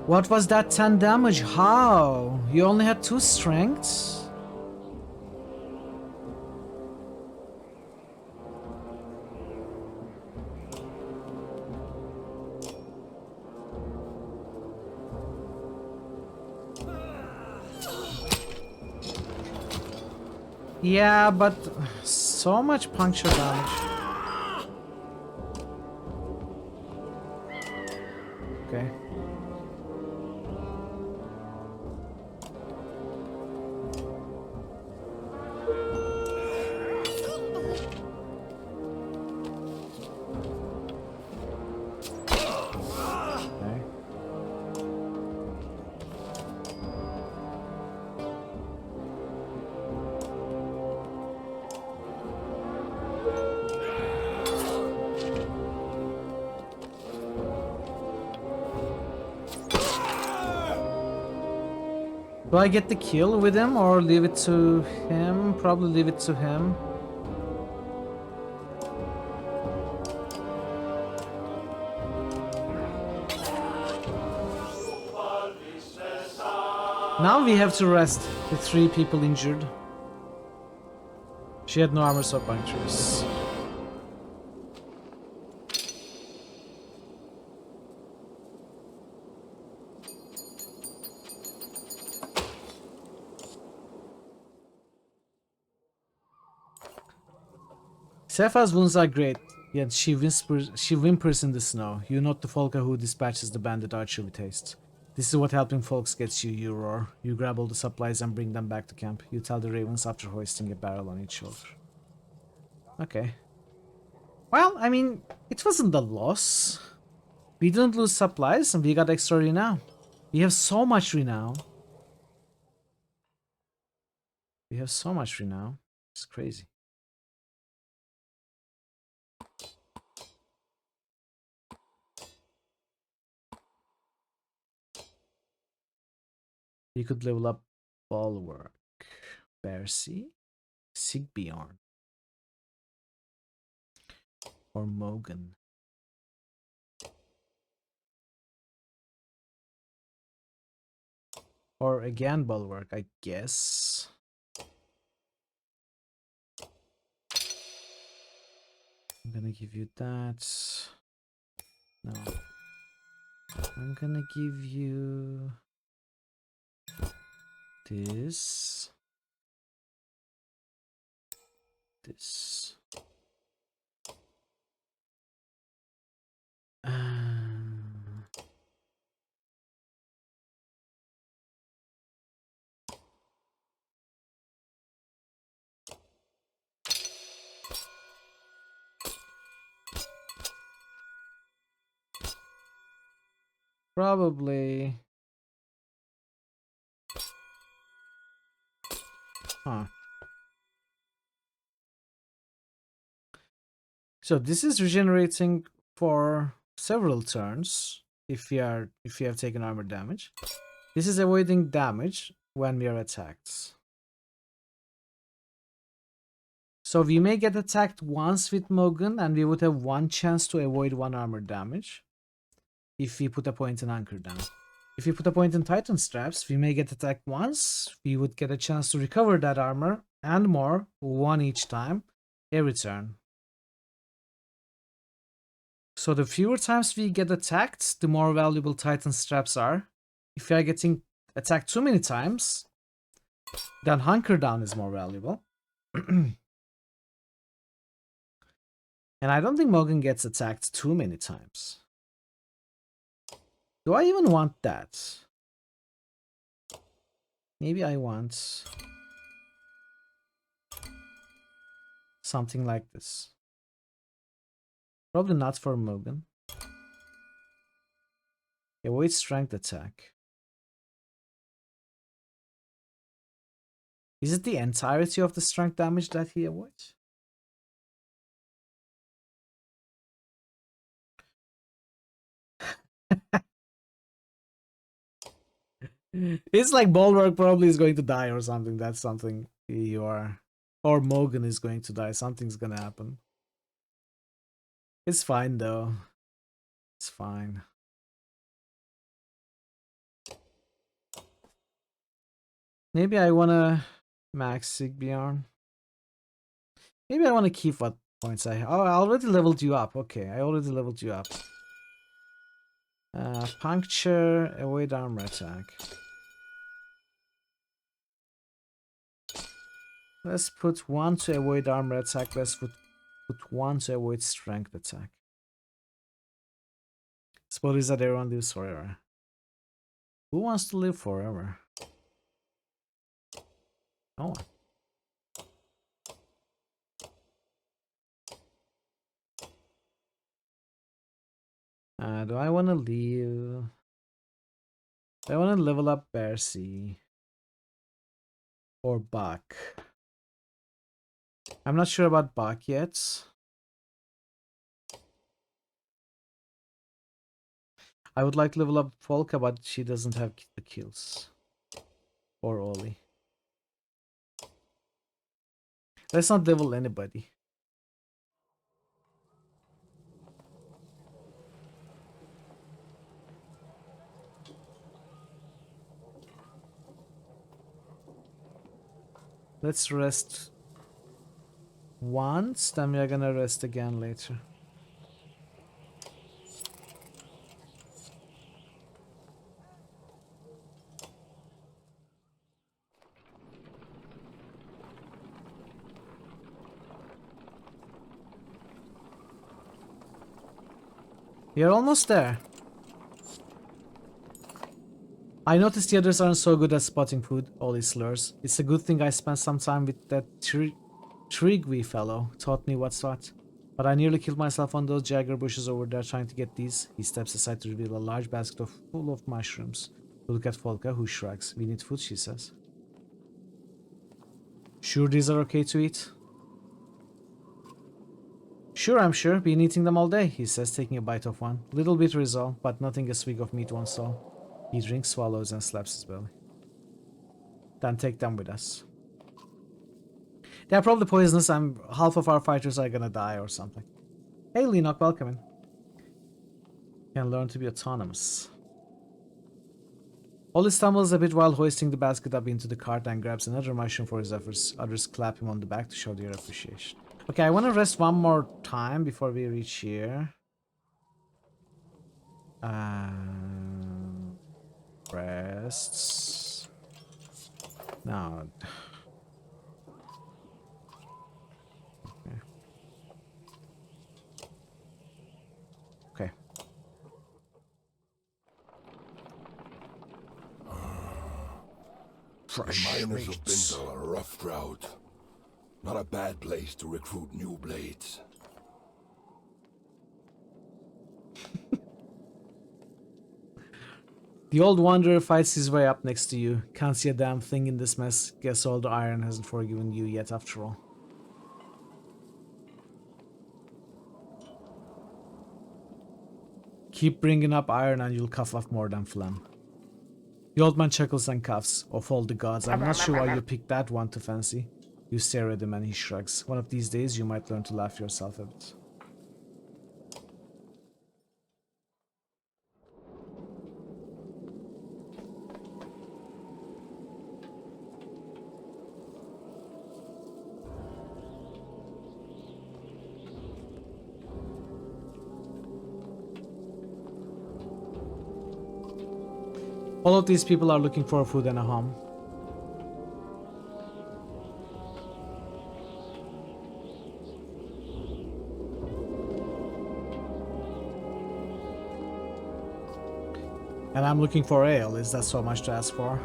What was that 10 damage? How? You only had 2 strengths? Yeah, but so much puncture damage. Okay. Do I get the kill with him or leave it to him? Probably leave it to him. Now we have to rest the 3 people injured. She had no armor, so punctures. Sepha's wounds are great, yet she whimpers in the snow. You're not the Folka who dispatches the bandit archer with haste. This is what helping folks gets you, you roar. You grab all the supplies and bring them back to camp. You tell the ravens after hoisting a barrel on each shoulder. Okay. Well, I mean, it wasn't a loss. We didn't lose supplies and we got extra renown. We have so much renown. We have so much renown. It's crazy. You could level up Bulwark, Bercy, Sigbjorn, or Mogan. Or again Bulwark, I guess. I'm gonna give you that. No. I'm gonna give you this. This. Probably. Huh. So this is regenerating for several turns if you have taken armor damage. This is avoiding damage when we are attacked. So we may get attacked once with Mogun and we would have one chance to avoid one armor damage if we put a point in Anchor down. If we put a point in Titan Straps, we may get attacked once. We would get a chance to recover that armor and more, one each time, every turn. So the fewer times we get attacked, the more valuable Titan Straps are. If we are getting attacked too many times, then Hunker Down is more valuable. And I don't think Mogan gets attacked too many times. Do I even want that? Maybe I want something like this. Probably not for Mogan. Avoid strength attack. Is it the entirety of the strength damage that he avoids? It's like Bulwark probably is going to die or something. That's something you are. Or Mogan is going to die. Something's gonna happen. It's fine though. It's fine. Maybe I wanna max Sigbjorn. Maybe I wanna keep what points I have. Oh, I already leveled you up. Okay, I already leveled you up. Puncture, avoid armor attack. Let's put one to avoid armor attack. Let's put one to avoid strength attack. Spoilers that everyone lives forever. Who wants to live forever? No one. Do I want to leave? Do I want to level up Bercy? Or Buck? I'm not sure about Buck yet. I would like to level up Volka, but she doesn't have the kills. Or Oli. Let's not level anybody. Let's rest once, then we are gonna rest again later. We are almost there. I noticed the others aren't so good at spotting food, Oli slurs. It's a good thing I spent some time with that Trigwy fellow, taught me what's what. But I nearly killed myself on those jagger bushes over there trying to get these. He steps aside to reveal a large basket full of mushrooms. We look at Volka, who shrugs. We need food, she says. Sure these are okay to eat? Sure, I'm sure. Been eating them all day, he says, taking a bite of one. Little bit rizzo, but nothing a swig of meat won't solve. He drinks, swallows, and slaps his belly. Then take them with us. They are probably poisonous, and half of our fighters are gonna die or something. Hey, Lenok, welcome in. Can learn to be autonomous. Oli stumbles a bit while hoisting the basket up into the cart and grabs another mushroom for his efforts. Others clap him on the back to show their appreciation. Okay, I want to rest one more time before we reach here. Rests. Now. Okay. The miners of Bindal are a rough crowd. Not a bad place to recruit new blades. The old wanderer fights his way up next to you. Can't see a damn thing in this mess. Guess all the iron hasn't forgiven you yet after all. Keep bringing up iron and you'll cough up more than phlegm. The old man chuckles and coughs. Of all the gods, I'm not sure why you picked that one to fancy. You stare at him and he shrugs. One of these days you might learn to laugh yourself a bit. All of these people are looking for food and a home. And I'm looking for ale. Is that so much to ask for?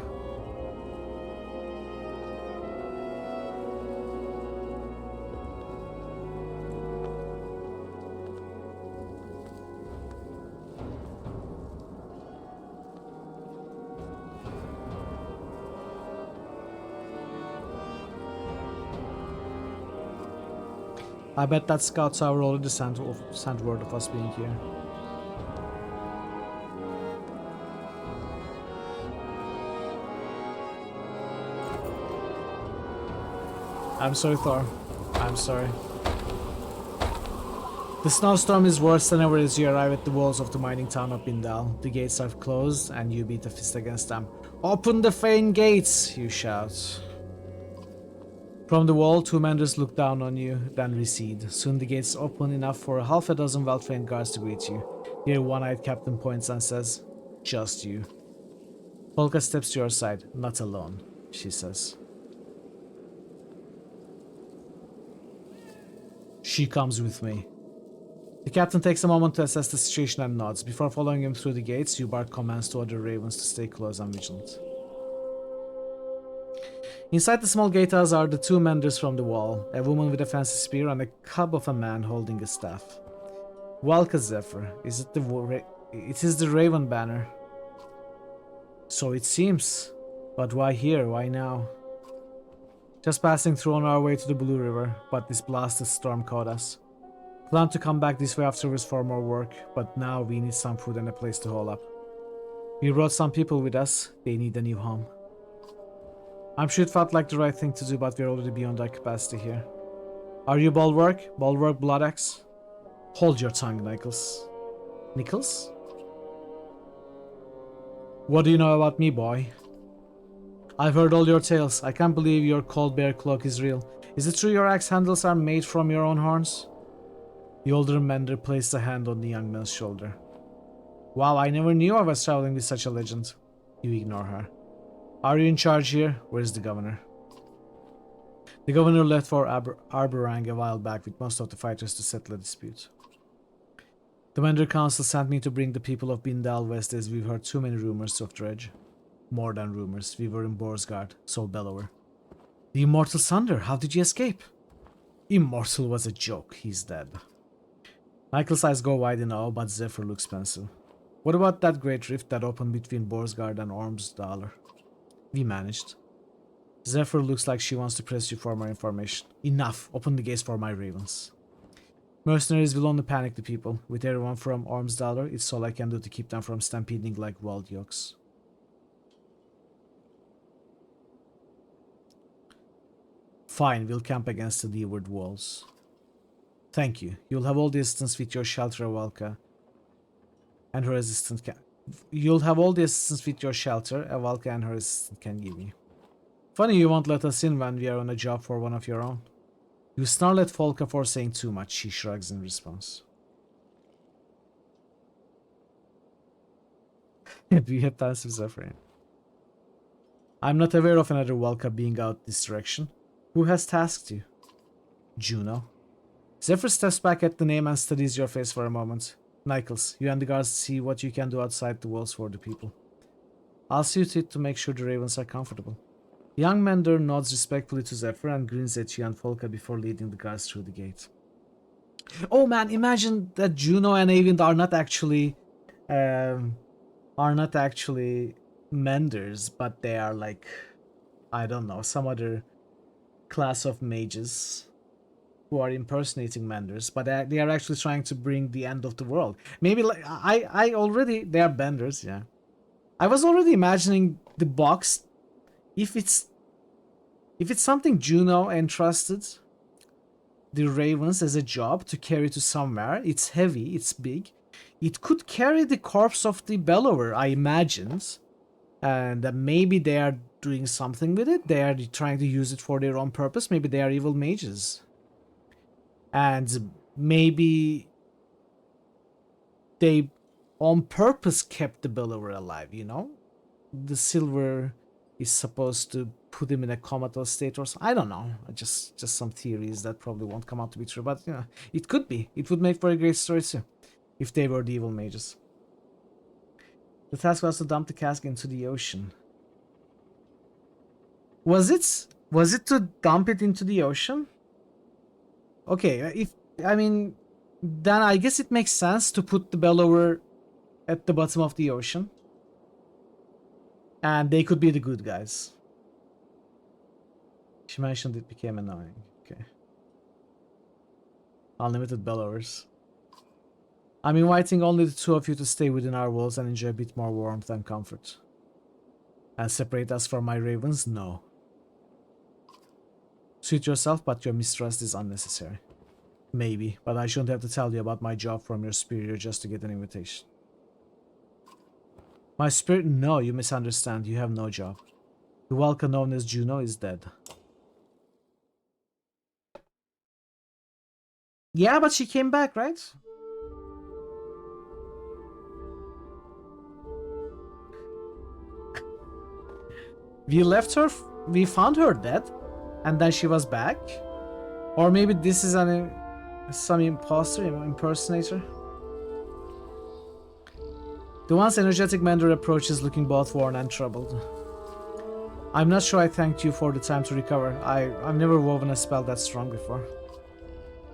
I bet that scout tower already sent word of us being here. I'm sorry, Thor. I'm sorry. The snowstorm is worse than ever as you arrive at the walls of the mining town of Bindal. The gates are closed and you beat a fist against them. Open the Fane gates, you shout. From the wall, two menders look down on you, then recede. Soon the gates open enough for half a dozen well-trained guards to greet you. Here, one-eyed captain points and says, "Just you." Polka steps to your side. "Not alone," she says. "She comes with me." The captain takes a moment to assess the situation and nods. Before following him through the gates, you bark commands to other ravens to stay close and vigilant. Inside the small gatehouse are the two menders from the wall, a woman with a fancy spear and a cub of a man holding a staff. "Welcome, Zephyr. It is the Raven Banner." "So it seems. But why here? Why now?" "Just passing through on our way to the Blue River, but this blasted storm caught us. Planned to come back this way afterwards for more work, but now we need some food and a place to hole up. We brought some people with us. They need a new home. I'm sure it felt like the right thing to do, but we're already beyond our capacity here. Are you Bulwark? Bulwark Bloodaxe?" "Hold your tongue, Nichols." "Nichols? What do you know about me, boy?" "I've heard all your tales. I can't believe your cold bear cloak is real. Is it true your axe handles are made from your own horns?" The older mender placed a hand on the young man's shoulder. "Wow, I never knew I was traveling with such a legend." You ignore her. "Are you in charge here? Where's the governor?" "The governor left for Arborang a while back with most of the fighters to settle a dispute. The Mender Council sent me to bring the people of Bindal west as we've heard too many rumors of dredge. More than rumors. We were in Borsgard, Sol Bellower." "The Immortal Sunder, how did you escape?" "Immortal was a joke. He's dead." Michael's eyes go wide in awe, but Zephyr looks pensive. "What about that great rift that opened between Borsgard and Ormsdaler?" "We managed." Zephyr looks like she wants to press you for more information. "Enough! Open the gates for my ravens." "Mercenaries will only panic the people. With everyone from Ormsdaler, it's all I can do to keep them from stampeding like wild yokes." "Fine, we'll camp against the leeward walls." "Thank you. You'll have all the assistance with your shelter, Avalka, and her assistant can. You'll have all the assistance with your shelter, Avalka and her assistant can give you. Funny you won't let us in when we are on a job for one of your own." "You snarl at Folka for saying too much," she shrugs in response. We have passive suffering. I'm not aware of another Welka being out this direction. Who has tasked you? Juno. Zephyr steps back at the name and studies your face for a moment. Nichols, you and the guards see what you can do outside the walls for the people. I'll see to it to make sure the ravens are comfortable. Young Mender nods respectfully to Zephyr and grins at you and Folka before leading the guards through the gate. Oh man, imagine that Juno and Avind are not actually menders, but they are like, I don't know, some other class of mages who are impersonating menders, but they are actually trying to bring the end of the world. Maybe like they are benders, yeah. I was already imagining the box. If it's something Juno entrusted the ravens as a job to carry to somewhere, it's heavy, it's big. It could carry the corpse of the bellower, I imagined. And maybe they are doing something with it. They are trying to use it for their own purpose. Maybe they are evil mages. And maybe they on purpose kept the bellower alive, you know? The silver is supposed to put him in a comatose state or something. I don't know. Just some theories that probably won't come out to be true. But, you know, it could be. It would make for a great story too. If they were the evil mages. The task was to dump the cask into the ocean. Was it to dump it into the ocean? Okay, then I guess it makes sense to put the bellower at the bottom of the ocean. And they could be the good guys. She mentioned it became annoying. Okay. Unlimited bellowers. I'm inviting only the two of you to stay within our walls and enjoy a bit more warmth and comfort. And separate us from my ravens? No. Suit yourself, but your mistrust is unnecessary. Maybe, but I shouldn't have to tell you about my job from your superior just to get an invitation. My spirit? No, you misunderstand. You have no job. The Welka known as Juno is dead. Yeah, but she came back, right? We left her, we found her dead, and then she was back? Or maybe this is some impersonator? The once energetic Mender approaches looking both worn and troubled. I'm not sure I thanked you for the time to recover. I've never woven a spell that strong before.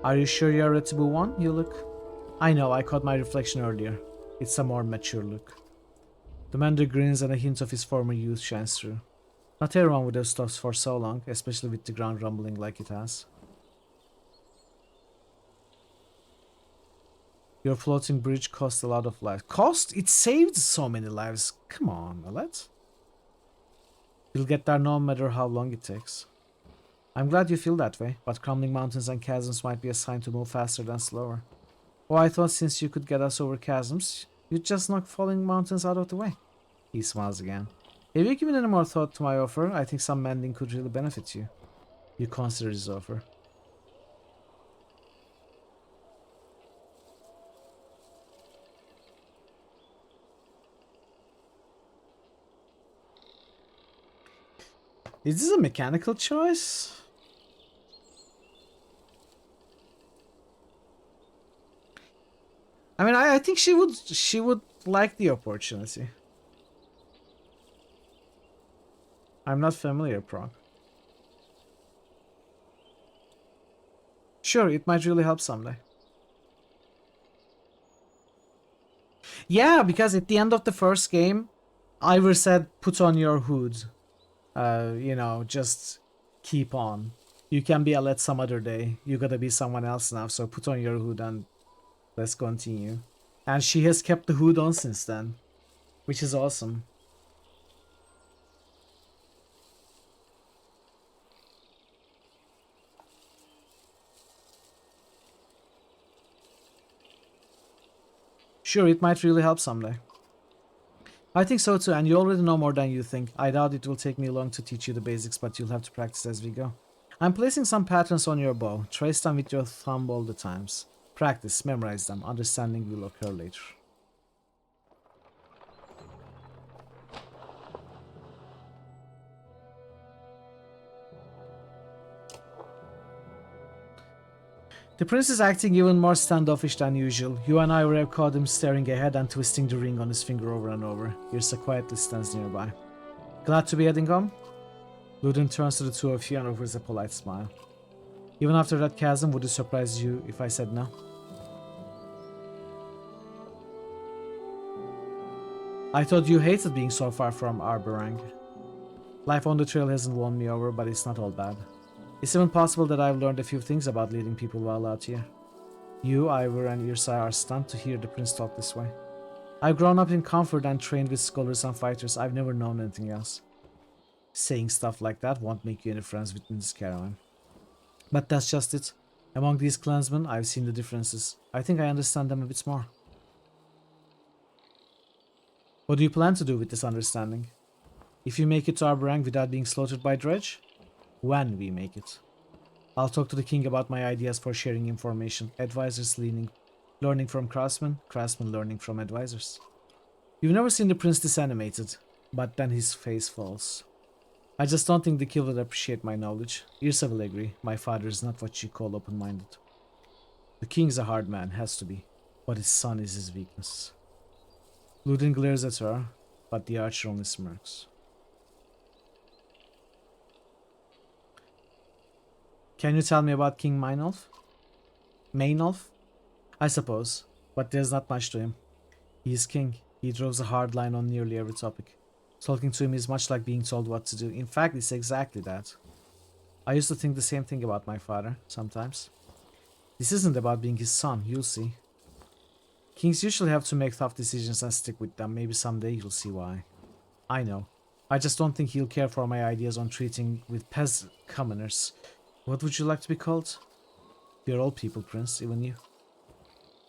Are you sure you're ready to move on? You look. I know, I caught my reflection earlier. It's a more mature look. The Mender grins and a hint of his former youth shines through. Not everyone would have stopped for so long, especially with the ground rumbling like it has. Your floating bridge cost a lot of lives. Cost? It saved so many lives. Come on, Alet. You'll get there no matter how long it takes. I'm glad you feel that way, but crumbling mountains and chasms might be a sign to move faster than slower. Oh, I thought since you could get us over chasms, you'd just knock falling mountains out of the way. He smiles again. Have you given any more thought to my offer? I think some mending could really benefit you. You consider his offer. Is this a mechanical choice? I mean, I think she would like the opportunity. I'm not familiar, Prague. Sure, it might really help someday. Yeah, because at the end of the first game, Ivor said, put on your hood. You know, just keep on. You can be Alet some other day. You gotta be someone else now, so put on your hood and let's continue. And she has kept the hood on since then, which is awesome. Sure, it might really help someday. I think so too, and you already know more than you think. I doubt it will take me long to teach you the basics, but you'll have to practice as we go. I'm placing some patterns on your bow. Trace them with your thumb all the times. Practice, memorize them. Understanding will occur later. The prince is acting even more standoffish than usual. You and I would have caught him staring ahead and twisting the ring on his finger over and over. Yrsa quietly stands nearby. Glad to be heading home? Ludin turns to the two of you and offers a polite smile. Even after that chasm, would it surprise you if I said no? I thought you hated being so far from Arborang. Life on the trail hasn't won me over, but it's not all bad. It's even possible that I've learned a few things about leading people well out here. You, Ivor, and Yrsa are stunned to hear the prince talk this way. I've grown up in comfort and trained with scholars and fighters. I've never known anything else. Saying stuff like that won't make you any friends within this caravan. But that's just it. Among these clansmen, I've seen the differences. I think I understand them a bit more. What do you plan to do with this understanding? If you make it to Arborang without being slaughtered by Dredge? When we make it. I'll talk to the king about my ideas for sharing information. Advisors learning from craftsmen, craftsmen learning from advisors. You've never seen the prince this animated, but then his face falls. I just don't think the king will appreciate my knowledge. Yrsa will agree. My father is not what you call open-minded. The king's a hard man, has to be, but his son is his weakness. Ludin glares at her, but the archer only smirks. Can you tell me about King Mainolf? Mainolf? I suppose, but there's not much to him. He is king. He draws a hard line on nearly every topic. Talking to him is much like being told what to do. In fact, it's exactly that. I used to think the same thing about my father, sometimes. This isn't about being his son, you'll see. Kings usually have to make tough decisions and stick with them. Maybe someday you'll see why. I know. I just don't think he'll care for my ideas on treating with commoners. What would you like to be called? You're all people, Prince, even you.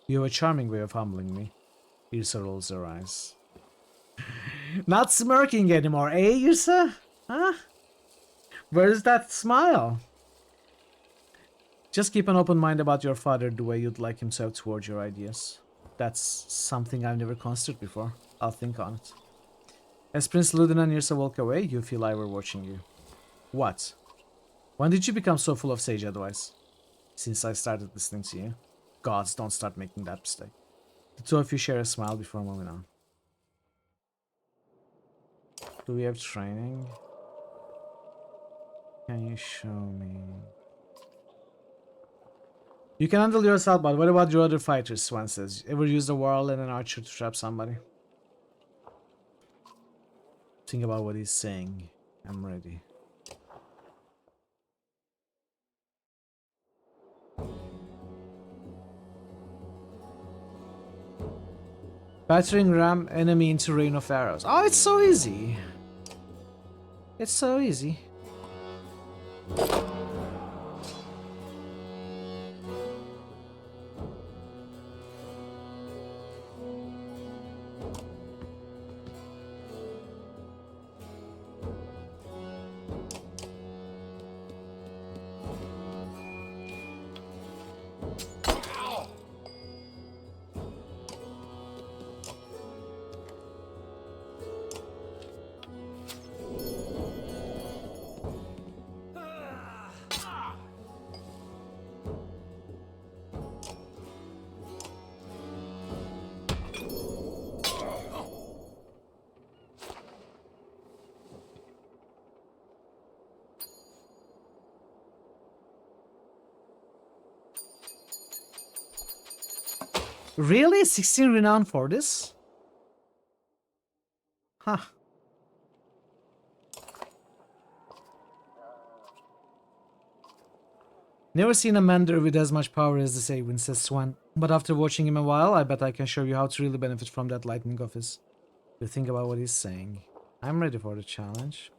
You have a charming way of humbling me. Yrsa rolls her eyes. Not smirking anymore, eh, Yrsa? Huh? Where's that smile? Just keep an open mind about your father the way you'd like him to have towards your ideas. That's something I've never considered before. I'll think on it. As Prince Ludin and Yrsa walk away, you feel I were watching you. What? When did you become so full of sage advice? Since I started listening to you. Gods, don't start making that mistake. The two of you share a smile before moving on. Do we have training? Can you show me? You can handle yourself, but what about your other fighters, Swan says. Ever used a warl and an archer to trap somebody? Think about what he's saying. I'm ready. Battering ram enemy into rain of arrows. Oh, it's so easy. It's so easy. Really? 16 renown for this? Huh. Never seen a Mander with as much power as this Awen, says Swan. But after watching him a while, I bet I can show you how to really benefit from that lightning of his. You think about what he's saying. I'm ready for the challenge.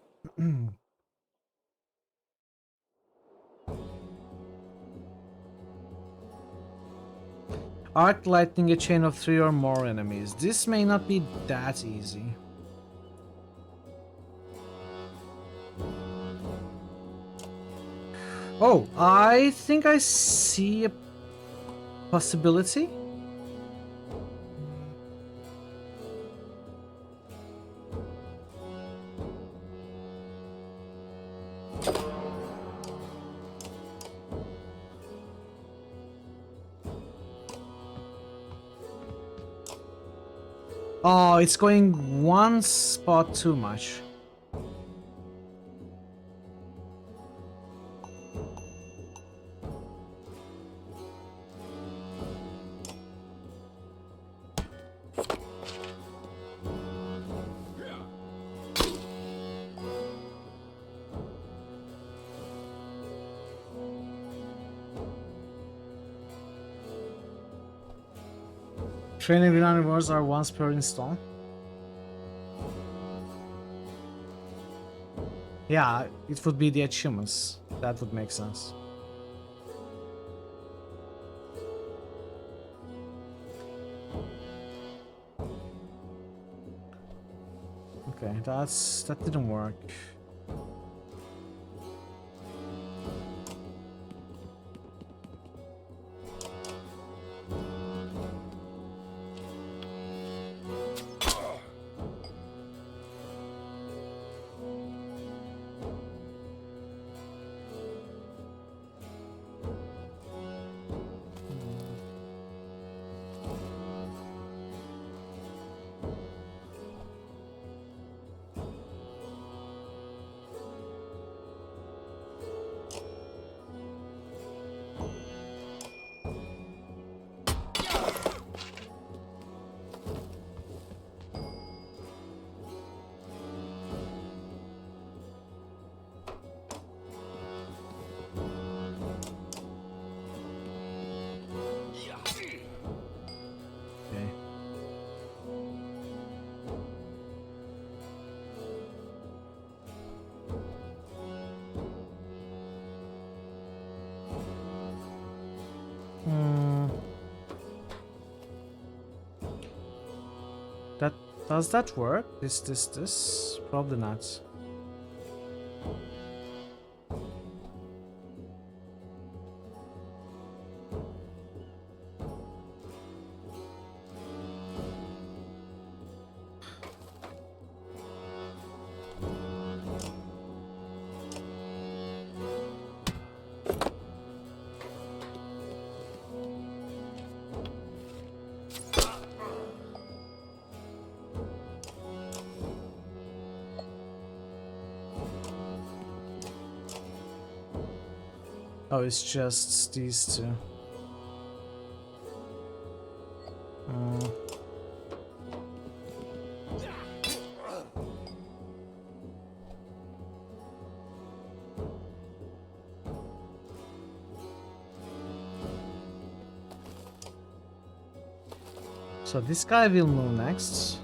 Arc lightning a chain of 3 or more enemies. This may not be that easy. Oh, I think I see a possibility. Oh, it's going one spot too much. Training Villain rewards are once per install. Yeah, it would be the achievements. That would make sense. Okay, that didn't work. Okay. That does that work? This? Probably not. Oh, it's just these two. So this guy will move next.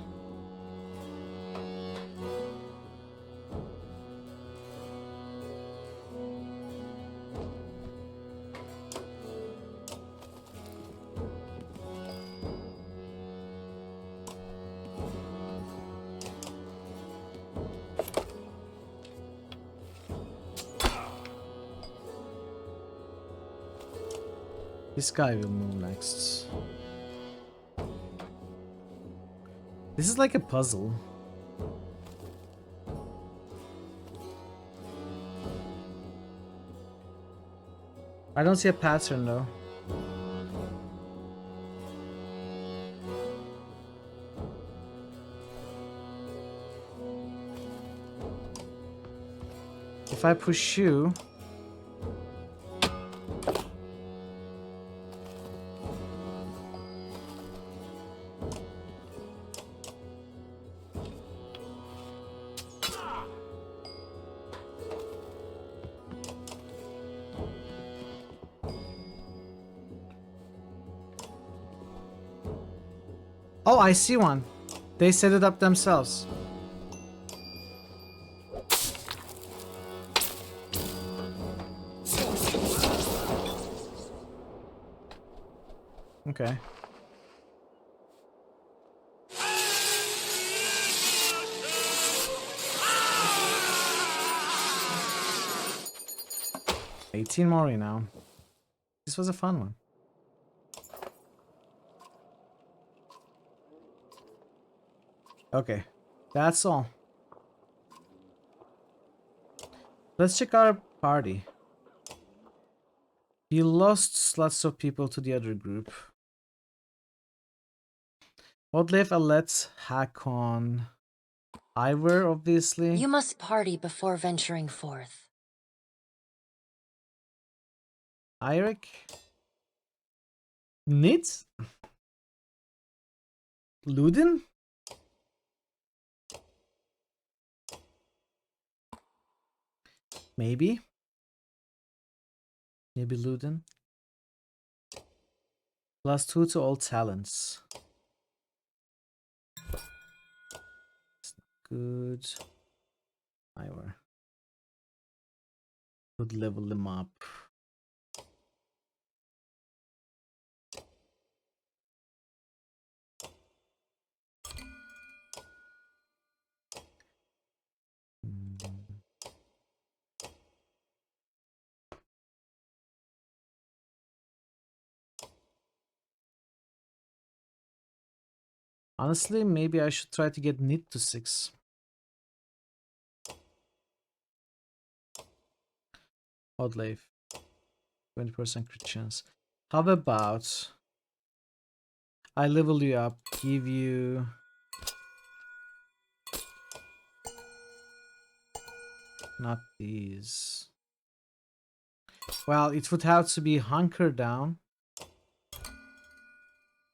This guy will move next. This is like a puzzle. I don't see a pattern though. If I push you... Oh, I see one. They set it up themselves. Okay. $18 more now. This was a fun one. Okay, that's all. Let's check our party. We lost lots of people to the other group. Oddleif, Alet, Hakon, Ivor, obviously. You must party before venturing forth. Eirik. Nid? Ludin? Maybe. Maybe Ludin. +2 to all talents. Good. Ivor. Could level them up. Honestly, maybe I should try to get Nid to 6. Oddleif. 20% crit chance. How about I level you up, give you not these. Well, it would have to be hunker down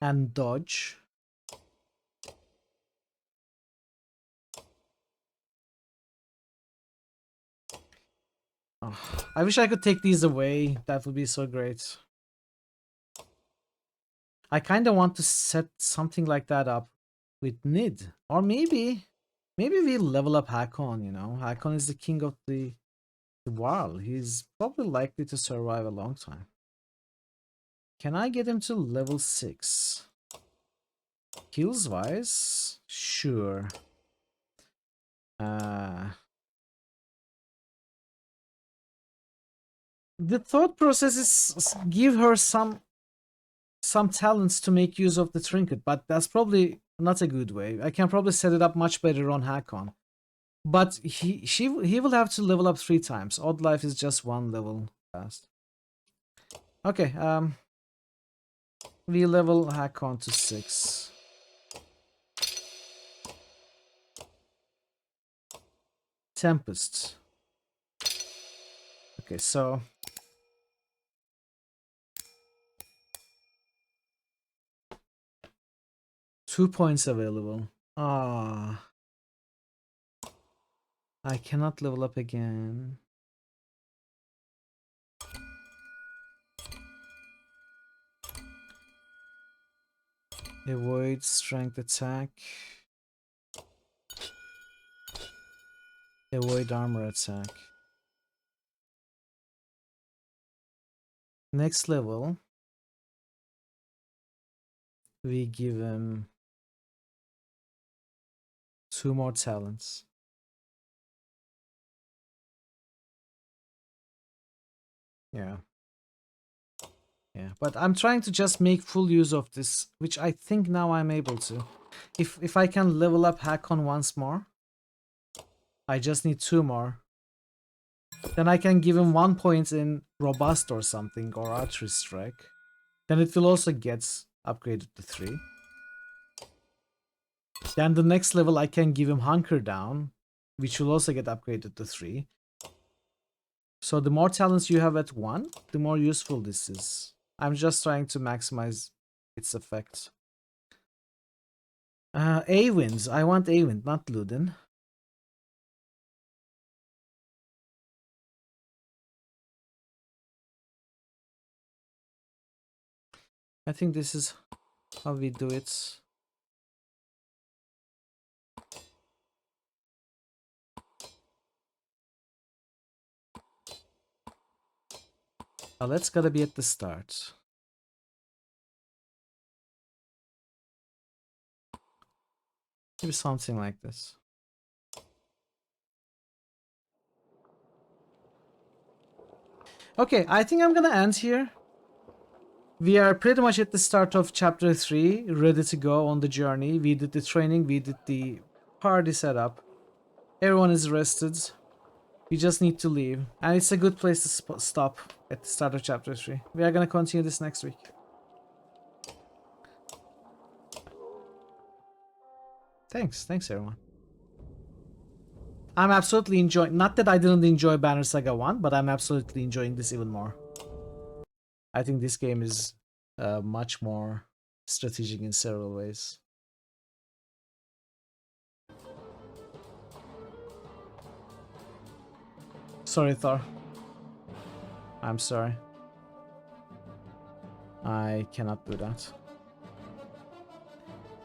and dodge. Oh, I wish I could take these away. That would be so great. I kind of want to set something like that up with Nid. Or maybe we level up Hakon, you know. Hakon is the king of the world. He's probably likely to survive a long time. Can I get him to level 6? Kills wise? Sure. The thought process is give her some talents to make use of the trinket, but that's probably not a good way. I can probably set it up much better on Hakon. But he will have to level up 3 times. Oddleif is just 1 level fast. Okay, we level Hakon to 6. Tempest. Okay, so 2 points available. Ah, I cannot level up again. Avoid strength attack. Avoid armor attack. Next level, we give him 2 more talents. Yeah. Yeah, but I'm trying to just make full use of this, which I think now I'm able to. If I can level up Hakon once more, I just need 2 more. Then I can give him 1 point in Robust or something, or Archery Strike. Then it will also get upgraded to 3. Then the next level I can give him Hunker Down, which will also get upgraded to 3. So the more talents you have at 1, the more useful this is. I'm just trying to maximize its effect. A-Wind. I want A-Wind, not Ludin. I think this is how we do it. Let's gotta be at the start. Maybe something like this. Okay, I think I'm gonna end here. We are pretty much at the start of chapter 3, ready to go on the journey. We did the training, we did the party setup. Everyone is rested. We just need to leave. And it's a good place to stop at the start of chapter 3. We are gonna continue this next week. Thanks everyone. I'm absolutely enjoying, not that I didn't enjoy Banner Saga 1, but I'm absolutely enjoying this even more. I think this game is much more strategic in several ways. Sorry, Thor. I'm sorry. I cannot do that.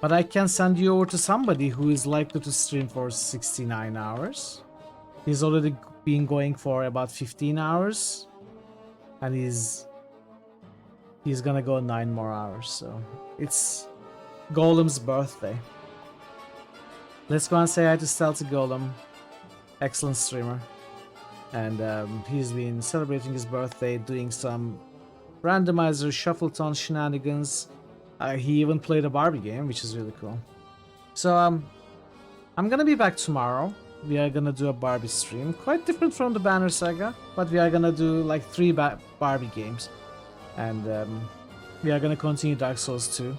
But I can send you over to somebody who is likely to stream for 69 hours. He's already been going for about 15 hours. And he's gonna go 9 more hours, so it's Golem's birthday. Let's go and say hi to Stealthy Golem. Excellent streamer. And he's been celebrating his birthday, doing some randomizer shuffleton shenanigans. He even played a Barbie game, which is really cool. So I'm gonna be back tomorrow. We are gonna do a Barbie stream, quite different from the Banner Saga, but we are gonna do like 3 Barbie games. And we are gonna continue Dark Souls 2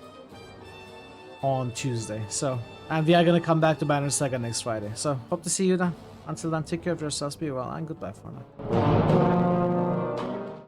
on Tuesday. So, and we are gonna come back to Banner Saga next Friday. So, hope to see you then. Until then, take care of yourselves, be well, and goodbye for now.